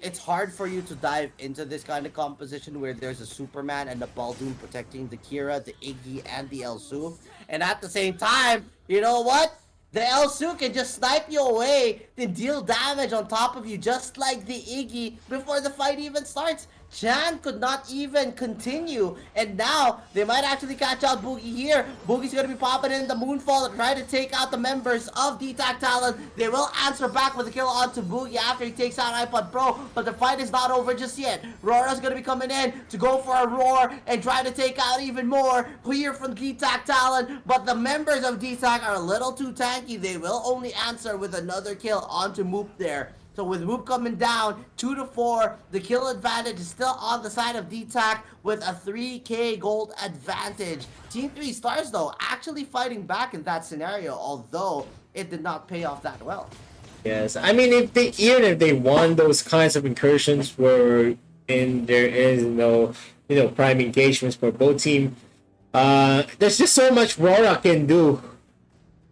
It's hard for you to dive into this kind of composition where there's a Superman and a Baldoon protecting the Kira, the Iggy, and the Elsu. And at the same time, you know what? The Elsu can just snipe you away, then deal damage on top of you just like the Iggy before the fight even starts. Chan could not even continue, and now they might actually catch out Boogie here. Boogie's gonna be popping in the Moonfall and try to take out the members of DTAC Talon. They will answer back with a kill onto Boogie after he takes out iPod Pro, but the fight is not over just yet. Rora's gonna be coming in to go for a roar and try to take out even more here from DTAC Talon, but the members of DTAC are a little too tanky. They will only answer with another kill onto Moop there. So with Moop coming down 2-4, the kill advantage is still on the side of DTAC with a 3k gold advantage. Team 3 Stars though actually fighting back in that scenario, although it did not pay off that well. Yes, I mean, even if they won those kinds of incursions where there is no prime engagements for both team, there's just so much Rora can do.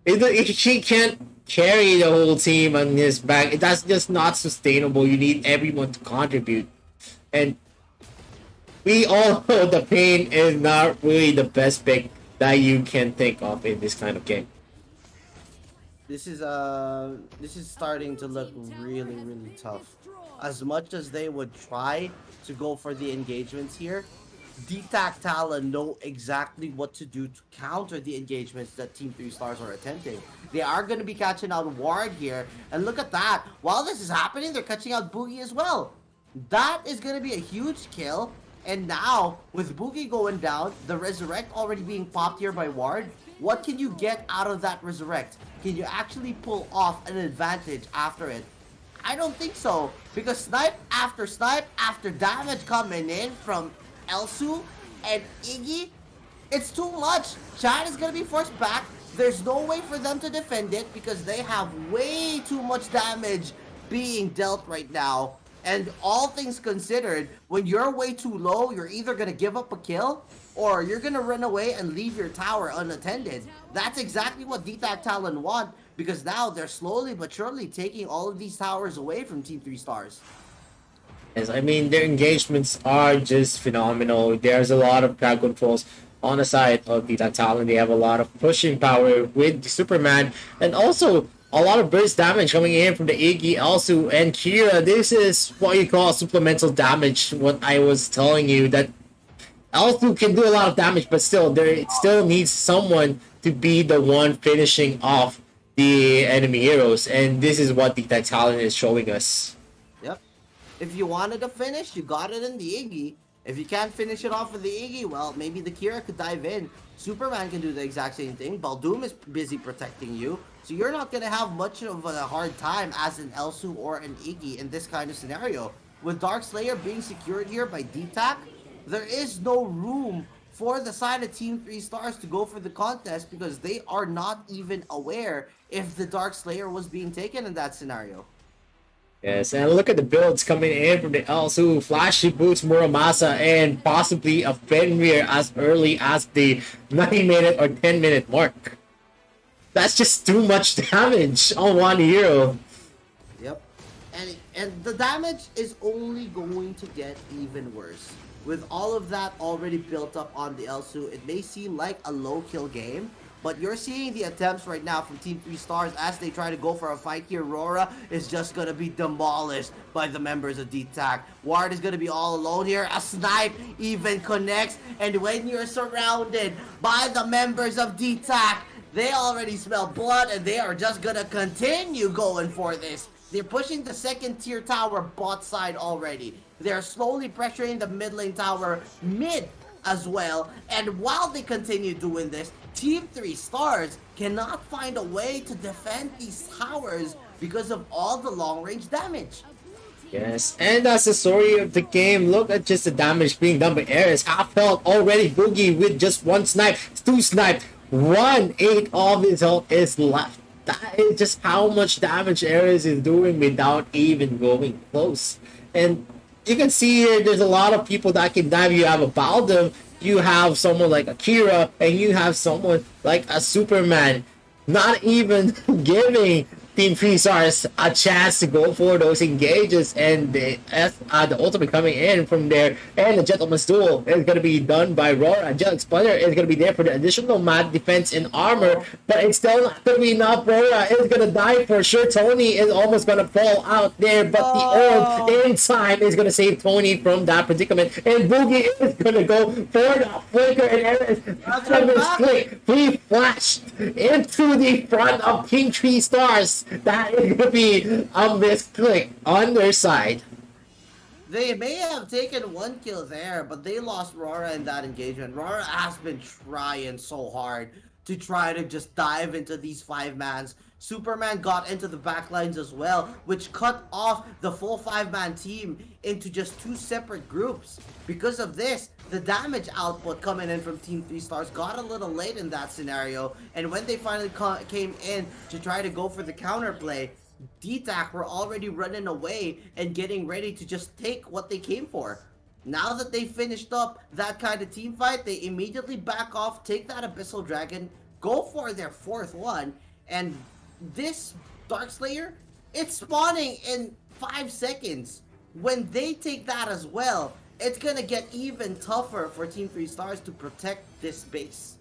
She can't carry the whole team on his back. That's just not sustainable. You need everyone to contribute, and we all know the Pain is not really the best pick that you can think of in this kind of game. This is starting to look really, really tough. As much as they would try to go for the engagements here, DTAC Talon know exactly what to do to counter the engagements that Team 3 Stars are attempting. They are going to be catching out Ward here, and look at that. While this is happening, they're catching out Boogie as well. That is going to be a huge kill, and now, with Boogie going down, the Resurrect already being popped here by Ward, what can you get out of that Resurrect? Can you actually pull off an advantage after it? I don't think so, because snipe after damage coming in from Elsu and Iggy, it's too much. Chan is gonna be forced back. There's no way for them to defend it because they have way too much damage being dealt right now. And all things considered, when you're way too low, you're either gonna give up a kill or you're gonna run away and leave your tower unattended. That's exactly what DTAC Talon want, because now they're slowly but surely taking all of these towers away from Team 3 Stars. Yes, I mean, their engagements are just phenomenal. There's a lot of crowd controls on the side of the Talon. They have a lot of pushing power with the Superman, and also a lot of burst damage coming in from the Iggy, Elsu, and Kira. This is what you call supplemental damage. What I was telling you, that Elsu can do a lot of damage, but still, there still needs someone to be the one finishing off the enemy heroes, and this is what the Talon is showing us. Yep. If you wanted to finish, you got it in the Iggy. If you can't finish it off with the Iggy, well, maybe the Kira could dive in. Superman can do the exact same thing. Baldoom is busy protecting you. So you're not going to have much of a hard time as an Elsu or an Iggy in this kind of scenario. With Dark Slayer being secured here by DTAC, there is no room for the side of Team 3 Stars to go for the contest because they are not even aware if the Dark Slayer was being taken in that scenario. Yes, and look at the builds coming in from the Elsu. Flashy Boots, Muramasa, and possibly a Fenrir as early as the 90-minute or 10-minute mark. That's just too much damage on one hero. Yep. And the damage is only going to get even worse. With all of that already built up on the Elsu, it may seem like a low kill game, but you're seeing the attempts right now from Team 3 Stars as they try to go for a fight here. Rora is just going to be demolished by the members of DTAC. Ward is going to be all alone here. A snipe even connects. And when you're surrounded by the members of DTAC, They already smell blood, and they are just gonna continue going for this. They're pushing the second tier tower bot side already. They're slowly pressuring the mid lane tower mid as well. And while they continue doing this, Team 3 Stars cannot find a way to defend these towers because of all the long range damage. Yes, and that's the story of the game. Look at just the damage being done by Ares. Half health already. Boogie with just one snipe, two snipe, 1/8 of his health is left. That is just how much damage Ares is doing without even going close. And you can see here, there's a lot of people that can dive. You have a Baldum, you have someone like Akira, and you have someone like a Superman. Not even giving Team 3 Stars a chance to go for those engages, and the ultimate coming in from there, and the Gentleman's Duel is going to be done by Roar. Angelic Splendor is going to be there for the additional mat defense and armor, but it's still not going to be enough. Rora is going to die for sure. Tony is almost going to fall out there, but the orb in time is going to save Tony from that predicament, and Boogie is going to go for the flicker, and Ares click. He flashed into the front of Team 3 Stars. That is going to be a misclick on their side. They may have taken one kill there, but they lost Rora in that engagement. Rora has been trying so hard to try to just dive into these 5-mans. Superman got into the backlines as well, which cut off the full 5-man team into just 2 separate groups. Because of this, the damage output coming in from Team 3 Stars got a little late in that scenario, and when they finally came in to try to go for the counterplay, DTAC were already running away and getting ready to just take what they came for. Now that they finished up that kind of team fight, they immediately back off, take that Abyssal Dragon, go for their 4th one, and this Darkslayer, it's spawning in 5 seconds. When they take that as well, it's gonna get even tougher for Team 3 Stars to protect this base.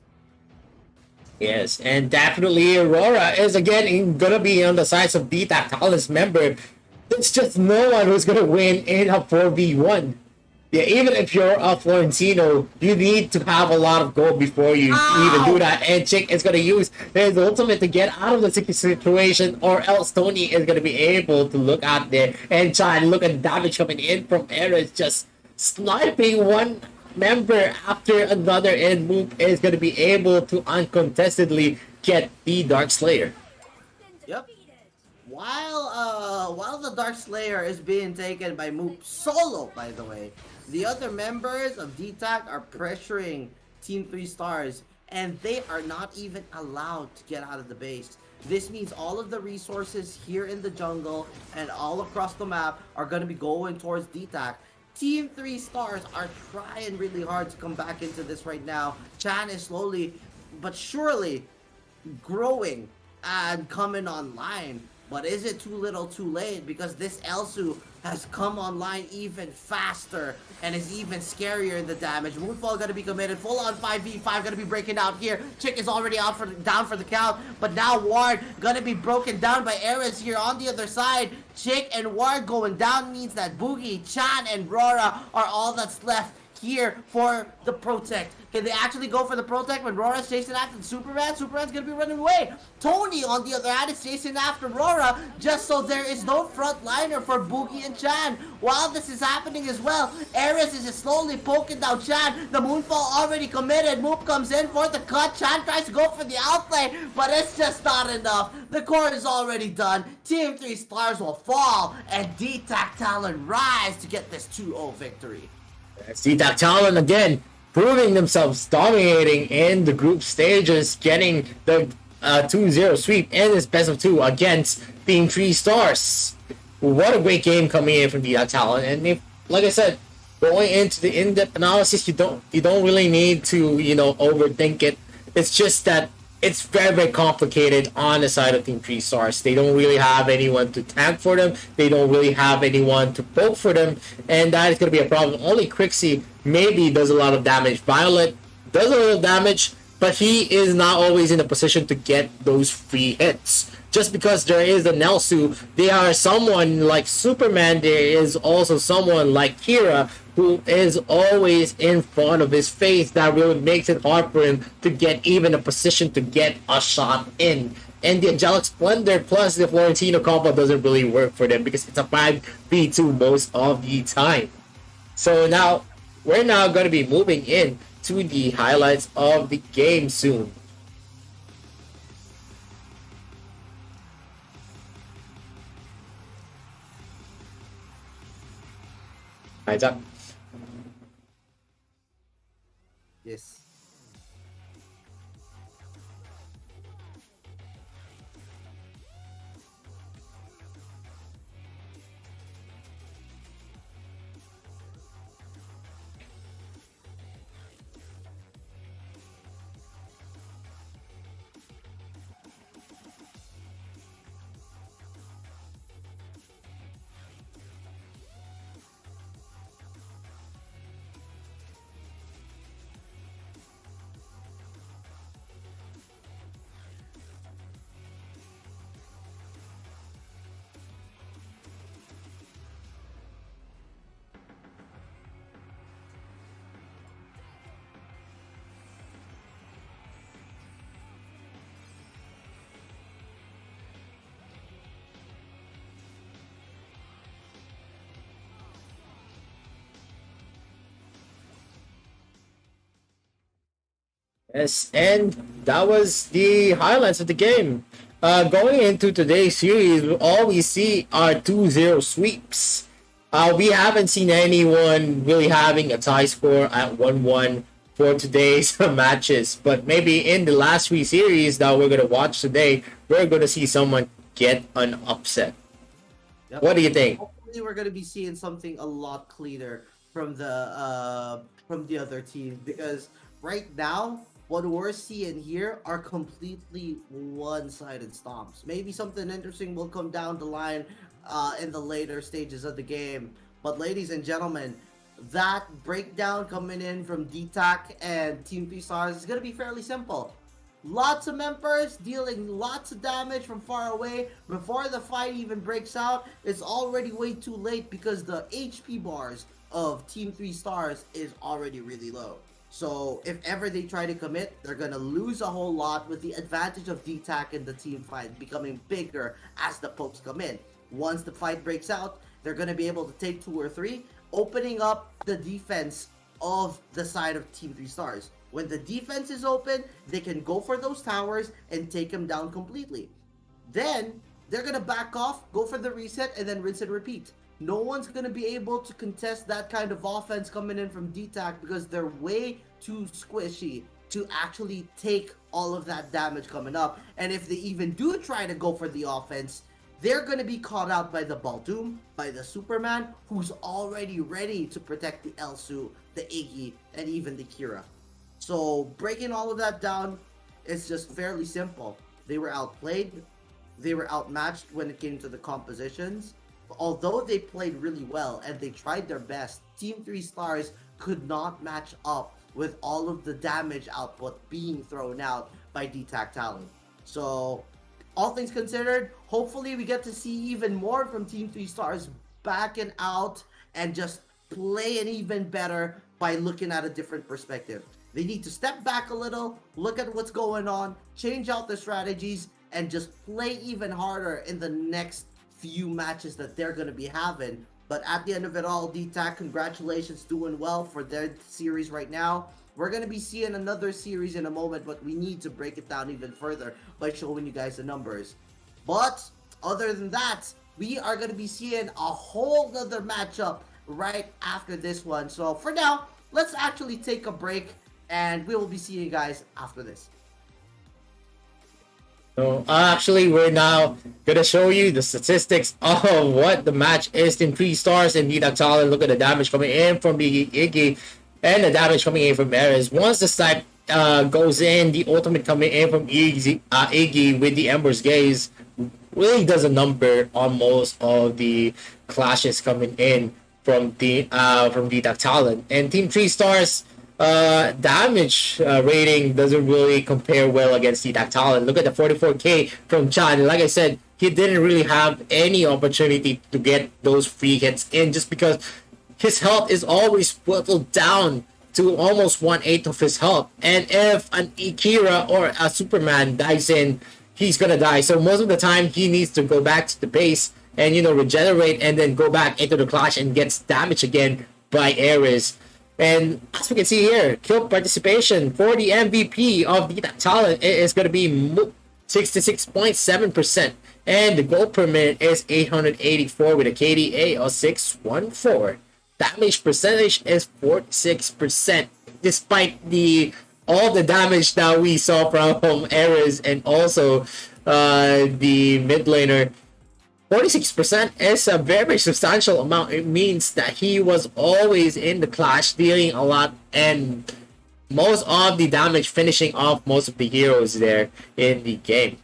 Yes, and definitely Aurora is again gonna be on the sides of DTAC Talon's member. It's just no one who's gonna win in a 4v1. Yeah, even if you're a Florentino, you need to have a lot of gold before you even do that. And Chick is going to use his ultimate to get out of the sticky situation, or else Tony is going to be able to look out there and try and look at the damage coming in from Ares, just sniping one member after another, and Moop is going to be able to uncontestedly get the Dark Slayer. Yep. While the Dark Slayer is being taken by Moop solo, by the way, the other members of DTAC are pressuring Team 3 Stars, and they are not even allowed to get out of the base. This means all of the resources here in the jungle and all across the map are going to be going towards DTAC. Team 3 Stars are trying really hard to come back into this right now. Chan is slowly but surely growing and coming online. But is it too little too late? Because this Elsu has come online even faster and is even scarier in the damage. Moonfall gonna be committed. Full on 5v5 gonna be breaking out here. Chick is already out down for the count. But now Ward gonna be broken down by Ares here on the other side. Chick and Ward going down means that Boogie, Chan, and Rora are all that's left here for the Protect. Can they actually go for the Protect when Rora's chasing after the Superman? Superman's gonna be running away. Tony, on the other hand, is chasing after Rora, just so there is no frontliner for Boogie and Chan. While this is happening as well, Ares is just slowly poking down Chan. The Moonfall already committed. Moop comes in for the cut. Chan tries to go for the outplay, but it's just not enough. The core is already done. Team 3 Stars will fall, and DTAC Talon rise to get this 2-0 victory. DTAC Talon again proving themselves, dominating in the group stages, getting the 2-0 sweep in this best of 2 against Team 3 Stars. What a great game coming in from DTAC Talon. And if, like I said, going into the in-depth analysis, you don't really need to, overthink it. It's just that it's very, very complicated on the side of Team 3 Stars. They don't really have anyone to tank for them. They don't really have anyone to poke for them. And that is going to be a problem. Only Crixie maybe does a lot of damage. Violet does a little damage, but he is not always in a position to get those free hits. just because there is a Nelsu, there are someone like Superman, there is also someone like Kira who is always in front of his face that really makes it hard for him to get even a position to get a shot in. And the Angelic Splendor plus the Florentino combo doesn't really work for them because it's a 5v2 most of the time. So now, we're now going to be moving in to the highlights of the game soon. Isaac. Yes. Yes, and that was the highlights of the game. Going into today's series, all we see are 2-0 sweeps. We haven't seen anyone really having a tie score at 1-1 for today's matches, but maybe in the last three series that we're going to watch today, we're going to see someone get an upset. Yep. What do you think? Hopefully we're going to be seeing something a lot cleaner from the other team, because right now, what we're seeing here are completely one-sided stomps. Maybe something interesting will come down the line in the later stages of the game. But ladies and gentlemen, that breakdown coming in from DTAC and Team 3 Stars is going to be fairly simple. Lots of members dealing lots of damage from far away. Before the fight even breaks out, it's already way too late because the HP bars of Team 3 Stars is already really low. So if ever they try to commit, they're going to lose a whole lot, with the advantage of DTAC in the team fight becoming bigger as the pokes come in. Once the fight breaks out, they're going to be able to take 2 or 3, opening up the defense of the side of Team 3 Stars. When the defense is open, they can go for those towers and take them down completely. Then they're going to back off, go for the reset, and then rinse and repeat. No one's going to be able to contest that kind of offense coming in from DTAC because they're way too squishy to actually take all of that damage coming up. And if they even do try to go for the offense, they're going to be caught out by the Baldoom, by the Superman, who's already ready to protect the Elsu, the Iggy, and even the Kira. So breaking all of that down is just fairly simple. They were outplayed, they were outmatched when it came to the compositions. Although they played really well and they tried their best, Team 3 Stars could not match up with all of the damage output being thrown out by DTAC talent. So, all things considered, hopefully we get to see even more from Team 3 Stars backing out and just playing even better by looking at a different perspective. They need to step back a little, look at what's going on, change out their strategies, and just play even harder in the next few matches that they're going to be having. But at the end of it all, DTAC, congratulations, doing well for their series right now. We're going to be seeing another series in a moment, but we need to break it down even further by showing you guys the numbers. But other than that, we are going to be seeing a whole other matchup right after this one. So for now, let's actually take a break and we will be seeing you guys after this. So actually, we're now gonna show you the statistics of what the match is. Team 3 Stars and DTAC talent. Look at the damage coming in from the Iggy and the damage coming in from Ares. Once the stack goes in, the ultimate coming in from Iggy with the Ember's Gaze really does a number on most of the clashes coming in from DTAC talent. And Team 3 Stars, damage rating doesn't really compare well against the Talon. Look at the 44k from Chan. Like I said, he didn't really have any opportunity to get those free hits in just because his health is always whittled down to almost 1/8 of his health. And if an Ikira or a Superman dives in, he's gonna die. So most of the time, he needs to go back to the base and, regenerate and then go back into the clash and gets damaged again by Ares. And as we can see here, kill participation for the MVP of the talent is going to be 66.7%. And the goal per minute is 884 with a KDA of 614. Damage percentage is 46%. Despite all the damage that we saw from Ares and also the mid laner, 46% is a very substantial amount. It means that he was always in the clash, dealing a lot, and most of the damage finishing off most of the heroes there in the game.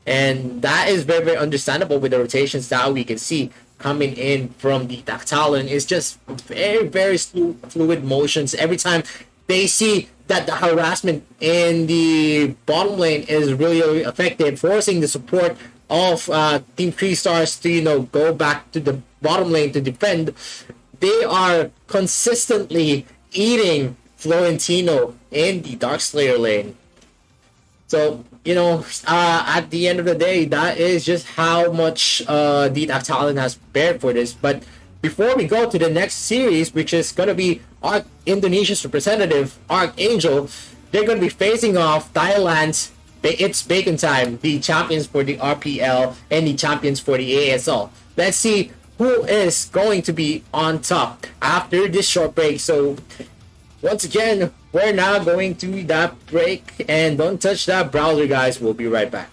And that is very, very understandable with the rotations that we can see coming in from the Talon. It's just very, very fluid motions. Every time they see that the harassment in the bottom lane is really, really effective, forcing the support of Team 3 Stars to go back to the bottom lane to defend, they are consistently eating Florentino in the Darkslayer lane. So at the end of the day, that is just how much the Talon has prepared for this. But before we go to the next series, which is gonna be Indonesia's representative Archangel, they're gonna be facing off Thailand's It's Bacon Time, the champions for the RPL and the champions for the ASL. Let's see who is going to be on top after this short break. So once again, we're now going to that break, and don't touch that browser, guys. We'll be right back.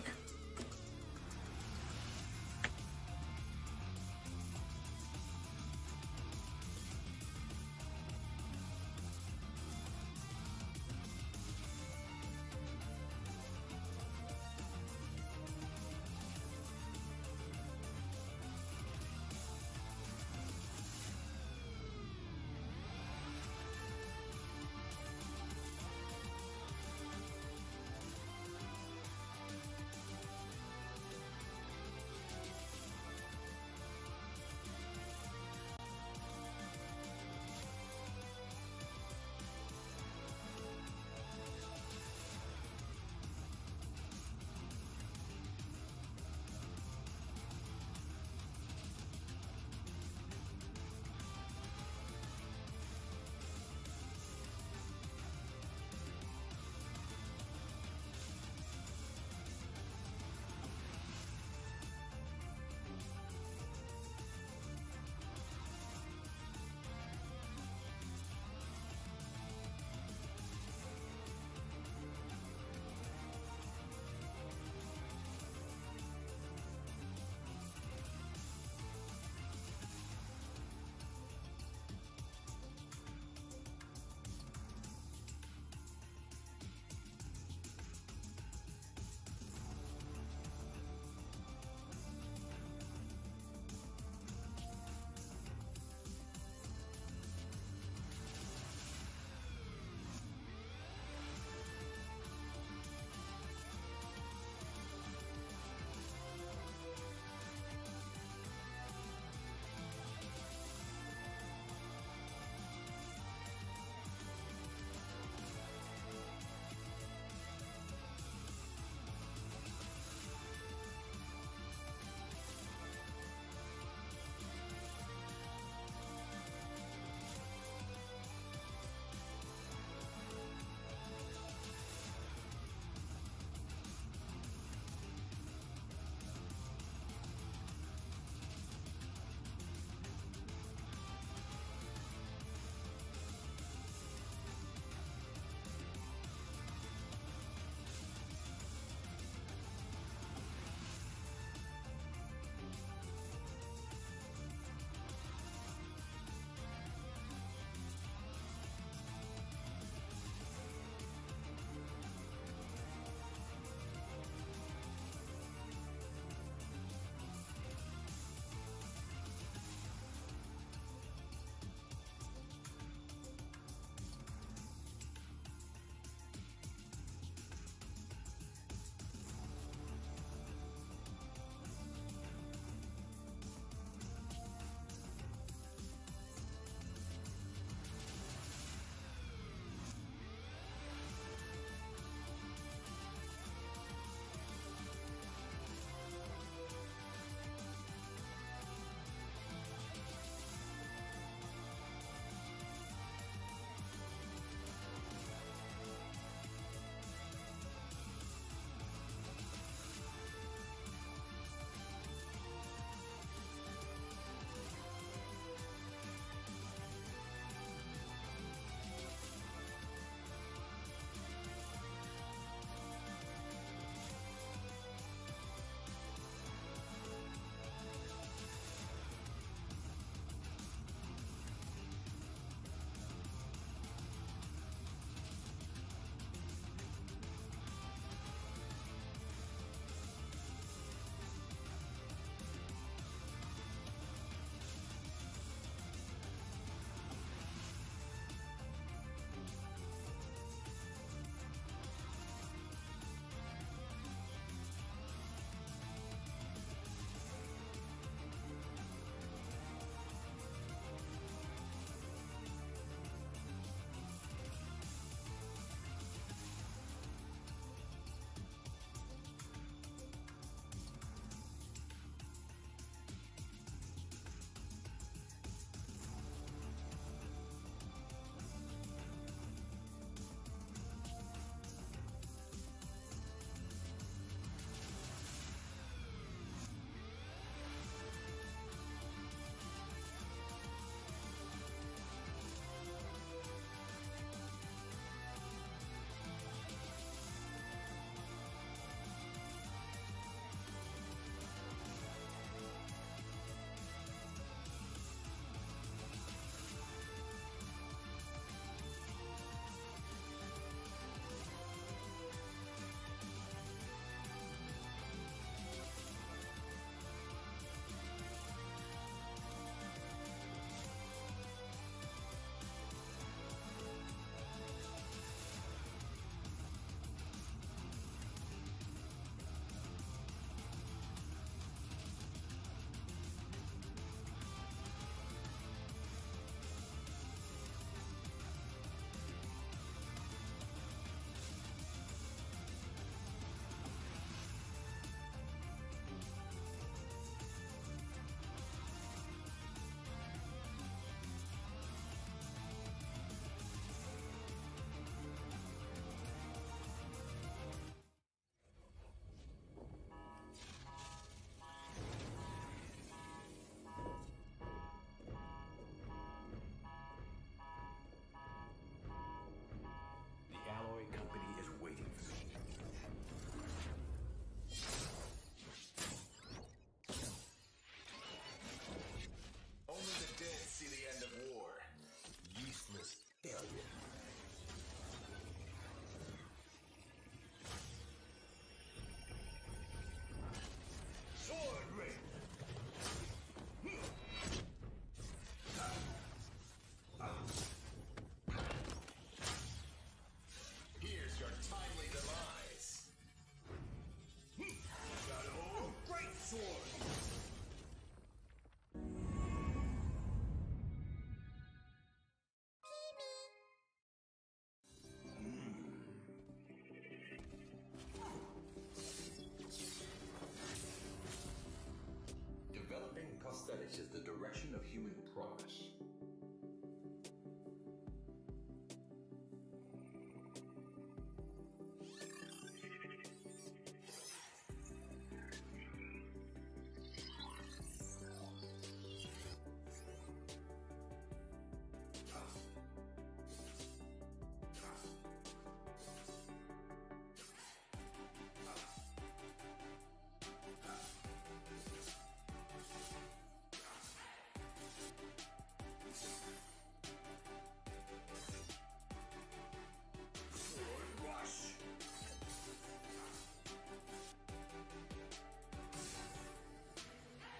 prosthetics is the direction of human progress.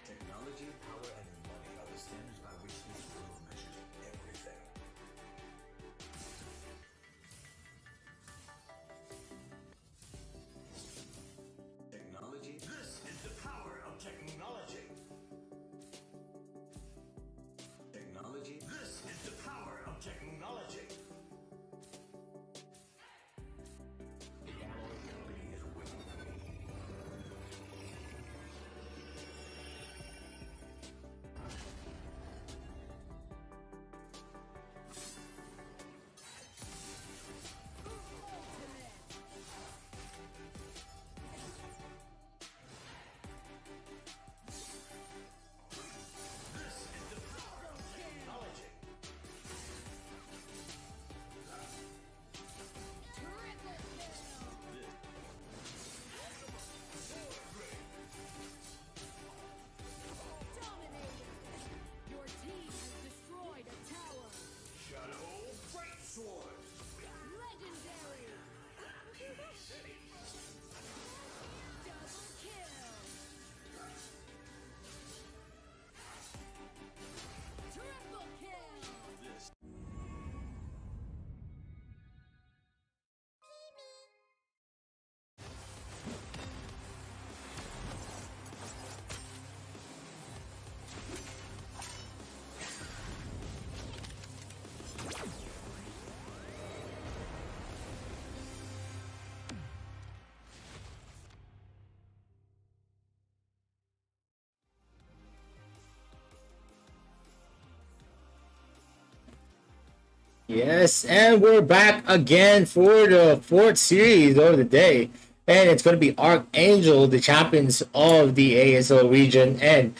Technology, power, and money are the standards by which this world measures everything. Technology. This is the power of technology. Technology. This is the power of technology. Our company is winning. This is the power of technology. Your team has destroyed a tower. Shadow Great Sword. Legendary. Double kill. Triple kill. Yes, and we're back again for the fourth series of the day. And it's going to be Archangel, the champions of the ASL region. And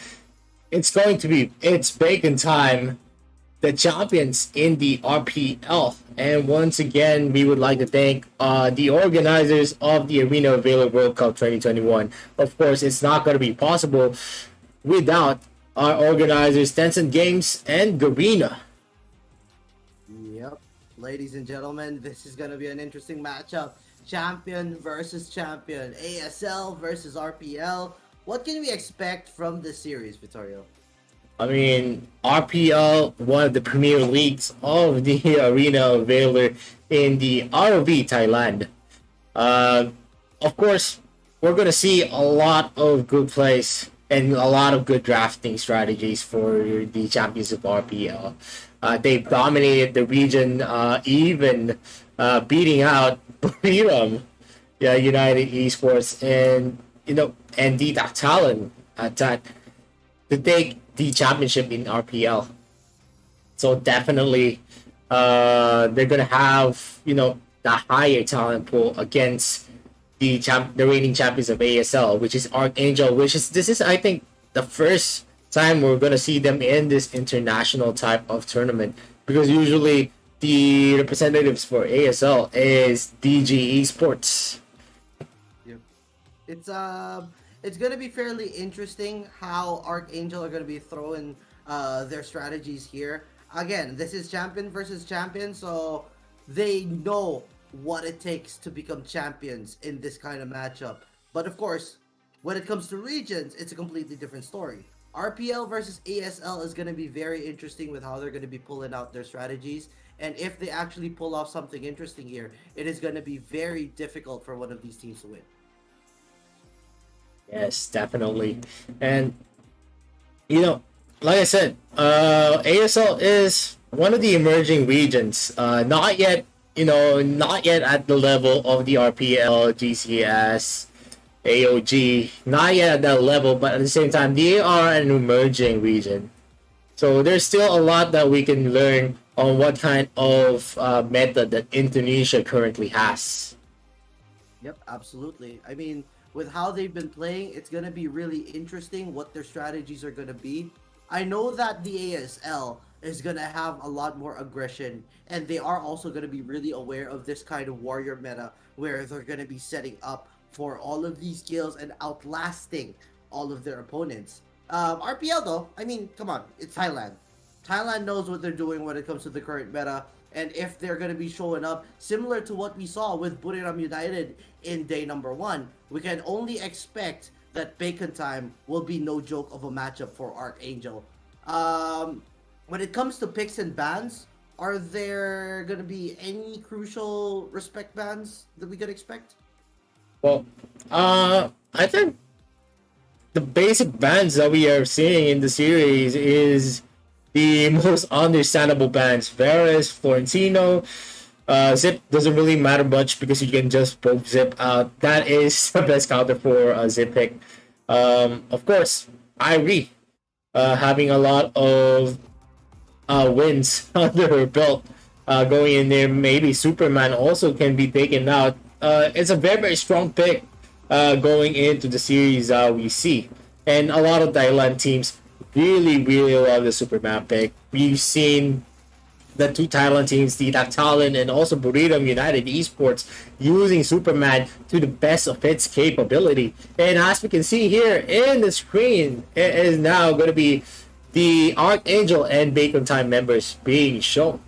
it's bacon time, the champions in the RPL. And once again, we would like to thank the organizers of the Arena of Valor World Cup 2021. Of course, it's not going to be possible without our organizers, Tencent Games and Garena. Yep. Ladies and gentlemen, this is going to be an interesting matchup. Champion versus champion. ASL versus RPL. What can we expect from this series, Vittorio? I mean, RPL, one of the premier leagues of the Arena of Valor in the ROV Thailand. Of course, we're going to see a lot of good plays and a lot of good drafting strategies for the champions of RPL. They've dominated the region, even beating out Freedom, United Esports, and and the Talent that to take the championship in RPL. So definitely, they're gonna have the higher talent pool against the reigning champions of ASL, which is Archangel. This is I think the first time we're gonna see them in this international type of tournament, because usually the representatives for ASL is DG Esports. Yep. It's gonna be fairly interesting how Archangel are gonna be throwing their strategies here. Again, this is champion versus champion, so they know what it takes to become champions in this kind of matchup. But of course, when it comes to regions, it's a completely different story. RPL versus ASL is going to be very interesting with how they're going to be pulling out their strategies. And if they actually pull off something interesting here, it is going to be very difficult for one of these teams to win. Yes, definitely. And, like I said, ASL is one of the emerging regions. Not yet at the level of the RPL, GCS, AOG, not yet at that level, but at the same time, they are an emerging region. So there's still a lot that we can learn on what kind of method that Indonesia currently has. Yep, absolutely. I mean, with how they've been playing, it's gonna be really interesting what their strategies are gonna be. I know that the ASL is gonna have a lot more aggression, and they are also gonna be really aware of this kind of warrior meta where they're gonna be setting up for all of these kills and outlasting all of their opponents. RPL though, I mean, come on, it's Thailand. Thailand knows what they're doing when it comes to the current meta, and if they're going to be showing up similar to what we saw with Buriram United in day number 1, we can only expect that Bacon Time will be no joke of a matchup for Archangel. When it comes to picks and bans, are there going to be any crucial respect bans that we could expect? Well, I think the basic bans that we are seeing in the series is the most understandable bans. Varus, Florentino, Zip doesn't really matter much because you can just poke Zip out. That is the best counter for Zip pick. Of course, Irie having a lot of wins under her belt going in there. Maybe Superman also can be taken out. It's a very, very strong pick going into the series we see. And a lot of Thailand teams really, really love the Superman pick. We've seen the two Thailand teams, the Daktalan and also Buriram United Esports, using Superman to the best of its capability. And as we can see here in the screen, it is now going to be the Archangel and Bacon Time members being shown.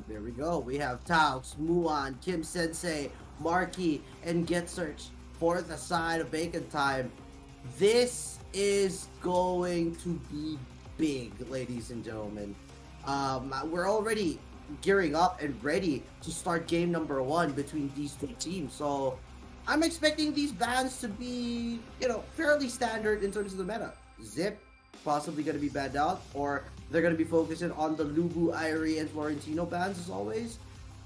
There we go. We have Taux, Muan, Kim Sensei, Marky, and Get Search for the side of Bacon Time. This is going to be big, ladies and gentlemen. We're already gearing up and ready to start game number 1 between these two teams. So I'm expecting these bans to be, fairly standard in terms of the meta. Zip possibly going to be banned out, or they're going to be focusing on the Lubu, Irie, and Florentino bans as always.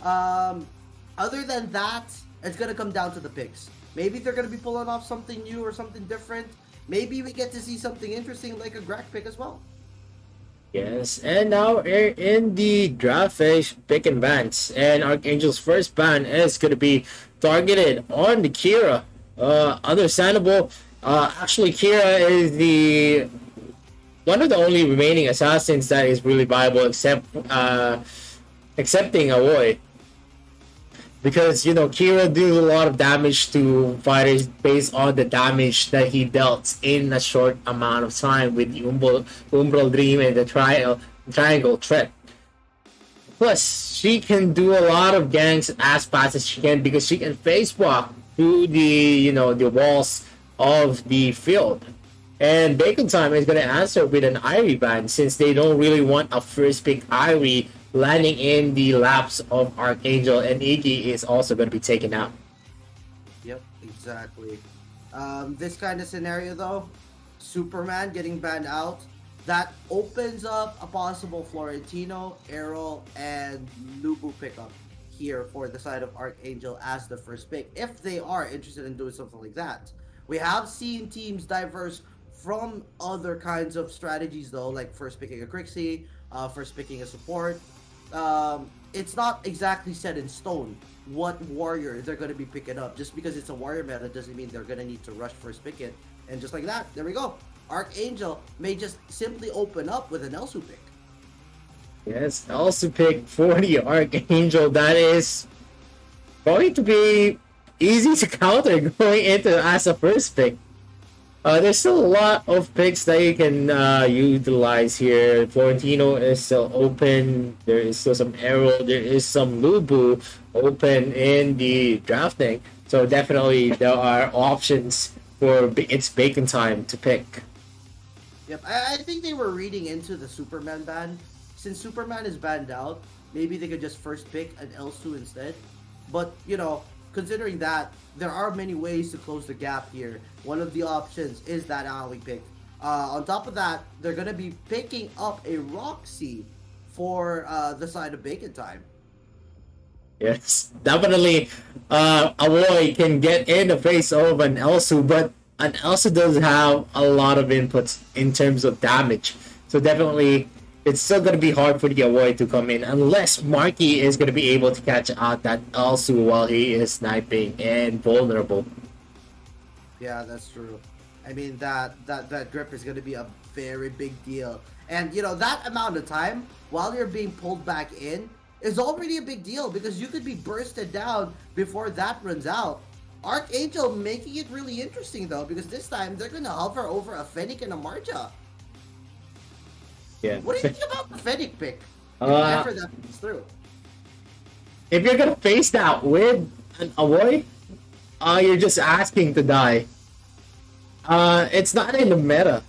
Other than that, it's going to come down to the picks. Maybe they're going to be pulling off something new or something different. Maybe we get to see something interesting like a Grak pick as well. Yes, and now we're in the draft phase pick and bans. And Archangel's first ban is going to be targeted on the Kira. Understandable. Actually, Kira is the one of the only remaining assassins that is really viable, excepting Aoi. Because, Kira do a lot of damage to fighters based on the damage that he dealt in a short amount of time with the Umbral Dream and the Triangle Threat. Plus, she can do a lot of ganks as fast as she can because she can face walk through the walls of the field. And Bacon Time is going to answer with an Irie ban since they don't really want a first pick Irie landing in the laps of Archangel, and Iggy is also going to be taken out. Yep, exactly. This kind of scenario though, Superman getting banned out, that opens up a possible Florentino, Errol, and Lubu pickup here for the side of Archangel as the first pick, if they are interested in doing something like that. We have seen teams diverse from other kinds of strategies though, like first picking a Crixie, first picking a support. It's not exactly set in stone what warrior they're going to be picking up. Just because it's a warrior meta doesn't mean they're going to need to rush first pick it. And just like that, there we go. Archangel may just simply open up with an Elsu pick. Yes, Elsu pick for the Archangel. That is going to be easy to counter going into as a first pick. There's still a lot of picks that you can utilize here. Florentino is still open. There is still some Arrow. There is some Lubu open in the drafting. So definitely there are options for it's Bacon Time to pick. Yep, I think they were reading into the Superman ban. Since Superman is banned out, maybe they could just first pick an Elsu instead. But, considering that, there are many ways to close the gap here. One of the options is that alley pick. On top of that, they're going to be picking up a Roxy for the side of Bacon Time. Yes, definitely. Aloy can get in the face of an Elsu, but an Elsu does have a lot of inputs in terms of damage. So definitely, it's still gonna be hard for the Aloy to come in unless Marky is gonna be able to catch out that Elsu while he is sniping and vulnerable. Yeah, that's true. I mean, that grip is going to be a very big deal. And, you know, that amount of time while you're being pulled back in is already a big deal because you could be bursted down before that runs out. Archangel making it really interesting, though, because this time they're going to hover over a Fennec and a Marja. Yeah. What do you think about the Fennec pick? If ever that comes through. If you're gonna face that with an Aloy, you're just asking to die. It's not in the meta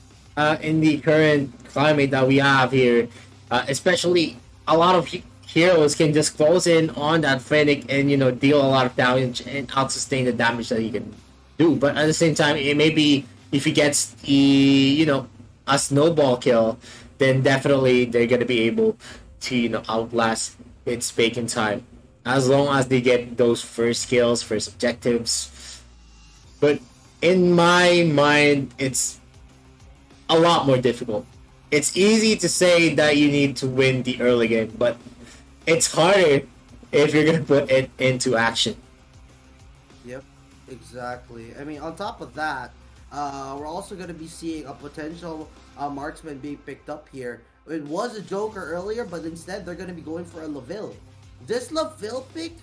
in the current climate that we have here. Especially a lot of heroes can just close in on that Fennec and, you know, deal a lot of damage and out sustain the damage that he can do. But at the same time, it may be if he gets the, you know, a snowball kill, then definitely they're gonna be able to, you know, outlast its bacon time as long as they get those first kills, first objectives. But in my mind, it's a lot more difficult. It's easy to say that you need to win the early game, but it's harder if you're gonna put it into action. Yep, exactly. I mean, on top of that, we're also going to be seeing a potential marksman being picked up here. It was a Joker earlier, but instead they're going to be going for a Laville. This Laville pick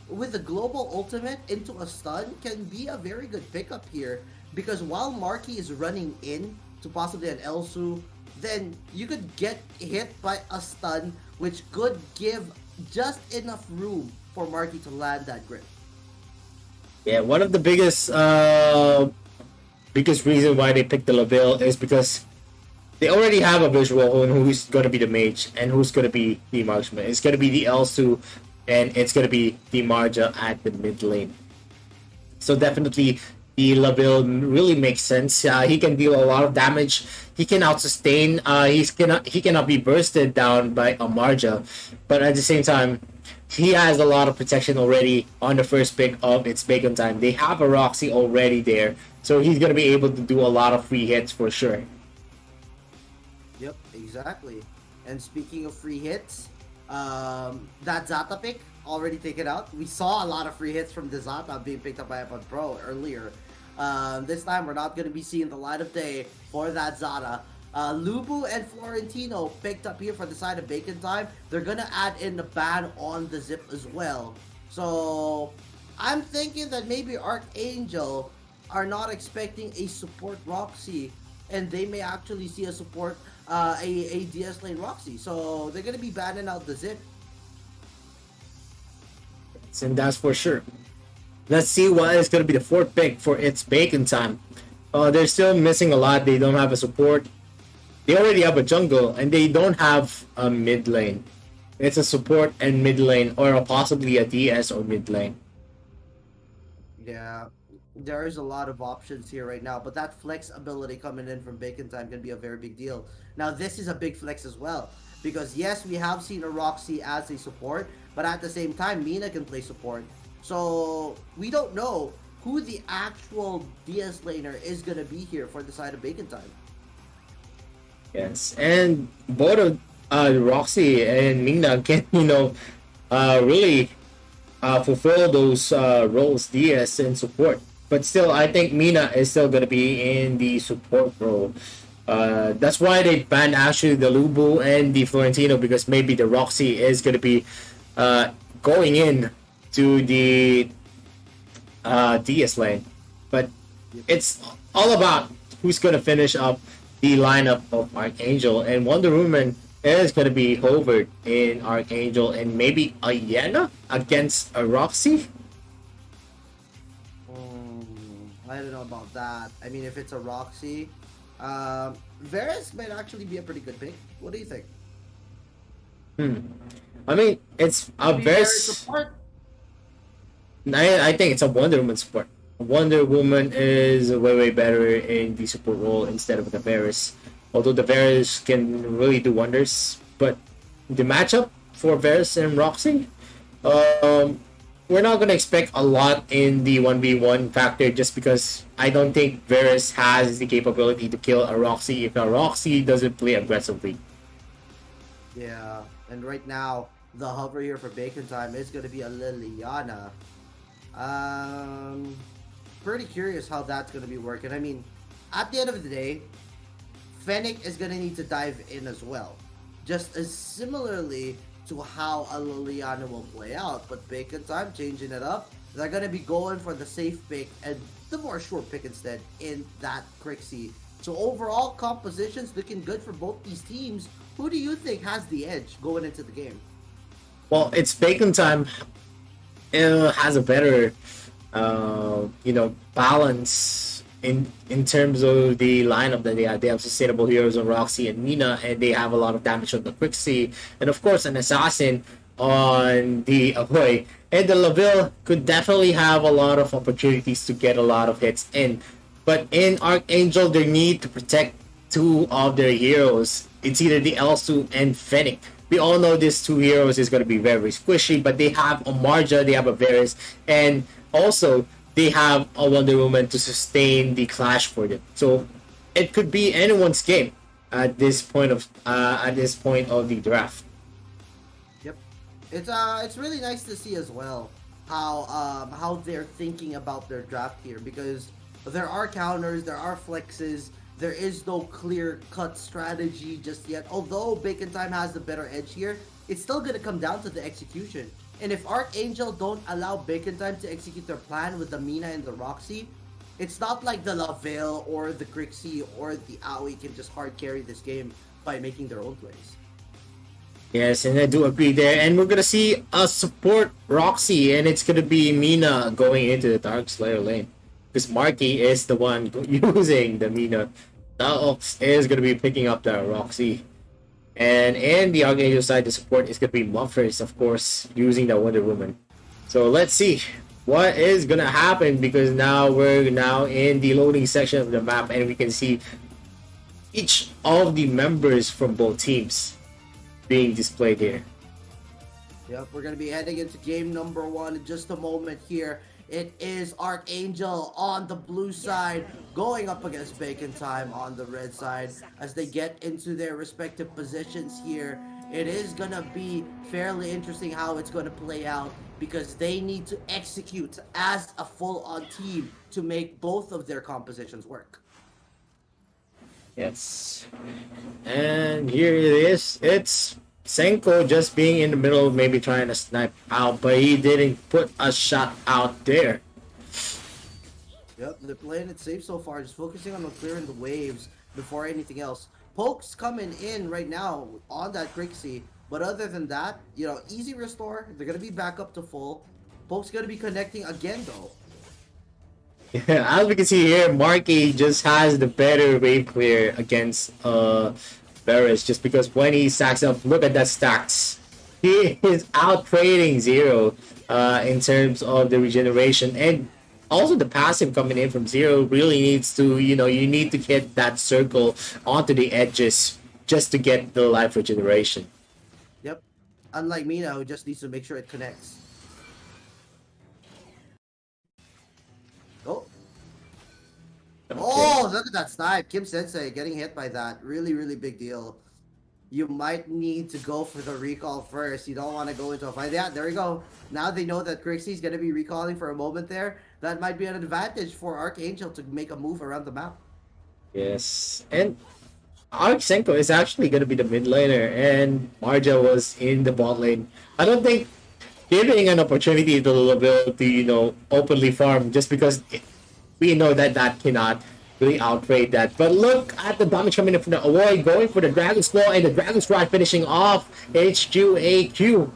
with the global ultimate into a stun can be a very good pickup here, because while Marky is running in to possibly an Elsu, then you could get hit by a stun, which could give just enough room for Marky to land that grip. Yeah, one of the biggest reason why they picked the Laville is because they already have a visual on who's going to be the mage and who's going to be the marksman. It's going to be the Elsu and it's going to be the Marja at the mid lane. So definitely the Laville really makes sense. He can deal a lot of damage. He can out-sustain. He cannot be bursted down by a Marja. But at the same time, he has a lot of protection already on the first pick of its bacon time. They have a Roxy already there. So he's going to be able to do a lot of free hits for sure. Yep, exactly. And speaking of free hits, that Zata pick already taken out. We saw a lot of free hits from the Zata being picked up by Ipad Pro earlier. This time we're not going to be seeing the light of day for that Zata. Lubu and Florentino picked up here for the side of bacon time. They're going to add in the ban on the zip as well. So I'm thinking that maybe Archangel are not expecting a support Roxy, and they may actually see a support a DS lane Roxy. So they're going to be banning out the zip. And that's for sure. Let's see what is going to be the fourth pick for its bacon time. They're still missing a lot. They don't have a support. They already have a jungle, and they don't have a mid lane. It's a support and mid lane, or possibly a DS or mid lane. Yeah, there is a lot of options here right now, but that flex ability coming in from bacon time can be a very big deal. Now, this is a big flex as well, because yes, we have seen a Roxy as a support, but at the same time, Mina can play support. So we don't know who the actual DS laner is going to be here for the side of bacon time. Yes, and both of Roxy and Mina can, really fulfill those roles, DS and support. But still, I think Mina is still going to be in the support role. That's why they banned actually the Lubu and the Florentino, because maybe the Roxy is going to be going in to the DS lane. But it's all about who's going to finish up the lineup of Archangel, and Wonder Woman is going to be hovered in Archangel, and maybe a Yena against a Roxy. I don't know about that. I mean, if it's a Roxy, Varus might actually be a pretty good pick. What do you think? I mean, it's a Varus. I think it's a Wonder Woman support. Wonder Woman is way better in the support role instead of the Varus. Although the Varus can really do wonders, but the matchup for Varus and Roxy Um, we're not gonna expect a lot in the 1v1 factor just because I don't think Varus has the capability to kill a Roxy if a Roxy doesn't play aggressively. Yeah, and right now, the hover here for Bacon Time is going to be a Liliana. Pretty curious how that's going to be working. I mean, at the end of the day, Fennec is going to need to dive in as well. Just as similarly to how a Liliana will play out. But Bacon Time, changing it up, they're going to be going for the safe pick and the more sure pick instead in that Crixie. So overall, compositions looking good for both these teams. Who do you think has the edge going into the game? Well, it's Bacon Time. It has a better, balance in terms of the lineup that they have. They have sustainable heroes on Roxy and Mina, and they have a lot of damage on the Quixie, and of course an assassin on the Ahoy. And the Laville could definitely have a lot of opportunities to get a lot of hits in. But in Archangel, they need to protect two of their heroes. It's either the Elsu and Fennec. We all know these two heroes is going to be very, very squishy, but they have a Marja, they have a Varus, and also they have a Wonder Woman to sustain the clash for them. So it could be anyone's game at this point of the draft. Yep, it's really nice to see as well how they're thinking about their draft here, because there are counters, there are flexes. There is no clear-cut strategy just yet. Although Bacon Time has the better edge here, it's still going to come down to the execution. And if Archangel don't allow Bacon Time to execute their plan with the Mina and the Roxy, it's not like the Lavelle or the Crixie or the Aoi can just hard carry this game by making their own plays. Yes, and I do agree there. And we're going to see a support Roxy, and it's going to be Mina going into the Dark Slayer lane. Because Marky is the one using the Mina. Nooks is going to be picking up the Roxy. And in the Archangel side, the support is going to be Muffers, of course, using the Wonder Woman. So let's see what is going to happen, because now we're now in the loading section of the map, and we can see each of the members from both teams being displayed here. Yep, we're going to be heading into game number 1 in just a moment here. It is Archangel on the blue side going up against Bacon Time on the red side as they get into their respective positions here. It is going to be fairly interesting how it's going to play out, because they need to execute as a full-on team to make both of their compositions work. Yes. And here it is. It's Senko just being in the middle, maybe trying to snipe out, but he didn't put a shot out there. Yep, they're playing it safe so far, just focusing on clearing the waves before anything else. Poke's coming in right now on that Crixie, but other than that, easy restore. They're going to be back up to full. Poke's going to be connecting again, though. Yeah, as we can see here, Marky just has the better wave clear against Varus, just because when he stacks up, look at that stacks. He is out trading Zero in terms of the regeneration, and also the passive coming in from Zero really needs to, you need to get that circle onto the edges just to get the life regeneration. Yep. Unlike Mina, who just needs to make sure it connects. Oh. Okay. Oh, look at that snipe. Kim Sensei getting hit by that. Really, really big deal. You might need to go for the recall first. You don't want to go into a fight. Yeah, there we go. Now they know that Crixie's going to be recalling for a moment there. That might be an advantage for Archangel to make a move around the map. Yes, and Arcsenko is actually going to be the mid laner, and Marja was in the bot lane. I don't think giving an opportunity to Laville to, openly farm, just because we know that cannot really outtrade that. But look at the damage coming in from the Avoid, going for the Dragon's Claw, and the Dragon's Stride finishing off HQAQ.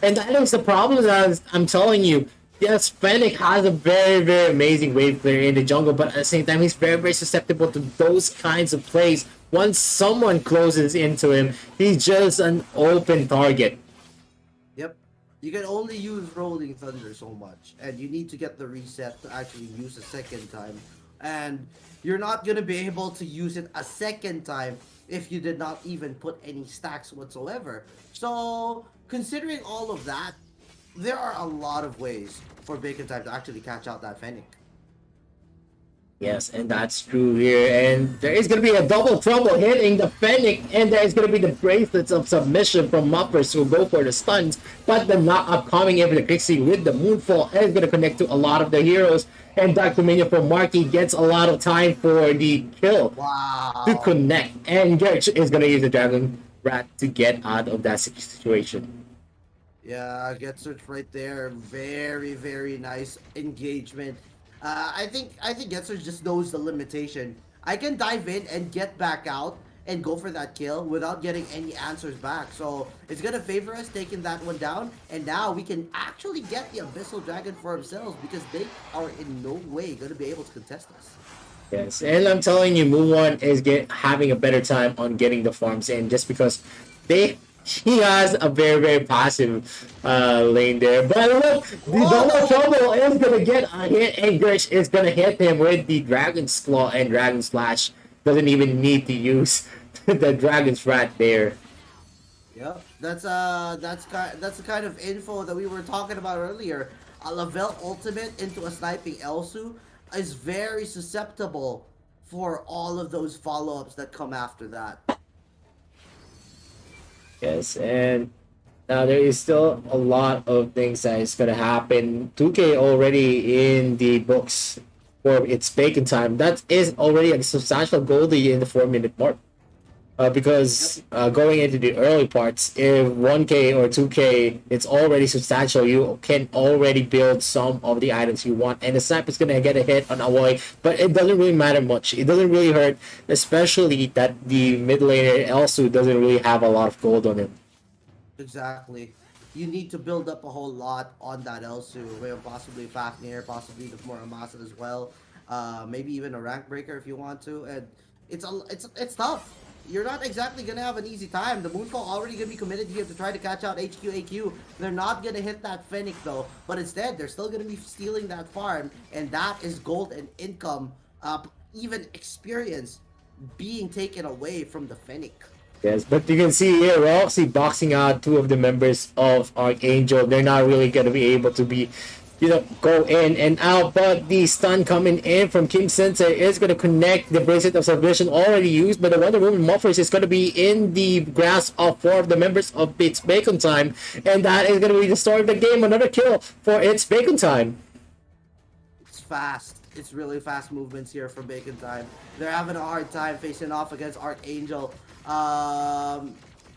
And that is the problem, as I'm telling you. Yes, Fennec has a very, very amazing wave clear in the jungle, but at the same time, he's very, very susceptible to those kinds of plays. Once someone closes into him, he's just an open target. Yep. You can only use Rolling Thunder so much, and you need to get the reset to actually use a second time. And you're not going to be able to use it a second time if you did not even put any stacks whatsoever. So, considering all of that, there are a lot of ways for Bacon Time to actually catch out that Fennec. Yes, and that's true here. And there is going to be a double trouble hitting the Fennec, and there is going to be the bracelets of submission from Muffers who go for the stuns. But the knock-up coming in for the Pixie with the Moonfall is going to connect to a lot of the heroes. And Dark Dominion from Marky gets a lot of time for the kill to connect. And Gerch is going to use the Dragon Rat to get out of that situation. Yeah, get search right there. Very, very nice engagement. I think Getzer just knows the limitation. I can dive in and get back out and go for that kill without getting any answers back. So it's gonna favor us taking that one down, and now we can actually get the Abyssal Dragon for ourselves because they are in no way gonna be able to contest us. Yes, and I'm telling you, Muon is having a better time on getting the farms in just because he has a very, very passive lane there. But look, the double trouble is going to get a hit, and Gersh is going to hit him with the Dragon's Claw and Dragon Slash. Doesn't even need to use the Dragon's Rat there. Yep, that's the kind of info that we were talking about earlier. A Lavelle ultimate into a sniping Elsu is very susceptible for all of those follow-ups that come after that. Yes, and now there is still a lot of things that is going to happen. 2K already in the books for its Bacon Time. That is already a substantial goldie in the 4-minute mark. Because going into the early parts, if 1K or 2K, it's already substantial. You can already build some of the items you want. And the sniper is going to get a hit on Aoi, but it doesn't really matter much. It doesn't really hurt, especially that the mid laner Elsu doesn't really have a lot of gold on him. Exactly. You need to build up a whole lot on that Elsu. Possibly Fafnir, possibly the Muramasa as well. Maybe even a rank breaker if you want to. And it's tough. You're not exactly going to have an easy time. The Moonfall already going to be committed here to try to catch out HQ. They're not going to hit that Fennec though, but instead they're still going to be stealing that farm, and that is gold and income, even experience being taken away from the Fennec. Yes, but you can see here, we're actually boxing out two of the members of Archangel. They're not really going to be able to be, go in and out, but the stun coming in from Kim Sensei is going to connect the bracelet of salvation already used, but the Wonder Woman Muffers is going to be in the grasp of 4 of the members of its Bacon Time, and that is going to be the start of the game. Another kill for its Bacon Time. It's fast. It's really fast movements here for Bacon Time. They're having a hard time facing off against Archangel.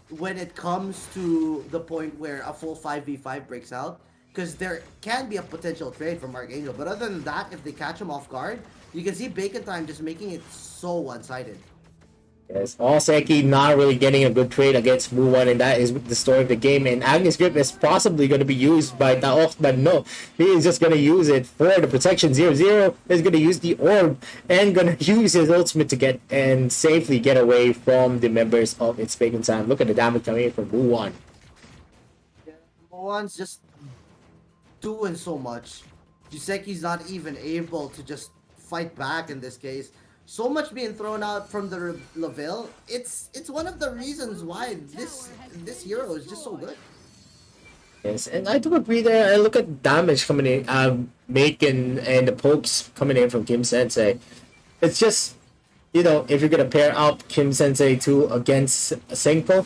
When it comes to the point where a full 5v5 breaks out, because there can be a potential trade from Archangel, but other than that, if they catch him off guard, you can see Bacon Time just making it so one-sided. Yes, Seki not really getting a good trade against Muon, and that is the story of the game. And Agnes Grip is possibly going to be used by Taox, but no, he is just going to use it for the protection. 0-0 is going to use the orb and going to use his ultimate to get and safely get away from the members of its Bacon Time. Look at the damage coming in from Muon. Yeah, Muon's just doing so much. Juseki's not even able to just fight back in this case. So much being thrown out from the Lavelle. It's one of the reasons why this hero is just so good. Yes, and I do agree there. I look at damage coming in, Macon and the pokes coming in from Kim Sensei. It's just, if you're gonna pair up Kim Sensei 2 against Senko,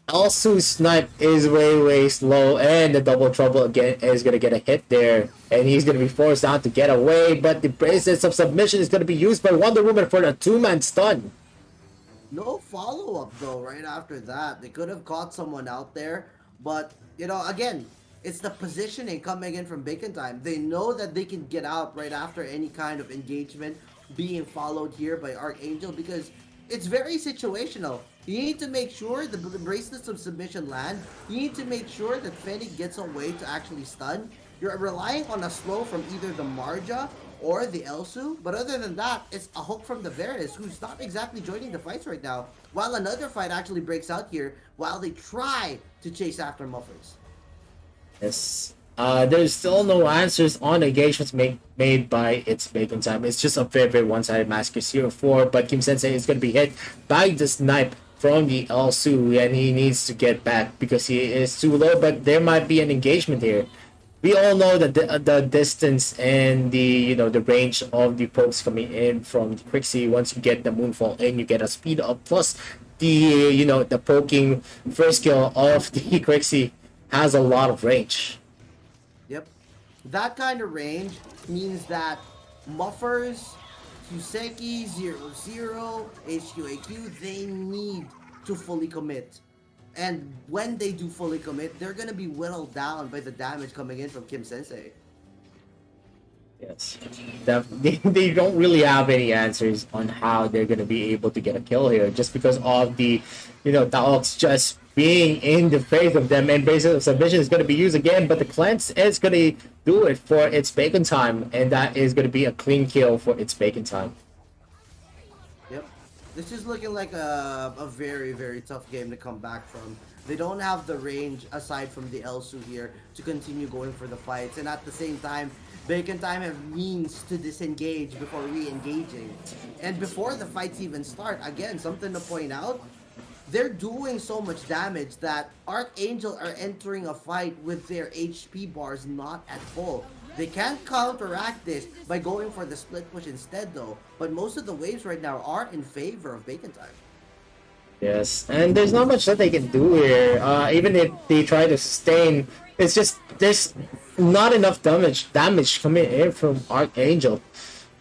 Elsu's snipe is way slow, and the double trouble again is gonna get a hit there, and he's gonna be forced out to get away. But the bracelets of submission is gonna be used by Wonder Woman for the 2-man stun. No follow-up though right after that. They could have caught someone out there, but again, it's the positioning coming in from Bacon Time. They know that they can get out right after any kind of engagement being followed here by Archangel, because it's very situational. You need to make sure the bracelets of submission land. You need to make sure that Fennec gets away to actually stun. You're relying on a slow from either the Marja or the Elsu, but other than that, it's a hook from the Varus, who's not exactly joining the fights right now, while another fight actually breaks out here while they try to chase after Muffers. Yes. There's still no answers on the engagements made by its Bacon Time. It's just a very one-sided massacre 0-4, but Kim Sensei is going to be hit by the snipe from the Elsu, and he needs to get back because he is too low. But there might be an engagement here. We all know that the distance and the range of the pokes coming in from the Crixie. Once you get the Moonfall in, you get a speed up. Plus the poking first skill of the Crixie has a lot of range. Yep. That kind of range means that Muffers, Kuseki, 0-0, HQAQ, they need to fully commit. And when they do fully commit, they're gonna be whittled down by the damage coming in from Kim Sensei. Yes, they don't really have any answers on how they're gonna be able to get a kill here, just because of the Taox just being in the face of them, and basic submission is gonna be used again, but the cleanse is gonna do it for its bacon time, and that is gonna be a clean kill for its bacon time. Yep. This is looking like a very, very tough game to come back from. They don't have the range, aside from the Elsu here, to continue going for the fights. And at the same time, Bacon Time have means to disengage before re-engaging. And before the fights even start, again, something to point out, they're doing so much damage that Archangel are entering a fight with their HP bars not at full. They can't counteract this by going for the split push instead though, but most of the waves right now are in favor of Bacon Time. Yes, and there's not much that they can do here. Even if they try to sustain, it's just there's not enough damage coming in from Archangel.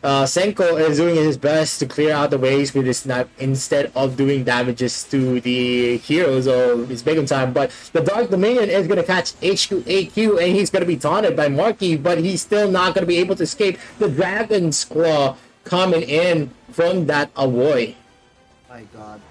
Senko is doing his best to clear out the waves with his snipe instead of doing damages to the heroes of his Bacon Time. But the Dark Dominion is going to catch HQAQ, and he's going to be taunted by Marky, but he's still not going to be able to escape the Dragon's Claw coming in from that Avoy. My god.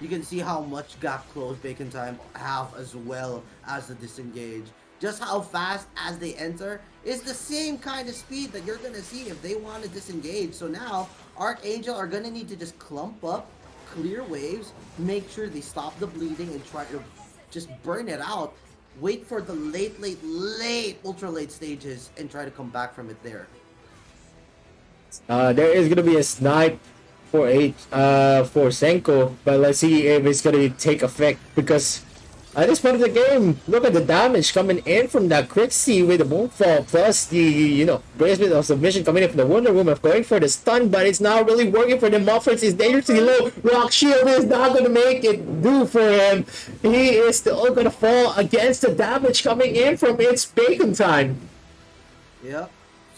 You can see how much gap close Bacon Time have as well as the disengage. Just how fast as they enter is the same kind of speed that you're going to see if they want to disengage. So now, Archangel are going to need to just clump up, clear waves, make sure they stop the bleeding and try to just burn it out. Wait for the late, ultra late stages and try to come back from it there. There is going to be a snipe for Senko, but let's see if it's going to take effect, because at this point of the game, look at the damage coming in from that Crixie with the Moonfall, plus the, Bracelet of Submission coming in from the Wonder Woman, going for the stun, but it's not really working for the Muffers. He's dangerously low. Rock Shield is not going to make it do for him. He is still going to fall against the damage coming in from its Bacon Time. Yep,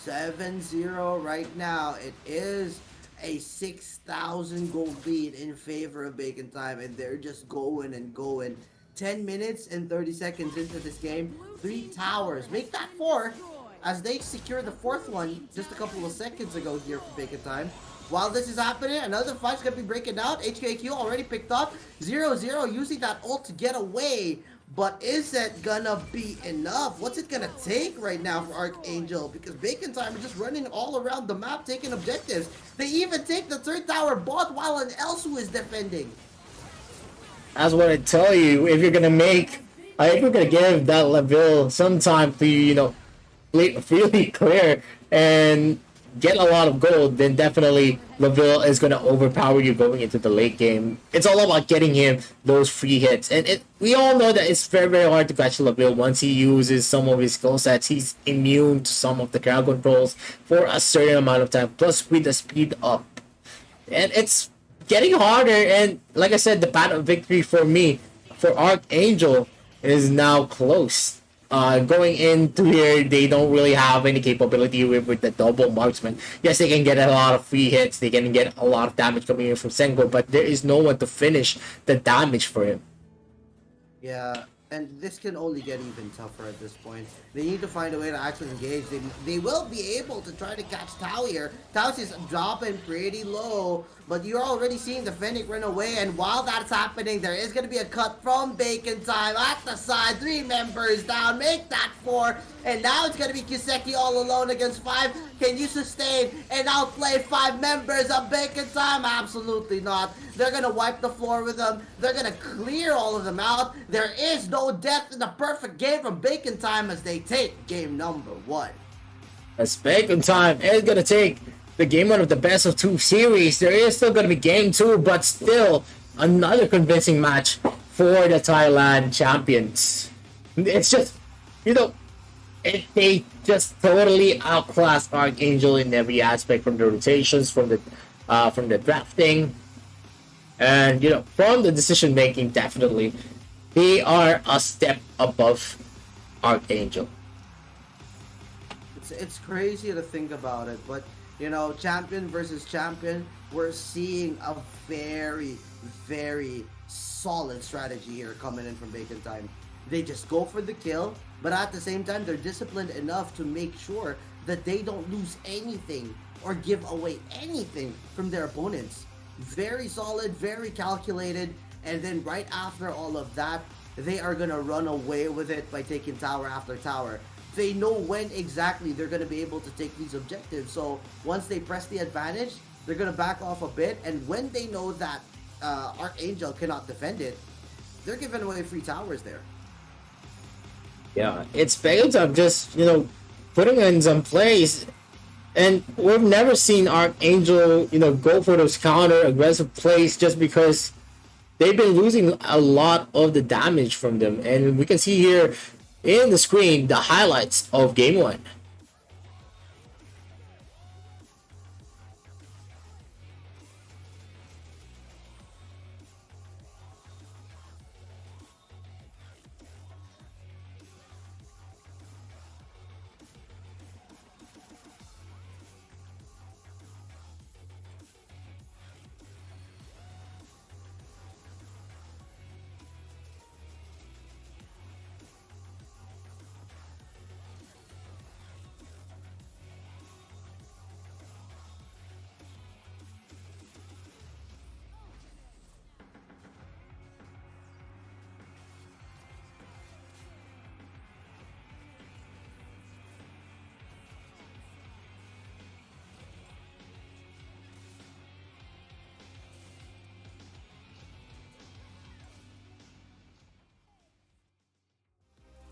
7-0 right now. It is a 6,000 gold lead in favor of Bacon Time, and they're just going and going. 10 minutes and 30 seconds into this game, 3 towers. Make that 4 as they secure the 4th one just a couple of seconds ago here for Bacon Time. While this is happening, another fight's gonna be breaking out. HQAQ already picked up. 0-0 using that ult to get away. But is it gonna be enough? What's it gonna take right now for Archangel? Because Bacon Time are just running all around the map, taking objectives. They even take the 3rd tower bot while an Elsu is defending. That's what I tell you. If you're gonna give that Laville some time to, really clear and get a lot of gold, then definitely Laville is gonna overpower you going into the late game. It's all about getting him those free hits, and we all know that it's very, very hard to catch Laville once he uses some of his skill sets. He's immune to some of the crowd controls for a certain amount of time, plus with the speed up, and it's getting harder. And like I said, the path of victory for Archangel is now close. Going into here, they don't really have any capability with the double marksman. Yes, they can get a lot of free hits, they can get a lot of damage coming in from Senko, but there is no one to finish the damage for him. Yeah, and this can only get even tougher at this point. They need to find a way to actually engage. They will be able to try to catch Tao here. Tao's is dropping pretty low, but you're already seeing the Fennec run away, and while that's happening, there is going to be a cut from Bacon Time at the side. 3 members down, make that 4, and now it's going to be Kiseki all alone against 5. Can you sustain and outplay 5 members of Bacon Time? Absolutely not. They're going to wipe the floor with them. They're going to clear all of them out. There is no death in the perfect game from Bacon Time as they take game number 1. As Bacon Time is going to take the game 1 of the best of 2 series. There is still going to be game 2, but still, another convincing match for the Thailand champions. It's just, you know, they just totally outclassed Archangel in every aspect, from the rotations, from the drafting, and you know, from the decision making. Definitely, they are a step above Archangel. It's crazy to think about it, but you know, champion versus champion, we're seeing a very, very solid strategy here coming in from Bacon Time. They just go for the kill, but at the same time, they're disciplined enough to make sure that they don't lose anything or give away anything from their opponents. Very solid, very calculated, and then right after all of that, they are gonna run away with it by taking tower after tower. They know when exactly they're gonna be able to take these objectives, so once they press the advantage, they're gonna back off a bit, and when they know that Archangel cannot defend it, they're giving away free towers there. Yeah, it's based on just, you know, putting in some plays, and we've never seen Archangel, you know, go for those counter aggressive plays just because they've been losing a lot of the damage from them, and we can see here in the screen the highlights of game 1.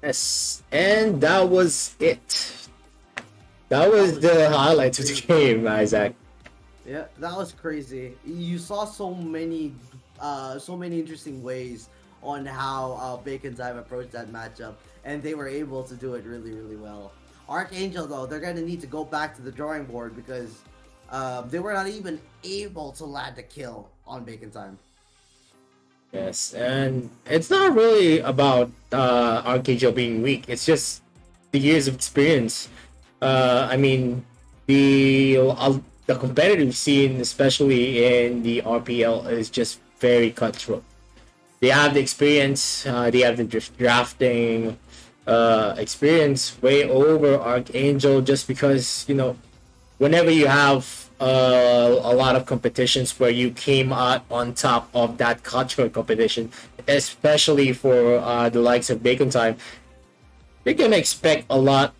Yes, and that was it. That was the highlights of the game, Isaac. Yeah, that was crazy. You saw so many interesting ways on how Bacon Time approached that matchup, and they were able to do it really, really well. Archangel, though, they're gonna need to go back to the drawing board because they were not even able to land a kill on Bacon Time. Yes, and it's not really about Archangel being weak. It's just the years of experience. I mean, the competitive scene, especially in the RPL, is just very cutthroat. They have the experience. They have the drafting experience way over Archangel. Just because, you know, whenever you have a lot of competitions where you came out on top of that cutthroat competition, especially for the likes of Bacon Time, you're gonna expect a lot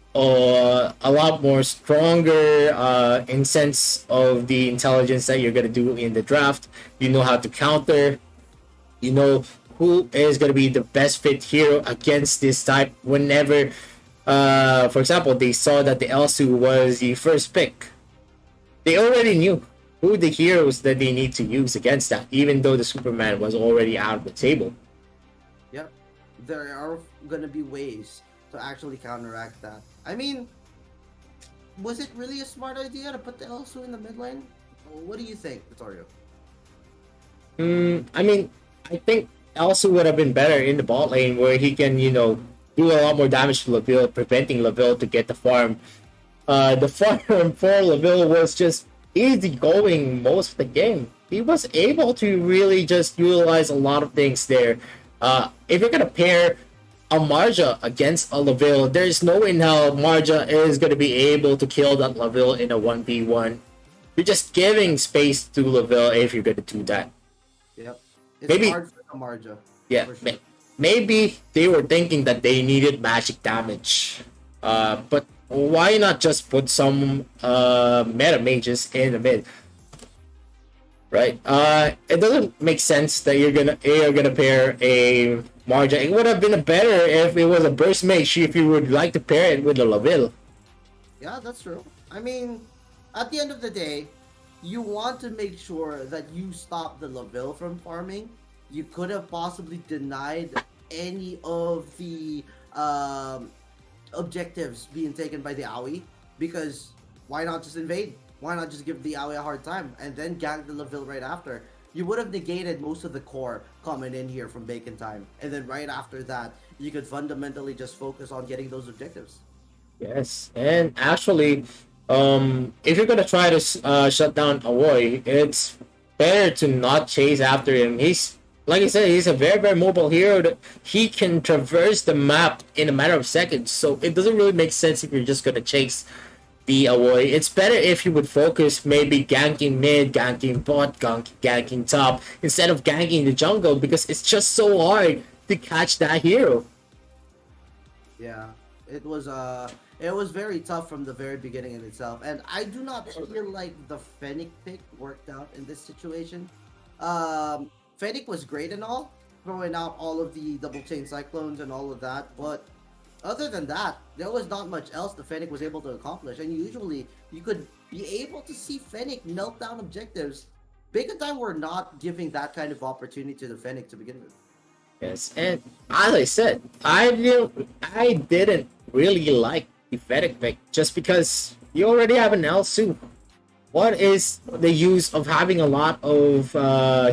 more stronger in sense of the intelligence that you're gonna do in the draft. You know how to counter. You know who is gonna be the best fit hero against this type. Whenever, for example, they saw that the Elsu was the first pick, they already knew who the heroes that they need to use against that, even though the Superman was already out of the table. Yep, there are gonna be ways to actually counteract that. I mean, was it really a smart idea to put the Elsu in the mid lane? What do you think, Vittorio? I mean, I think Elsu would have been better in the bot lane where he can, you know, do a lot more damage to Laville, preventing Laville to get the farm. The farm for Laville was just easy going most of the game. He was able to really just utilize a lot of things there. If you're gonna pair a Marja against a Laville, there's no way in hell Marja is gonna be able to kill that Laville in a 1v1. You're just giving space to Laville if you're gonna do that. Yep. It's Maybe hard for Marja. Yeah, sure. Maybe they were thinking that they needed magic damage. But why not just put some meta mages in the mid? Right? It doesn't make sense that you're gonna pair a Marja. It would have been better if it was a burst mage, if you would like to pair it with a Laville. Yeah, that's true. I mean, at the end of the day, you want to make sure that you stop the Laville from farming. You could have possibly denied any of the objectives being taken by the Aoi, because why not just invade? Why not just give the Aoi a hard time and then gank the Laville right after? You would have negated most of the core coming in here from Bacon Time, and then right after that, you could fundamentally just focus on getting those objectives. Yes, and actually, if you're gonna try to shut down Aoi, it's better to not chase after him. He's, like I said, he's a very, very mobile hero. That he can traverse the map in a matter of seconds, so it doesn't really make sense if you're just gonna chase the Aoi. It's better if you would focus maybe ganking mid, ganking bot, ganking top, instead of ganking the jungle, because it's just so hard to catch that hero. Yeah, it was very tough from the very beginning in itself, and I do not feel like the Fennec pick worked out in this situation. Fennec was great and all, throwing out all of the double chain cyclones and all of that, but other than that, there was not much else the Fennec was able to accomplish, and usually you could be able to see Fennec melt down objectives. Big Time were not giving that kind of opportunity to the Fennec to begin with. Yes, and as I said, I didn't really like the Fennec pick just because you already have an Elsu. What is the use of having a lot of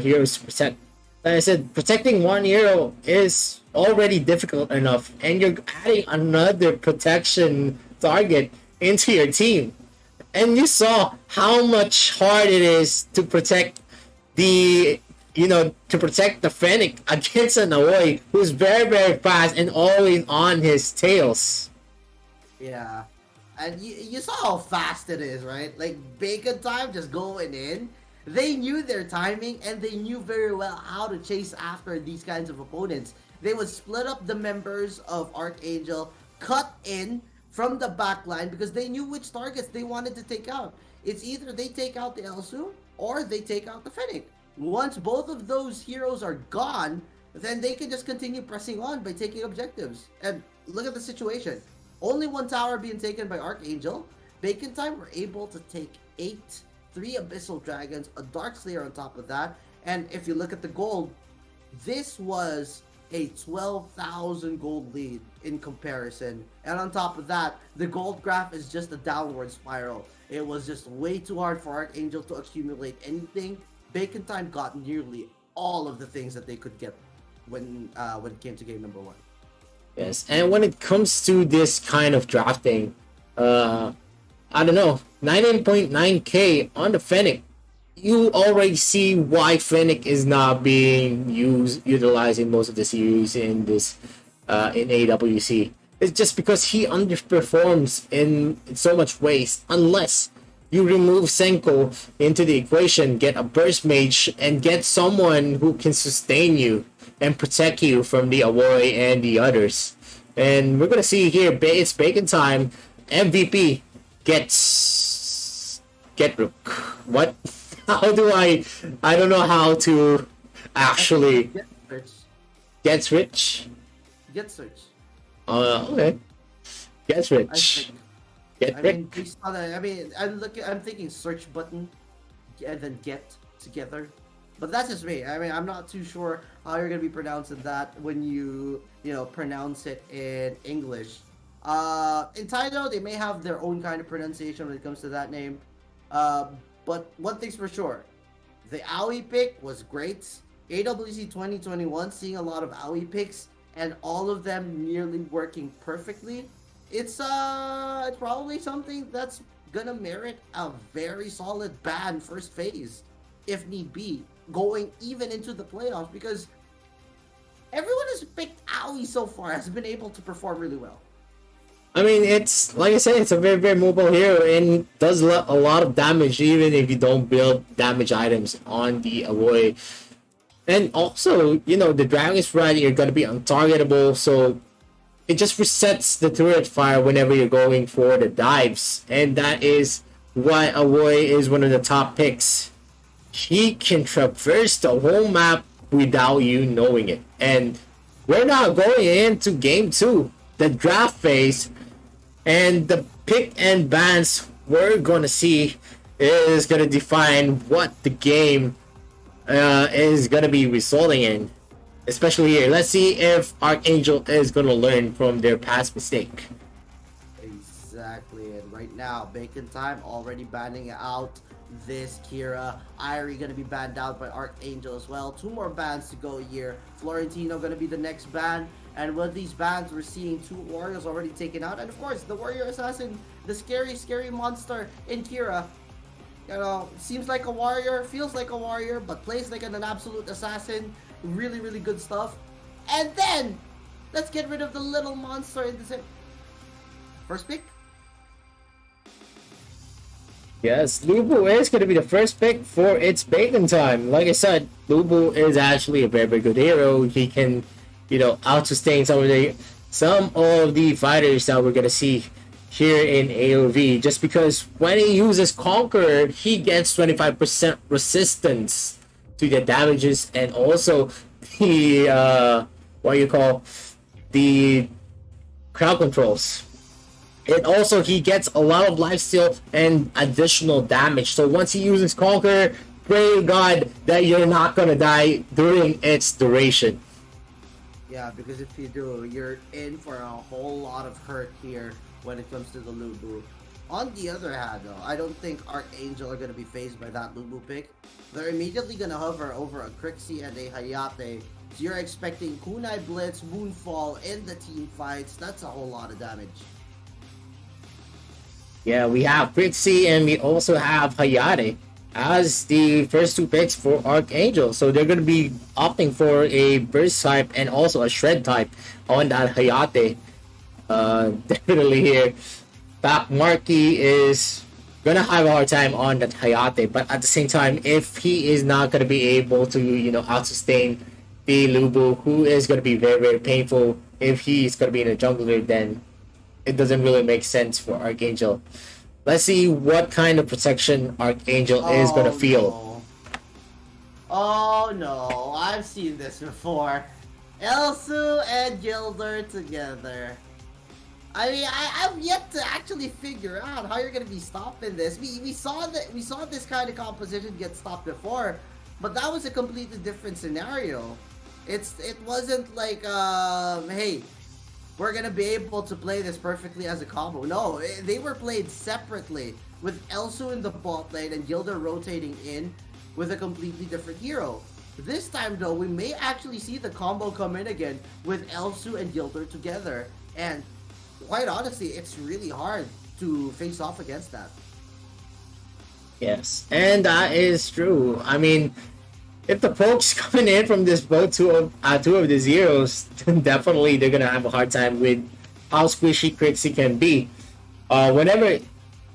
heroes to protect? Like I said, protecting one hero is already difficult enough, and you're adding another protection target into your team. And you saw how much hard it is to protect the Fennec against an Aoi who's very, very fast and always on his tails. Yeah. And you saw how fast it is, right? Like, Bacon Time just going in. They knew their timing, and they knew very well how to chase after these kinds of opponents. They would split up the members of Archangel, cut in from the back line, because they knew which targets they wanted to take out. It's either they take out the Elsu, or they take out the Fennec. Once both of those heroes are gone, then they can just continue pressing on by taking objectives. And look at the situation. Only one tower being taken by Archangel. Bacon Time were able to take 3 Abyssal Dragons, a Dark Slayer on top of that. And if you look at the gold, this was a 12,000 gold lead in comparison. And on top of that, the gold graph is just a downward spiral. It was just way too hard for Archangel to accumulate anything. Bacon Time got nearly all of the things that they could get when it came to game number 1. Yes, and when it comes to this kind of drafting, I don't know, 19.9k on the Fennec, you already see why Fennec is not being utilized in most of the series in this in AWC. It's just because he underperforms in so much ways, unless you remove Senko into the equation, get a burst mage, and get someone who can sustain you and protect you from the Aoi and the others. And we're gonna see here, it's Bacon Time. MVP get Rook. What? How do I don't know how to actually gets rich. Gets rich. Okay. Gets rich. Get rich. I'm thinking search button and then get together. But that's just me. I mean, I'm not too sure how you're gonna be pronouncing that when you pronounce it in English. In Taito, they may have their own kind of pronunciation when it comes to that name. But one thing's for sure, the Aoi pick was great. AWC 2021, seeing a lot of Aoi picks and all of them nearly working perfectly. It's probably something that's gonna merit a very solid ban first phase, if need be, going even into the playoffs, because everyone who's picked Aoi so far has been able to perform really well. I mean, it's like I said, it's a very, very mobile hero and does a lot of damage even if you don't build damage items on the Aoi. And also, the Dragon is right, you're gonna be untargetable, so it just resets the turret fire whenever you're going for the dives. And that is why Aoi is one of the top picks. He can traverse the whole map without you knowing it. And we're now going into game 2, the draft phase, and the pick and bans we're gonna see is going to define what the game is going to be resulting in. Especially here. Let's see if Archangel is going to learn from their past mistake. Exactly, and right now, Bacon Time already banning out this Kira. Irie gonna be banned out by Archangel as well. 2 more bans to go here. Florentino gonna be the next ban. And with these bans, we're seeing 2 warriors already taken out. And of course, the warrior assassin, the scary monster in Kira. You know, seems like a warrior, feels like a warrior, but plays like an absolute assassin. Really, really good stuff. And then, let's get rid of the little monster in the first pick. Yes, Lubu is going to be the first pick for its Bacon Time. Like I said, Lubu is actually a very, very good hero. He can, you know, out-sustain some of the fighters that we're going to see here in AOV. Just because when he uses Conqueror, he gets 25% resistance to the damages and also the, the crowd controls. And also, he gets a lot of lifesteal and additional damage. So once he uses Conqueror, pray to God that you're not gonna die during its duration. Yeah, because if you do, you're in for a whole lot of hurt here when it comes to the Lubu. On the other hand, though, I don't think Archangel are gonna be phased by that Lubu pick. They're immediately gonna hover over a Crixie and a Hayate. So you're expecting Kunai Blitz, Moonfall in the team fights. That's a whole lot of damage. Yeah, we have Crixie and we also have Hayate as the first 2 picks for Archangel. So they're going to be opting for a Burst type and also a Shred type on that Hayate. Definitely here, Back Marky is going to have a hard time on that Hayate. But at the same time, if he is not going to be able to, you know, out-sustain the Lubu, who is going to be very, very painful if he's going to be in a jungler, then it doesn't really make sense for Archangel. Let's see what kind of protection Archangel is gonna feel. No. Oh no, I've seen this before. Elsu and Gilder together. I mean, I've yet to actually figure out how you're gonna be stopping this. We saw this kind of composition get stopped before, but that was a completely different scenario. It wasn't like hey, we're gonna be able to play this perfectly as a combo. No, they were played separately with Elsu in the bot lane and Gilder rotating in with a completely different hero. This time though, we may actually see the combo come in again with Elsu and Gilder together. And quite honestly, it's really hard to face off against that. Yes, and that is true. I mean, if the pokes coming in from this both two of the zeros, then definitely they're gonna have a hard time with how squishy Crixie can be. Whenever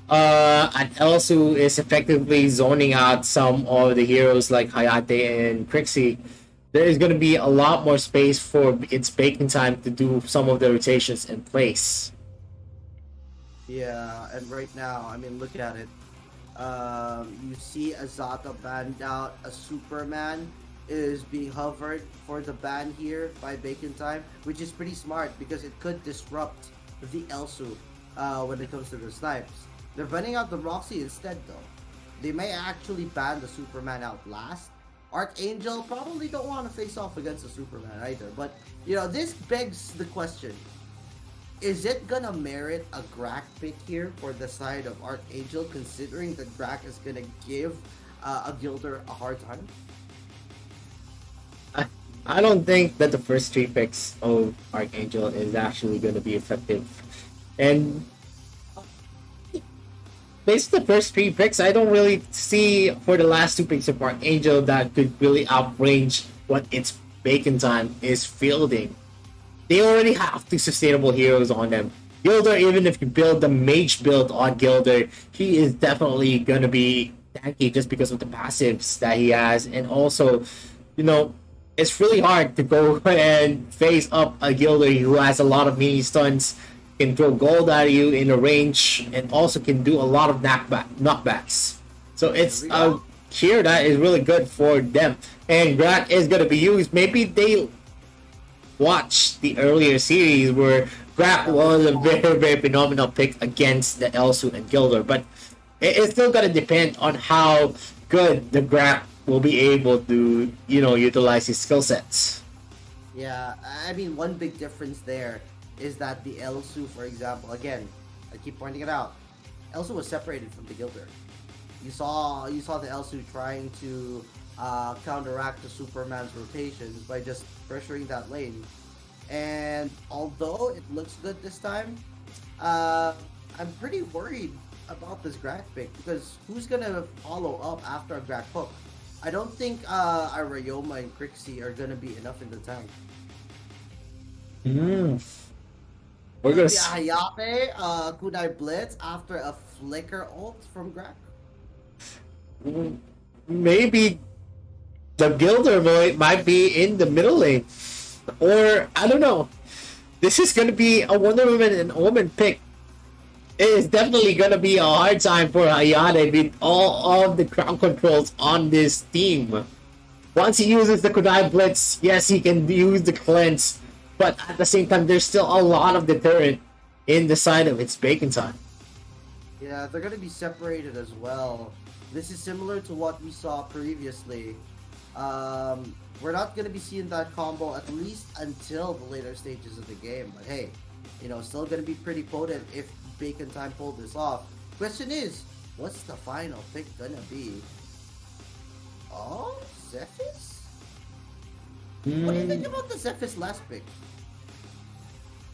an Elsu is effectively zoning out some of the heroes like Hayate and Crixie, there is gonna be a lot more space for its Bacon Time to do some of the rotations in place. Yeah, and right now, I mean, look at it. You see Azata banned out. A Superman is being hovered for the ban here by Bacon Time, which is pretty smart because it could disrupt the Elsu when it comes to the snipes. They're banning out the Roxy instead though. They may actually ban the Superman out last. Archangel probably don't want to face off against the Superman either, but you know, this begs the question. Is it gonna merit a Grak pick here for the side of Archangel, considering that Grak is gonna give a Gilder a hard time? I don't think that the first 3 picks of Archangel is actually going to be effective. And based on the first 3 picks, I don't really see for the last 2 picks of Archangel that could really outrange what its Bacon Time is fielding. They already have 2 sustainable heroes on them. Gilder, even if you build the mage build on Gilder, he is definitely gonna be tanky just because of the passives that he has. And also, you know, it's really hard to go and face up a Gilder who has a lot of mini stuns, can throw gold at you in a range, and also can do a lot of knockbacks. So it's a hero that is really good for them. And Grak is gonna be used. Maybe they watch the earlier series where Grak was a very, very phenomenal pick against the Elsu and Gilder, but It's still gonna depend on how good the Grab will be able to, utilize his skill sets. Yeah, I mean, one big difference there is that the Elsu, for example, again, I keep pointing it out, Elsu was separated from the Gilder. You saw the Elsu trying to counteract the Superman's rotations by just pressuring that lane. And although it looks good this time, I'm pretty worried about this Grag pick because who's gonna follow up after a Grag hook? I don't think Arayoma and Crixie are gonna be enough in the tank. We're gonna Maybe a Hayate, Kunai Blitz after a flicker ult from Grag. maybe the Gilder boy might be in the middle lane, or I don't know. This is gonna be a Wonder Woman and Omen pick. It is definitely gonna be a hard time for Hayate with all of the crowd controls on this team. Once he uses the Kunai Blitz, yes, he can use the cleanse, but at the same time, there's still a lot of deterrent in the side of its bacon time. Yeah, they're gonna be separated as well. This is similar to what we saw previously. We're not gonna be seeing that combo at least until the later stages of the game. But hey, still gonna be pretty potent if Bacon Time pulled this off. Question is, what's the final pick gonna be? Oh, Zephys? What do you think about the Zephys last pick?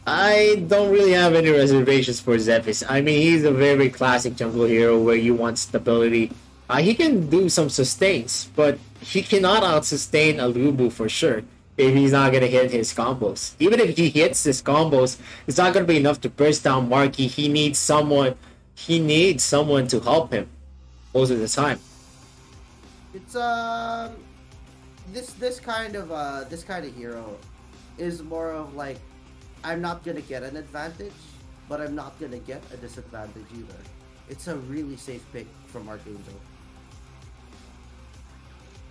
I don't really have any reservations for Zephys. I mean, he's a very classic jungle hero where you want stability. He can do some sustains, but he cannot out-sustain a Lubu for sure if he's not going to hit his combos. Even if he hits his combos, it's not going to be enough to burst down Marky. He needs someone to help him most of the time. It's this kind of hero is more of like, I'm not gonna get an advantage, but I'm not gonna get a disadvantage either. It's a really safe pick from Archangel.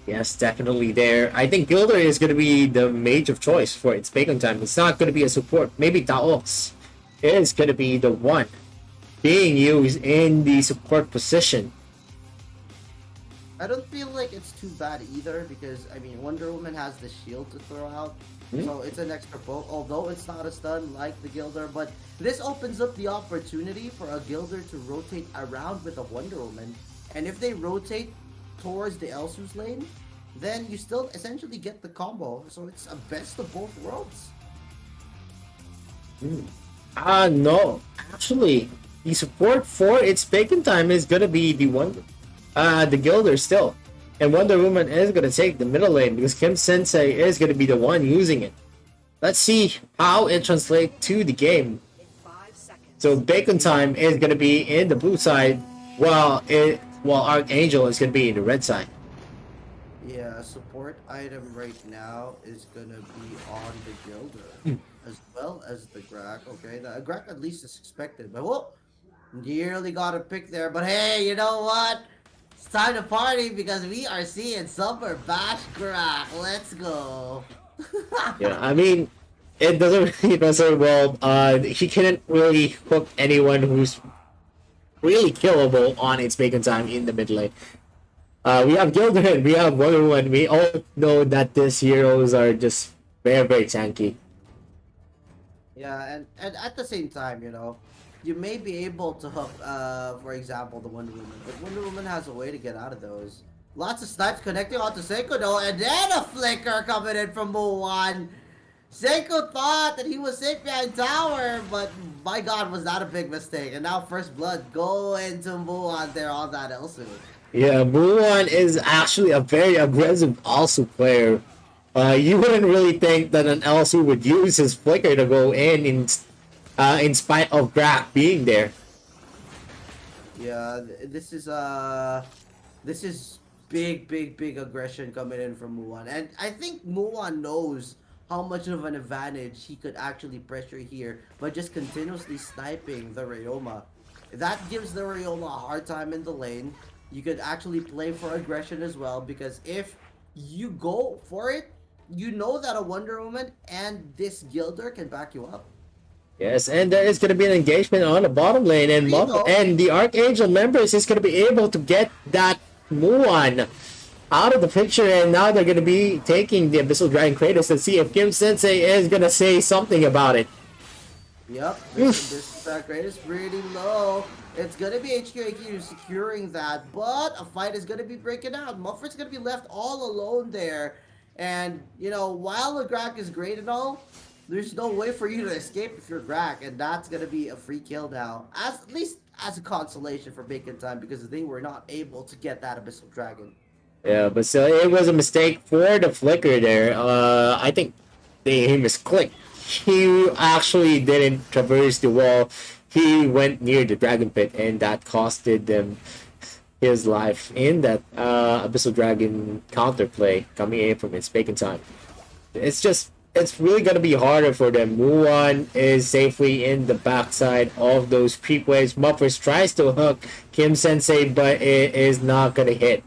Yes, definitely there. I think Gilder is going to be the mage of choice for its bacon time. It's not going to be a support. Maybe Daox is going to be the one being used in the support position. I don't feel like it's too bad either because, I mean, Wonder Woman has the shield to throw out. So it's an extra poke, although it's not a stun like the Gilder. But this opens up the opportunity for a Gilder to rotate around with a Wonder Woman. And if they rotate towards the Elsu's lane, then you still essentially get the combo. So it's a best of both worlds. No. Actually, the support for its bacon time is going to be the Gilder still. And Wonder Woman is going to take the middle lane because Kim Sensei is going to be the one using it. Let's see how it translates to the game. So Bacon Time is going to be in the blue side while Archangel is going to be in the red side. Yeah, support item right now is going to be on the Gilder as well as the Grag. Okay, the Grag at least is expected. But whoa, nearly got a pick there. But hey, you know what? It's time to party because we are seeing Summer Bash Grag. Let's go. Yeah, I mean, it doesn't really matter well. He can't really hook anyone who's really killable on its bacon time in the mid lane. We have Gilder and we have Wonder Woman. We all know that these heroes are just very, very tanky. Yeah, and at the same time, you may be able to hook, for example, the Wonder Woman, but Wonder Woman has a way to get out of those. Lots of snipes connecting onto Senko though, and then a flicker coming in from Muwan. Senko thought that he was safe behind tower, but my god, was that a big mistake. And now First Blood go into Muwan there on that Elsu. Yeah, Muwan is actually a very aggressive Elsu player. You wouldn't really think that an Elsu would use his flicker to go in spite of Grag being there. Yeah, this is big aggression coming in from Muwan, and I think Muwan knows how much of an advantage he could actually pressure here by just continuously sniping the Ryoma. That gives the Ryoma a hard time in the lane. You could actually play for aggression as well because if you go for it, you know that a Wonder Woman and this Gilder can back you up. Yes, and there is going to be an engagement on the bottom lane, and and the Archangel members is going to be able to get that Muan out of the picture, and now they're going to be taking the Abyssal Dragon Kratos to see if Kim Sensei is going to say something about it. Yep, this rate is pretty low. It's gonna be HQAQ securing that, but a fight is gonna be breaking out. Muffer's gonna be left all alone there. And, you know, while the Grak is great and all, there's no way for you to escape if you're Grak, and that's gonna be a free kill now. At least as a consolation for Bacon Time, because they were not able to get that Abyssal Dragon. Yeah, but still, it was a mistake for the Flicker there. I think he misclicked. He actually didn't traverse the wall. He went near the Dragon Pit, and that costed them his life in that Abyssal Dragon counterplay coming in from its Bacon Time. It's really going to be harder for them. Muan is safely in the backside of those creep waves. Muffers tries to hook Kim Sensei, but it is not going to hit.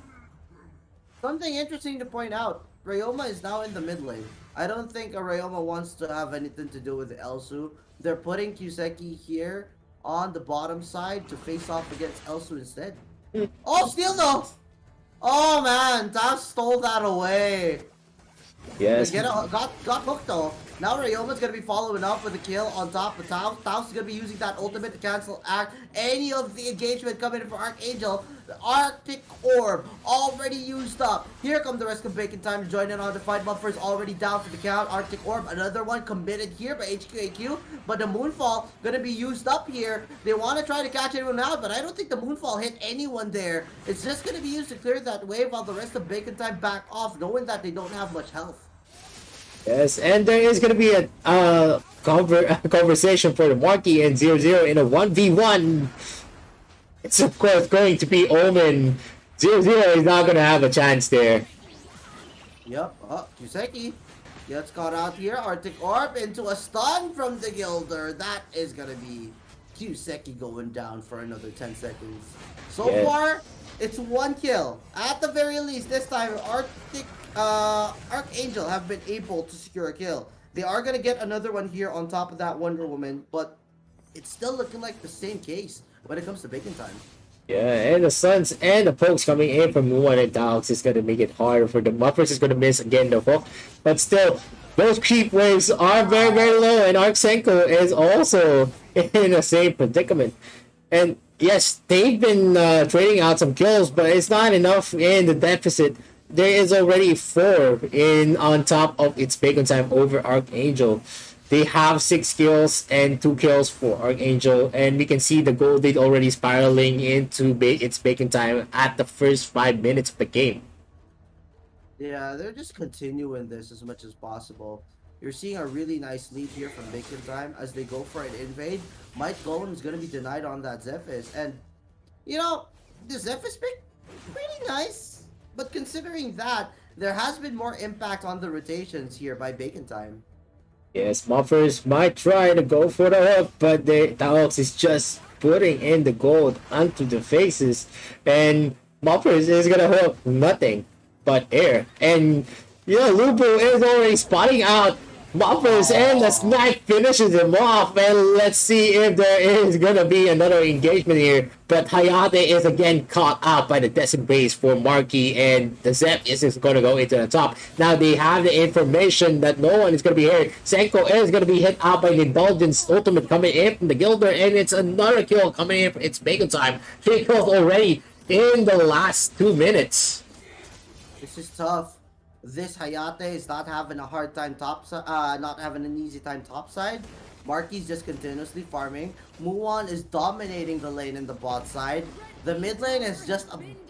Something interesting to point out, Ryoma is now in the mid lane. I don't think Ryoma wants to have anything to do with Elsu. They're putting Kiseki here on the bottom side to face off against Elsu instead. Oh, steal though! Oh man, Taf stole that away. Yes. Got hooked though. Now Ryoma's gonna be following up with a kill on top of Taos. Taos is gonna be using that ultimate to cancel any of the engagement coming in for Archangel. The Arctic Orb already used up. Here come the rest of Bacon Time to join in on the fight. Buffer's already down for the count. Arctic Orb, another one committed here by HQAQ. But the Moonfall gonna be used up here. They want to try to catch anyone out, but I don't think the Moonfall hit anyone there. It's just gonna be used to clear that wave while the rest of Bacon Time back off, knowing that they don't have much health. Yes, and there is going to be a conversation for the Marky and 0-0 in a 1v1. It's of course going to be Omen. 0-0 is not going to have a chance there. Yep, Kiseki gets caught out here. Arctic Orb into a stun from the Gilder. That is going to be Kiseki going down for another 10 seconds. So far, it's one kill. At the very least, this time, Archangel have been able to secure a kill. They are going to get another one here on top of that Wonder Woman, but it's still looking like the same case when it comes to Bacon Time. Yeah, and the Suns and the Pokes coming in from Muan and Dogs is going to make it harder for the Muffers. Is going to miss again the hook, but still, those creep waves are very, very low, and Arcsenko is also in the same predicament. And yes, they've been trading out some kills, but it's not enough in the deficit. There is already 4 on top of its Bacon Time over Archangel. They have 6 kills and 2 kills for Archangel, and we can see the gold lead already spiraling into its Bacon Time at the first 5 minutes of the game. Yeah, they're just continuing this as much as possible. You're seeing a really nice lead here from Bacon Time as they go for an invade. Mike Golem is going to be denied on that Zephys, and you know, the Zephys pick, pretty nice. But considering that, there has been more impact on the rotations here by Bacon Time. Yes, Muffers might try to go for the hook, but the Taox is just putting in the gold onto the faces. And Muffers is going to hook nothing but air. And, you know, Lupo is already spotting out Muffers, and the snipe finishes him off. And let's see if there is going to be another engagement here. But Hayate is again caught out by the Desert Base for Marky, and the Zep is going to go into the top. Now they have the information that no one is going to be here. Senko is going to be hit out by the Indulgence Ultimate coming in from the Gilder, and it's another kill coming in. It's Bacon Time. 3 kills already in the last 2 minutes. This is tough. This Hayate is not having a hard time not having an easy time topside. Marky's just continuously farming. Muan is dominating the lane in the bot side. The mid lane is just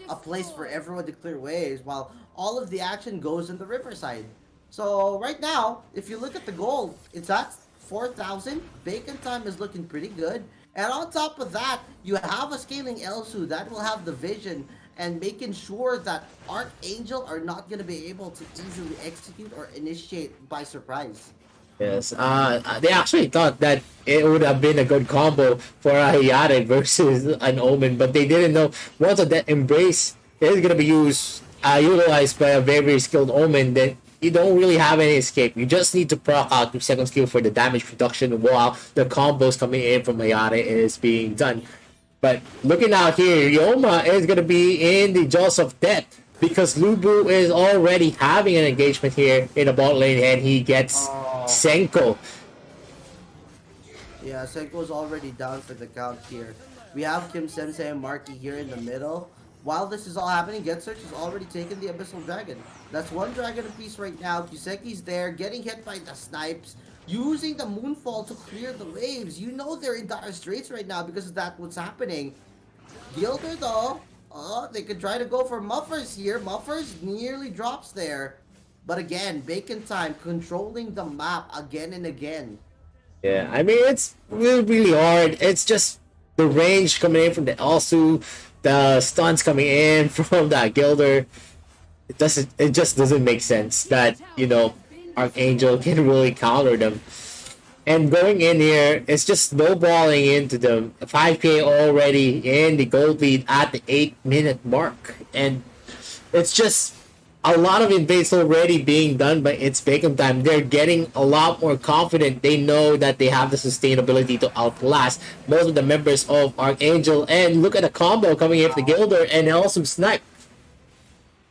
a place for everyone to clear waves, while all of the action goes in the river side. So right now, if you look at the gold, it's at 4,000. Bacon Time is looking pretty good. And on top of that, you have a scaling Elsu that will have the vision and making sure that Archangel are not going to be able to easily execute or initiate by surprise. Yes, they actually thought that it would have been a good combo for a Hayate versus an Omen, but they didn't know once that Embrace is going to be utilized by a very, very skilled Omen, then you don't really have any escape. You just need to proc out 2 second skill for the damage reduction while the combos coming in from Mayare is being done. But looking out here, Yoma is going to be in the jaws of death because Lubu is already having an engagement here in the bot lane and he gets Senko. Yeah, Senko's already down for the count here. We have Kim Sensei and Marky here in the middle. While this is all happening, GetSearch has already taken the Abyssal Dragon. That's one dragon apiece right now. Kiseki's there, getting hit by the snipes, using the Moonfall to clear the waves. You know they're in dire straits right now because of that what's happening. Gilder though, they could try to go for Muffers here. Muffers nearly drops there. But again, Bacon Time controlling the map again and again. Yeah, I mean, it's really hard. It's just the range coming in from the Elsu, the stuns coming in from that Gilder. It just doesn't make sense that, you know, Archangel can really counter them. And going in here, it's just snowballing into them. 5k already in the gold lead at the 8-minute mark. And it's just a lot of invades already being done, but it's Bacon Time. They're getting a lot more confident. They know that they have the sustainability to outlast most of the members of Archangel. And look at the combo coming in for the Gilder and also Snipe.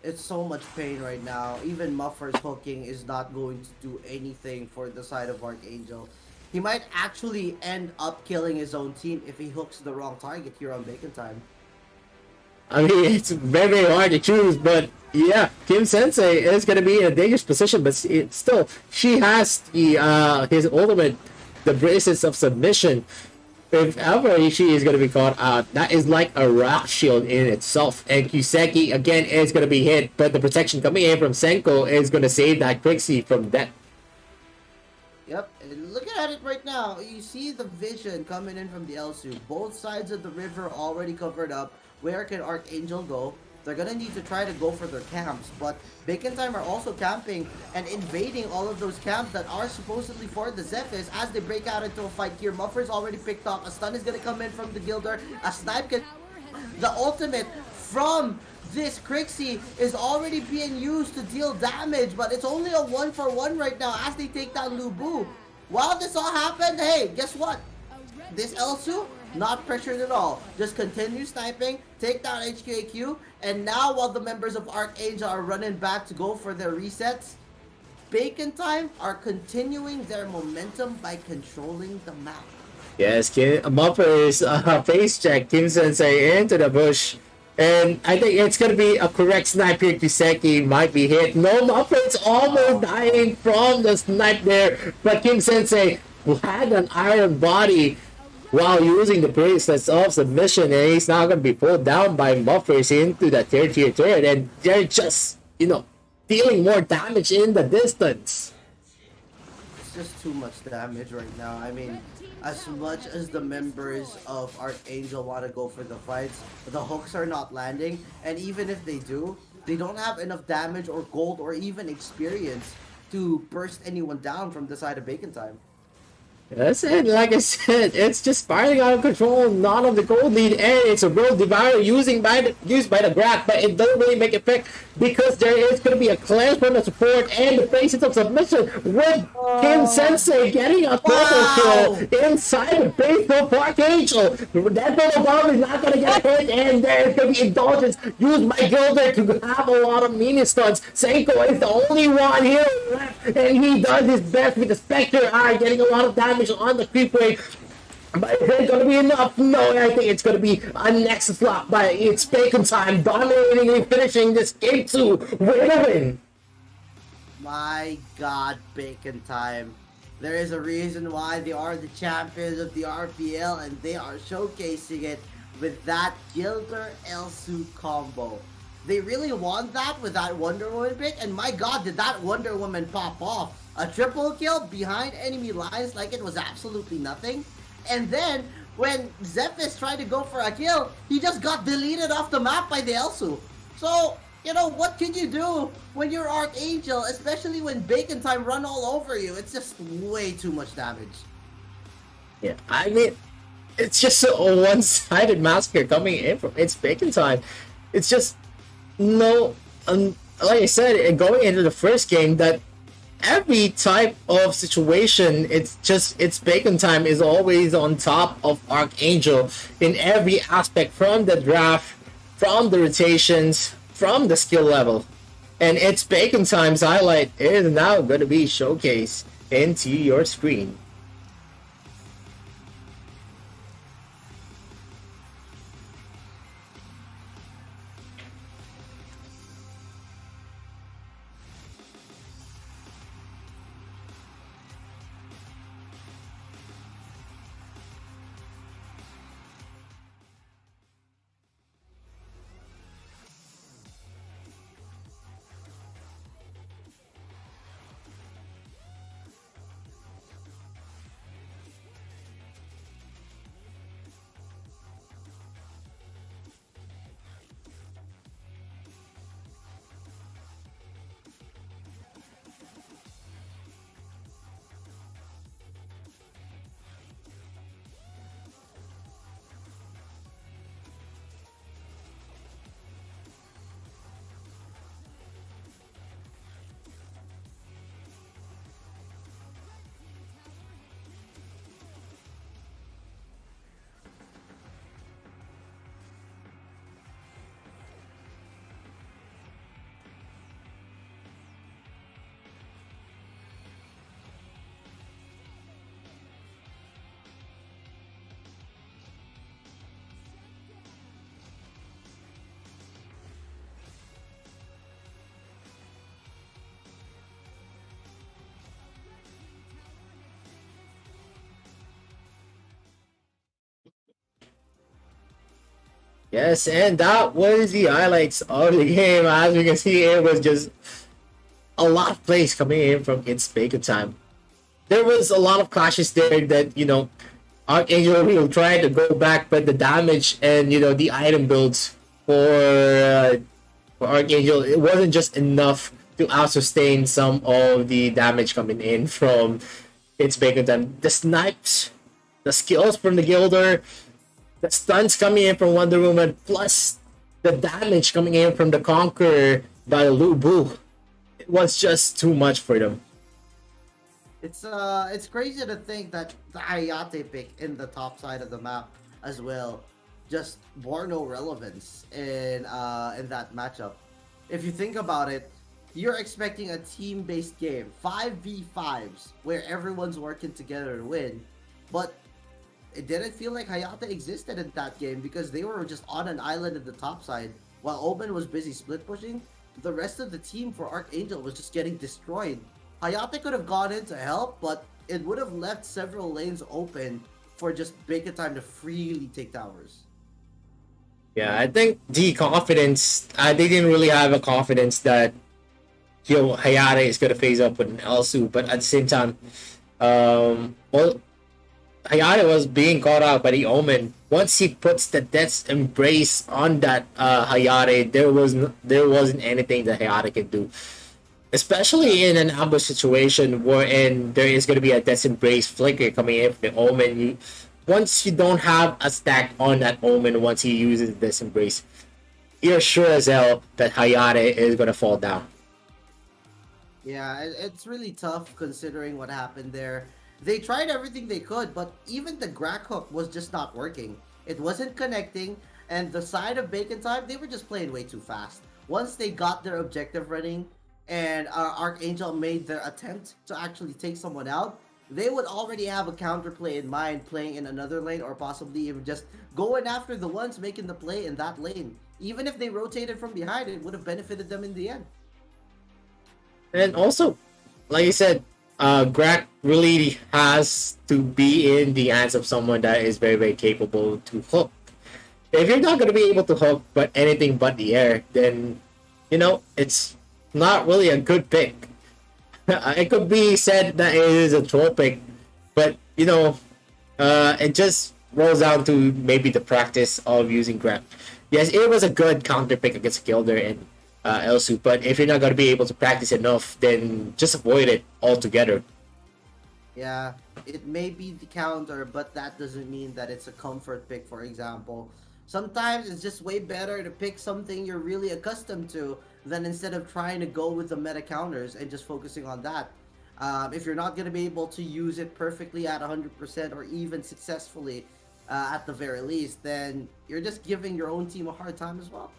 It's so much pain right now. Even Muffer's hooking is not going to do anything for the side of Archangel. He might actually end up killing his own team if he hooks the wrong target here on Bacon Time. I mean, it's very, very hard to choose, but yeah, Kim Sensei is going to be in a dangerous position, but still, she has the his ultimate, the bracelets of submission. If ever she is going to be caught out, that is like a rock shield in itself. And Kiseki, again, is going to be hit, but the protection coming in from Senko is going to save that Quixie from death. Yep, and look at it right now. You see the vision coming in from the Elsu. Both sides of the river already covered up. Where can Archangel go? They're gonna need to try to go for their camps, but Bacon Time are also camping and invading all of those camps that are supposedly for the Zephyrs as they break out into a fight here. Muffer's already picked up. A stun is gonna come in from the Gilder. A snipe can... The ultimate from this Crixie is already being used to deal damage, but it's only a 1-for-1 right now as they take down Lubu. While this all happened, hey, guess what? This Elsu, not pressured at all. Just continue sniping, take down HQAQ, and now while the members of Archangel are running back to go for their resets, Bacon Time are continuing their momentum by controlling the map. Yes, Muffer's face check Kim Sensei into the bush. And I think it's going to be a correct snipe here. Kiseki might be hit. No, Muffer's almost dying from the snipe there. But Kim Sensei, who had an iron body while using the bracelets of submission, and he's not going to be pulled down by Muffers into that third tier turret. And they're just, you know, dealing more damage in the distance. It's just too much damage right now. I mean, as much as the members of Archangel want to go for the fights, the hooks are not landing, and even if they do, they don't have enough damage or gold or even experience to burst anyone down from the side of Bacon Time. That's it. Like I said, it's just spiraling out of control. None of the gold lead, and it's a World Devourer used by the Grab, but it doesn't really make effect because there is going to be a cleanse from the support and the basis of submission with Kim Sensei getting a triple kill inside the base of Archangel. That little bomb is not going to get hit, and there is going to be indulgence used by Gilder to have a lot of mini stuns. Senko is the only one here left, and he does his best with the Spectre Eye, getting a lot of damage on the creep wave. But is it going to be enough? No, I think it's going to be a next slot, but it's Bacon Time dominatingly finishing this game 2 with a win. My god, Bacon Time. There is a reason why they are the champions of the RPL, and they are showcasing it with that Gilder Elsu combo. They really want that with that Wonder Woman pick, and my god, did that Wonder Woman pop off. A triple kill behind enemy lines like it was absolutely nothing. And then, when Zephys tried to go for a kill, he just got deleted off the map by the Elsu. So, you know, what can you do when you're Archangel, especially when Bacon Time run all over you? It's just way too much damage. Yeah, I mean, it's just a one-sided massacre coming in from it's Bacon Time. It's just no like I said, going into the first game, that every type of situation, it's bacon time is always on top of Archangel in every aspect, from the draft, from the rotations, from the skill level. And it's bacon time's highlight is now going to be showcased into your screen. Yes, and that was the highlights of the game. As you can see, it was just a lot of plays coming in from its bacon time. There was a lot of clashes there that, Archangel will try to go back, but the damage and, the item builds for Archangel, it wasn't just enough to out-sustain some of the damage coming in from its bacon time. The snipes, the skills from the Gilder, the stunts coming in from Wonder Woman, plus the damage coming in from the Conqueror by Lu Bu. It was just too much for them. It's crazy to think that the Hayate pick in the top side of the map as well just bore no relevance in that matchup. If you think about it, you're expecting a team-based game, 5v5s, where everyone's working together to win, but it didn't feel like Hayate existed in that game because they were just on an island in the top side while Omen was busy split pushing. The rest of the team for Archangel was just getting destroyed. Hayate could have gone in to help, but it would have left several lanes open for just Bacon Time to freely take towers. Yeah, I think the confidence, they didn't really have a confidence that Hayate is going to phase up with an Elsu, but at the same time, Hayate was being caught out by the Omen. Once he puts the Death's Embrace on that Hayate, there wasn't anything that Hayate could do. Especially in an ambush situation wherein there is going to be a Death's Embrace flicker coming in from the Omen. Once you don't have a stack on that Omen, once he uses Death's Embrace, you're sure as hell that Hayate is going to fall down. Yeah, it's really tough considering what happened there. They tried everything they could, but even the Grak hook was just not working. It wasn't connecting, and the side of Bacon Time, they were just playing way too fast. Once they got their objective running, and Archangel made their attempt to actually take someone out, they would already have a counterplay in mind, playing in another lane, or possibly even just going after the ones making the play in that lane. Even if they rotated from behind, it would have benefited them in the end. And also, like you said, Grak really has to be in the hands of someone that is very, very capable to hook. If you're not going to be able to hook but anything but the air, then, it's not really a good pick. It could be said that it is a troll pick, but, it just rolls down to maybe the practice of using Grak. Yes, it was a good counter pick against Gilder and Elsu, but if you're not going to be able to practice enough, then just avoid it altogether. Yeah, it may be the counter, but that doesn't mean that it's a comfort pick, for example. Sometimes it's just way better to pick something you're really accustomed to than instead of trying to go with the meta counters and just focusing on that. If you're not going to be able to use it perfectly at 100% or even successfully at the very least, then you're just giving your own team a hard time as well.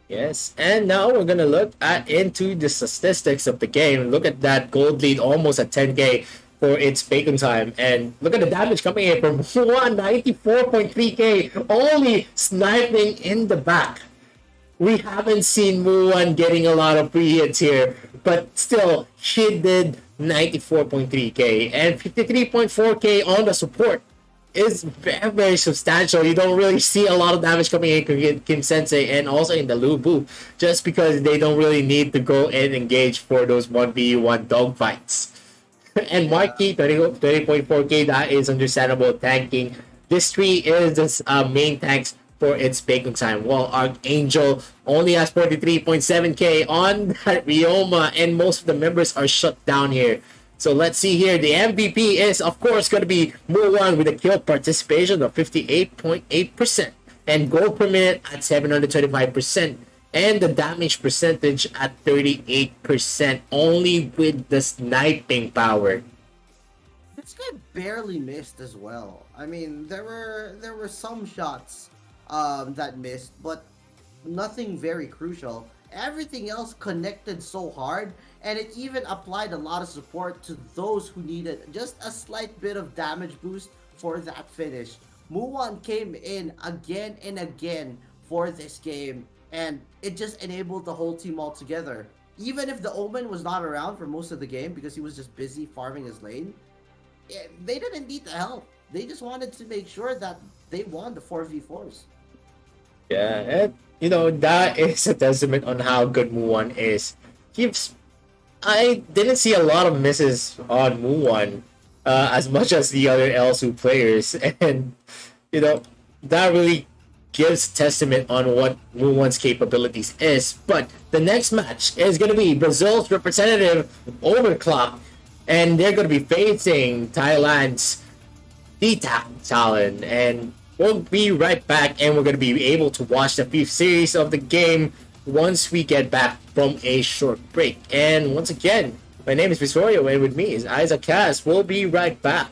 Yes, and now we're gonna look into the statistics of the game. Look at that gold lead, almost at 10k for its bacon time, and look at the damage coming in from 194.3k, only sniping in the back. We haven't seen Muwan getting a lot of free hits here, but still, she did 94.3k and 53.4k on the support. Is very, very substantial. You don't really see a lot of damage coming in Kim Sensei and also in the Lubu, just because they don't really need to go and engage for those 1v1 dogfights. And Marky, 30.4k, that is understandable tanking. This tree is the main tanks for its bacon time, while Archangel only has 43.7k on that Ryoma, and most of the members are shut down here. So let's see here. The MVP is, of course, going to be Muwan with a kill participation of 58.8% and gold per minute at 725%, and the damage percentage at 38%, only with the sniping power. This guy barely missed as well. I mean, there were some shots that missed, but nothing very crucial. Everything else connected so hard, and it even applied a lot of support to those who needed just a slight bit of damage boost for that finish. Muwan came in again and again for this game, and it just enabled the whole team altogether. Even if the Omen was not around for most of the game because he was just busy farming his lane, they didn't need the help. They just wanted to make sure that they won the 4v4s. Yeah, and you know, that is a testament on how good Muwan is. I didn't see a lot of misses on Muwan as much as the other LSU players, and you know, that really gives testament on what Muwan's capabilities is. But the next match is going to be Brazil's representative Overclock, and they're going to be facing Thailand's Dita Talon, and we'll be right back, and we're going to be able to watch the 5th series of the game once we get back from a short break. And once again, my name is Visorio, and with me is Isaac Cass. We'll be right back.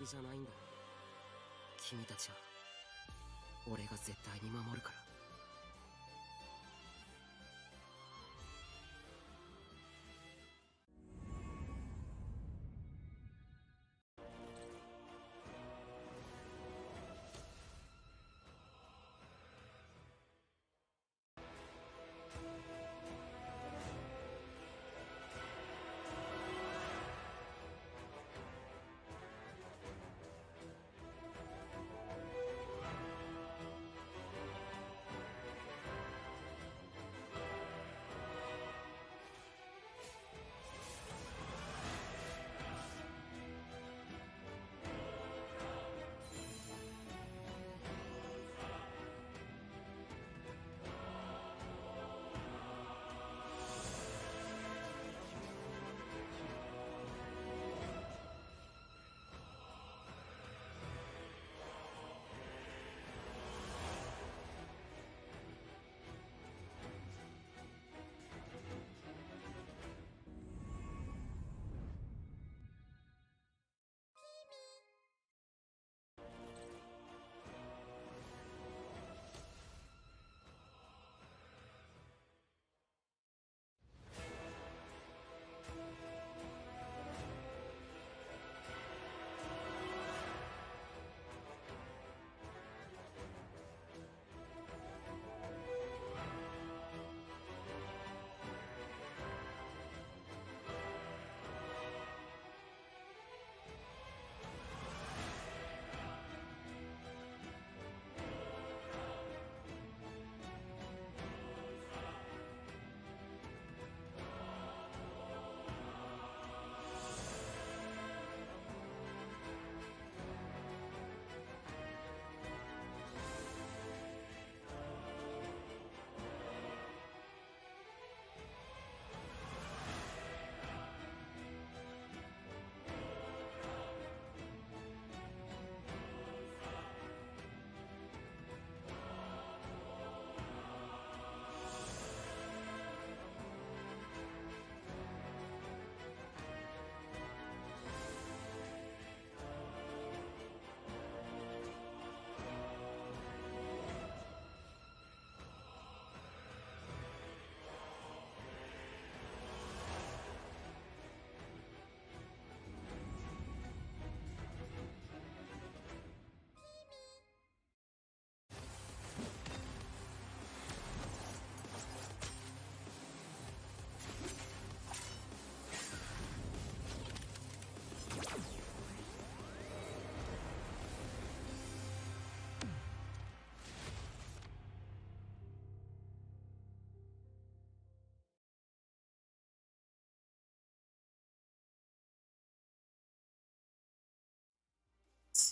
びじゃないんだ。君たちは俺が絶対に守るから。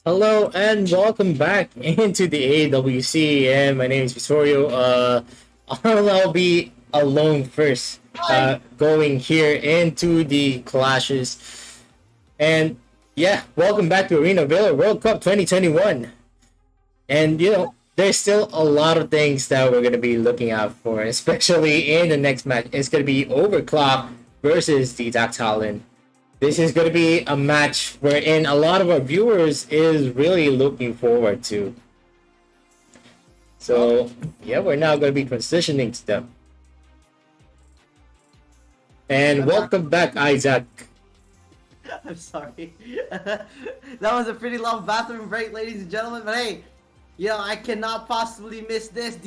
Hello and welcome back into the AWC, and my name is Visorio. I'll be alone first, going here into the clashes. And yeah, welcome back to Arena of Valor World Cup 2021. And you know, there's still a lot of things that we're gonna be looking out for, especially in the next match. It's gonna be Overclock versus the Talon. This is going to be a match wherein a lot of our viewers is really looking forward to. So, yeah, we're now going to be transitioning to them. And welcome back, Isaac. I'm sorry. That was a pretty long bathroom break, ladies and gentlemen. But hey, you know, I cannot possibly miss this.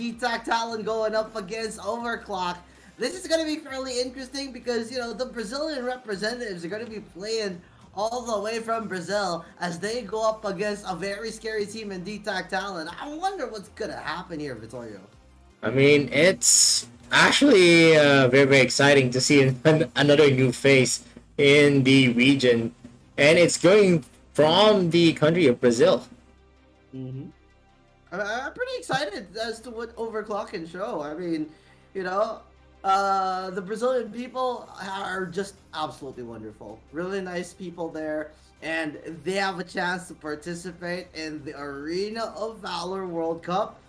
Talon going up against Overclock. This is going to be fairly interesting because, you know, the Brazilian representatives are going to be playing all the way from Brazil as they go up against a very scary team in Talon. I wonder what's going to happen here, Vittorio. I mean, it's actually very, very exciting to see another new face in the region. And it's going from the country of Brazil. Mm-hmm. I'm pretty excited as to what Overclock can show. I mean, you know, the Brazilian people are just absolutely wonderful. Really nice people there, and they have a chance to participate in the Arena of Valor World Cup.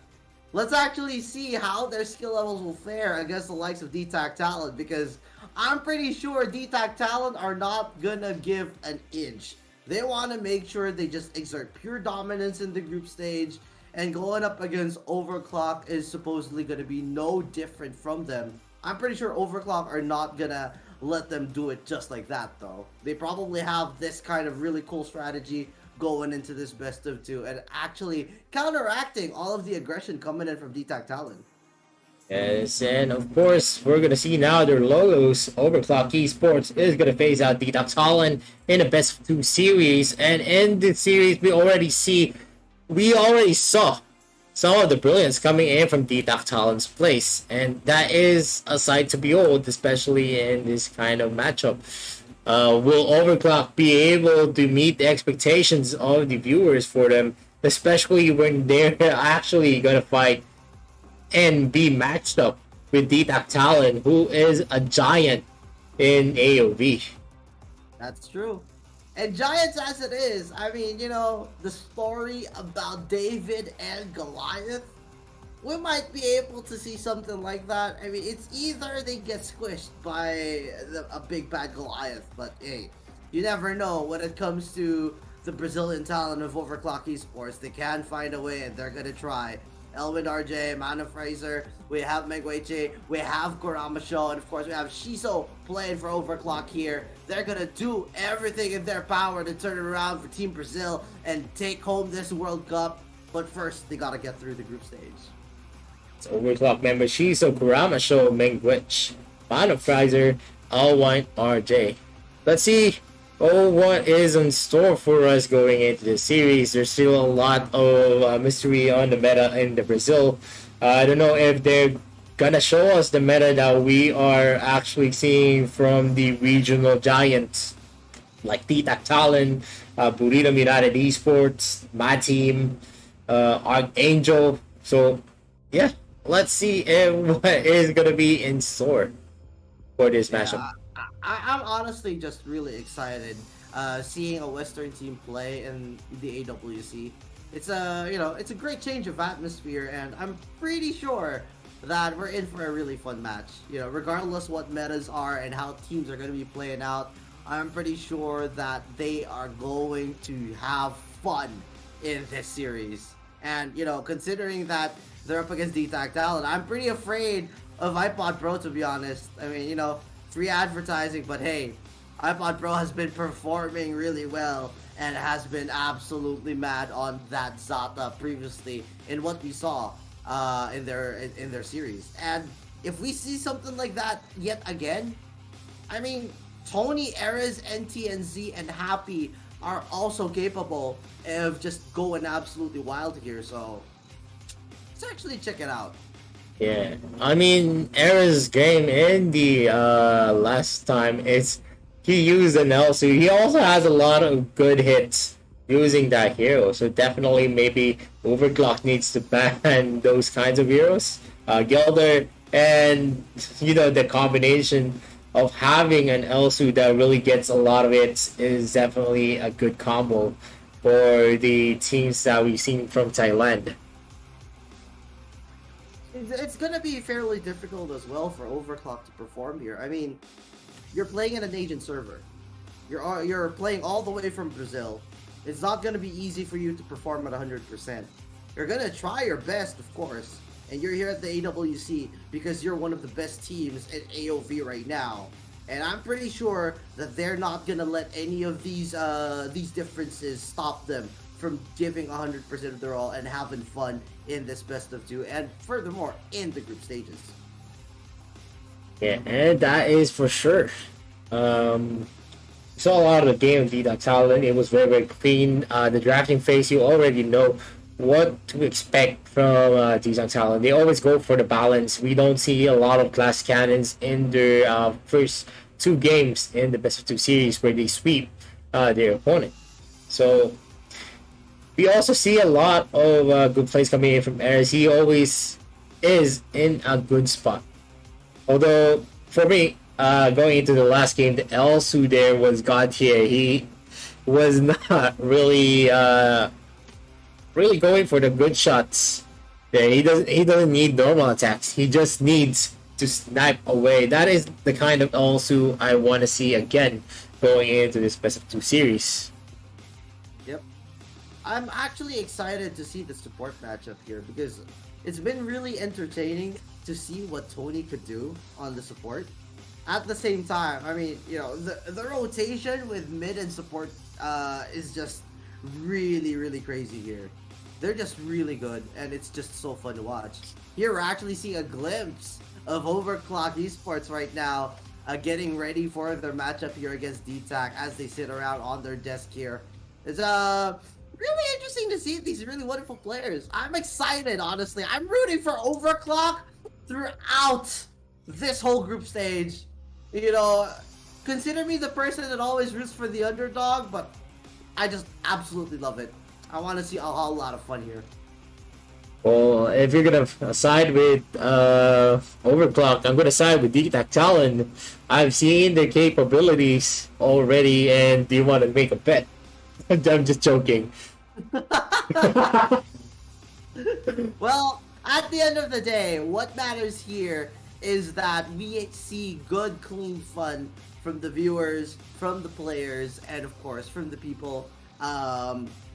Let's actually see how their skill levels will fare against the likes of Talon, because I'm pretty sure Talon are not gonna give an inch They want to make sure they just exert pure dominance in the group stage, and going up against Overclock is supposedly going to be no different from them. I'm pretty sure Overclock are not going to let them do it just like that, though. They probably have this kind of really cool strategy going into this best of 2 and actually counteracting all of the aggression coming in from DTAC Talon. Yes, and of course, we're going to see now their logos. Overclock Esports is going to phase out DTAC Talon in a best of 2 series. And in the series, we already saw some of the brilliance coming in from DTAC Talon's place. And that is a sight to behold, especially in this kind of matchup. Will Overclock be able to meet the expectations of the viewers for them, especially when they're actually going to fight and be matched up with DTAC Talon, who is a giant in AOV? That's true. And giants as it is, I mean, you know, the story about David and Goliath, we might be able to see something like that. I mean, it's either they get squished by a big bad Goliath, but hey, you never know when it comes to the Brazilian talent of Overclock Esports. They can find a way, and they're gonna try. Elwin RJ, Mana Fraser, we have Megweche, we have Kurama Show, and of course we have Shiso playing for Overclock here. They're gonna do everything in their power to turn it around for Team Brazil and take home this World Cup. But first, they gotta get through the group stage. It's Overclock member Shiso, Kurama Show, Megwech, Mana Fraser, Elwin RJ. Let's see what is in store for us going into the series. There's still a lot of mystery on the meta in the Brazil. I don't know if they're gonna show us the meta that we are actually seeing from the regional giants like DTAC Talon, Burrito United Esports, my team, Archangel. So yeah, let's see what is gonna be in store for this matchup. I'm honestly just really excited seeing a Western team play in the AWC. It's a great change of atmosphere, and I'm pretty sure that we're in for a really fun match. You know, regardless what metas are and how teams are going to be playing out, I'm pretty sure that they are going to have fun in this series. And you know, considering that they're up against DTAC Talon, I'm pretty afraid of iPod Pro, to be honest. I mean, you know, free advertising, but hey, iPod Pro has been performing really well and has been absolutely mad on that Zata previously in what we saw in their series. And if we see something like that yet again, I mean, Tony, Erez, NTNZ, and Happy are also capable of just going absolutely wild here. So let's actually check it out. Yeah, I mean, Era's game in the last time, he used an L, so he also has a lot of good hits using that hero. So definitely, maybe Overclock needs to ban those kinds of heroes. Gilder, and you know, the combination of having an Elsu that really gets a lot of hits is definitely a good combo for the teams that we've seen from Thailand. It's gonna be fairly difficult as well for Overclock to perform here. I mean, you're playing in an Asian server. You're playing all the way from Brazil. It's not gonna be easy for you to perform at 100%. You're gonna try your best, of course, and you're here at the AWC because you're one of the best teams at AOV right now. And I'm pretty sure that they're not gonna let any of these differences stop them from giving 100% of their all and having fun in this best of 2, and furthermore in the group stages. Yeah, and that is for sure. Saw a lot of the game of DTAC Talon. It was very, very clean. The drafting phase, you already know what to expect from DTAC Talon. They always go for the balance. We don't see a lot of glass cannons in their first 2 games in the best of 2 series where they sweep their opponent. So we also see a lot of good plays coming in from Ares. He always is in a good spot. Although, for me, going into the last game, the Elsu there was God tier. He was not really really going for the good shots there. He doesn't need normal attacks. He just needs to snipe away. That is the kind of Elsu I want to see again going into this best of 2 series. I'm actually excited to see the support matchup here because it's been really entertaining to see what Tony could do on the support. At the same time, I mean, you know, the rotation with mid and support is just really crazy here. They're just really good, and it's just so fun to watch. Here we're actually seeing a glimpse of Overclock Esports right now, getting ready for their matchup here against DTAC as they sit around on their desk here. It's really interesting to see these really wonderful players. I'm excited, honestly. I'm rooting for Overclock throughout this whole group stage. You know, consider me the person that always roots for the underdog, but I just absolutely love it. I want to see a whole lot of fun here. Well, if you're gonna side with Overclock, I'm gonna side with DTAC Talon. I've seen their capabilities already, and do you want to make a bet? I'm just joking. Well, at the end of the day, what matters here is that we see good, clean fun from the viewers, from the players, and of course from the people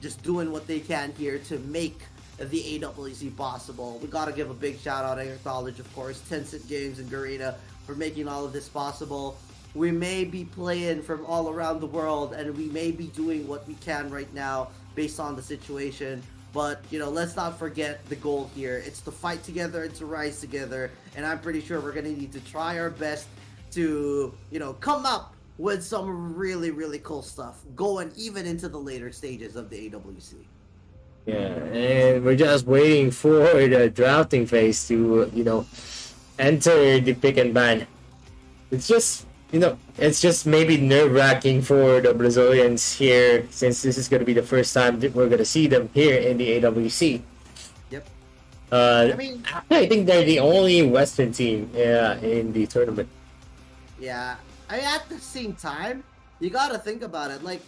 just doing what they can here to make the AWC possible. We gotta give a big shout out and acknowledge, of course, Tencent Games and Garena for making all of this possible. We may be playing from all around the world, and we may be doing what we can right now based on the situation. But, you know, let's not forget the goal here. It's to fight together and to rise together. And I'm pretty sure we're going to need to try our best to, you know, come up with some really cool stuff going even into the later stages of the AWC. Yeah, and we're just waiting for the drafting phase to, you know, enter the pick and ban. It's just, you know, it's just maybe nerve-wracking for the Brazilians here, since this is going to be the first time that we're going to see them here in the AWC. Yep. I mean, I think they're the only Western team in the tournament. Yeah. I mean, at the same time, you got to think about it. Like,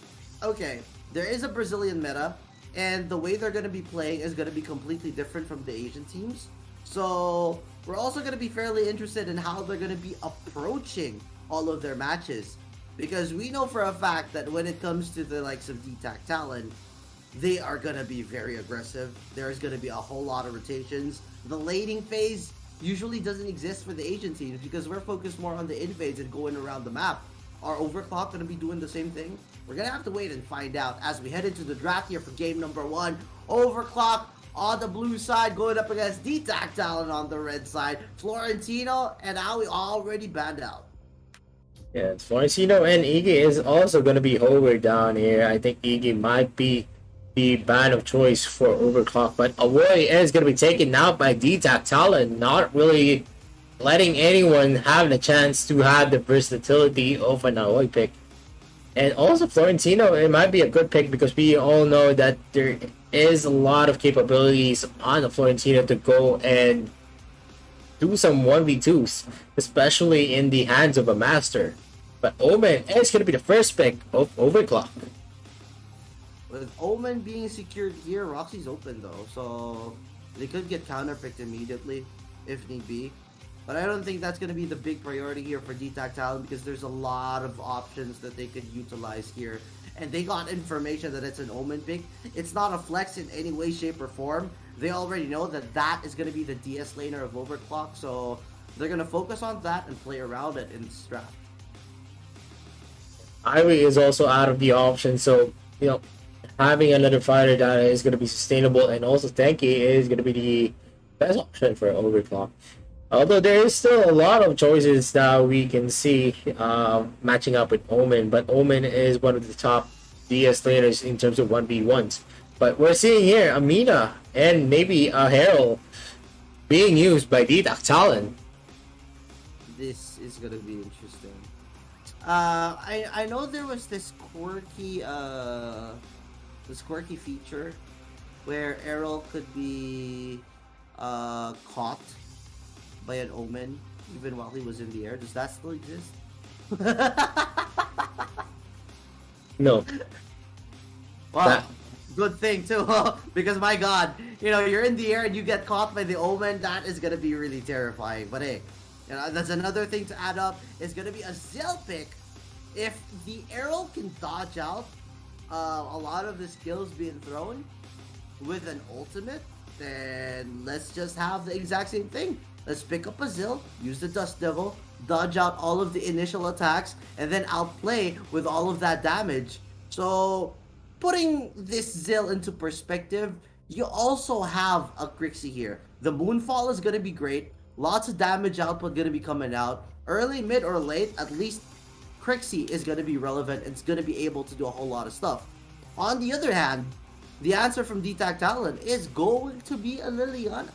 okay, there is a Brazilian meta, and the way they're going to be playing is going to be completely different from the Asian teams. So, we're also going to be fairly interested in how they're going to be approaching all of their matches, because we know for a fact that when it comes to the likes of DTAC Talon, they are going to be very aggressive. There's going to be a whole lot of rotations. The laning phase usually doesn't exist for the Asian teams because we're focused more on the invades and going around the map. Are Overclock going to be doing the same thing? We're going to have to wait and find out as we head into the draft here for game number 1. Overclock on the blue side going up against DTAC Talon on the red side. Florentino and Aoi already banned out. Yeah, Florentino and Iggy is also going to be over down here. I think Iggy might be the ban of choice for Overclock, but Aoi is going to be taken out by DTAC Talon, not really letting anyone have the chance to have the versatility of an Aoi pick. And also Florentino, it might be a good pick because we all know that there is a lot of capabilities on the Florentino to go and do some 1v2s, especially in the hands of a master. But Omen is going to be the first pick of Overclock. With Omen being secured here, Roxy's open though, so they could get counterpicked immediately if need be. But I don't think that's going to be the big priority here for DTAC Talon because there's a lot of options that they could utilize here. And they got information that it's an Omen pick. It's not a flex in any way, shape, or form. They already know that that is going to be the DS laner of Overclock, so they're going to focus on that and play around it in this draft. Ivy is also out of the option, so, you know, having another fighter that is going to be sustainable and also tanky is going to be the best option for Overclock. Although there is still a lot of choices that we can see matching up with Omen, but Omen is one of the top DS laners in terms of 1v1s. But we're seeing here Amina and maybe a Herald being used by DTAC Talon. This is gonna be interesting. I know there was this quirky feature where Errol could be caught by an Omen even while he was in the air. Does that still exist? No. Wow. Good thing too, because my god, you know, you're in the air and you get caught by the Omen, that is gonna be really terrifying. But hey, you know, that's another thing to add up. It's gonna be a Zell pick. If the arrow can dodge out a lot of the skills being thrown, with an ultimate, then let's just have the exact same thing. Let's pick up a Zill, use the Dust Devil, dodge out all of the initial attacks, and then outplay with all of that damage. So, putting this Zill into perspective, you also have a Crixie here. The Moonfall is going to be great. Lots of damage output going to be coming out. Early, mid, or late, at least Crixie is going to be relevant and it's going to be able to do a whole lot of stuff. On the other hand, the answer from D-Tac Talon is going to be a Liliana.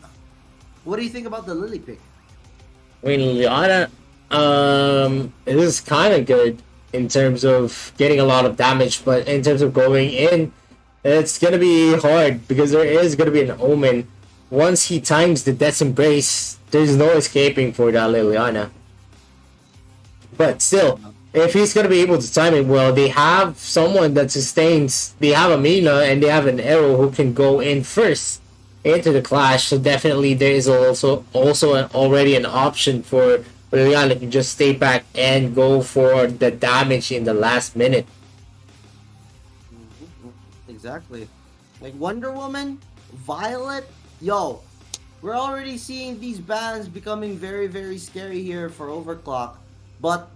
What do you think about the Lily pick? I mean, Liliana, it is kind of good in terms of getting a lot of damage, but in terms of going in, it's going to be hard because there is going to be an Omen. Once he times the Death's Embrace, there's no escaping for that Liliana. But still, if he's going to be able to time it well, they have someone that sustains. They have a Mina and they have an Arrow who can go in first into the clash. So definitely there is also already an option for Liliana to just stay back and go for the damage in the last minute. Exactly. Like Wonder Woman, Violet, yo, we're already seeing these bans becoming very, very scary here for Overclock. But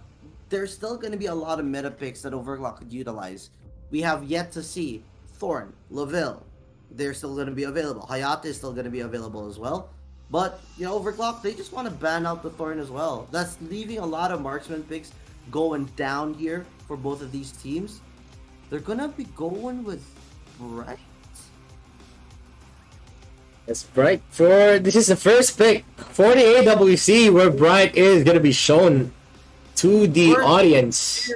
there's still going to be a lot of meta picks that Overclock could utilize. We have yet to see Thorn, Laville. They're still going to be available. Hayate is still going to be available as well. But, you know, Overclock, they just want to ban out the Thorn as well. That's leaving a lot of marksman picks going down here for both of these teams. They're going to be going with Bright. It's Bright this is the first pick for the AWC where Bright is going to be shown to the audience.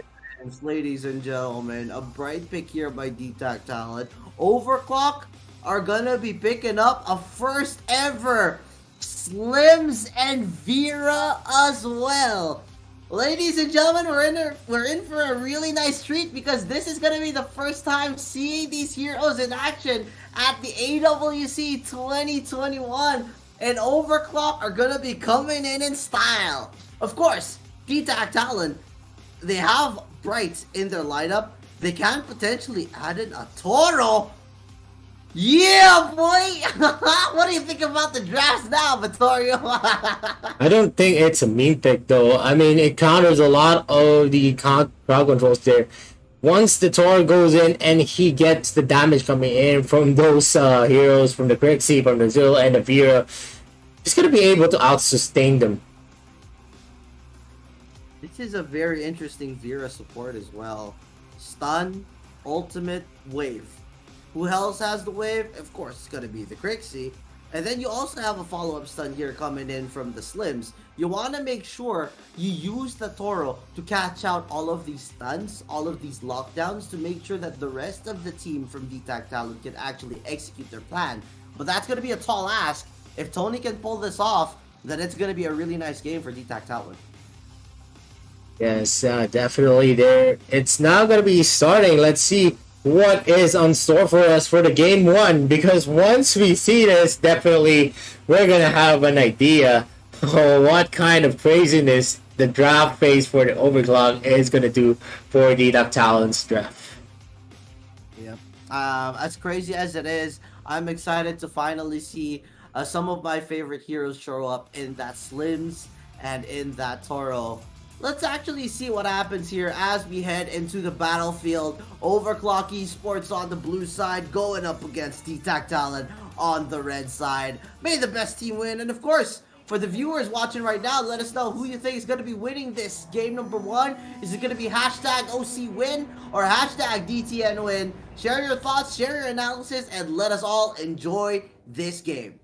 Ladies and gentlemen, a Bright pick here by D-Tac Talent. Overclock are gonna be picking up a first ever Slims and Vera as well. Ladies and gentlemen, we're in for a really nice treat because this is gonna be the first time seeing these heroes in action at the AWC 2021, and Overclock are gonna be coming in style. Of course, D-Tac Talon, they have Brights in their lineup. They can potentially add in a Toro. Yeah, boy! What do you think about the drafts now, Vittorio? I don't think it's a mean pick, though. I mean, it counters a lot of the crowd controls there. Once the Toro goes in and he gets the damage coming in from those heroes, from the Crixie, from the Zill, and the Vera, he's going to be able to out-sustain them. This is a very interesting Vera support as well. Stun, ultimate, wave. Who else has the wave? Of course, it's going to be the Crixie. And then you also have a follow-up stun here coming in from the Slims. You want to make sure you use the Toro to catch out all of these stuns, all of these lockdowns, to make sure that the rest of the team from D-Tac Talent can actually execute their plan. But that's going to be a tall ask. If Tony can pull this off, then it's going to be a really nice game for D-Tac Talent. Yes, definitely there. It's now going to be starting. Let's see what is on store for us for the game one, because once we see this, definitely we're going to have an idea of what kind of craziness the draft phase for the Overclock is going to do for the D-Tac Talent's draft. Yep. As crazy as it is, I'm excited to finally see some of my favorite heroes show up in that Slims and in that Toro. Let's actually see what happens here as we head into the battlefield. Overclock Esports on the blue side going up against D-Tac Talent on the red side. May the best team win. And of course, for the viewers watching right now, let us know who you think is going to be winning this game number one. Is it going to be hashtag OC win or hashtag DTN win? Share your thoughts, share your analysis, and let us all enjoy this game.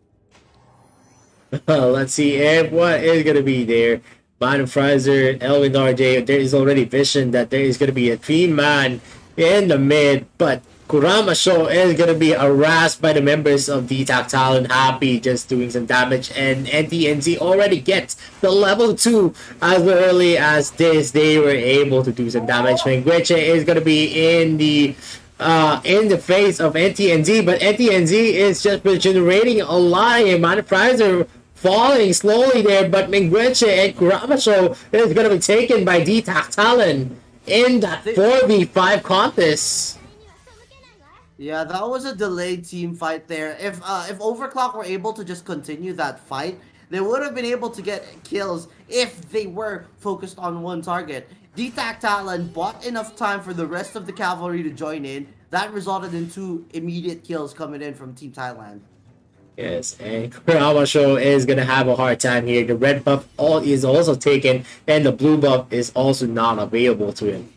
Let's see if what is going to be there. Bottom Fraser, Elwin RJ, there is already vision that there is going to be a 3-man in the mid, but Kurama Show is going to be harassed by the members of D-Tac Talent. Happy just doing some damage, and NTNZ already gets the level 2 as early as this. They were able to do some damage. Mengueche is going to be in the face of NTNZ, but NTNZ is just generating a lot. Bottom Fraser falling slowly there, but Mengueche and Kuramacho is going to be taken by D-Tac Talent in that 4v5 contest. Yeah, that was a delayed team fight there. If Overclock were able to just continue that fight, they would have been able to get kills if they were focused on one target. DTAC Talon bought enough time for the rest of the cavalry to join in. That resulted in 2 immediate kills coming in from Team Thailand. Yes, and Kuramasho is gonna have a hard time here. The red buff is also taken, and the blue buff is also not available to him.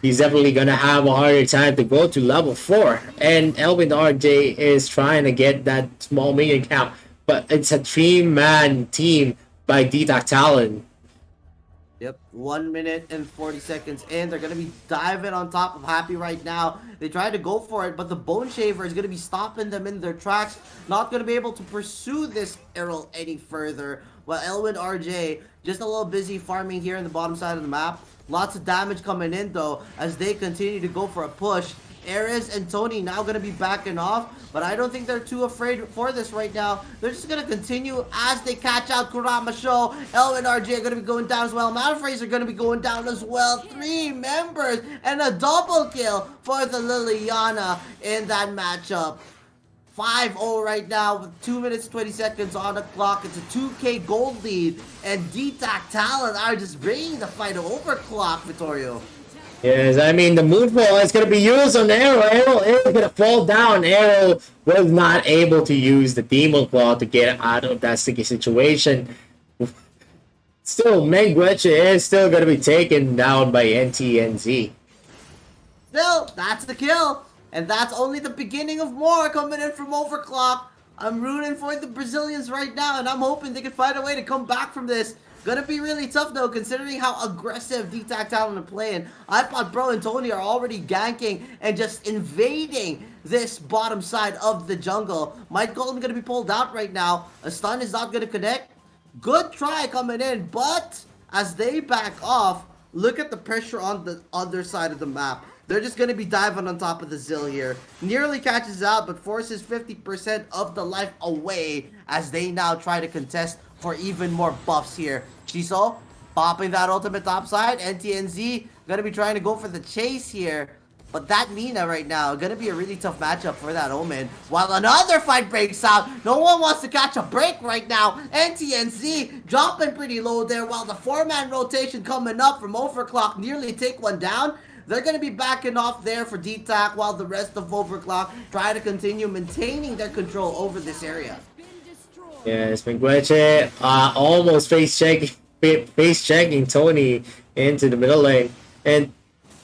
He's definitely gonna have a harder time to go to level 4. And Elvin RJ is trying to get that small minion count, but it's a 3-man team by DTAC Talon. Yep, 1 minute and 40 seconds in. They're going to be diving on top of Happy right now. They tried to go for it, but the Bone Shaver is going to be stopping them in their tracks. Not going to be able to pursue this arrow any further. While Elwin RJ just a little busy farming here in the bottom side of the map. Lots of damage coming in though as they continue to go for a push. Ares and Tony now going to be backing off, but I don't think they're too afraid for this right now. They're just going to continue as they catch out Kurama Show. Elwin RJ are going to be going down as well. Malphraise are going to be going down as well. 3 members and a double kill for the Liliana in that matchup. 5-0 right now with 2 minutes 20 seconds on the clock. It's a 2k gold lead, and DTAC Talon are just bringing the fight to Overclock, Vittorio. Yes, I mean, the moonfall is going to be used on Arrow. Arrow is going to fall down. Arrow was not able to use the Demon Claw to get out of that sticky situation. Still, Mengueche is still going to be taken down by NTNZ. Still, that's the kill. And that's only the beginning of more coming in from Overclock. I'm rooting for the Brazilians right now, and I'm hoping they can find a way to come back from this. Gonna be really tough though, considering how aggressive DTAC Talon are playing. iPod Bro and Tony are already ganking and just invading this bottom side of the jungle. Might Golden gonna be pulled out right now. A stun is not gonna connect. Good try coming in, but as they back off, look at the pressure on the other side of the map. They're just going to be diving on top of the Zill here. Nearly catches out, but forces 50% of the life away as they now try to contest for even more buffs here. Shiso popping that ultimate top side. NTNZ going to be trying to go for the chase here. But that Nina right now, going to be a really tough matchup for that Omen. While another fight breaks out, no one wants to catch a break right now. NTNZ dropping pretty low there while the 4-man rotation coming up from Overclock nearly take one down. They're going to be backing off there for DTAC while the rest of Overclock try to continue maintaining their control over this area. Yes, Mengueche almost face checking Tony into the middle lane. And,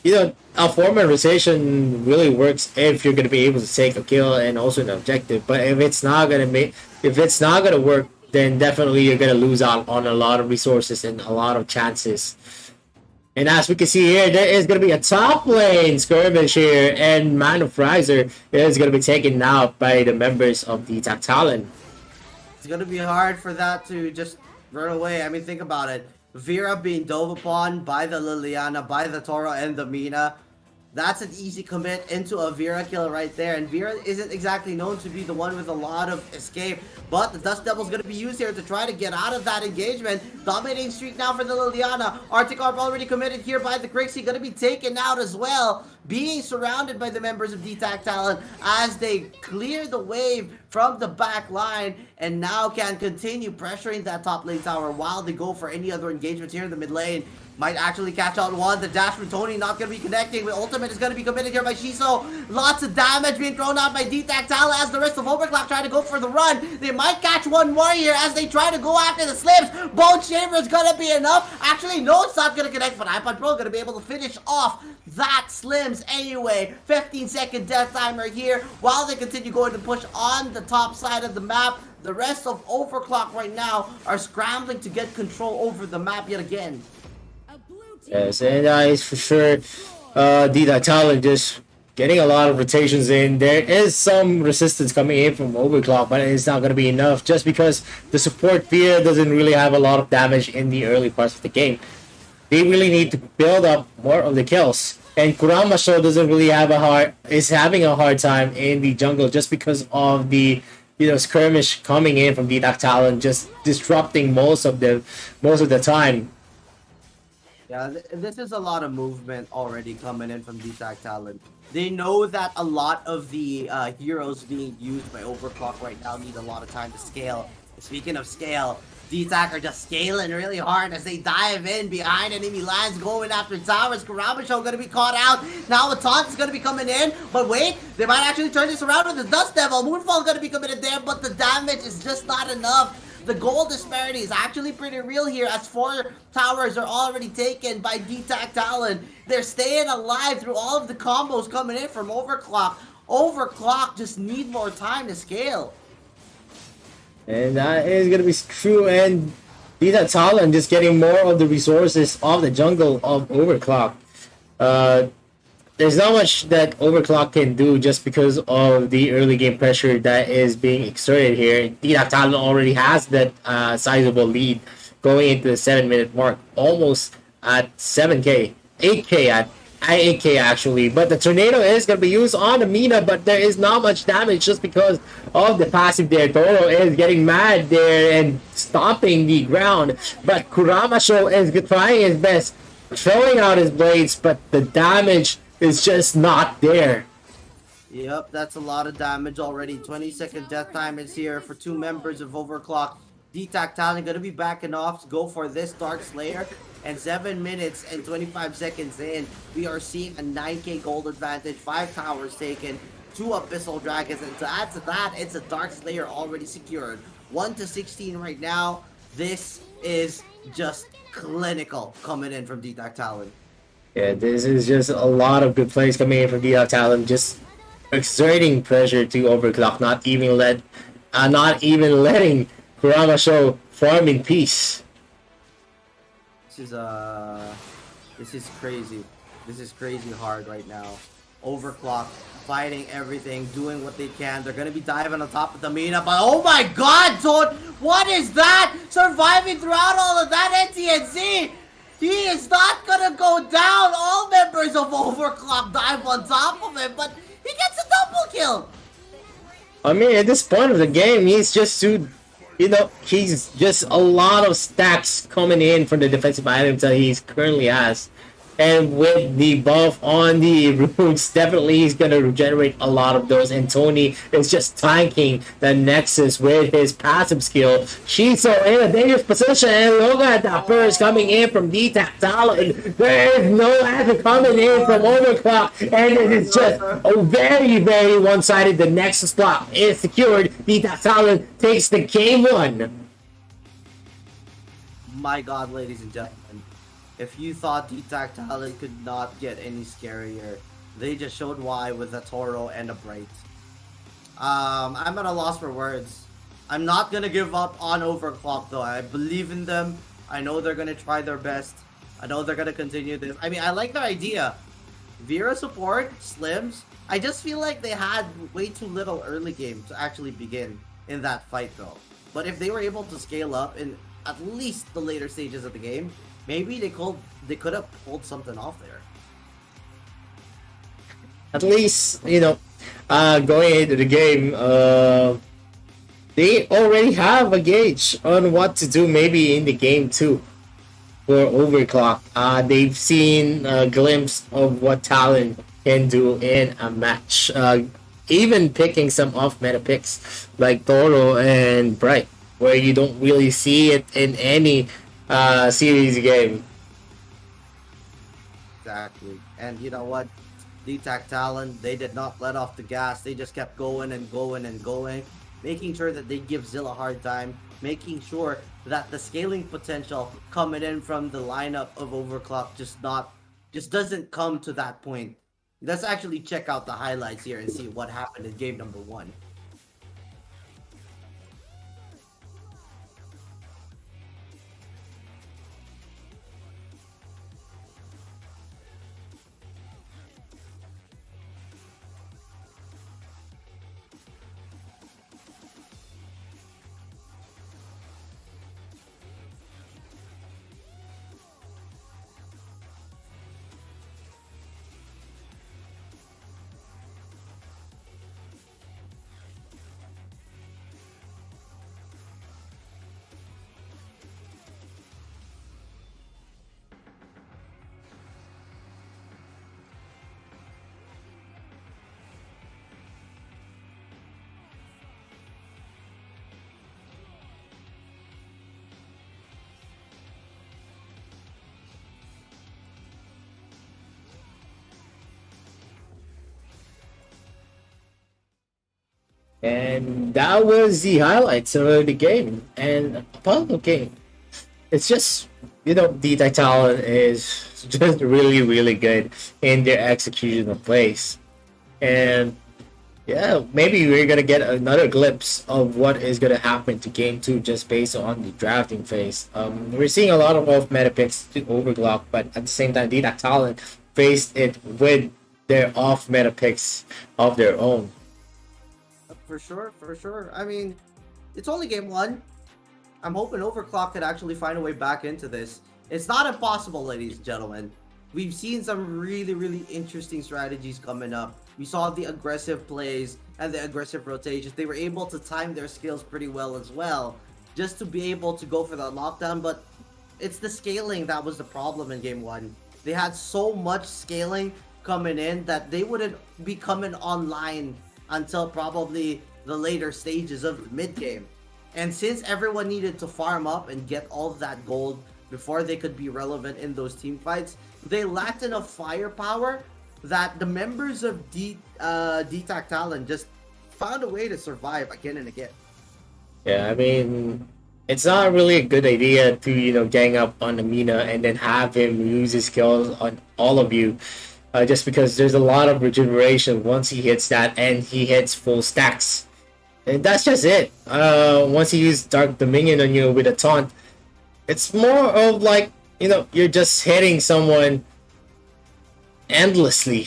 you know, a 4-man rotation really works if you're going to be able to take a kill and also an objective. But if it's not going to work, then definitely you're going to lose out on a lot of resources and a lot of chances. And as we can see here, there is going to be a top lane skirmish here, and Man of Riser is going to be taken out by the members of the DTAC Talon. It's going to be hard for that to just run away. I mean, think about it. Vera being dove upon by the Liliana, by the Toro, and the Mina. That's an easy commit into a Vera kill right there. And Vera isn't exactly known to be the one with a lot of escape. But the Dust Devil's going to be used here to try to get out of that engagement. Dominating streak now for the Liliana. Arctic Arp already committed here by the Grixie. Going to be taken out as well. Being surrounded by the members of DTAC Talon as they clear the wave from the back line. And now can continue pressuring that top lane tower while they go for any other engagements here in the mid lane. Might actually catch out one. The dash from Tony not going to be connecting. The ultimate is going to be committed here by Shiso. Lots of damage being thrown out by DTAC Talon as the rest of Overclock try to go for the run. They might catch one more here as they try to go after the slips. Bone Shaver is going to be enough. Actually, no, it's not going to connect, but iPod Pro going to be able to finish off that Slims anyway. 15-second death timer here while they continue going to push on the top side of the map. The rest of Overclock right now are scrambling to get control over the map yet again. Yes, and it's for sure DTAC Talon just getting a lot of rotations in. There is some resistance coming in from Overclock, but it's not going to be enough just because the support Fear doesn't really have a lot of damage in the early parts of the game. They really need to build up more of the kills. And Kurama Show doesn't really have is having a hard time in the jungle just because of the skirmish coming in from DTAC Talon, just disrupting most of the time. Yeah, this is a lot of movement already coming in from DTAC Talent. They know that a lot of the heroes being used by Overclock right now need a lot of time to scale. Speaking of scale, DTAC are just scaling really hard as they dive in behind enemy lines, going after towers. Karamasho gonna be caught out. Now a taunt is gonna be coming in, but wait, they might actually turn this around with the Dust Devil. Moonfall is gonna be coming in there, but the damage is just not enough. The goal disparity is actually pretty real here as 4 towers are already taken by DTAC Talon. They're staying alive through all of the combos coming in from Overclock. Overclock just need more time to scale. And that is going to be true. And DTAC Talon just getting more of the resources of the jungle of Overclock. There's not much that Overclock can do just because of the early game pressure that is being exerted here. DTAC Talon already has that sizable lead going into the 7-minute mark, almost at 7k, 8k at 8k actually. But the tornado is going to be used on the Mina, but there is not much damage just because of the passive there. Toro is getting mad there and stomping the ground, but Kuramasho is trying his best, throwing out his blades, but the damage is just not there. Yep, that's a lot of damage already. 20-second death time is here for 2 members of Overclock. DTAC Talon gonna be backing off to go for this Dark Slayer. And 7 minutes and 25 seconds in, we are seeing a 9k gold advantage, 5 towers taken, 2 Abyssal Dragons, and to add to that, it's a Dark Slayer already secured. 1-16 right now. This is just clinical coming in from DTAC Talon. Yeah, this is just a lot of good plays coming in from DTAC Talon, just exerting pressure to Overclock, not even letting Kuramasho farm in peace. This is crazy. This is crazy hard right now. Overclock fighting everything, doing what they can. They're gonna be diving on top of the Mina, but oh my god, Toad! What is that? Surviving throughout all of that NTNC! He is not gonna go down. All members of Overclock dive on top of him, but he gets a double kill. I mean, at this point of the game, he's just too, he's just a lot of stacks coming in from the defensive items that he currently has. And with the buff on the roots, definitely he's going to regenerate a lot of those. And Tony is just tanking the Nexus with his passive skill. Shiso in a dangerous position. And look at that burst coming in from DTAC Talon. There is no answer coming in from Overclock. And it is just a very, very one-sided. The Nexus block is secured. DTAC Talon takes the game 1. My god, ladies and gentlemen. If you thought DTAC Talon could not get any scarier, they just showed why with a Toro and a Bright. I'm at a loss for words. I'm not gonna give up on Overclock though. I believe in them. I know they're gonna try their best. I know they're gonna continue this. I mean, I like their idea. Vera support, Slims. I just feel like they had way too little early game to actually begin in that fight though. But if they were able to scale up in at least the later stages of the game, maybe they could have pulled something off there. At least, going into the game, they already have a gauge on what to do maybe in the game 2 for Overclock. They've seen a glimpse of what Talon can do in a match. Even picking some off-meta picks like Toro and Bright, where you don't really see it in any series game. Exactly. And you know what? DTAC Talon, they did not let off the gas. They just kept going and going and going, making sure that they give Zill a hard time, making sure that the scaling potential coming in from the lineup of Overclock just doesn't come to that point. Let's actually check out the highlights here and see what happened in game number 1. And that was the highlights of the game. And about the game, it's just, the Titan is just really, really good in their execution of plays. And yeah, maybe we're gonna get another glimpse of what is gonna happen to game two just based on the drafting phase. We're seeing a lot of off meta picks to overclock, but at the same time, DDAC Talent faced it with their off meta picks of their own. For sure, for sure. I mean, it's only game one. I'm hoping Overclock could actually find a way back into this. It's not impossible, ladies and gentlemen. We've seen some really, really interesting strategies coming up. We saw the aggressive plays and the aggressive rotations. They were able to time their skills pretty well as well, just to be able to go for that lockdown. But it's the scaling that was the problem in game one. They had so much scaling coming in that they wouldn't be coming online until probably the later stages of the mid game. And since everyone needed to farm up and get all of that gold before they could be relevant in those team fights, they lacked enough firepower that the members of DTAC Talent just found a way to survive again and again. Yeah, I mean, it's not really a good idea to, gang up on Amina and then have him use his skills on all of you. Just because there's a lot of regeneration once he hits that and he hits full stacks. And that's just it. Once he uses Dark Dominion on you with a taunt, it's more of like, you're just hitting someone endlessly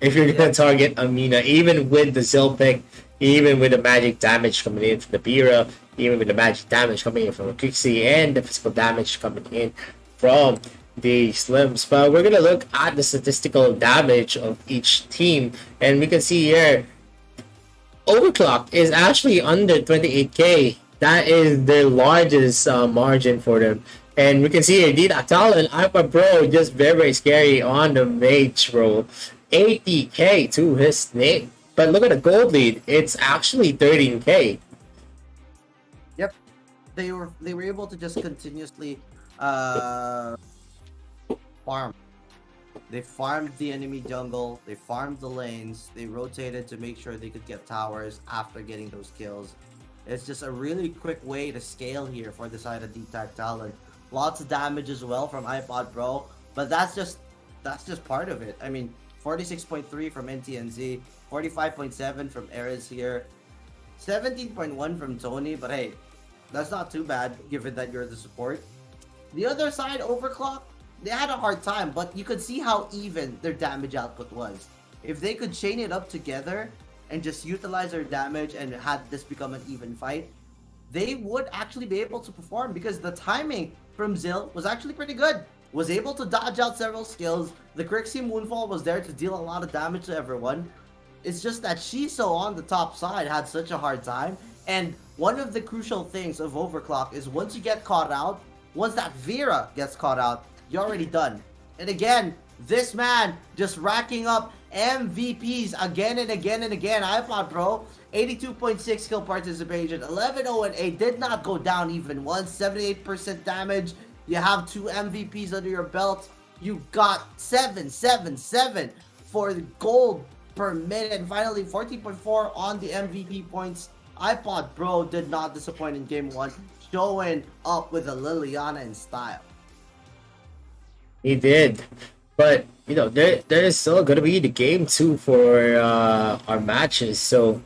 if you're going to target Amina, even with the Zill pick, even with the magic damage coming in from the Bira, even with the magic damage coming in from the Kixie, and the physical damage coming in from the Slims. But we're going to look at the statistical damage of each team, and we can see here Overclock is actually under 28k. That is the largest margin for them. And we can see here, DDAC Talent, Alpha Pro, just very, very scary on the mage role. 80k to his name. But look at the gold lead. It's actually 13k. Yep. They were able to just continuously farm. They farmed the enemy jungle, they farmed the lanes, they rotated to make sure they could get towers after getting those kills. It's just a really quick way to scale here for the side of DTAC Talent. Lots of damage as well from iPod Pro, but that's just part of it. I mean, 46.3 from NTNZ, 45.7 from Erez here, 17.1 from Tony, but hey, that's not too bad given that you're the support. The other side, Overclock, they had a hard time, but you could see how even their damage output was. If they could chain it up together and just utilize their damage and had this become an even fight, they would actually be able to perform because the timing from Zill was actually pretty good. Was able to dodge out several skills. The Crixie Moonfall was there to deal a lot of damage to everyone. It's just that Shiso on the top side had such a hard time. And one of the crucial things of Overclock is once you get caught out, once that Vera gets caught out, you're already done. And again, this man just racking up MVPs again and again and again. iPod Pro, 82.6 kill participation, 11-0-8, did not go down even once, 78% damage. You have 2 MVPs under your belt. You got 777 for the gold per minute. And finally, 14.4 on the MVP points. iPod Pro did not disappoint in game 1, showing up with a Liliana in style. He did. But, there is still going to be the game 2 for our matches. So,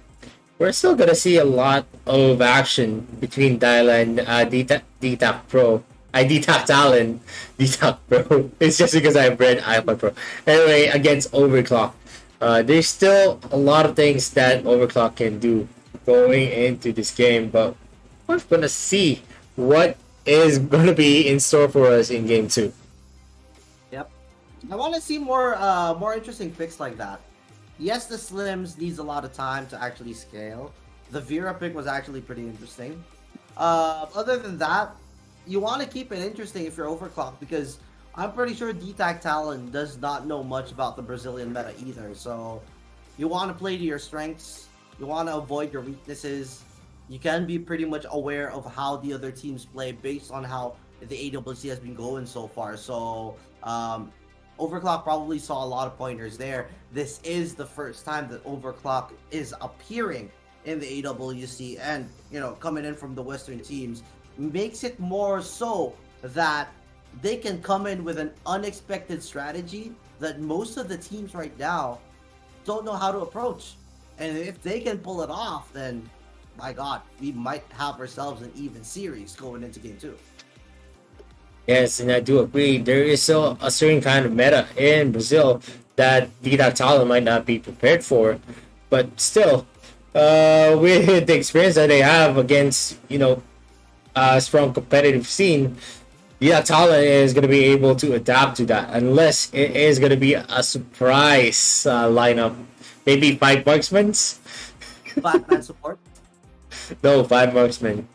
we're still going to see a lot of action between Dyla and DTAC Pro. DTAC Talent. DTAC Pro. It's just because I've read iPod Pro. Anyway, against Overclock. There's still a lot of things that Overclock can do going into this game. But we're going to see what is going to be in store for us in game 2. Yep. I want to see more interesting picks like that. Yes, the Slims needs a lot of time to actually scale. The Vera pick was actually pretty interesting. Other than that, you want to keep it interesting if you're Overclocked because I'm pretty sure DTAC Talent does not know much about the Brazilian meta either. So you want to play to your strengths. You want to avoid your weaknesses. You can be pretty much aware of how the other teams play based on how the AWC has been going so far. So Overclock probably saw a lot of pointers there. This is the first time that Overclock is appearing in the AWC, and coming in from the Western teams, makes it more so that they can come in with an unexpected strategy that most of the teams right now don't know how to approach. And if they can pull it off, then my God, we might have ourselves an even series going into game 2. Yes, and I do agree. There is still a certain kind of meta in Brazil that DDAC Talent might not be prepared for, but still, with the experience that they have against a strong competitive scene, DDAC Talent is going to be able to adapt to that, unless it is going to be a surprise lineup. Maybe 5 marksmen. Batman support. No, 5 marksmen.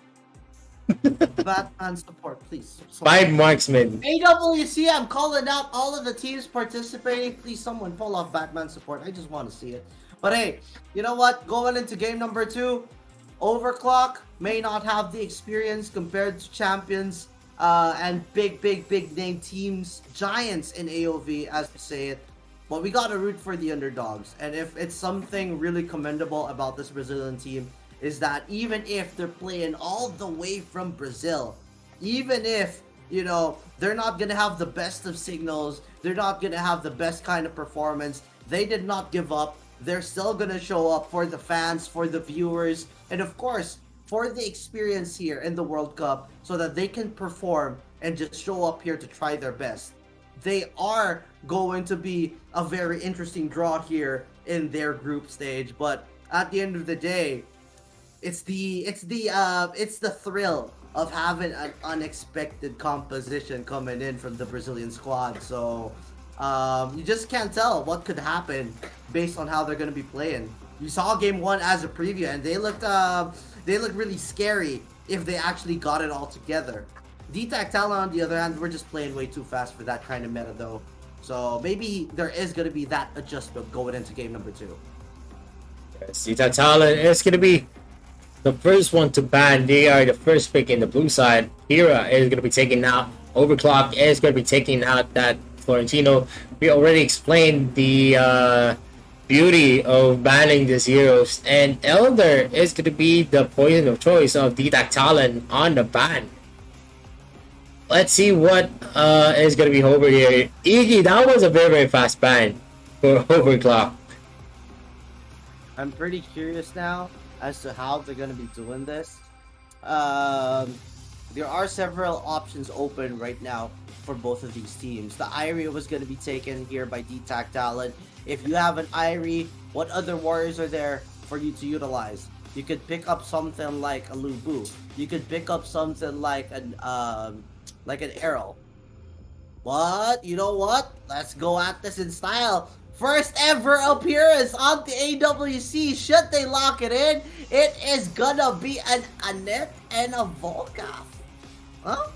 Batman support, please. 5 marksmen. AWC, I'm calling out all of the teams participating. Please, someone pull off Batman support. I just want to see it. But hey, you know what? Going into game number 2, Overclock may not have the experience compared to champions and big name teams, giants in AOV, as we say it. But we gotta root for the underdogs. And if it's something really commendable about this Brazilian team, is that even if they're playing all the way from Brazil, even if, they're not gonna have the best of signals, they're not gonna have the best kind of performance, they did not give up. They're still gonna show up for the fans, for the viewers, and of course, for the experience here in the World Cup, so that they can perform and just show up here to try their best. They are going to be a very interesting draw here in their group stage, but at the end of the day, it's the thrill of having an unexpected composition coming in from the Brazilian squad. So you just can't tell what could happen based on how they're going to be playing. You saw game 1 as a preview, and they looked really scary if they actually got it all together. DTAC Talent, on the other hand, we're just playing way too fast for that kind of meta, though. So maybe there is going to be that adjustment going into game number 2. Yes, DTAC Talent is going to be the first one to ban. They are the first pick in the blue side. Hira is going to be taking out. Overclock is going to be taking out that Florentino. We already explained the beauty of banning these heroes. And Elder is going to be the poison of choice of DTAC Talent on the ban. Let's see what is going to be over here. Iggy, that was a very fast ban for Overclock. I'm pretty curious now as to how they're going to be doing this. There are several options open right now for both of these teams. The Irie was going to be taken here by DTAC Talent. If you have an Irie, what other warriors are there for you to utilize? You could pick up something like a Lubu. You could pick up something like an arrow. But you know what? Let's go at this in style. First ever appearance on the AWC. Should they lock it in? It is gonna be an Annette and a Volkov. Huh?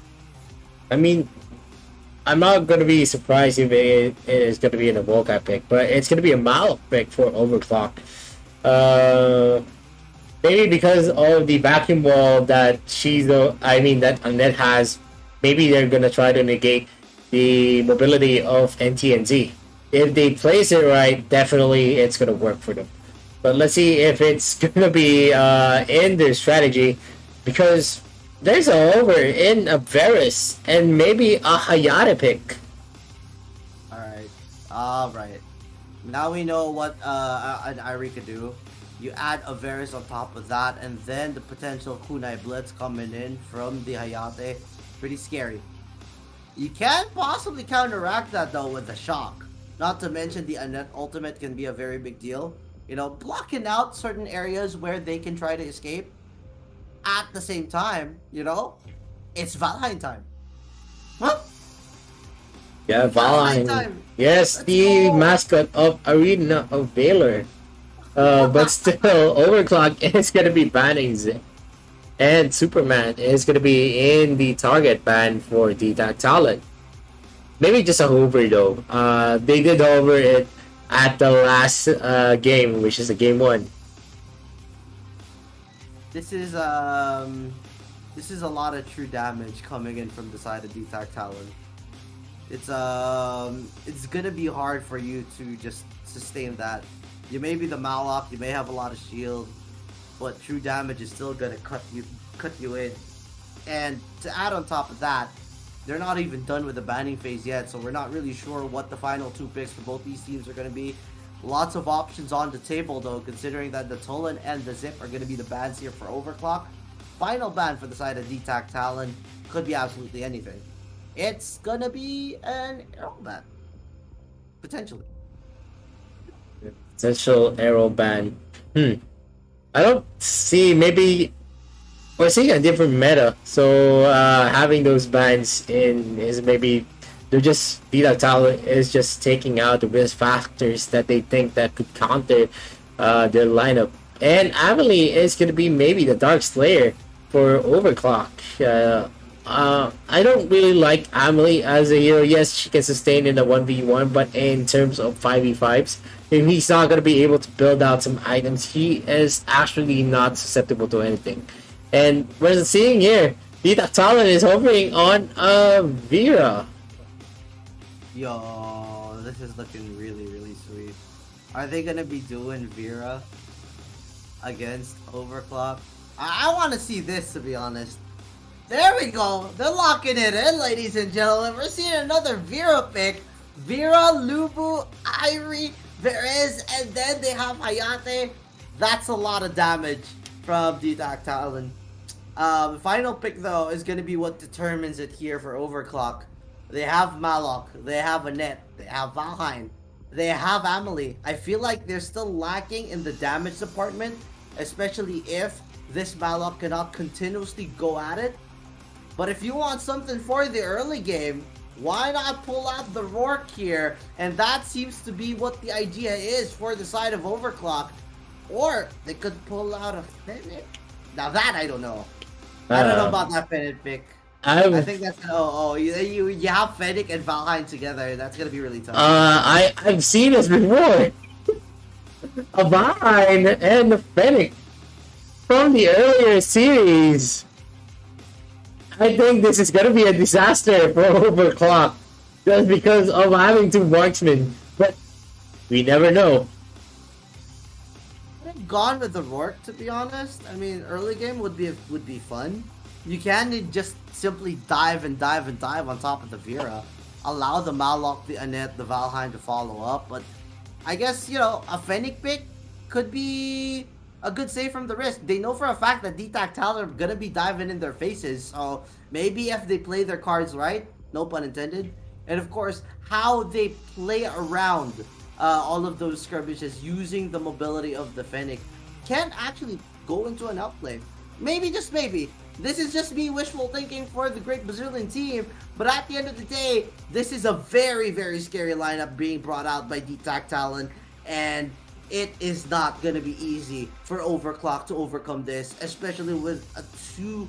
I mean, I'm not going to be surprised if it is going to be in a Volkov pick, but it's going to be a Malok pick for Overclock. Maybe because of the vacuum wall that that Annette has, maybe they're going to try to negate the mobility of NTNZ. If they place it right, definitely it's going to work for them. But let's see if it's going to be in their strategy, because there's a over in a Varus and maybe a Hayate pick. Alright. Now we know what an Irie could do. You add a Varus on top of that, and then the potential Kunai Blitz coming in from the Hayate. Pretty scary. You can possibly counteract that though with the Shock. Not to mention the Annette ultimate can be a very big deal. Blocking out certain areas where they can try to escape. At the same time, it's Valheim time. Huh? Yeah, Valheim. Yes, the mascot of Arena of Valor. But still, Overclock is going to be banning Zip. And Superman is going to be in the target ban for DTAC Talent. Maybe just a hover though. They did hover it at the last game, which is the game 1. This is a lot of true damage coming in from the side of DTAC Talent. It's gonna be hard for you to just sustain that. You may be the Malok, you may have a lot of shield, but true damage is still gonna cut you in. And to add on top of that, they're not even done with the banning phase yet, so we're not really sure what the final two picks for both these teams are gonna be. Lots of options on the table though, considering that the Tolan and the Zip are gonna be the bans here for Overclock. Final ban for the side of DTAC Talon could be absolutely anything. It's gonna be an arrow ban. Potentially. Potential arrow ban. I don't see, maybe we're seeing a different meta. So having those bans in is maybe they're just DTAC Talon is just taking out the risk factors that they think that could counter their lineup. And Amelie is gonna be maybe the Dark Slayer for Overclock. I don't really like Amelie as a hero. Yes, she can sustain in a 1v1, but in terms of 5v5s, if he's not going to be able to build out some items, he is actually not susceptible to anything. And we're seeing here, DTAC Talon is hovering on Vera. Yo, this is looking really, really sweet. Are they going to be doing Vera against Overclock? I want to see this, to be honest. There we go. They're locking it in, ladies and gentlemen. We're seeing another Vera pick. Vera, Lubu, Irie, Verez, and then they have Hayate. That's a lot of damage from DTAC Talon. The final pick, though, is going to be what determines it here for Overclock. They have Malok, they have Annette, they have Valheim, they have Amelie. I feel like they're still lacking in the damage department, especially if this Malok cannot continuously go at it. But if you want something for the early game, why not pull out the Rourke here? And that seems to be what the idea is for the side of Overclock. Or they could pull out a Fennec. Now that I don't know. I don't know about that Fennec pick. I think that's you have Fennec and Valheim together. That's gonna be really tough. I've seen this before. A Valheim and a Fennec from the earlier series. I think this is gonna be a disaster for Overclock just because of having two marksmen, but we never know. I've gone with the Rourke, to be honest. I mean, early game would be fun. You can just simply dive on top of the Vera, allow the Malok, the Annette, the Valheim to follow up. But I guess, you know, a Fennec pick could be a good save from the risk. They know for a fact that DTAC Talon are gonna be diving in their faces, so maybe if they play their cards right, no pun intended, and of course how they play around all of those skirmishes using the mobility of the Fennec can actually go into an outplay. Maybe, just maybe. This is just me wishful thinking for the great Brazilian team, but at the end of the day, this is a very, very scary lineup being brought out by DTAC Talon, and it is not gonna be easy for Overclock to overcome this, especially with a two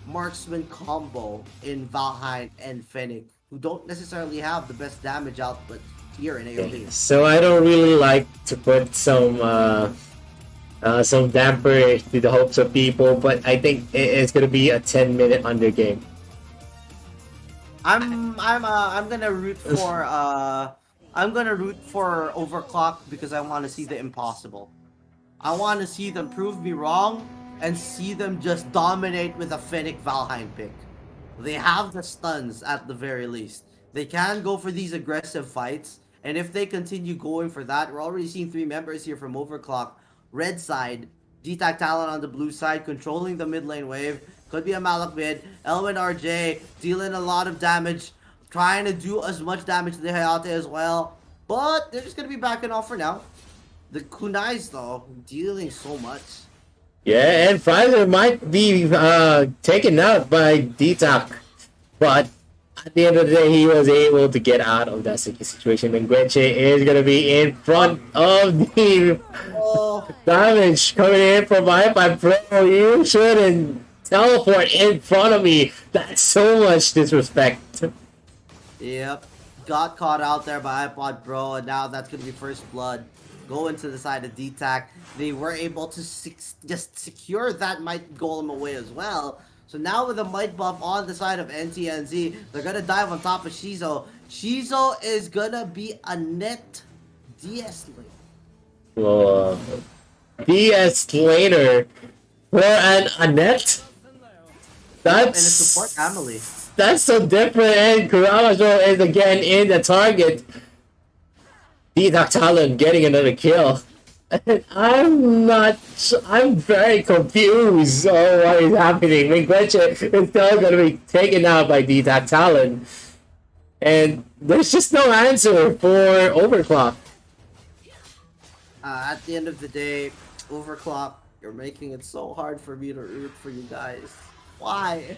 marksman combo in Valheim and Fennec, who don't necessarily have the best damage output here in AOP. So I don't really like to put some damper to the hopes of people, but I think it's gonna be a 10-minute under game. I'm gonna root for Overclock because I want to see the impossible. I want to see them prove me wrong and see them just dominate with a Fennec Valheim pick. They have the stuns at the very least. They can go for these aggressive fights, and if they continue going for that, we're already seeing 3 members here from Overclock. Red side, DTAC Talon on the blue side, controlling the mid lane wave. Could be a Malak mid. Elwin RJ dealing a lot of damage, trying to do as much damage to the Hayate as well. But they're just going to be backing off for now. The Kunais, though, dealing so much. Yeah, and Pfizer might be taken out by DTAC, but at the end of the day, he was able to get out of that sticky situation, and Gwenche is going to be in front of the damage coming in from iPad Pro. You shouldn't teleport in front of me. That's so much disrespect. Yep, got caught out there by iPod Pro, and now that's going to be first blood. Going to the side of DTAC. They were able to just secure that Might Golem away as well. So now with the Might buff on the side of NTNZ, they're going to dive on top of Shizo. Shizo is going to be a net DS lane. DS laner for an Annette. And a support Amelie. That's so different, and Kuramajo is again in the target. D-Doc Talon getting another kill. And I'm very confused on what is happening. Mingweche is still going to be taken out by D-Doc Talon. And there's just no answer for Overclock. At the end of the day, Overclock, you're making it so hard for me to root for you guys. Why?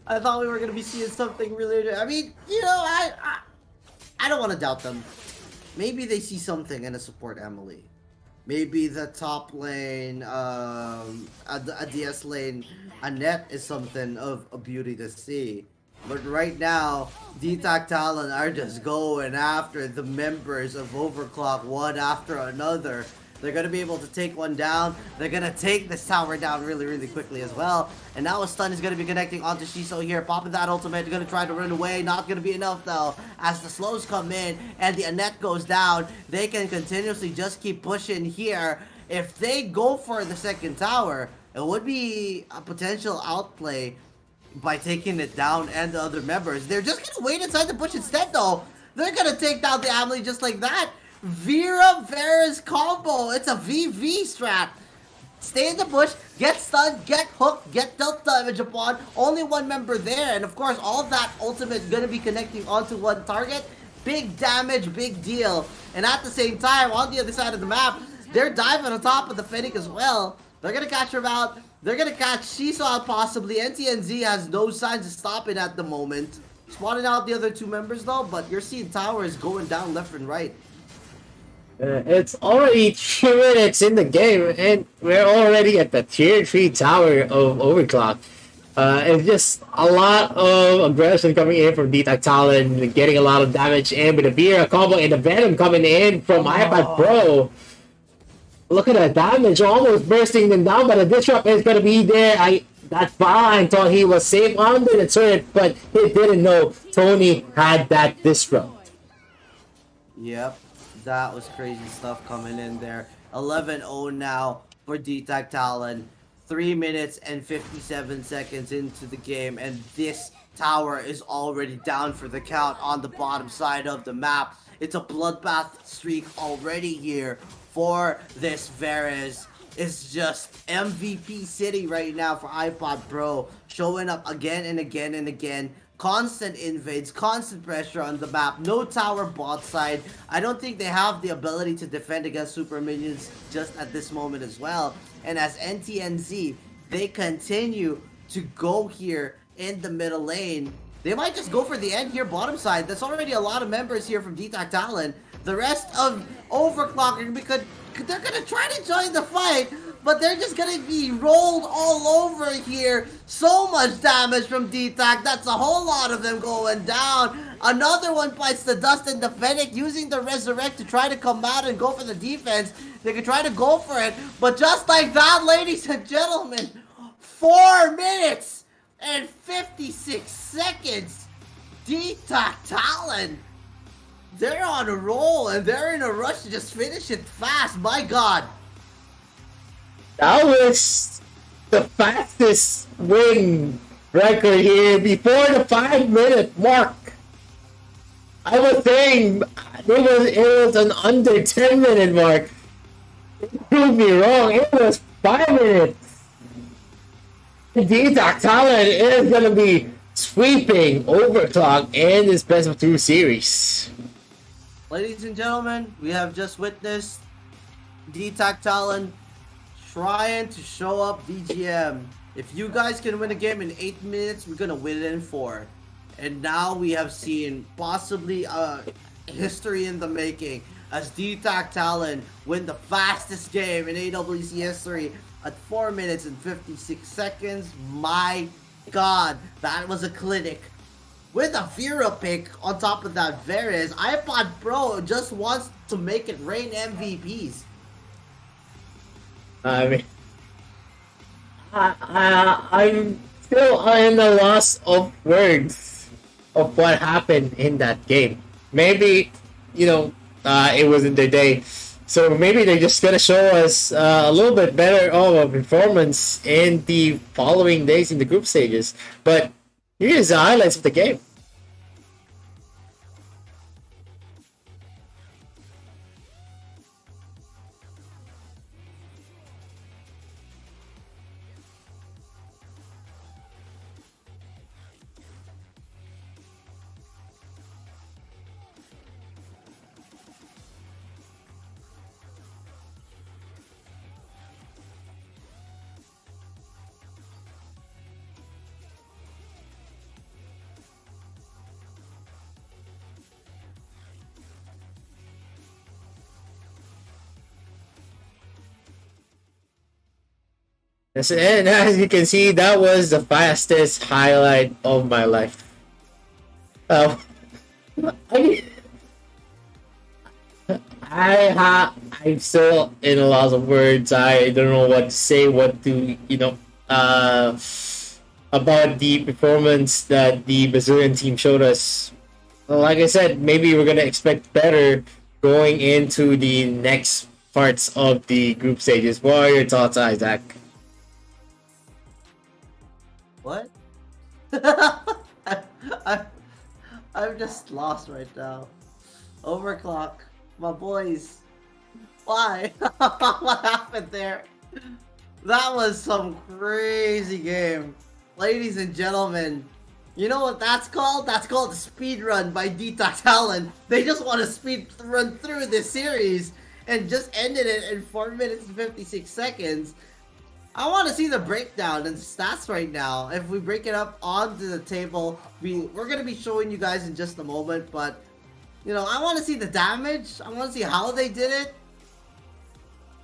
I thought we were gonna be seeing something really. I mean, you know, I don't want to doubt them. Maybe they see something in a support Emily. Maybe the top lane, a DS lane, Annette is something of a beauty to see. But right now, D-Tac Talon are just going after the members of Overclock one after another. They're going to be able to take one down. They're going to take this tower down really, really quickly as well. And now a stun is going to be connecting onto Shiso here. Popping that ultimate. They're going to try to run away. Not going to be enough though. As the slows come in and the Annette goes down, they can continuously just keep pushing here. If they go for the second tower, it would be a potential outplay by taking it down and the other members. They're just going to wait inside the bush instead though. They're going to take down the Amelie just like that. Vera Vera's combo. It's a VV strat. Stay in the bush, get stunned, get hooked, get dealt damage upon. Only one member there, and of course, all that ultimate gonna be connecting onto one target. Big damage, big deal. And at the same time, on the other side of the map, they're diving on top of the Fennec as well. They're gonna catch her out. They're gonna catch Shiso out possibly. NTNZ has no signs of stopping at the moment. Spotting out the other two members though, but you're seeing towers going down left and right. It's already 3 minutes in the game, and we're already at the tier 3 tower of Overclock. It's just a lot of aggression coming in from D-Tac Talon, getting a lot of damage in with the Vera combo and the Venom coming in from iPad Pro. Look at that damage, almost bursting them down, but the disrupt is going to be there. That Fine thought he was safe under the turret, but he didn't know Tony had that disrupt. Yep. That was crazy stuff coming in there. 11-0 now for D-Tac Talon. 3 minutes and 57 seconds into the game, and this tower is already down for the count on the bottom side of the map. It's a bloodbath streak already here for this Varus. It's just MVP City right now for iPod Pro, showing up again and again and again. Constant invades, constant pressure on the map, no tower bot side. I don't think they have the ability to defend against super minions just at this moment as well. And as NTNZ, they continue to go here in the middle lane. They might just go for the end here bottom side. There's already a lot of members here from D-Tac Talon. The rest of Overclock, because they're going to try to join the fight, but they're just going to be rolled all over here. So much damage from D-Tac. That's a whole lot of them going down. Another one bites the dust in the Fennec, using the Resurrect to try to come out and go for the defense. They can try to go for it, but just like that, ladies and gentlemen, 4 minutes and 56 seconds. D-Tac Talon, they're on a roll, and they're in a rush to just finish it fast. My God. That was the fastest win record here before the 5-minute mark. I was saying it was an under 10-minute mark. Prove me wrong. It was 5 minutes. D-Tac Talon is going to be sweeping Overclock in this best of 2 series. Ladies and gentlemen, we have just witnessed D-Tac Talon trying to show up DGM. If you guys can win a game in 8 minutes, we're gonna win it in 4. And now we have seen possibly history in the making as D-Tac Talon win the fastest game in AWC history at 4 minutes and 56 seconds. My God, that was a clinic. With a Vera pick on top of that Varus, iPod Pro just wants to make it rain MVPs. I mean, I'm still in the loss of words of what happened in that game. Maybe, it wasn't their day So maybe they're just gonna show us a little bit better of a performance in the following days in the group stages. But here's the highlights of the game. Yes, and as you can see, that was the fastest highlight of my life. Uh, I, I'm still in a loss of words. I don't know what to say, what to, about the performance that the Brazilian team showed us. Well, like I said, maybe we're gonna expect better going into the next parts of the group stages. What are your thoughts, Isaac? What? I'm just lost right now. Overclock, my boys. Why? What happened there? That was some crazy game. Ladies and gentlemen, you know what that's called? That's called a speed run by Detox Talon. They just want to speed run through this series and just ended it in 4 minutes and 56 seconds. I want to see the breakdown and stats right now. If we break it up onto the table, we're going to be showing you guys in just a moment, but I want to see the damage. I want to see how they did it.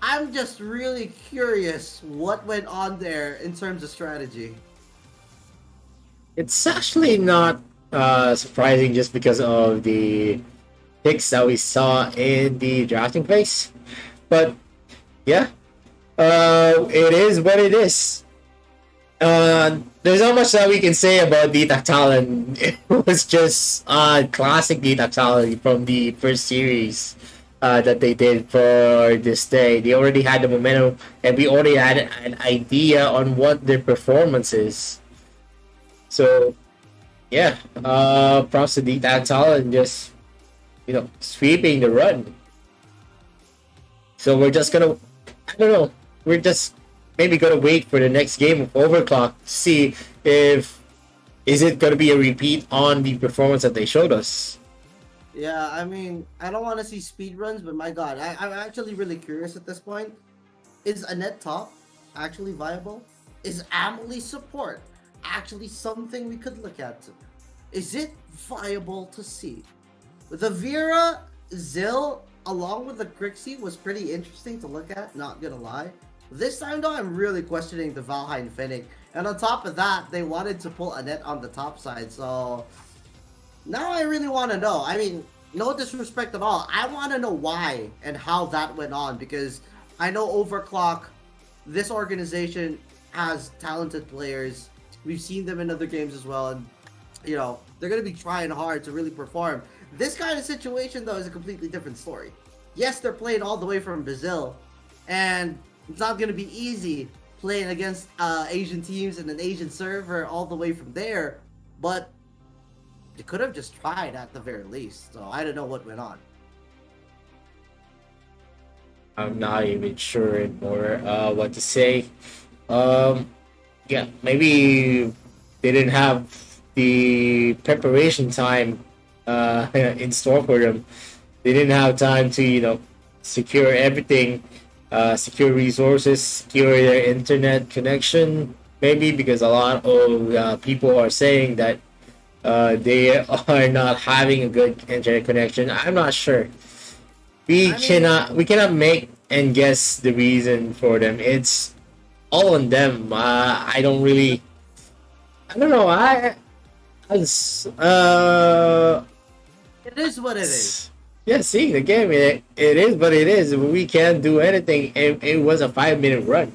I'm just really curious what went on there in terms of strategy. It's actually not surprising just because of the picks that we saw in the drafting phase. But yeah, it is what it is. There's not much that we can say about Detox Talon. It was just classic Detox Talon from the first series that they did for this day. They already had the momentum, and we already had an idea on what their performance is. So, yeah, props to Detox Talon just, sweeping the run. So we're just gonna, I don't know, we're just maybe gonna wait for the next game of Overclock to see if is it gonna be a repeat on the performance that they showed us. Yeah, I mean, I don't want to see speedruns, but my god, I'm actually really curious at this point. Is a net top actually viable? Is Amelie support actually something we could look at? Is it viable to see? The Vera Zill along with the Grixie was pretty interesting to look at, not gonna lie. This time though, I'm really questioning the Valheim Fennec. And on top of that, they wanted to pull a net on the top side, so now I really want to know. I mean, no disrespect at all. I want to know why and how that went on, because I know Overclock, this organization has talented players. We've seen them in other games as well, and they're going to be trying hard to really perform. This kind of situation though is a completely different story. Yes, they're playing all the way from Brazil, and it's not going to be easy playing against Asian teams and an Asian server all the way from there, but they could have just tried at the very least. So I don't know what went on. I'm not even sure anymore what to say. Yeah, maybe they didn't have the preparation time in store for them. They didn't have time to, secure everything, secure resources, secure their internet connection. Maybe because a lot of people are saying that they are not having a good internet connection. I'm not sure. We cannot make and guess the reason for them. It's all on them. I don't know. It is what it is. Yeah, see the game. It is what it is. We can't do anything. It was a 5-minute run.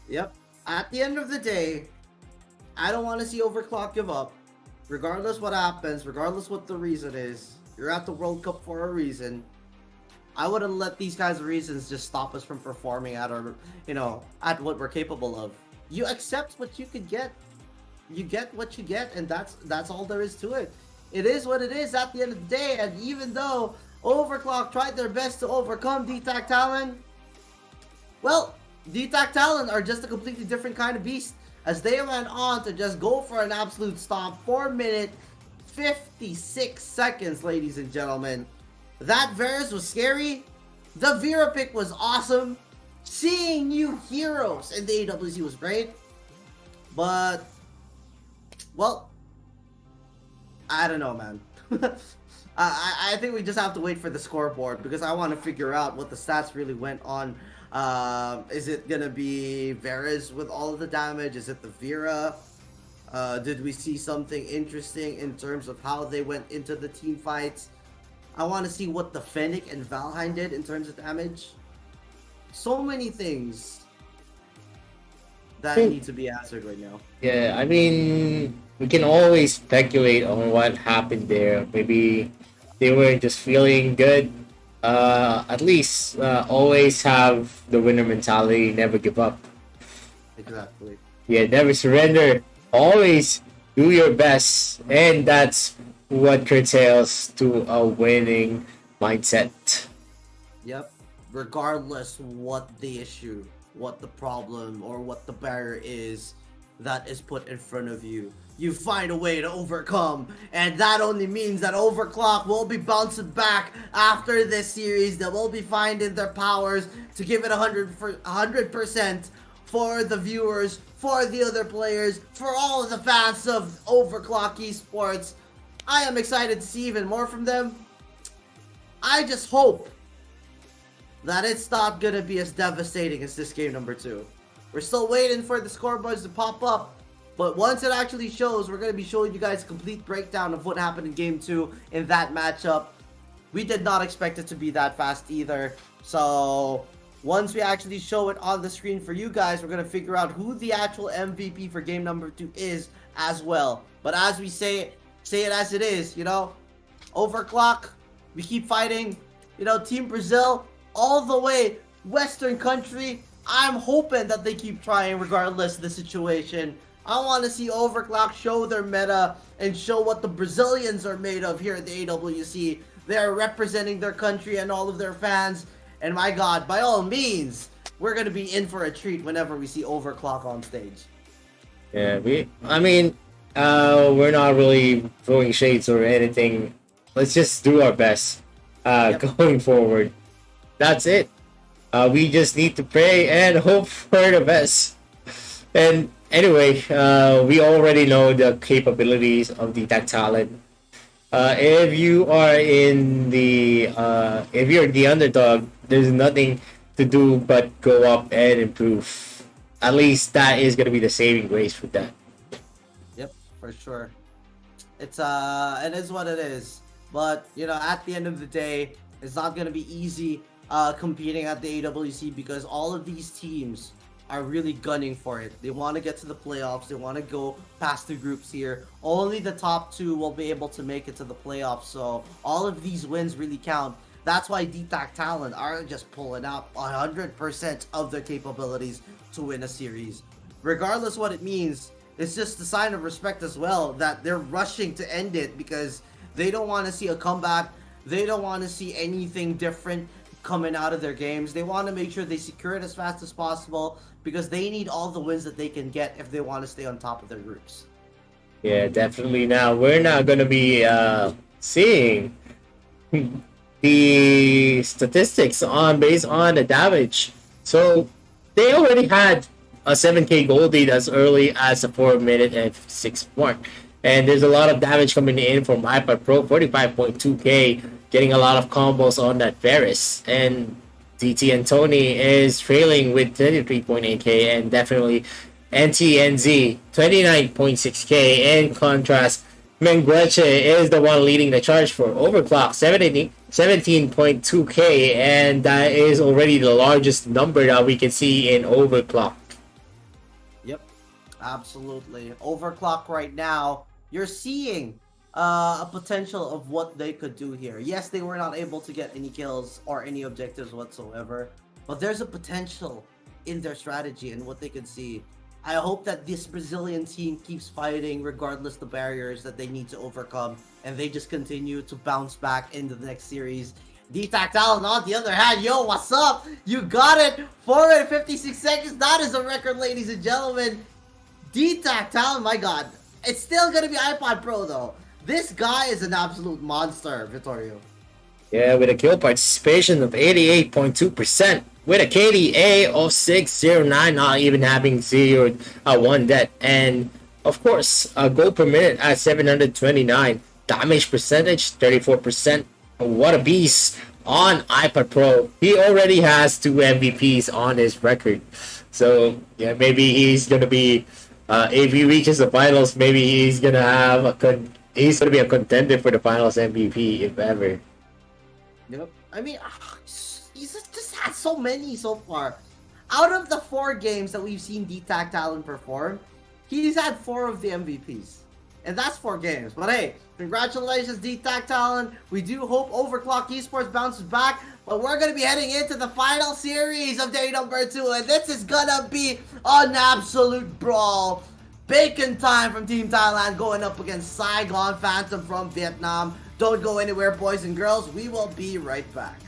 Yep. At the end of the day, I don't want to see Overclock give up. Regardless what happens, regardless what the reason is, you're at the World Cup for a reason. I wouldn't let these kinds of reasons just stop us from performing at our, at what we're capable of. You accept what you could get. You get what you get, and that's all there is to it. It is what it is at the end of the day, and even though Overclock tried their best to overcome DTAC Talon, well, DTAC Talon are just a completely different kind of beast, as they went on to just go for an absolute stomp. 4 minute 56 seconds, ladies and gentlemen. That Varus was scary. The Vera pick was awesome. Seeing new heroes in the AWC was great. But, well, I don't know, man. I think we just have to wait for the scoreboard, because I want to figure out what the stats really went on. Is it gonna be Varus with all of the damage? Is it the Vera? Did we see something interesting in terms of how they went into the team fights? I want to see what the Fennec and Valheim did in terms of damage. So many things that need to be answered right now. Yeah, I mean, we can always speculate on what happened there. Maybe they were just feeling good. At least always have the winner mentality, never give up. Exactly. Yeah, never surrender. Always do your best, and that's what curtails to a winning mindset. Yep. Regardless what the issue, what the problem, or what the barrier is that is put in front of you, you find a way to overcome, and that only means that Overclock will be bouncing back after this series. They will be finding their powers to give it 100% for the viewers, for the other players, for all of the fans of Overclock Esports. I am excited to see even more from them. I just hope that it's not gonna be as devastating as this game number 2. We're still waiting for the scoreboards to pop up, but once it actually shows, we're gonna be showing you guys a complete breakdown of what happened in game 2 in that matchup. We did not expect it to be that fast either, so once we actually show it on the screen for you guys, we're gonna figure out who the actual MVP for game number 2 is as well. But as we say it as it is, Overclock, we keep fighting, Team Brazil, all the way, Western country. I'm hoping that they keep trying regardless of the situation. I want to see Overclock show their meta and show what the Brazilians are made of here at the AWC. They are representing their country and all of their fans. And my God, by all means, we're going to be in for a treat whenever we see Overclock on stage. Yeah, we're not really throwing shades or anything. Let's just do our best going forward. That's it. We just need to pray and hope for the best. And anyway, we already know the capabilities of the DTAC Talon. If you are if you're the underdog, there's nothing to do but go up and improve. At least that is gonna be the saving grace for that. Yep, for sure. It is what it is. But at the end of the day, it's not gonna be easy competing at the AWC, because all of these teams are really gunning for it. They want to get to the playoffs. They want to go past the groups here. Only the top 2 will be able to make it to the playoffs. So all of these wins really count. That's why DTAC Talon are just pulling out 100% of their capabilities to win a series. Regardless what it means, it's just a sign of respect as well that they're rushing to end it, because they don't want to see a comeback. They don't want to see anything different coming out of their games. They want to make sure they secure it as fast as possible, because they need all the wins that they can get if they want to stay on top of their groups. Yeah, definitely. Now, we're not going to be seeing the statistics based on the damage. So, they already had a 7k gold lead as early as the 4 minute and 6 mark. And there's a lot of damage coming in from iPad Pro, 45.2k, getting a lot of combos on that Varus. And DT and Tony is trailing with 33.8k, and definitely NTNZ 29.6k. In contrast, Mengueche is the one leading the charge for Overclock, 17.2k, and that is already the largest number that we can see in Overclock. Yep, absolutely. Overclock right now, you're seeing a potential of what they could do here. Yes, they were not able to get any kills or any objectives whatsoever, but there's a potential in their strategy and what they could see. I hope that this Brazilian team keeps fighting regardless the barriers that they need to overcome, and they just continue to bounce back into the next series. D-Tactile on the other hand, yo, what's up? You got it! 456 seconds, that is a record, ladies and gentlemen. D-Tactile, my god. It's still gonna be iPod Pro though. This guy is an absolute monster, Vittorio. Yeah, with a kill participation of 88.2%, with a KDA of 609, not even having 1 death, and of course, a goal per minute at 729, damage percentage 34%. What a beast on iPad Pro. He already has 2 MVPs on his record, so yeah, maybe he's gonna be if he reaches the finals, maybe he's gonna have he's gonna be a contender for the finals MVP if ever. Yep. I mean, he's just had so many so far. Out of the 4 games that we've seen D-Tactile perform, he's had 4 of the MVPs. And that's 4 games. But hey, congratulations, D-Tactile. We do hope Overclock Esports bounces back. But we're going to be heading into the final series of day number 2. And this is going to be an absolute brawl. Bacon time from Team Thailand going up against Saigon Phantom from Vietnam. Don't go anywhere, boys and girls. We will be right back.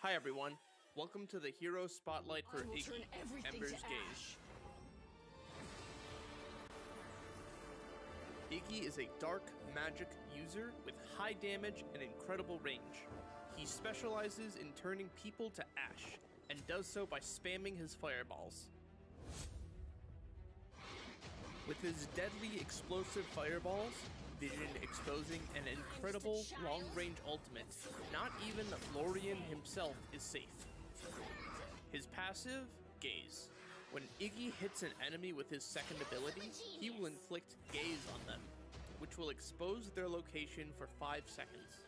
Hi everyone, welcome to the Hero Spotlight for Iggy, Ember's Gaze. Iggy is a dark magic user with high damage and incredible range. He specializes in turning people to ash, and does so by spamming his fireballs. With his deadly explosive fireballs, vision exposing an incredible long-range ultimate, not even Lorien himself is safe. His passive, Gaze. When Iggy hits an enemy with his second ability, he will inflict Gaze on them, which will expose their location for 5 seconds.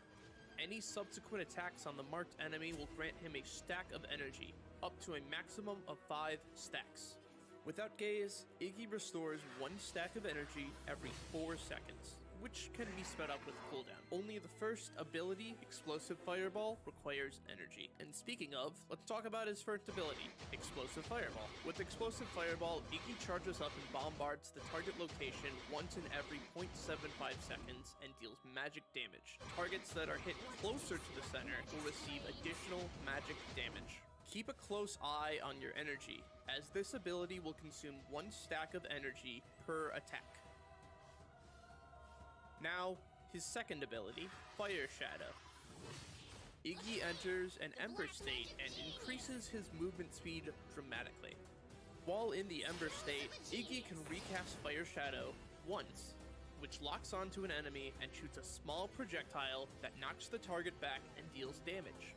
Any subsequent attacks on the marked enemy will grant him a stack of energy, up to a maximum of 5 stacks. Without Gaze, Iggy restores 1 stack of energy every 4 seconds, which can be sped up with cooldown. Only the first ability, Explosive Fireball, requires energy. And speaking of, let's talk about his first ability, Explosive Fireball. With Explosive Fireball, Iggy charges up and bombards the target location once in every 0.75 seconds and deals magic damage. Targets that are hit closer to the center will receive additional magic damage. Keep a close eye on your energy, as this ability will consume 1 stack of energy per attack. Now, his second ability, Fire Shadow. Iggy enters an Ember state and increases his movement speed dramatically. While in the Ember state, Iggy can recast Fire Shadow once, which locks onto an enemy and shoots a small projectile that knocks the target back and deals damage.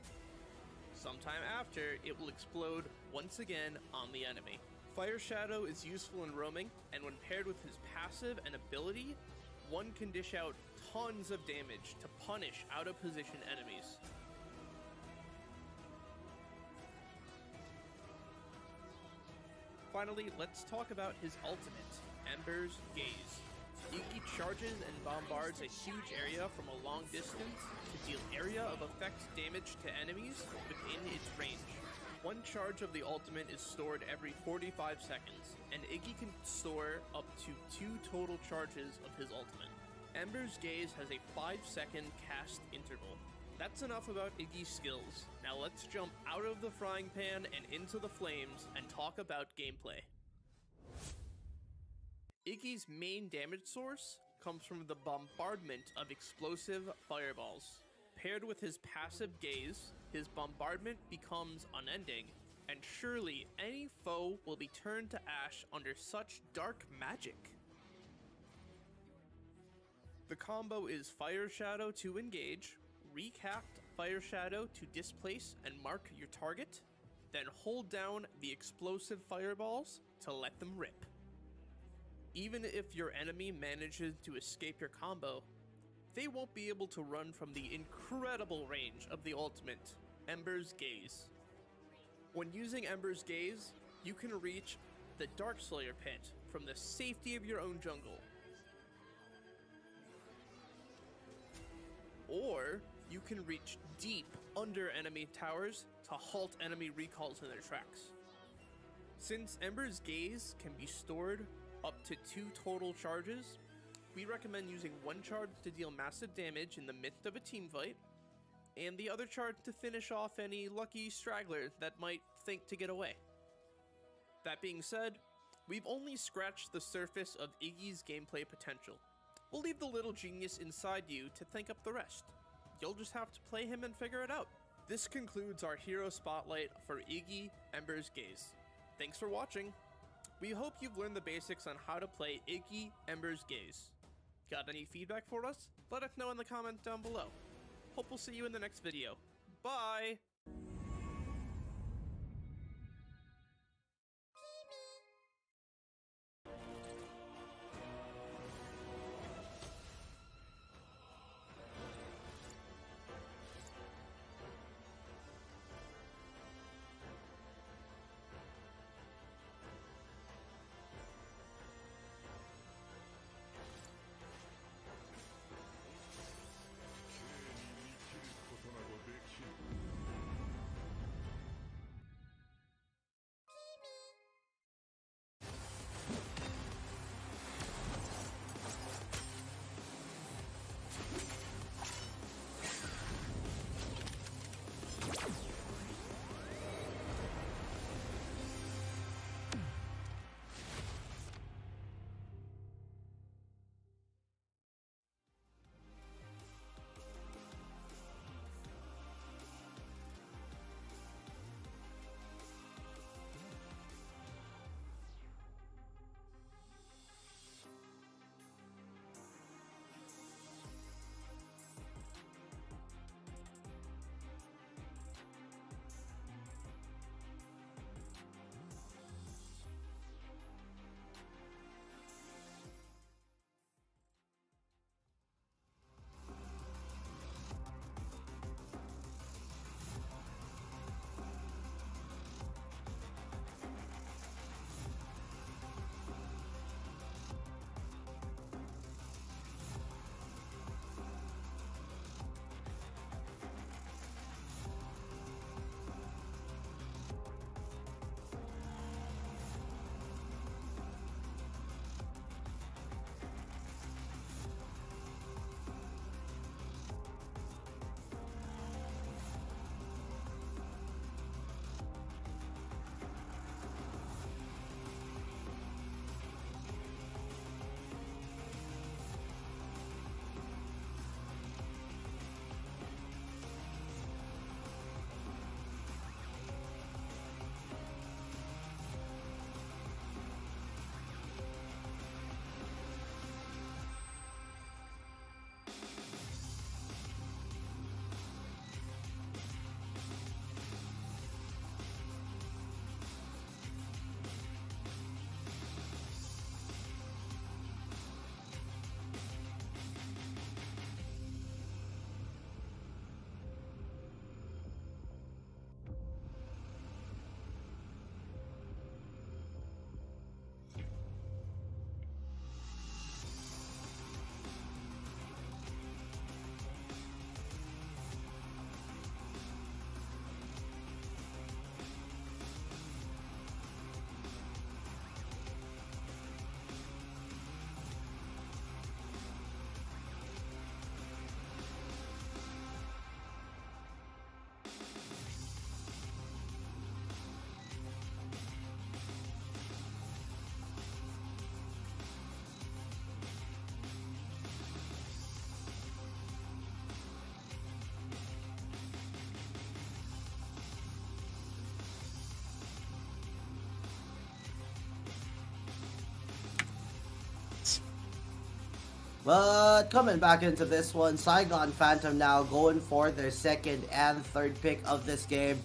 Sometime after, it will explode once again on the enemy. Fire Shadow is useful in roaming, and when paired with his passive and ability, one can dish out tons of damage to punish out-of-position enemies. Finally, let's talk about his ultimate, Ember's Gaze. Iggy charges and bombards a huge area from a long distance to deal area of effect damage to enemies within its range. 1 charge of the ultimate is stored every 45 seconds, and Iggy can store up to 2 total charges of his ultimate. Ember's Gaze has a 5-second cast interval. That's enough about Iggy's skills. Now let's jump out of the frying pan and into the flames and talk about gameplay. Iggy's main damage source comes from the bombardment of explosive fireballs. Paired with his passive Gaze, his bombardment becomes unending, and surely any foe will be turned to ash under such dark magic. The combo is Fire Shadow to engage, recast Fire Shadow to displace and mark your target, then hold down the explosive fireballs to let them rip. Even if your enemy manages to escape your combo, they won't be able to run from the incredible range of the ultimate, Ember's Gaze. When using Ember's Gaze, you can reach the Darkslayer pit from the safety of your own jungle. Or you can reach deep under enemy towers to halt enemy recalls in their tracks. Since Ember's Gaze can be stored up to 2 total charges, we recommend using 1 charge to deal massive damage in the midst of a team fight, and the other charge to finish off any lucky stragglers that might think to get away. That being said, we've only scratched the surface of Iggy's gameplay potential. We'll leave the little genius inside you to think up the rest. You'll just have to play him and figure it out. This concludes our hero spotlight for Iggy Ember's Gaze. Thanks for watching. We hope you've learned the basics on how to play Iggy Ember's Gaze. Got any feedback for us? Let us know in the comments down below. Hope we'll see you in the next video. Bye! But coming back into this one, Saigon Phantom now going for their second and third pick of this game.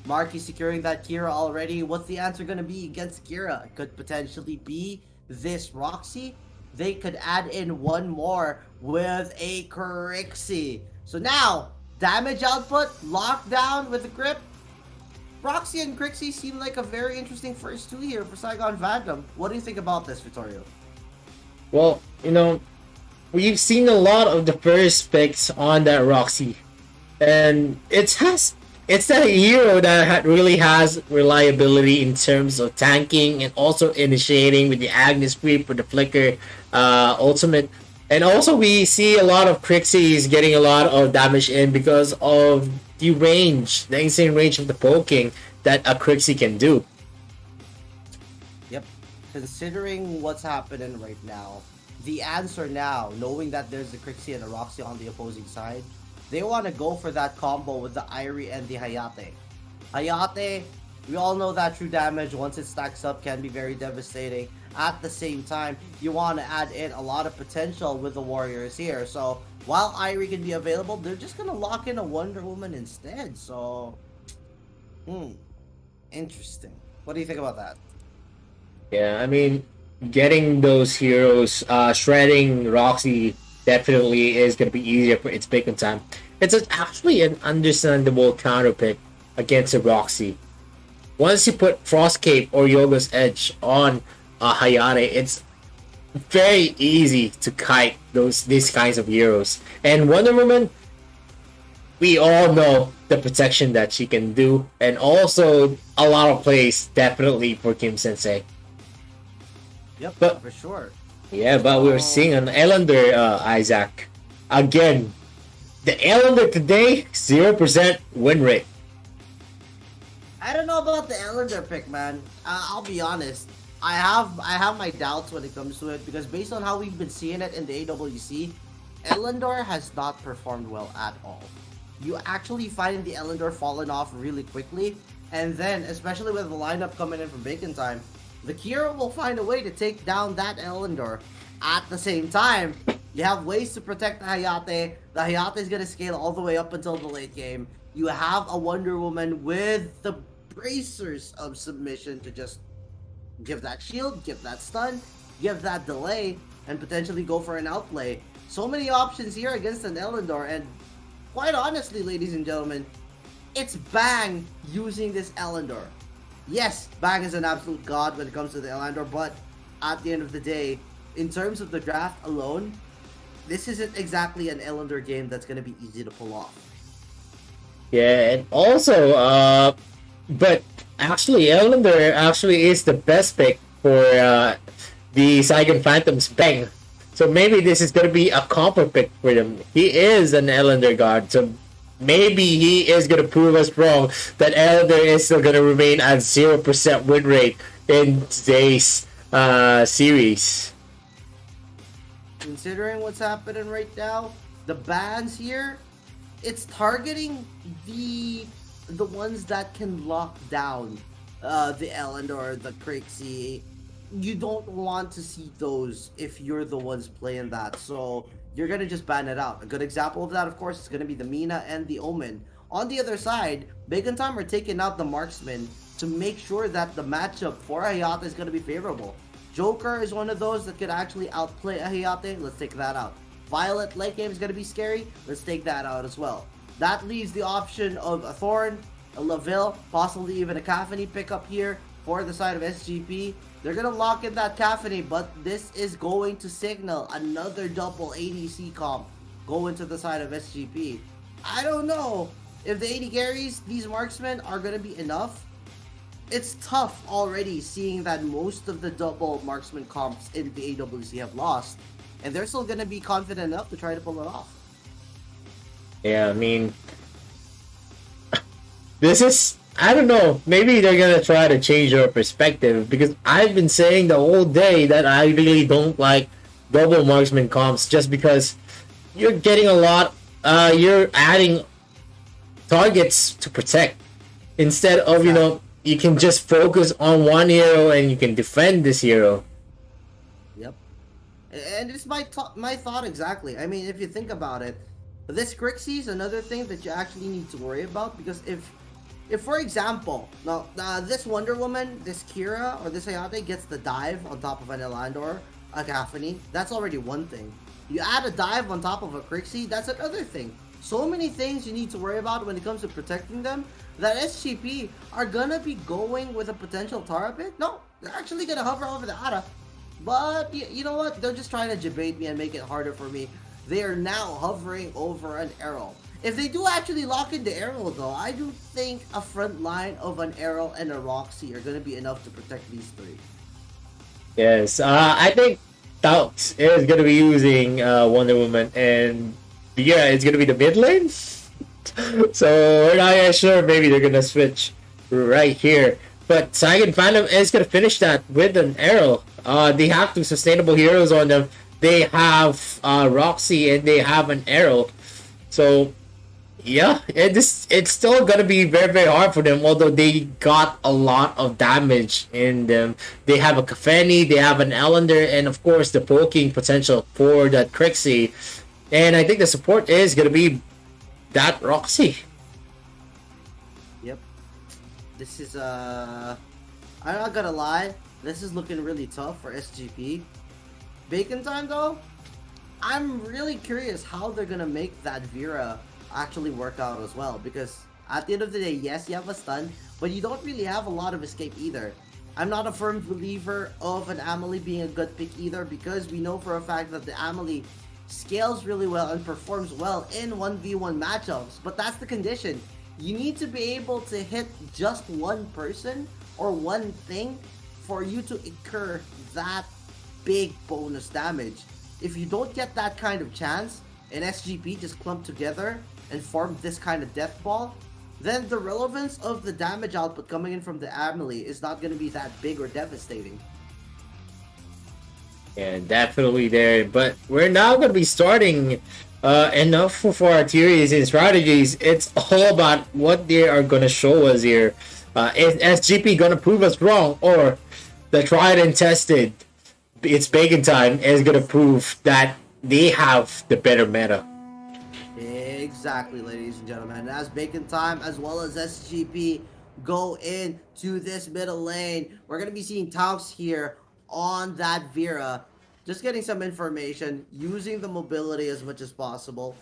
Marky securing that Kira already. What's the answer going to be against Kira? It could potentially be this Roxy. They could add in one more with a Crixie. So now, damage output, lockdown with the grip. Roxy and Crixie seem like a very interesting first two here for Saigon Phantom. What do you think about this, Vittorio? Well, we've seen a lot of the first picks on that Roxy, and it's that hero that really has reliability in terms of tanking and also initiating with the Agnes creep for the flicker ultimate. And also we see a lot of Crixies getting a lot of damage in because of the range, the insane range of the poking that a Crixie can do. Yep. Considering what's happening right now, the answer now, knowing that there's the Crixie and the Roxy on the opposing side, they want to go for that combo with the Irie and the Hayate. Hayate, we all know that true damage, once it stacks up, can be very devastating. At the same time, you want to add in a lot of potential with the Warriors here. So, while Irie can be available, they're just going to lock in a Wonder Woman instead. So, interesting. What do you think about that? Yeah, I mean, getting those heroes, shredding Roxy definitely is going to be easier for its pick in time. It's actually an understandable counter pick against a Roxy. Once you put Frost Cape or Yoga's Edge on Hayate, it's very easy to kite these kinds of heroes. And Wonder Woman, we all know the protection that she can do, and also a lot of plays definitely for Kim Sensei. Yep, but for sure. Yeah, but we're seeing an Ellender, Isaac. Again, the Ellender today, 0% win rate. I don't know about the Ellender pick, man. I'll be honest. I have my doubts when it comes to it, because based on how we've been seeing it in the AWC, Ellender has not performed well at all. You actually find the Ellender falling off really quickly, and then, especially with the lineup coming in from Bacon Time, the Kira will find a way to take down that Ellender. At the same time, you have ways to protect the Hayate. The Hayate is going to scale all the way up until the late game. You have a Wonder Woman with the bracers of submission to just give that shield, give that stun, give that delay, and potentially go for an outplay. So many options here against an Ellender, and quite honestly, ladies and gentlemen, it's Bang using this Ellender. Yes, Bang is an absolute god when it comes to the Ellender, but at the end of the day, in terms of the draft alone, this isn't exactly an Ellender game that's going to be easy to pull off. Yeah, and also, but actually, Ellender actually is the best pick for the Saigon Phantom's Bang. So maybe this is going to be a combo pick for them. He is an Ellender god, so maybe he is going to prove us wrong that Ellender is still going to remain at 0% win rate in today's series. Considering what's happening right now, the bans here, it's targeting the ones that can lock down the Ellender, the Crixie. You don't want to see those if you're the ones playing that, so you're gonna just ban it out. A good example of that, of course, is gonna be the Mina and the Omen. On the other side, Bacon Time are taking out the Marksman to make sure that the matchup for Hayate is gonna be favorable. Joker is one of those that could actually outplay a Hayate. Let's take that out. Violet late game is gonna be scary. Let's take that out as well. That leaves the option of a Thorn, a Laville, possibly even a Caphany pickup here for the side of SGP. They're going to lock in that Caphany, but this is going to signal another double ADC comp going to the side of SGP. I don't know if the 80 carries, these marksmen, are going to be enough. It's tough already seeing that most of the double marksman comps in the AWC have lost, and they're still going to be confident enough to try to pull it off. Yeah, I mean, this is, I don't know, maybe they're gonna try to change your perspective, because I've been saying the whole day that I really don't like double marksman comps, just because you're getting a lot, you're adding targets to protect, instead of, you can just focus on one hero and you can defend this hero. Yep. And it's my thought exactly. I mean, if you think about it, this Crixie is another thing that you actually need to worry about, because if for example, now this Wonder Woman, this Kira, or this Hayate gets the dive on top of an Elandor, a Caphany, that's already one thing. You add a dive on top of a Crixie, that's another thing. So many things you need to worry about when it comes to protecting them, that SGP are gonna be going with a potential Tara pit. No, they're actually gonna hover over the Ada. But you know what? They're just trying to debate me and make it harder for me. They are now hovering over an Arrow. If they do actually lock in the Arrow, though, I do think a front line of an Arrow and a Roxy are going to be enough to protect these three. Yes, I think Taux is going to be using Wonder Woman, and yeah, it's going to be the mid lane. So we're not yet sure. Maybe they're going to switch right here. But Saigon Phantom is going to finish that with an Arrow. They have two sustainable heroes on them. They have Roxy and they have an Arrow. So yeah, it's still gonna be very, very hard for them, although they got a lot of damage in them. They have a Caphany, they have an Elander, and of course the poking potential for that Crixie. And I think the support is gonna be that Roxy. Yep. This is I'm not gonna lie, this is looking really tough for SGP. Bacon time though, I'm really curious how they're gonna make that Vera actually work out as well, because at the end of the day, yes, you have a stun, but you don't really have a lot of escape either. I'm not a firm believer of an Amelie being a good pick either, because we know for a fact that the Amelie scales really well and performs well in 1v1 matchups, but that's the condition. You need to be able to hit just one person or one thing for you to incur that big bonus damage. If you don't get that kind of chance, and SGP just clump together and form this kind of death ball, then the relevance of the damage output coming in from the Amelie is not going to be that big or devastating. Yeah, definitely there. But we're now going to be starting enough for our theories and strategies. It's all about what they are going to show us here. Is SGP going to prove us wrong, or the tried and tested, it's Bacon time, is going to prove that they have the better meta? Exactly, ladies and gentlemen. And as Bacon time as well as SGP go into this middle lane, we're going to be seeing Taux here on that Vera. Just getting some information, using the mobility as much as possible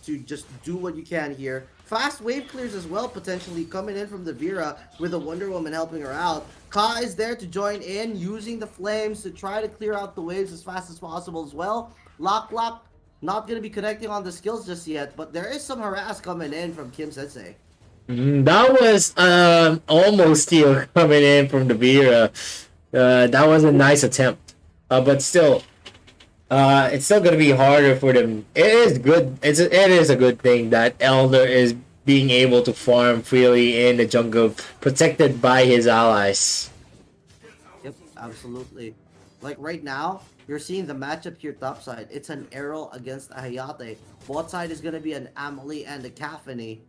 to just do what you can here. Fast wave clears as well, potentially coming in from the Vera with the Wonder Woman helping her out. Ka is there to join in, using the flames to try to clear out the waves as fast as possible as well. Lock, not going to be connecting on the skills just yet, but there is some harass coming in from Kim Sensei. That was almost steal coming in from the Vera. That was a nice attempt, but still, it's still gonna be harder for them. It is good. It is a good thing that Elder is being able to farm freely in the jungle, protected by his allies. Yep, absolutely. Like right now, you're seeing the matchup here topside. It's an Arrow against a Hayate. Bot side is gonna be an Amelie and a Caphany.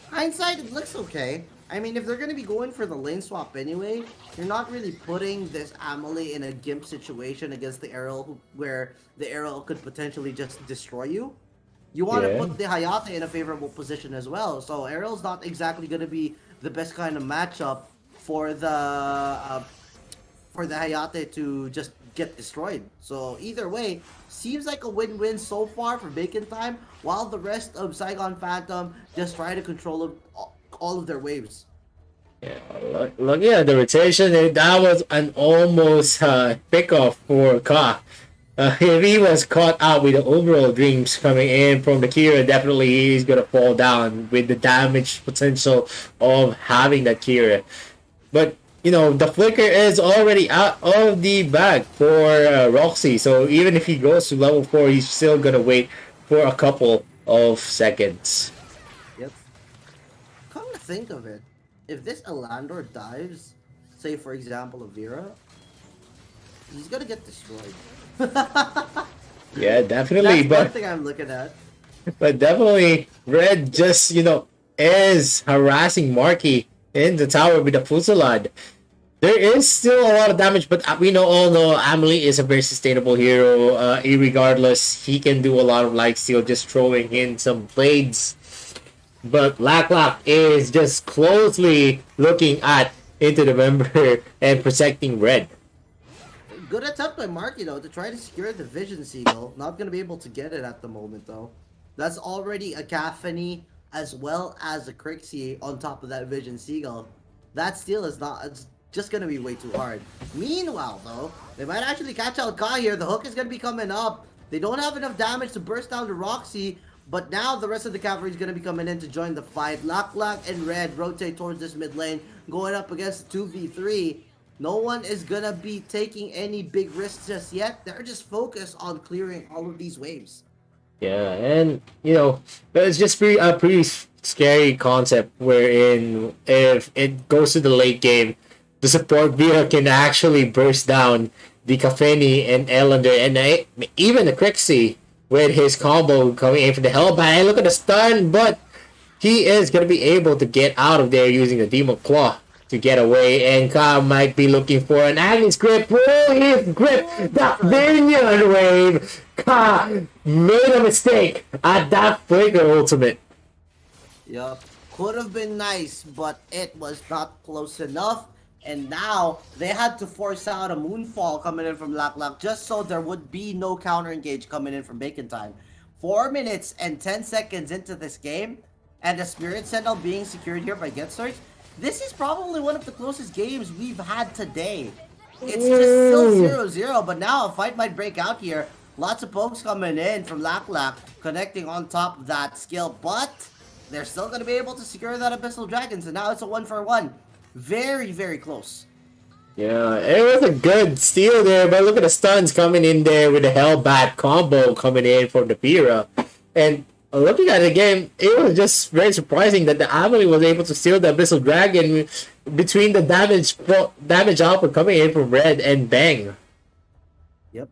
Hindsight, it looks okay. I mean, if they're going to be going for the lane swap anyway, you're not really putting this Amelie in a gimp situation against the Arrow, where the Arrow could potentially just destroy you. You want to put the Hayate in a favorable position as well. So Arrow's not exactly going to be the best kind of matchup for the Hayate to just get destroyed. So either way, seems like a win-win so far for Bacon time, while the rest of Saigon Phantom just try to control all of their waves. Yeah, look at the rotation. That was an almost pick-off for Ka. If he was caught out with the overall dreams coming in from the Kira, definitely he's gonna fall down with the damage potential of having that Kira. But you know, the flicker is already out of the bag for Roxy, so even if he goes to level 4, he's still gonna wait for a couple of seconds. Yep. Come to think of it, if this Elandor dives, say for example a Vera, he's gonna get destroyed. Yeah, definitely. That's one thing I'm looking at. But definitely, Red just, is harassing Marky in the tower with the Fusillade. There is still a lot of damage, but we all know Amelie is a very sustainable hero. Irregardless, he can do a lot of light steal just throwing in some blades. But Lack is just closely looking at into the member and protecting red. Good attempt by Marky though to try to secure the Vision Seagull. Not gonna be able to get it at the moment though. That's already a Caffany as well as a Crixie on top of that Vision Seagull. That steal is not. It's just gonna be way too hard. Meanwhile though, they might actually catch out Ka here. The hook is gonna be coming up. They don't have enough damage to burst down the Roxy. But now the rest of the cavalry is going to be coming in to join the fight. Lack and Red rotate towards this mid lane, going up against 2v3. No one is going to be taking any big risks just yet. They're just focused on clearing all of these waves. Yeah, and it's just a pretty scary concept wherein if it goes to the late game, the support Vira can actually burst down the Kafeni and Elander and even the Crixie with his combo coming in for the Hellbat. And look at the stun, but he is going to be able to get out of there using the Demon Claw to get away. And Ka might be looking for an Agnes Grip. Oh, his grip! The Vineyard Wave! Ka made a mistake at that Flicker ultimate. Yup. Could have been nice, but it was not close enough. And now they had to force out a Moonfall coming in from Lack just so there would be no counter engage coming in from Bacon Time. 4 minutes and 10 seconds into this game, and the Spirit Sentinel being secured here by Getstars. This is probably one of the closest games we've had today. It's just still 0-0, but now a fight might break out here. Lots of pokes coming in from Lack connecting on top of that skill, but they're still going to be able to secure that Abyssal Dragon, so now it's a 1-for-1. Very, very close. Yeah, it was a good steal there, but look at the stuns coming in there with the Hellbat combo coming in from the Pira. And looking at the game, it was just very surprising that the Amelie was able to steal the Abyssal Dragon between the damage output coming in from Red and Bang. Yep.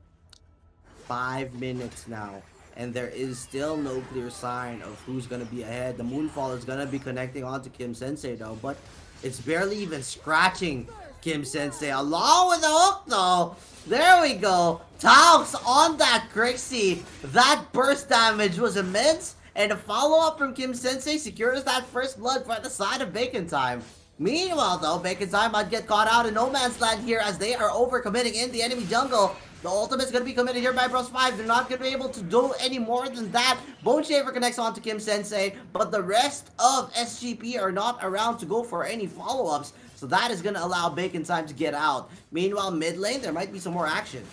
5 minutes now, and there is still no clear sign of who's going to be ahead. The Moonfall is going to be connecting onto Kim Sensei though, but it's barely even scratching Kim Sensei. Along with the hook though. There we go. Taux on that Crixie. That burst damage was immense. And a follow-up from Kim Sensei secures that first blood for the side of Bacon Time. Meanwhile though, Bacon Time might get caught out in no man's land here as they are overcommitting in the enemy jungle. The ultimate's going to be committed here by Bros 5. They're not going to be able to do any more than that. Bone Shaver connects on to Kim Sensei, but the rest of SGP are not around to go for any follow-ups. So that is going to allow Bacon Time to get out. Meanwhile, mid lane, there might be some more action.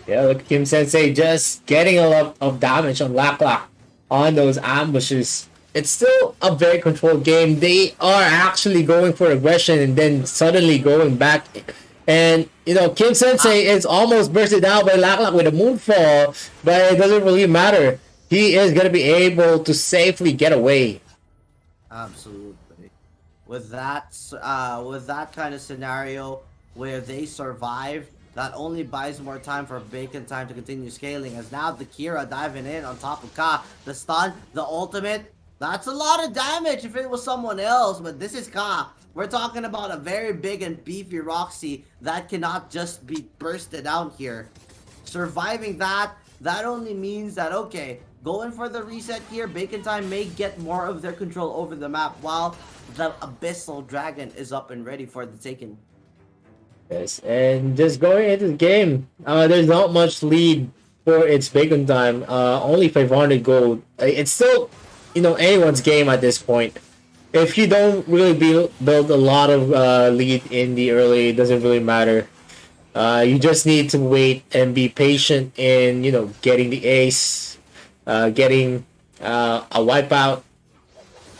Yeah, look at Kim Sensei just getting a lot of damage on Lack on those ambushes. It's still a very controlled game. They are actually going for aggression and then suddenly going back. And, Kim Sensei is almost bursted out by Lack with a Moonfall, but it doesn't really matter. He is going to be able to safely get away. Absolutely. With that kind of scenario where they survive, that only buys more time for Bacon Time to continue scaling, as now the Kira diving in on top of Ka. The stun, the ultimate, that's a lot of damage if it was someone else, but this is Ka. We're talking about a very big and beefy Roxy that cannot just be bursted out here. Surviving that only means that, okay, going for the reset here, Bacon Time may get more of their control over the map while the Abyssal Dragon is up and ready for the taking. Yes, and just going into the game, there's not much lead for its Bacon Time. Only 500 gold. It's still, anyone's game at this point. If you don't really build a lot of lead in the early, it doesn't really matter. You just need to wait and be patient in, getting the ace, getting a wipeout.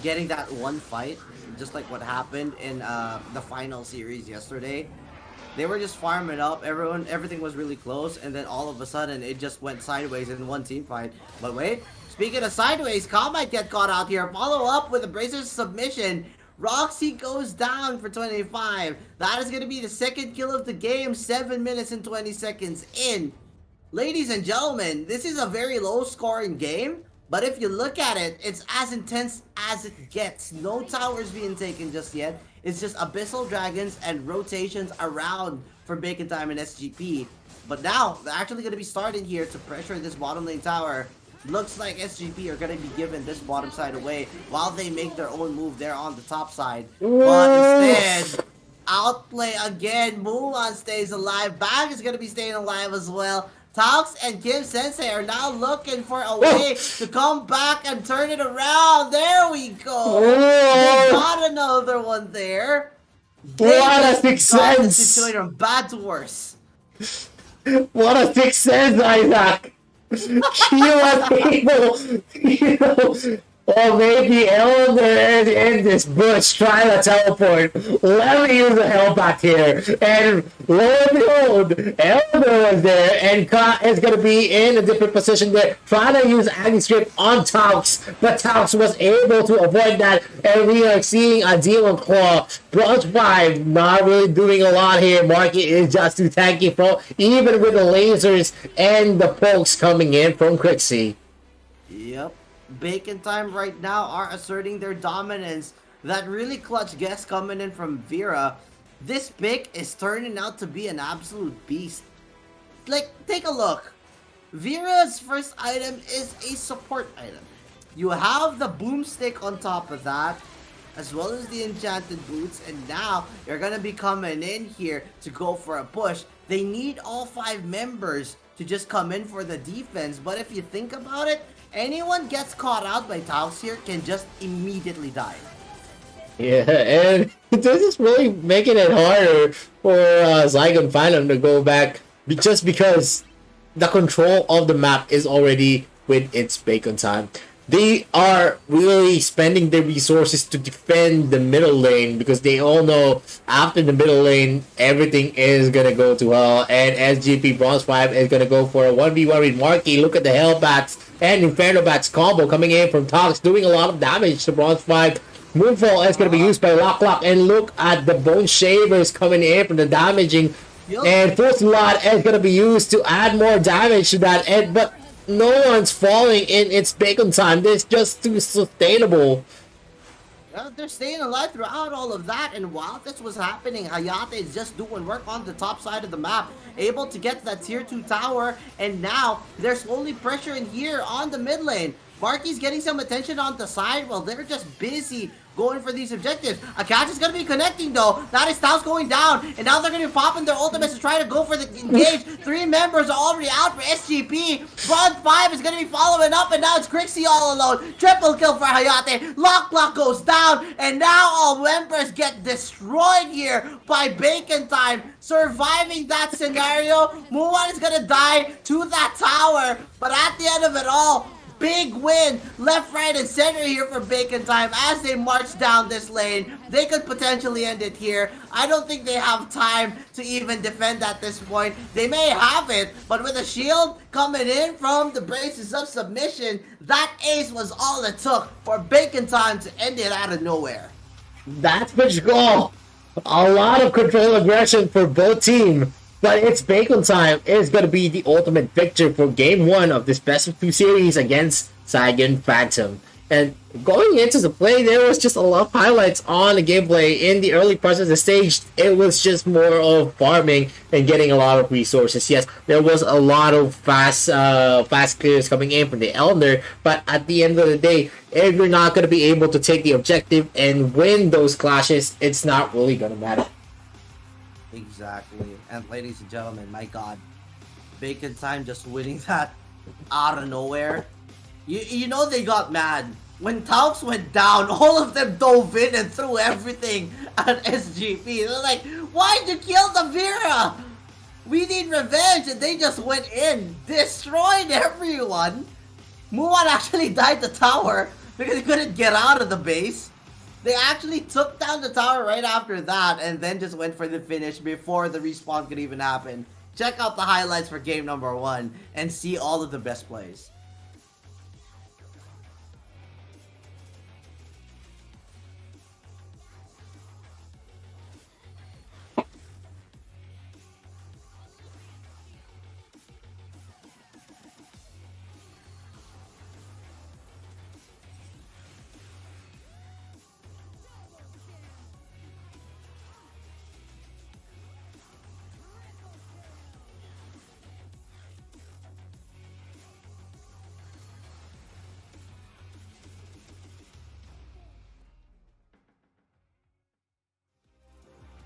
Getting that one fight, just like what happened in the final series yesterday. They were just farming up, everything was really close, and then all of a sudden it just went sideways in one team fight. But wait, speaking of sideways, Ka might get caught out here. Follow up with a Bracer's submission. Roxy goes down for 25. That is going to be the second kill of the game, 7 minutes and 20 seconds in. Ladies and gentlemen, this is a very low scoring game, but if you look at it, it's as intense as it gets. No towers being taken just yet. It's just Abyssal Dragons and rotations around for Bacon Time and SGP. But now, they're actually going to be starting here to pressure this bottom lane tower. Looks like SGP are going to be giving this bottom side away while they make their own move there on the top side. But instead, outplay again. Mulan stays alive. Bag is going to be staying alive as well. Taux and Kim Sensei are now looking for a way to come back and turn it around. There we go. They got another one there. What a sixth got the sense! situation from bad to worse. What a sixth sense, Isaac! She was able, you know, or maybe Elder in this bush trying to teleport. Let me use the help back here. And lo and behold, Elder was there and is going to be in a different position there, trying to use anti-script on Taux. But Taux was able to avoid that. And we are seeing a Demon Claw. Bronze 5 not really doing a lot here. Marky is just too tanky, from even with the lasers and the pokes coming in from Crixie. Yep. Bacon Time right now are asserting their dominance. That really clutch guess coming in from Vera. This pick is turning out to be an absolute beast. Like, take a look. Vera's first item is a support item. You have the boomstick on top of that, as well as the enchanted boots, and now you're gonna be coming in here to go for a push. They need all 5 members to just come in for the defense, but if you think about it, anyone gets caught out by Taux here can just immediately die. Yeah, and this is really making it harder for Zygon Phantom to go back, just because the control of the map is already with its Bacon Time. They are really spending their resources to defend the middle lane because they all know after the middle lane, everything is going to go to hell. And SGP Bronze 5 is going to go for a 1v1 with Marky. Look at the Hellbats and Inferno Bats combo coming in from Tox, doing a lot of damage to Bronze 5. Moonfall is going to be used by Lock. And look at the Bone Shavers coming in from the damaging. Yep. And Force Lot is going to be used to add more damage to that. But no one's falling in its Bacon Time. It's just too sustainable. They're staying alive throughout all of that, and while this was happening, Hayate is just doing work on the top side of the map, able to get to that tier 2 tower, and now they're slowly pressuring here on the mid lane. Marky's getting some attention on the side while they're just busy going for these objectives. A catch is going to be connecting though. That is Taos going down, and now they're going to be popping their ultimates to try to go for the engage. 3 members are already out for SGP. Bronze 5 is going to be following up, and now it's Crixie all alone. Triple kill for Hayate. Lock goes down, and now all members get destroyed here by Bacon Time. Surviving that scenario, Muwan is going to die to that tower, but at the end of it all, big win left, right, and center here for Bacon Time as they march down this lane. They could potentially end it here. I don't think they have time to even defend at this point. They may have it, but with a shield coming in from the braces of submission, that ace was all it took for Bacon Time to end it out of nowhere. That's the goal. A lot of control aggression for both teams. But it's Bacon Time is going to be the ultimate victor for Game 1 of this Best of 2 series against Zygon Phantom. And going into the play, there was just a lot of highlights on the gameplay. In the early parts of the stage, it was just more of farming and getting a lot of resources. Yes, there was a lot of fast clears coming in from the Elder, but at the end of the day, if you're not going to be able to take the objective and win those clashes, it's not really going to matter. Exactly. And ladies and gentlemen, my god, Bacon Time just winning that out of nowhere. You know they got mad. When Taux went down, all of them dove in and threw everything at SGP. They're like, why'd you kill the Vera? We need revenge. And they just went in, destroyed everyone. Muwan actually died the tower because he couldn't get out of the base. They actually took down the tower right after that and then just went for the finish before the respawn could even happen. Check out the highlights for game number 1 and see all of the best plays.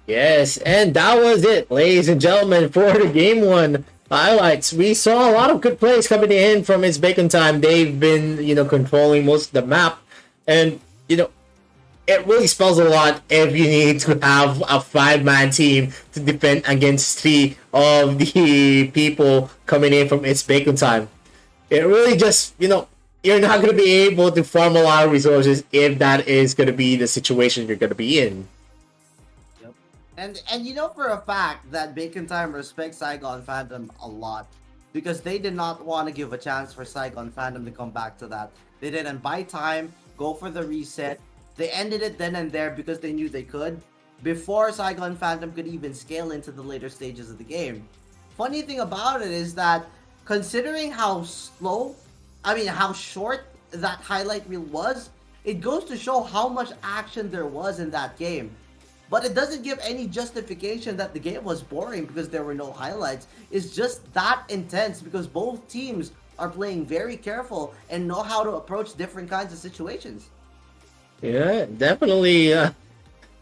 Yes, and that was it, ladies and gentlemen, for the game one highlights. We saw a lot of good plays coming in from It's Bacon Time. They've been, controlling most of the map, and it really spells a lot if you need to have a 5-man team to defend against 3 of the people coming in from It's Bacon Time. It really just, you're not going to be able to farm a lot of resources if that is going to be the situation you're going to be in. Yep. And you know for a fact that Bacon Time respects Saigon Phantom a lot, because they did not want to give a chance for Saigon Phantom to come back to that. They didn't buy time, go for the reset. They ended it then and there because they knew they could, before Saigon Phantom could even scale into the later stages of the game. Funny thing about it is that, considering how short that highlight reel was, it goes to show how much action there was in that game. But it doesn't give any justification that the game was boring because there were no highlights. It's just that intense because both teams are playing very careful and know how to approach different kinds of situations. Yeah, definitely.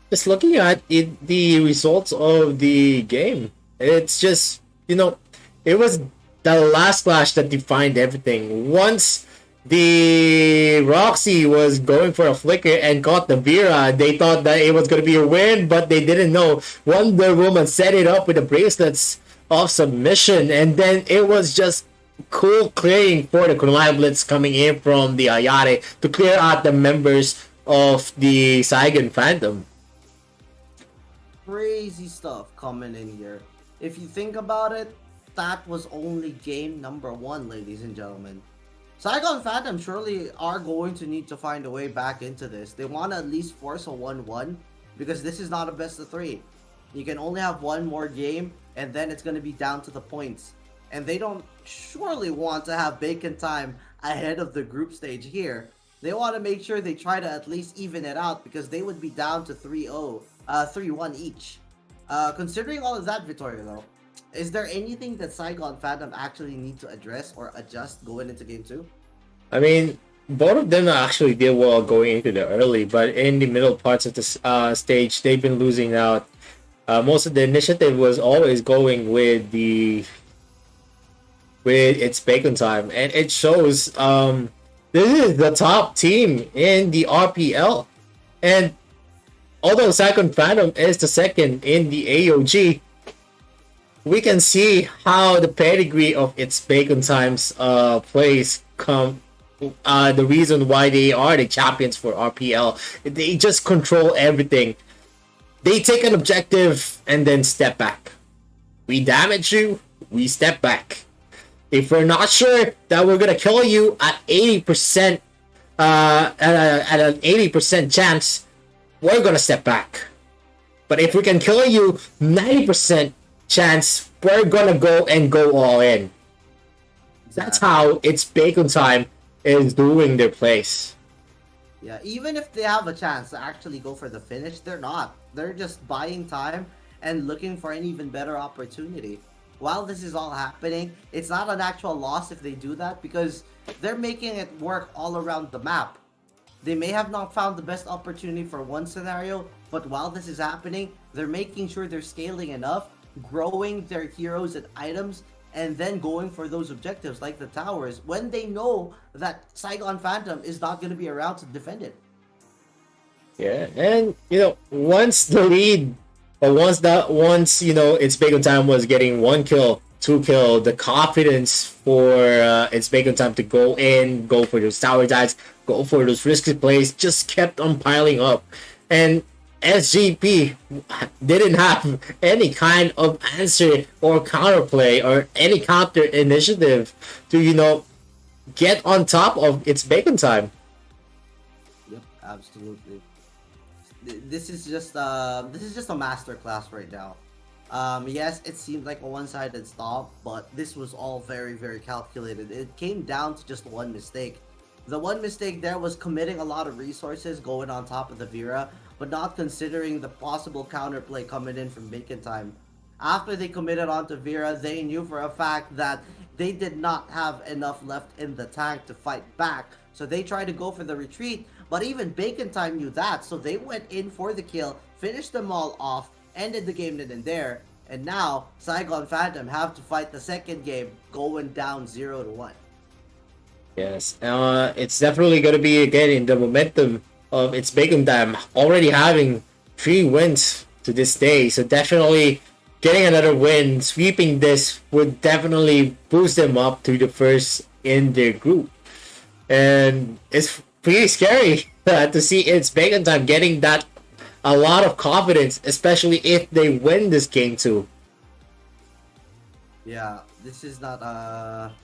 Just looking at the results of the game, it's just, it was the last clash that defined everything. Once the Roxy was going for a flicker and caught the Vera, they thought that it was going to be a win, but they didn't know. Wonder Woman set it up with the bracelets of submission, and then it was just cool clearing for the Kunai Blitz coming in from the Ayare to clear out the members of the Saigon Phantom. Crazy stuff coming in here. If you think about it, that was only game number 1, ladies and gentlemen. Saigon Phantom surely are going to need to find a way back into this. They want to at least force a 1-1 because this is not a best of 3. You can only have one more game and then it's going to be down to the points. And they don't surely want to have Bacon Time ahead of the group stage here. They want to make sure they try to at least even it out because they would be down to 3-1 each. Considering all of that, Vittorio, though, is there anything that Saigon Phantom actually need to address or adjust going into game 2? I mean, both of them actually did well going into the early, but in the middle parts of the stage, they've been losing out. Most of the initiative was always going with It's Bacon Time, and it shows. This is the top team in the RPL, and although Saigon Phantom is the second in the AOG, we can see how the pedigree of It's Bacon Time's plays come. The reason why they are the champions for RPL, they just control everything. They take an objective and then step back. We damage you, we step back. If we're not sure that we're gonna kill you at 80%, at an 80% chance, we're gonna step back. But if we can kill you 90% chance, we're gonna go all in. That's how It's Bacon Time is doing their plays. Yeah, even if they have a chance to actually go for the finish, they're not. They're just buying time and looking for an even better opportunity. While this is all happening, it's not an actual loss if they do that because they're making it work all around the map. They may have not found the best opportunity for one scenario, but while this is happening, they're making sure they're scaling enough, growing their heroes and items, and then going for those objectives like the towers when they know that Saigon Phantom is not going to be around to defend it. Yeah, and once the lead, or once It's Bacon Time was getting 1 kill, 2 kill, the confidence for It's Bacon Time to go in, go for those tower dives, go for those risky plays just kept on piling up. And SGP didn't have any kind of answer or counterplay or any counter initiative to get on top of It's Bacon Time. Yep, absolutely. This is just a masterclass right now. Yes, it seemed like a one-sided stop, but this was all very, very calculated. It came down to just one mistake. The one mistake there was committing a lot of resources going on top of the Vera, but not considering the possible counterplay coming in from Bacon Time. After they committed onto Vera, they knew for a fact that they did not have enough left in the tank to fight back, so they tried to go for the retreat, but even Bacon Time knew that, so they went in for the kill, finished them all off, ended the game then and there. And now, Saigon Phantom have to fight the second game, going down 0-1. Yes, it's definitely going to be again in the momentum of its Bacon Time already having 3 wins to this day. So definitely getting another win, sweeping this would definitely boost them up to the first in their group. And it's pretty scary to see its Bacon Time getting that a lot of confidence, especially if they win this game too. Yeah, this is not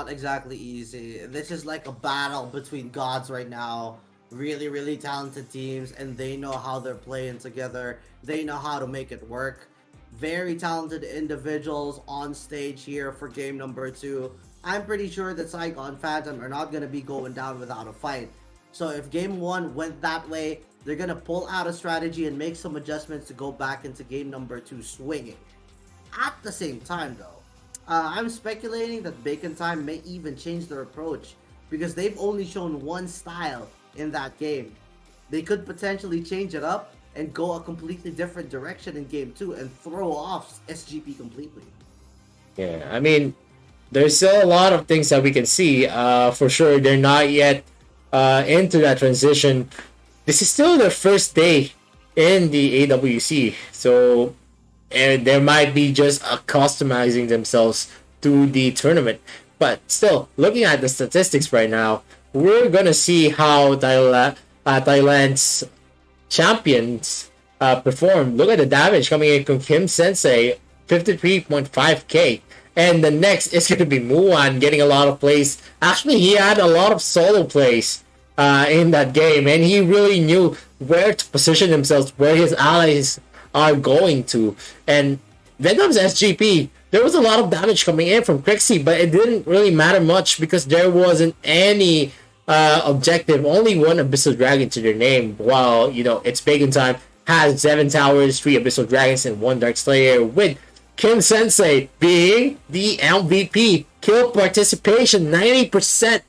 exactly easy. This is like a battle between gods right now. Really, really talented teams, and they know how they're playing together. They know how to make it work. Very talented individuals on stage here for game number 2. I'm pretty sure that Saigon Phantom are not going to be going down without a fight. So if game 1 went that way, they're going to pull out a strategy and make some adjustments to go back into game number 2 swinging. At the same time though, I'm speculating that Bacon Time may even change their approach because they've only shown one style in that game. They could potentially change it up and go a completely different direction in game 2 and throw off SGP completely. Yeah, I mean, there's still a lot of things that we can see. For sure, they're not yet into that transition. This is still their first day in the AWC, so and there might be just customizing themselves to the tournament. But still, looking at the statistics right now, we're gonna see how Thailand's champions perform. Look at the damage coming in from Kim Sensei, 53.5k. And the next is going to be Muan getting a lot of plays. Actually, he had a lot of solo plays in that game, and he really knew where to position himself, where his allies are going to. And Venom's SGP, there was a lot of damage coming in from Crixie, but it didn't really matter much because there wasn't any objective. Only one Abyssal Dragon to their name, while, you know, it's Bacon Time has 7 towers, 3 Abyssal Dragons, and 1 Dark Slayer, with Kim Sensei being the MVP. Kill participation, 90%.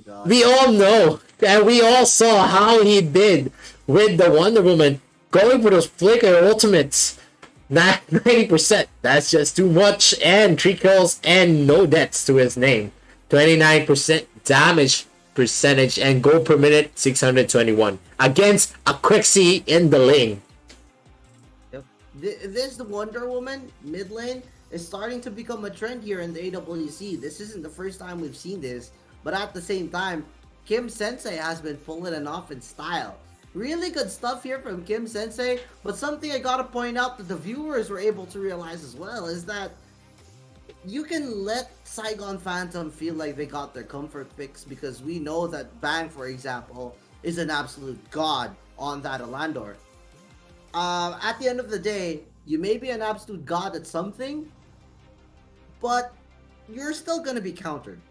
Oh, we all know, and we all saw how he did with the Wonder Woman, going for those flicker ultimates. 90%, that's just too much. And 3 kills and no deaths to his name. 29% damage percentage and gold per minute 621 against a Crixie in the lane. This the Wonder Woman mid lane is starting to become a trend here in the AWC. This isn't the first time we've seen this, but at the same time, Kim Sensei has been pulling it off in style. Really good stuff here from Kim Sensei, but something I gotta point out that the viewers were able to realize as well is that you can let Saigon Phantom feel like they got their comfort fix, because we know that Bang, for example, is an absolute god on that Alandor. At the end of the day, you may be an absolute god at something, but you're still gonna be countered.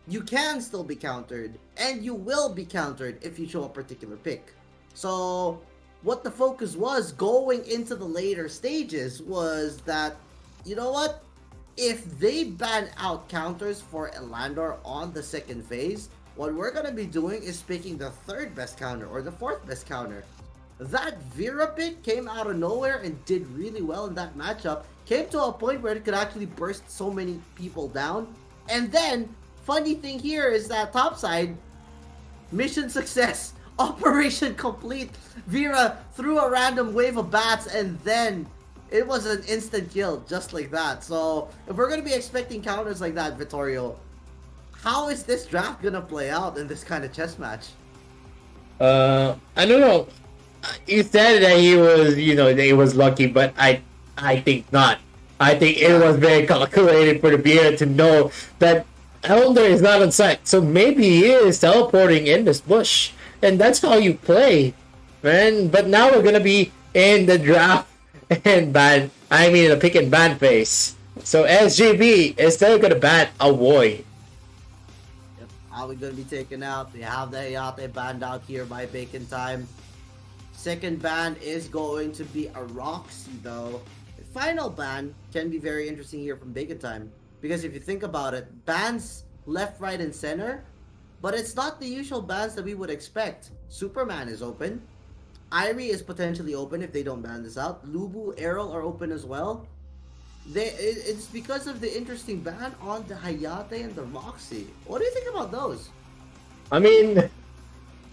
You can still be countered, and you will be countered if you show a particular pick. So, what the focus was going into the later stages was that, you know what? If they ban out counters for Elandor on the second phase, what we're gonna be doing is picking the 3rd best counter or the 4th best counter. That Vera pick came out of nowhere and did really well in that matchup. Came to a point where it could actually burst so many people down. And then, funny thing here is that topside, mission success, operation complete. Vera threw a random wave of bats and then it was an instant kill just like that. So, if we're going to be expecting counters like that, Vittorio, how is this draft going to play out in this kind of chess match? I don't know. You said that he was, you know, that he was lucky, but I think not. I think it was very calculated for the Vera to know that Elder is not on site. So maybe he is teleporting in this bush. And that's how you play, man. But now we're gonna be in the draft and ban. I mean, the pick and ban phase. So SGB is still gonna ban Awoy. Yep. How are we gonna be taken out? We have the Hayate banned out here by Bacon Time. Second ban is going to be a Roxy though. The final ban can be very interesting here from Bacon Time, because if you think about it, bans left, right, and center, but it's not the usual bans that we would expect. Superman is open. Irie is potentially open if they don't ban this out. Lubu, Errol are open as well. It's because of the interesting ban on the Hayate and the Roxy. What do you think about those? I mean,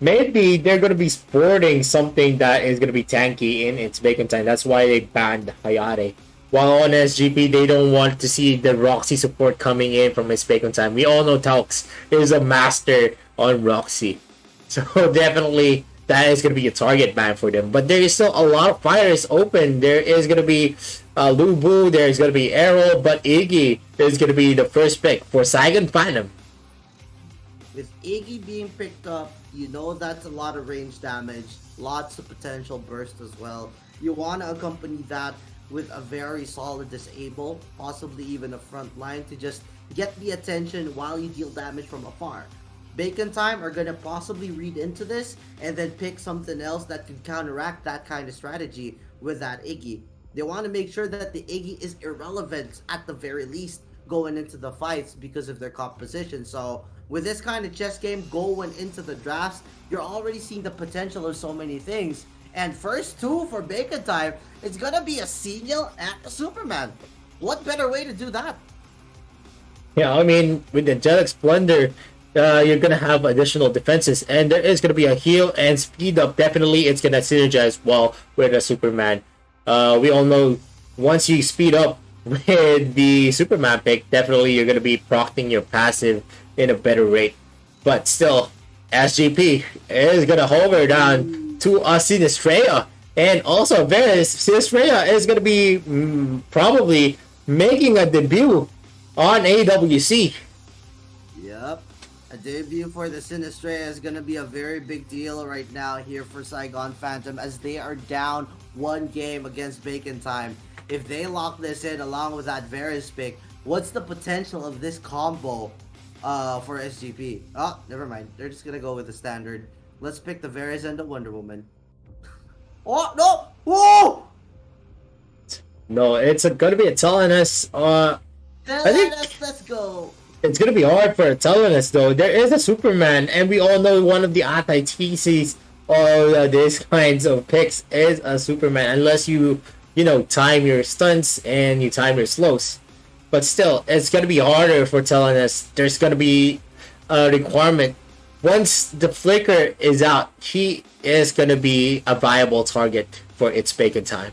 maybe they're going to be sporting something that is going to be tanky in its bacon time. That's why they banned Hayate. While on SGP, they don't want to see the Roxy support coming in from its bacon time. We all know Talks is a master on Roxy. So definitely that is going to be a target ban for them. But there is still a lot of fighters open. There is going to be Lubu, there's going to be Errol, but Iggy is going to be the first pick for Saigon Phantom. With Iggy being picked up, you know that's a lot of range damage, lots of potential burst as well. You want to accompany that with a very solid disable, possibly even a front line to just get the attention while you deal damage from afar. Bacon Time are going to possibly read into this and then pick something else that could counteract that kind of strategy with that Iggy. They want to make sure that the Iggy is irrelevant at the very least going into the fights because of their composition. So with this kind of chess game going into the drafts, you're already seeing the potential of so many things. And first two for Bacon Time, it's going to be a Xenial and a Superman. What better way to do that? Yeah, I mean, with Angelic Splendor, you're going to have additional defenses, and there is going to be a heal and speed up. Definitely, it's going to synergize well with a Superman. We all know once you speed up with the Superman pick, definitely you're going to be procting your passive in a better rate. But still, SGP is going to hover down to a Sinistrea. And also, Sinistrea is going to be probably making a debut on AWC. Yep. A debut for the Sinistrea is going to be a very big deal right now here for Saigon Phantom as they are down one game against Bacon Time. If they lock this in along with that Varys pick, what's the potential of this combo for SGP? Oh, never mind. They're just going to go with the standard. Let's pick the Varys and the Wonder Woman. Oh, no! Whoa! No, it's going to be a Telenus. Let's go. It's going to be hard for a Telenus, though. There is a Superman, and we all know one of the anti-theses of these kinds of picks is a Superman, unless you time your stunts and you time your slows. But still, it's going to be harder for Telenus. There's going to be a requirement. Once the flicker is out, he is going to be a viable target for its Bacon Time.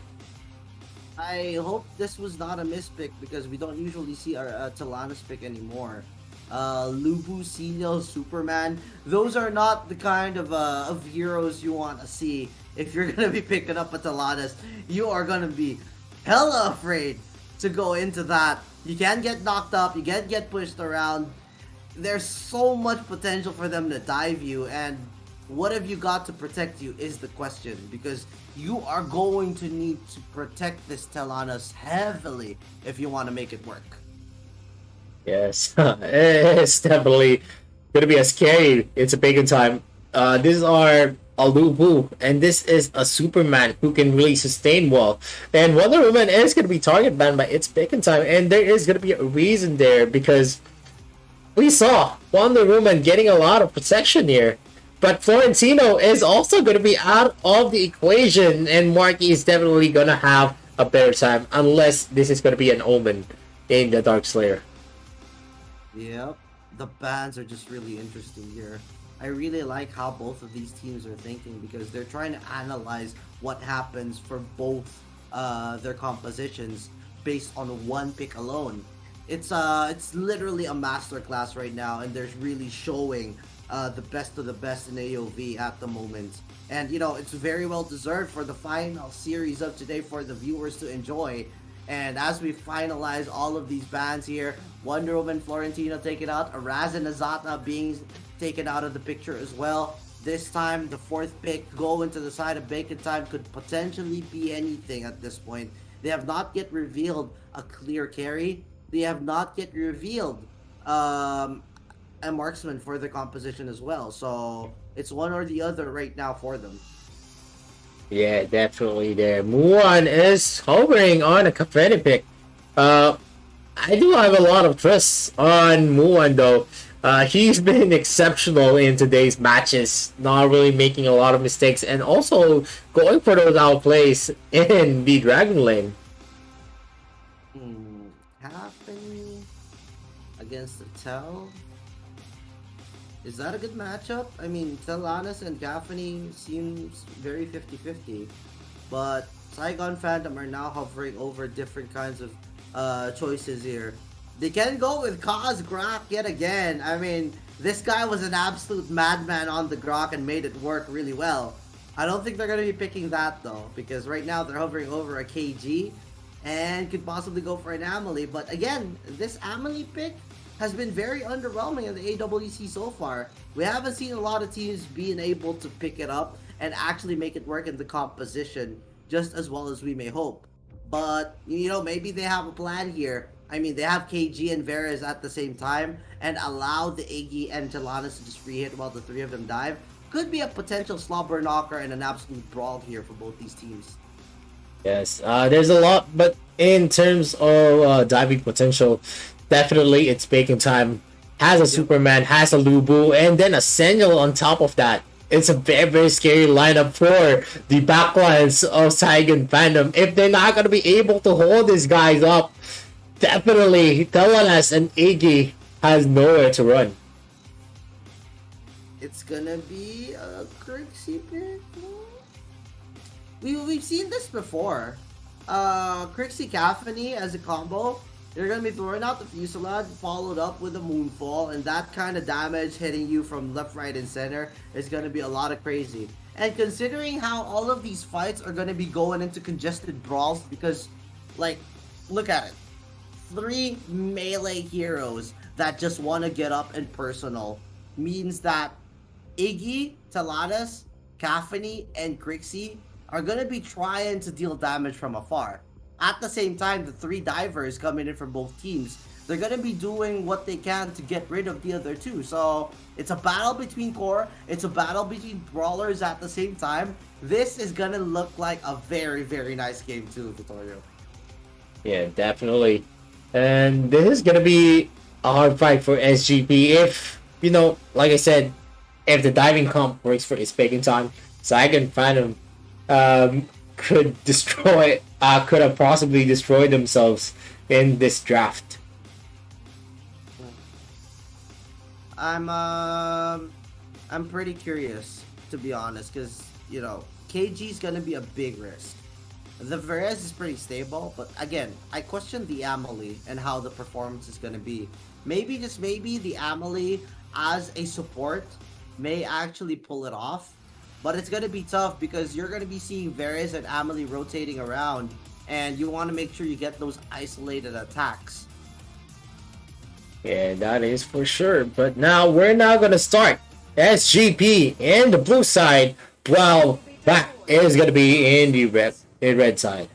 I hope this was not a mispick because we don't usually see our Telanus pick anymore. Lubu, Xenial, Superman, those are not the kind of heroes you want to see. If you're going to be picking up a Telanus, you are going to be hella afraid to go into that. You can get knocked up, you can get pushed around. There's so much potential for them to dive you, and what have you got to protect you is the question, because you are going to need to protect this Telanus heavily if you want to make it work. Yes, it's definitely going to be a scary. It's a Bacon Time. These are a Lubu, and this is a Superman who can really sustain well. And Wonder Woman is going to be target banned by its Bacon Time, and there is going to be a reason there because we saw Wonder Woman getting a lot of protection here. But Florentino is also going to be out of the equation, and Marky is definitely going to have a better time unless this is going to be an Omen in the Dark Slayer. Yep, the bans are just really interesting here. I really like how both of these teams are thinking because they're trying to analyze what happens for both their compositions based on one pick alone. It's literally a masterclass right now, and they're really showing the best of the best in AOV at the moment. And it's very well deserved for the final series of today for the viewers to enjoy. And as we finalize all of these bans here, Wonder Woman, Florentino taken out, Araz and Azata being taken out of the picture as well. This time, the fourth pick going to the side of Bacon Time could potentially be anything at this point. They have not yet revealed a clear carry. They have not yet revealed a marksman for the composition as well. So it's one or the other right now for them. Yeah, definitely there. Muan is hovering on a Kafeni pick. I do have a lot of trust on Muan though. He's been exceptional in today's matches, not really making a lot of mistakes, and also going for those outplays in the Dragon Lane. Happening against the Tell. Is that a good matchup? I mean, Tellanis and Gaffney seems very 50-50, but Saigon Phantom are now hovering over different kinds of choices here. They can go with Kaz Grok yet again. I mean, this guy was an absolute madman on the Grok and made it work really well. I don't think they're going to be picking that though, because right now they're hovering over a KG and could possibly go for an Amelie. But again, this Amelie pick has been very underwhelming in the AWC so far. We haven't seen a lot of teams being able to pick it up and actually make it work in the composition just as well as we may hope. But, you know, maybe they have a plan here. I mean, they have KG and Varys at the same time and allow the Iggy and Tellanis to just free hit while the three of them dive. Could be a potential slobber knocker and an absolute brawl here for both these teams. Yes, there's a lot, but in terms of diving potential, definitely it's Bacon Time. Has a Superman, has a Lubu, and then a Sentinel on top of that. It's a very, very scary lineup for the backlines of Saigon Phantom. If they're not going to be able to hold these guys up, definitely Tellanis and Iggy has nowhere to run. It's gonna be a Crixie pick. We've seen this before. Crixie Caffney as a combo. You're gonna be throwing out the Fusillade followed up with a Moonfall, and that kind of damage hitting you from left, right, and center is gonna be a lot of crazy. And considering how all of these fights are gonna be going into congested brawls, because, like, look at it. 3 melee heroes that just want to get up and personal means that Iggy, Tellanis, Caffney, and Crixie are going to be trying to deal damage from afar. At the same time, the 3 divers coming in from both teams, they're going to be doing what they can to get rid of the other 2. So it's a battle between core, it's a battle between brawlers at the same time. This is going to look like a very, very nice game too, Vittorio. Yeah, definitely. And this is going to be a hard fight for SGP if, you know, like I said, if the diving comp works for its Bacon Time, Saigon Phantom could have possibly destroyed themselves in this draft. I'm pretty curious, to be honest, because, you know, KG's gonna be a big risk. The Varese is pretty stable, but again, I question the Amelie and how the performance is gonna be. Maybe, just maybe, the Amelie as a support may actually pull it off, but it's gonna be tough because you're gonna be seeing Varese and Amelie rotating around, and you want to make sure you get those isolated attacks. Yeah, that is for sure. But now we're now gonna start SGP in the blue side, while that is gonna be in the red side.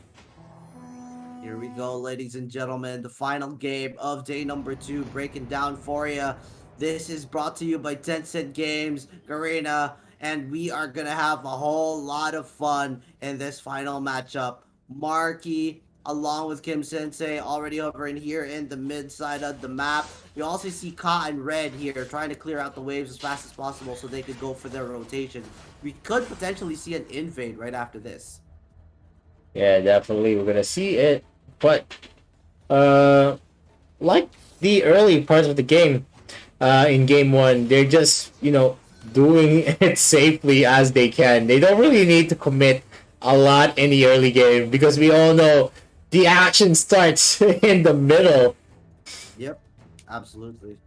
Here we go, ladies and gentlemen, the final game of day number 2, breaking down for you. This is brought to you by Tencent Games, Garena, and we are gonna have a whole lot of fun in this final matchup. Marky, along with Kim Sensei, already over in here in the mid side of the map. You also see Ka and Red here trying to clear out the waves as fast as possible so they could go for their rotation. We could potentially see an invade right after this. Yeah, definitely, we're gonna see it. But like the early parts of the game, in game 1, they're just, you know, doing it safely as they can. They don't really need to commit a lot in the early game because we all know the action starts in the middle. Yep, absolutely.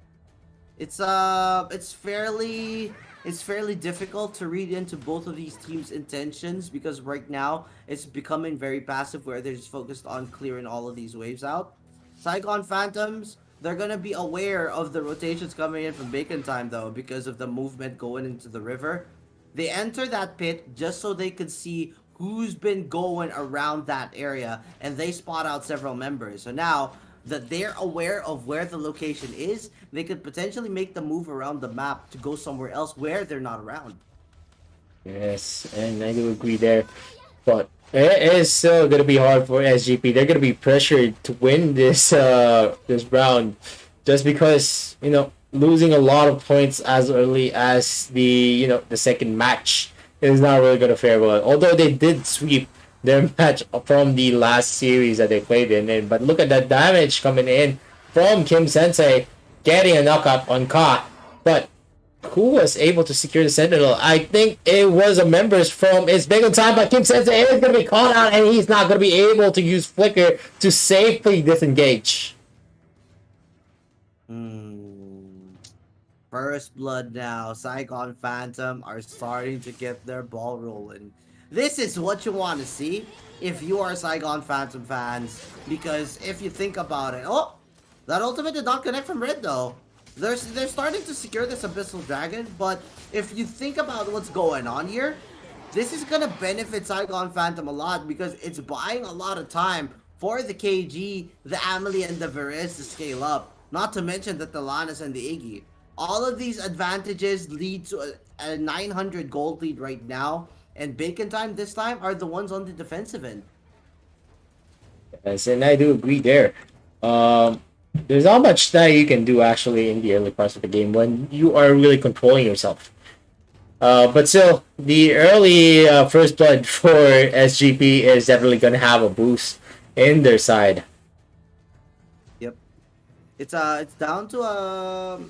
It's fairly difficult to read into both of these teams' intentions because right now it's becoming very passive where they're just focused on clearing all of these waves out. Saigon Phantoms, they're gonna be aware of the rotations coming in from Bacon Time though because of the movement going into the river. They enter that pit just so they could see who's been going around that area, and they spot out several members. So now that they're aware of where the location is, they could potentially make the move around the map to go somewhere else where they're not around. Yes, and I do agree there. But it is still going to be hard for SGP. They're going to be pressured to win this this round just because, you know, losing a lot of points as early as the second match is not really going to fare well. Although they did sweep their match from the last series that they played in, but look at that damage coming in from Kim Sensei, getting a knockup on Ka. But who was able to secure the Sentinel? I think it was a members from It's Big on Time, but Kim Sensei is going to be caught out, and he's not going to be able to use Flicker to safely disengage. First blood now. Saigon Phantom are starting to get their ball rolling. This is what you want to see if you are Saigon Phantom fans, because if you think about it, oh, that ultimate did not connect from Red though. They're starting to secure this Abyssal Dragon, but if you think about what's going on here, this is gonna benefit Saigon Phantom a lot because it's buying a lot of time for the KG, the Amelie, and the Veriz to scale up. Not to mention the Talanis and the Iggy. All of these advantages lead to a 900 gold lead right now, and Bacon Time this time are the ones on the defensive end. Yes, and I do agree there. There's not much that you can do actually in the early parts of the game when you are really controlling yourself. But still, the early first blood for SGP is definitely going to have a boost in their side. Yep, it's down to a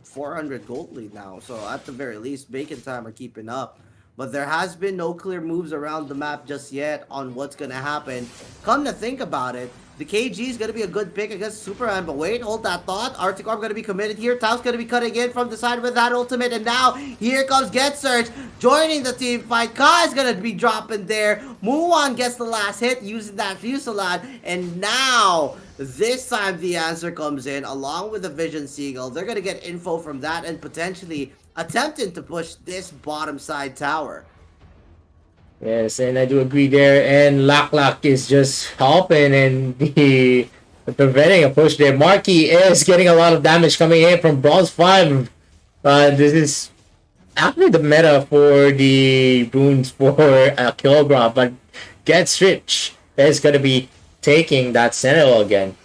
400 gold lead now. So at the very least, Bacon Time are keeping up. But there has been no clear moves around the map just yet on what's gonna happen. Come to think about it, the KG is gonna be a good pick against Superman. But wait, hold that thought. Arctic Orb gonna be committed here. Tao's gonna be cutting in from the side with that ultimate, and now here comes Get Search joining the team fight. Ka is gonna be dropping there. Muwan gets the last hit using that Fusillade, and now this time the answer comes in along with the Vision Seagull. They're gonna get info from that and potentially attempting to push this bottom side tower. Yes, and I do agree there. And Lak is just helping and preventing a push there. Marky is getting a lot of damage coming in from Bronze 5. This is actually the meta for the runes for Kilograph, but Gets Rich is going to be taking that Sentinel again.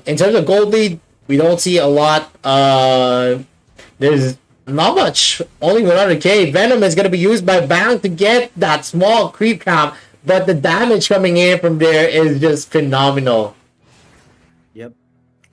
In terms of gold lead, we don't see a lot. There's not much, only 100k. Venom is going to be used by Bang to get that small creep count, but the damage coming in from there is just phenomenal. Yep,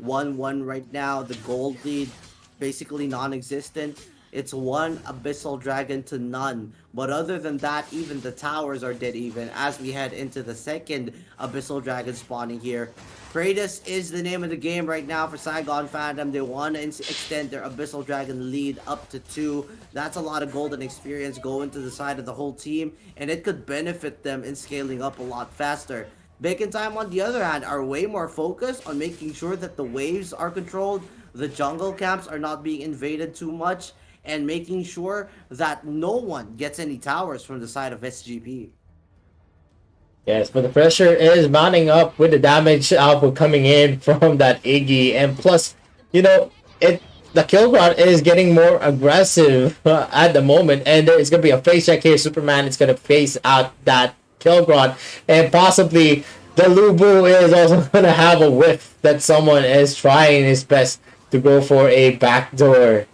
1-1 right now. The gold lead basically non-existent. It's one Abyssal Dragon to none. But other than that, even the towers are dead even as we head into the second Abyssal Dragon spawning here. Kratos is the name of the game right now for Saigon Phantom. They want to extend their Abyssal Dragon lead up to 2. That's a lot of golden experience going to the side of the whole team, and it could benefit them in scaling up a lot faster. Bacon Time, on the other hand, are way more focused on making sure that the waves are controlled, the jungle camps are not being invaded too much, and making sure that no one gets any towers from the side of SGP. Yes, but the pressure is mounting up with the damage output coming in from that Iggy, and plus, the Kilgrot is getting more aggressive at the moment, and there is going to be a face check here. Superman is going to face out that Kilgrot, and possibly the Lubu is also going to have a whiff that someone is trying his best to go for a backdoor.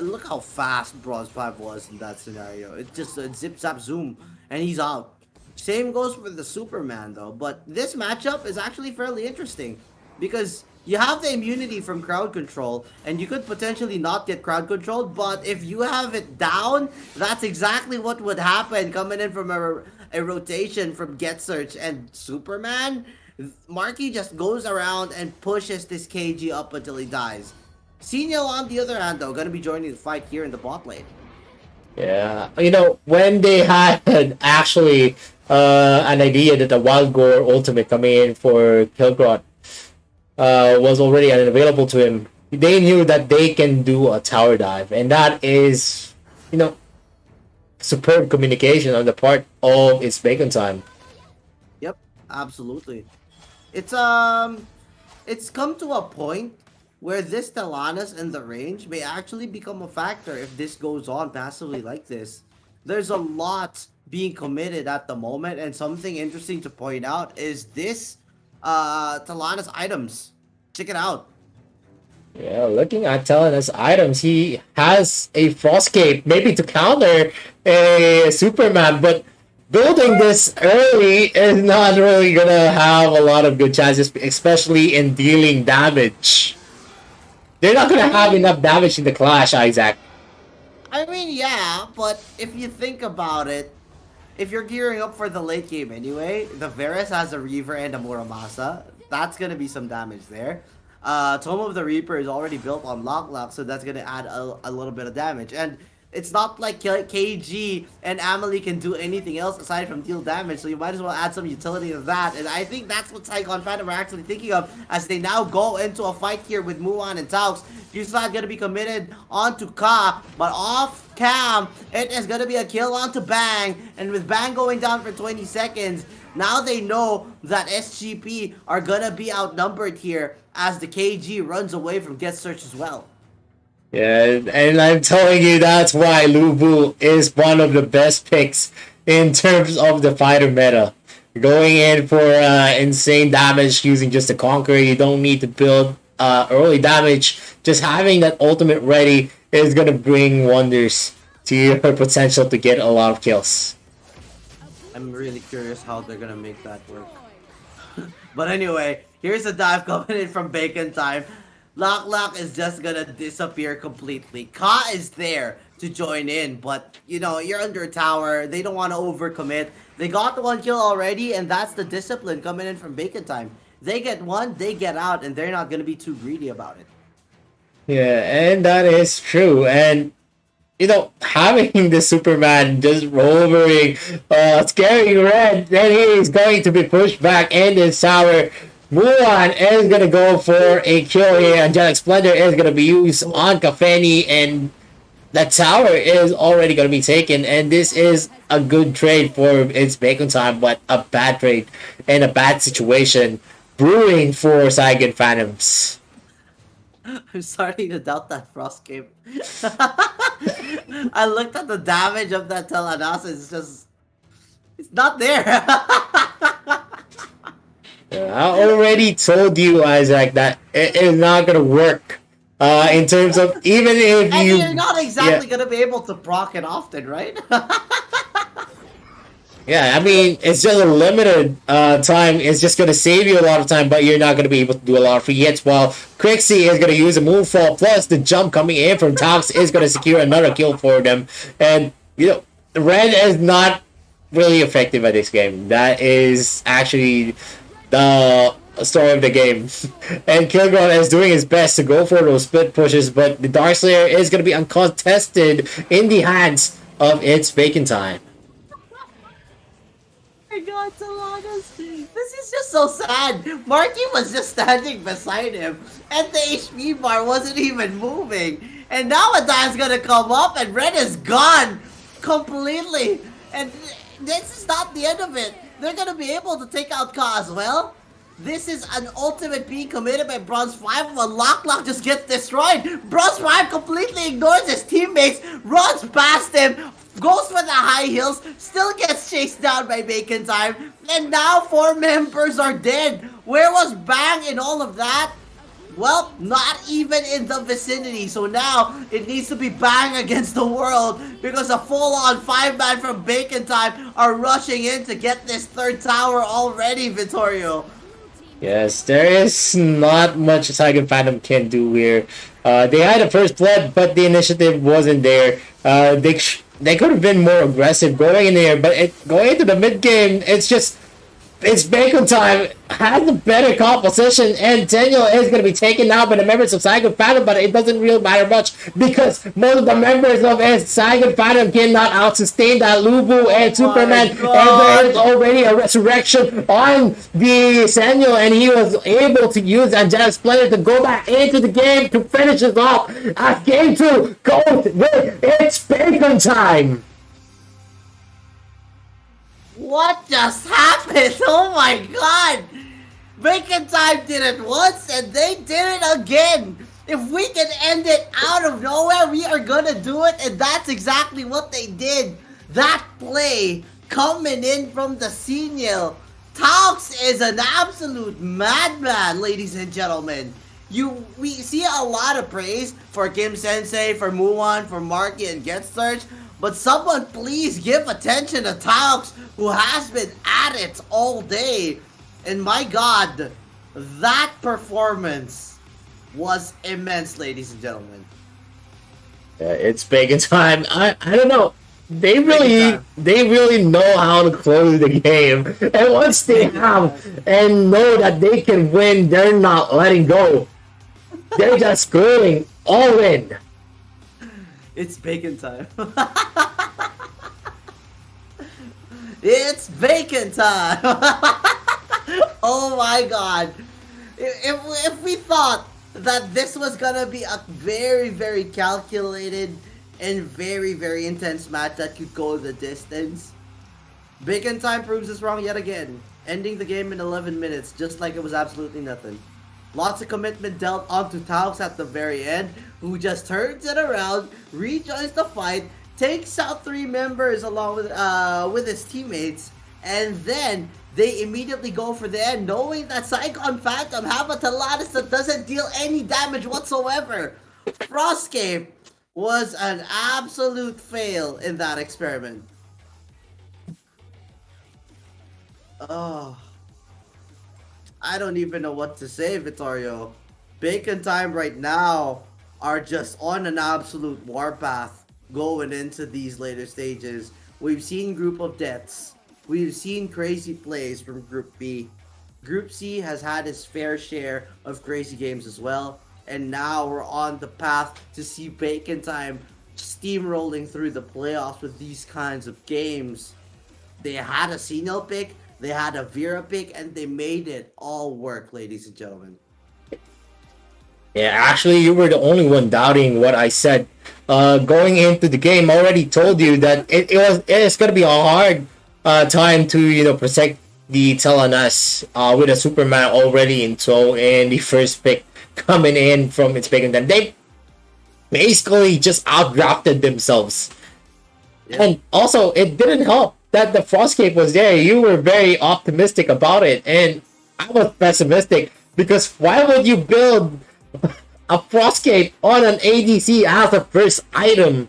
Look how fast Bronze 5 was in that scenario. It just zip zap zoom, and he's out. Same goes for the Superman though, but this matchup is actually fairly interesting because you have the immunity from crowd control and you could potentially not get crowd controlled, but if you have it down, that's exactly what would happen coming in from a rotation from Get Search and Superman. Marky just goes around and pushes this KG up until he dies. Senior, on the other hand though, gonna be joining the fight here in the bot lane. Yeah, when they had actually an idea that the Wild Gore ultimate coming in for Kilgrot was already unavailable to him, they knew that they can do a tower dive, and that is, superb communication on the part of It's Bacon Time. Yep, absolutely. It's come to a point where this Talanis in the range may actually become a factor if this goes on passively like this. There's a lot being committed at the moment, and something interesting to point out is this Talanis items. Check it out. Yeah, looking at telling us items, he has a Frostcape, maybe to counter a Superman, but building this early is not really gonna have a lot of good chances, especially in dealing damage. They're not gonna have enough damage in the clash, Isaac. I mean, yeah, but if you think about it, if you're gearing up for the late game anyway, the Varus has a Reaver and a Muramasa. That's gonna be some damage there. Tome of the Reaper is already built on Lock, so that's gonna add a little bit of damage. And it's not like KG and Amelie can do anything else aside from deal damage, so you might as well add some utility to that. And I think that's what Saigon Phantom are actually thinking of as they now go into a fight here with Muan and Taux. Fusela's gonna be committed onto Ka, but off cam, it is gonna be a kill onto Bang. And with Bang going down for 20 seconds, now they know that SGP are gonna be outnumbered here as the KG runs away from Get Search as well. Yeah, and I'm telling you, that's why Lubu is one of the best picks in terms of the fighter meta. Going in for insane damage using just a Conqueror, you don't need to build early damage. Just having that ultimate ready is going to bring wonders to your potential to get a lot of kills. I'm really curious how they're going to make that work. But anyway, here's a dive coming in from Bacon Time. Lock is just gonna disappear completely. Ka is there to join in, but you know, you're under a tower. They don't want to overcommit. They got the one kill already, and that's the discipline coming in from Bacon Time. They get one, they get out, and they're not gonna be too greedy about it. Yeah, and that is true. And you know, having the Superman just rovering, scary red, then he is going to be pushed back in this tower. Mulan is going to go for a kill here. Angelic Splendor is going to be used on Kafeni, and that tower is already going to be taken. And this is a good trade for its Bacon Time, but a bad trade and a bad situation brewing for Saigon Phantoms. I'm starting to doubt that Frost game. I looked at the damage of that Telenasis, it's not there. I already told you, Isaac, that it is not going to work. In terms of, even if and you... you're not exactly going to be able to proc it often, right? Yeah, I mean, it's just a limited time. It's just going to save you a lot of time, but you're not going to be able to do a lot of free hits, while Crixie is going to use a moonfall, plus the jump coming in from Tox is going to secure another kill for them. And, you know, Red is not really effective at this game. That is actually the story of the game. And Kilgore is doing his best to go for those split pushes, but the Darkslayer is going to be uncontested in the hands of its Bacon Time. My god, Telenasis. This is just so sad. Marky was just standing beside him, and the HP bar wasn't even moving. And now a dive's gonna come up, and Red is gone completely. And this is not the end of it. They're gonna be able to take out Ka as well. This is an ultimate being committed by Bronze 5, while Lock just gets destroyed. Bronze 5 completely ignores his teammates, runs past him, goes for the high heels, still gets chased down by Bacon Time, and now 4 members are dead. Where was Bang in all of that? Well, not even in the vicinity. So now it needs to be Bang against the world, because a full-on 5-man from Bacon Time are rushing in to get this third tower already, Vittorio. Yes, there is not much Saigon Phantom can do here. They had a first blood, but the initiative wasn't there. They could have been more aggressive going in there, but going into the mid game, it's Bacon Time has a better composition, and Daniel is going to be taken now by the members of Saigon Phantom, but it doesn't really matter much because most of the members of Saigon Phantom cannot out-sustain that Lubu and Superman, and there is already a resurrection on the Daniel, and he was able to use Angelic Splendor to go back into the game to finish it off as Game 2 goes with its Bacon Time. What just happened? Oh my god! Bacon Time did it once and they did it again! If we can end it out of nowhere, we are gonna do it, and that's exactly what they did. That play coming in from the senior. Taux is an absolute madman, ladies and gentlemen. We see a lot of praise for Kim Sensei, for Muon, for Marky and Get Search, but someone please give attention to Taux, who has been at it all day. And my god, that performance was immense, ladies and gentlemen. It's bacon time. I don't know. They really know how to close the game. And once they have and know that they can win, they're not letting go. They're just going all in. It's bacon time. It's bacon time. Oh my god. If we thought that this was gonna be a very, very calculated and very, very intense match that could go the distance, Bacon Time proves us wrong yet again, ending the game in 11 minutes just like it was absolutely nothing. Lots of commitment dealt onto Taux at the very end, who just turns it around, rejoins the fight, takes out 3 members along with his teammates, and then they immediately go for the end, knowing that Saigon Phantom have a Talatus that doesn't deal any damage whatsoever. Frostcape was an absolute fail in that experiment. Oh, I don't even know what to say, Vittorio. Bacon Time right now are just on an absolute warpath going into these later stages. We've seen Group of Deaths. We've seen crazy plays from Group B. Group C has had its fair share of crazy games as well. And now we're on the path to see Bacon Time steamrolling through the playoffs with these kinds of games. They had a Sino pick, they had a Vera pick, and they made it all work, ladies and gentlemen. Yeah, actually, you were the only one doubting what I said. Going into the game, I already told you that it's gonna be a hard time to protect the Telenas with a Superman already in tow and the first pick coming in from its Bacon Time. They basically just outdrafted themselves. Yeah. And also, it didn't help that the Frostcape was there. You were very optimistic about it, and I was pessimistic, because why would you build a Frostcape on an ADC as a first item?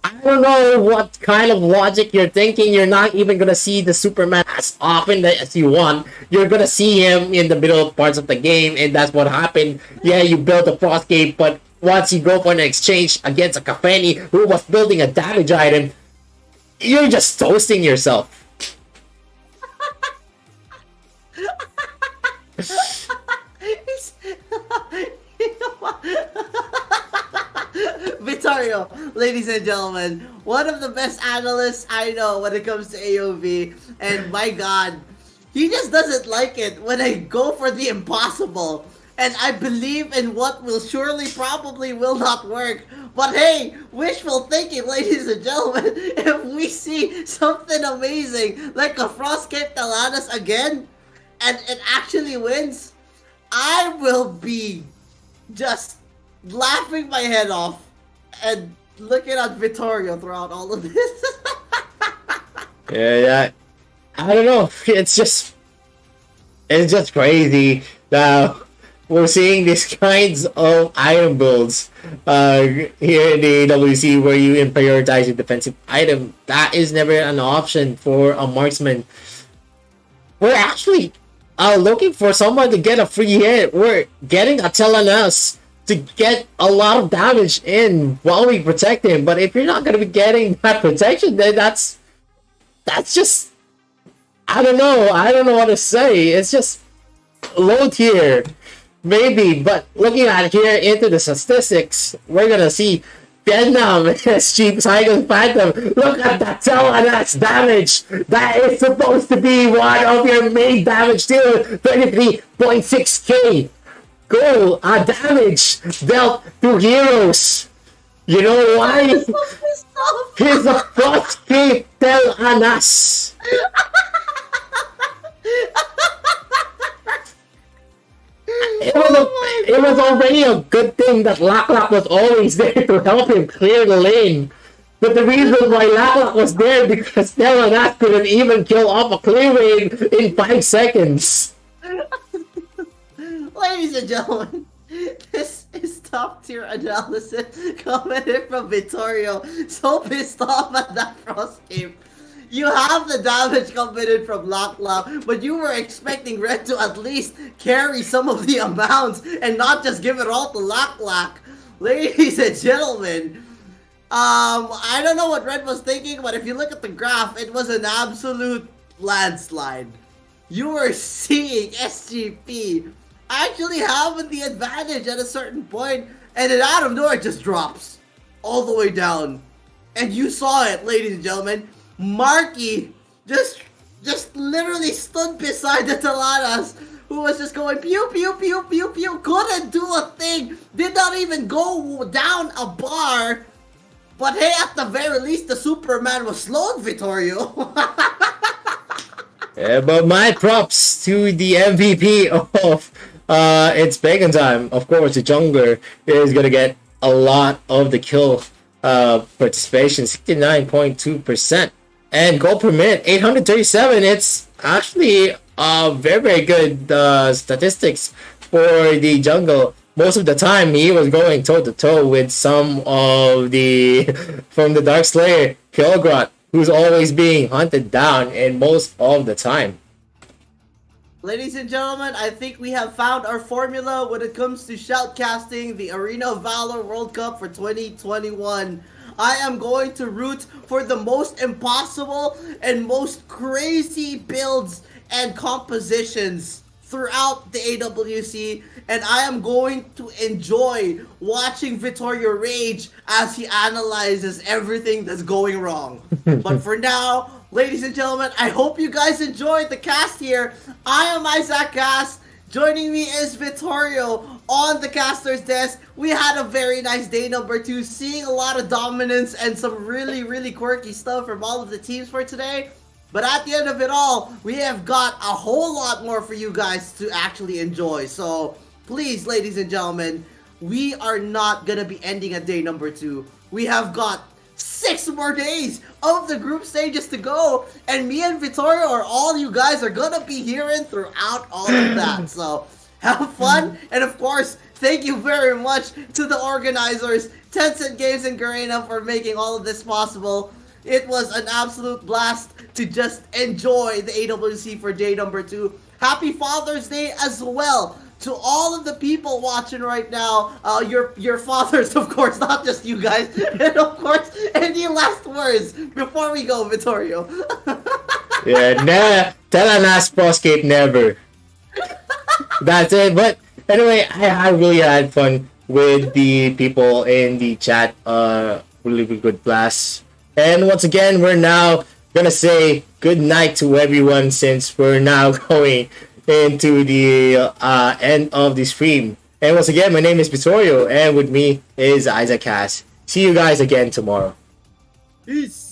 I don't know what kind of logic you're thinking. You're not even gonna see the Superman as often as you want. You're gonna see him in the middle parts of the game, and that's what happened. Yeah, you built a Frostcape, but once you go for an exchange against a Kafeni who was building a damage item, you're just toasting yourself. Vittorio, ladies and gentlemen, one of the best analysts I know when it comes to AOV, and my god, he just doesn't like it when I go for the impossible, and I believe in what will surely probably will not work. But hey, wishful thinking, ladies and gentlemen, if we see something amazing like a Frostcape Talanas again, and it actually wins, I will be just laughing my head off and looking at Vittorio throughout all of this. Yeah, I don't know. It's just crazy. Now we're seeing these kinds of item builds here in the WC, where you prioritize a defensive item. That is never an option for a marksman. We're actually looking for someone to get a free hit. We're getting a Telenas to get a lot of damage in while we protect him. But if you're not going to be getting that protection, then that's just, I don't know what to say. It's just low tier, maybe. But looking at here into the statistics, we're gonna see Vietnam is cheap Saigon Phantom. Look at that Telenas damage. That is supposed to be one of your main damage dealers. 33.6k goal damage dealt to heroes. You know why? He's a Frostcape Telenas. It was already a good thing that Lak was always there to help him clear the lane. But the reason why Lak was there, because Telenas couldn't even kill off a clear lane in 5 seconds. Ladies and gentlemen, this is top tier analysis coming in from Vittorio. So pissed off at that Frostcape. You have the damage coming in from Lock, but you were expecting Red to at least carry some of the amounts and not just give it all to Lock. Ladies and gentlemen, I don't know what Red was thinking, but if you look at the graph, it was an absolute landslide. You were seeing SGP actually having the advantage at a certain point, and then out of nowhere it just drops all the way down. And you saw it, ladies and gentlemen. Marky just literally stood beside the Talanas, who was just going pew pew pew pew pew, couldn't do a thing, did not even go down a bar. But hey, at the very least, the Superman was slowed, Vittorio. Yeah, but my props to the MVP of it's Bacon Time. Of course, the jungler is gonna get a lot of the kill participation, 69.2%. And goal per minute, 837. It's actually very, very good statistics for the jungle. Most of the time, he was going toe-to-toe with some of the from the Dark Slayer, Kilgrot, who's always being hunted down and most of the time. Ladies and gentlemen, I think we have found our formula when it comes to shoutcasting the Arena of Valor World Cup for 2021. I am going to root for the most impossible and most crazy builds and compositions throughout the AWC, and I am going to enjoy watching Vittorio rage as he analyzes everything that's going wrong. But for now, ladies and gentlemen, I hope you guys enjoyed the cast here. I am Isaac Cast. Joining me is Vittorio on the caster's desk. We had a very nice day number 2, seeing a lot of dominance and some really, really quirky stuff from all of the teams for today. But at the end of it all, we have got a whole lot more for you guys to actually enjoy. So please, ladies and gentlemen, we are not gonna be ending at day number 2. We have got 6 more days of the group stages to go, and me and Vittorio, or all you guys, are gonna be hearing throughout all of that. So have fun, and of course, thank you very much to the organizers, Tencent Games and Garena, for making all of this possible. It was an absolute blast to just enjoy the AWC for day number 2. Happy Father's Day as well to all of the people watching right now. Your fathers, of course, not just you guys. And of course, any last words before we go, Vittorio? Yeah, tell an ass Frostcape never. That's it. But anyway, I really had fun with the people in the chat. Really good blast. And once again, we're now gonna say good night to everyone, since we're now going into the end of the stream. And once again, my name is Vittorio, and with me is Isaac Cass. See you guys again tomorrow. Peace.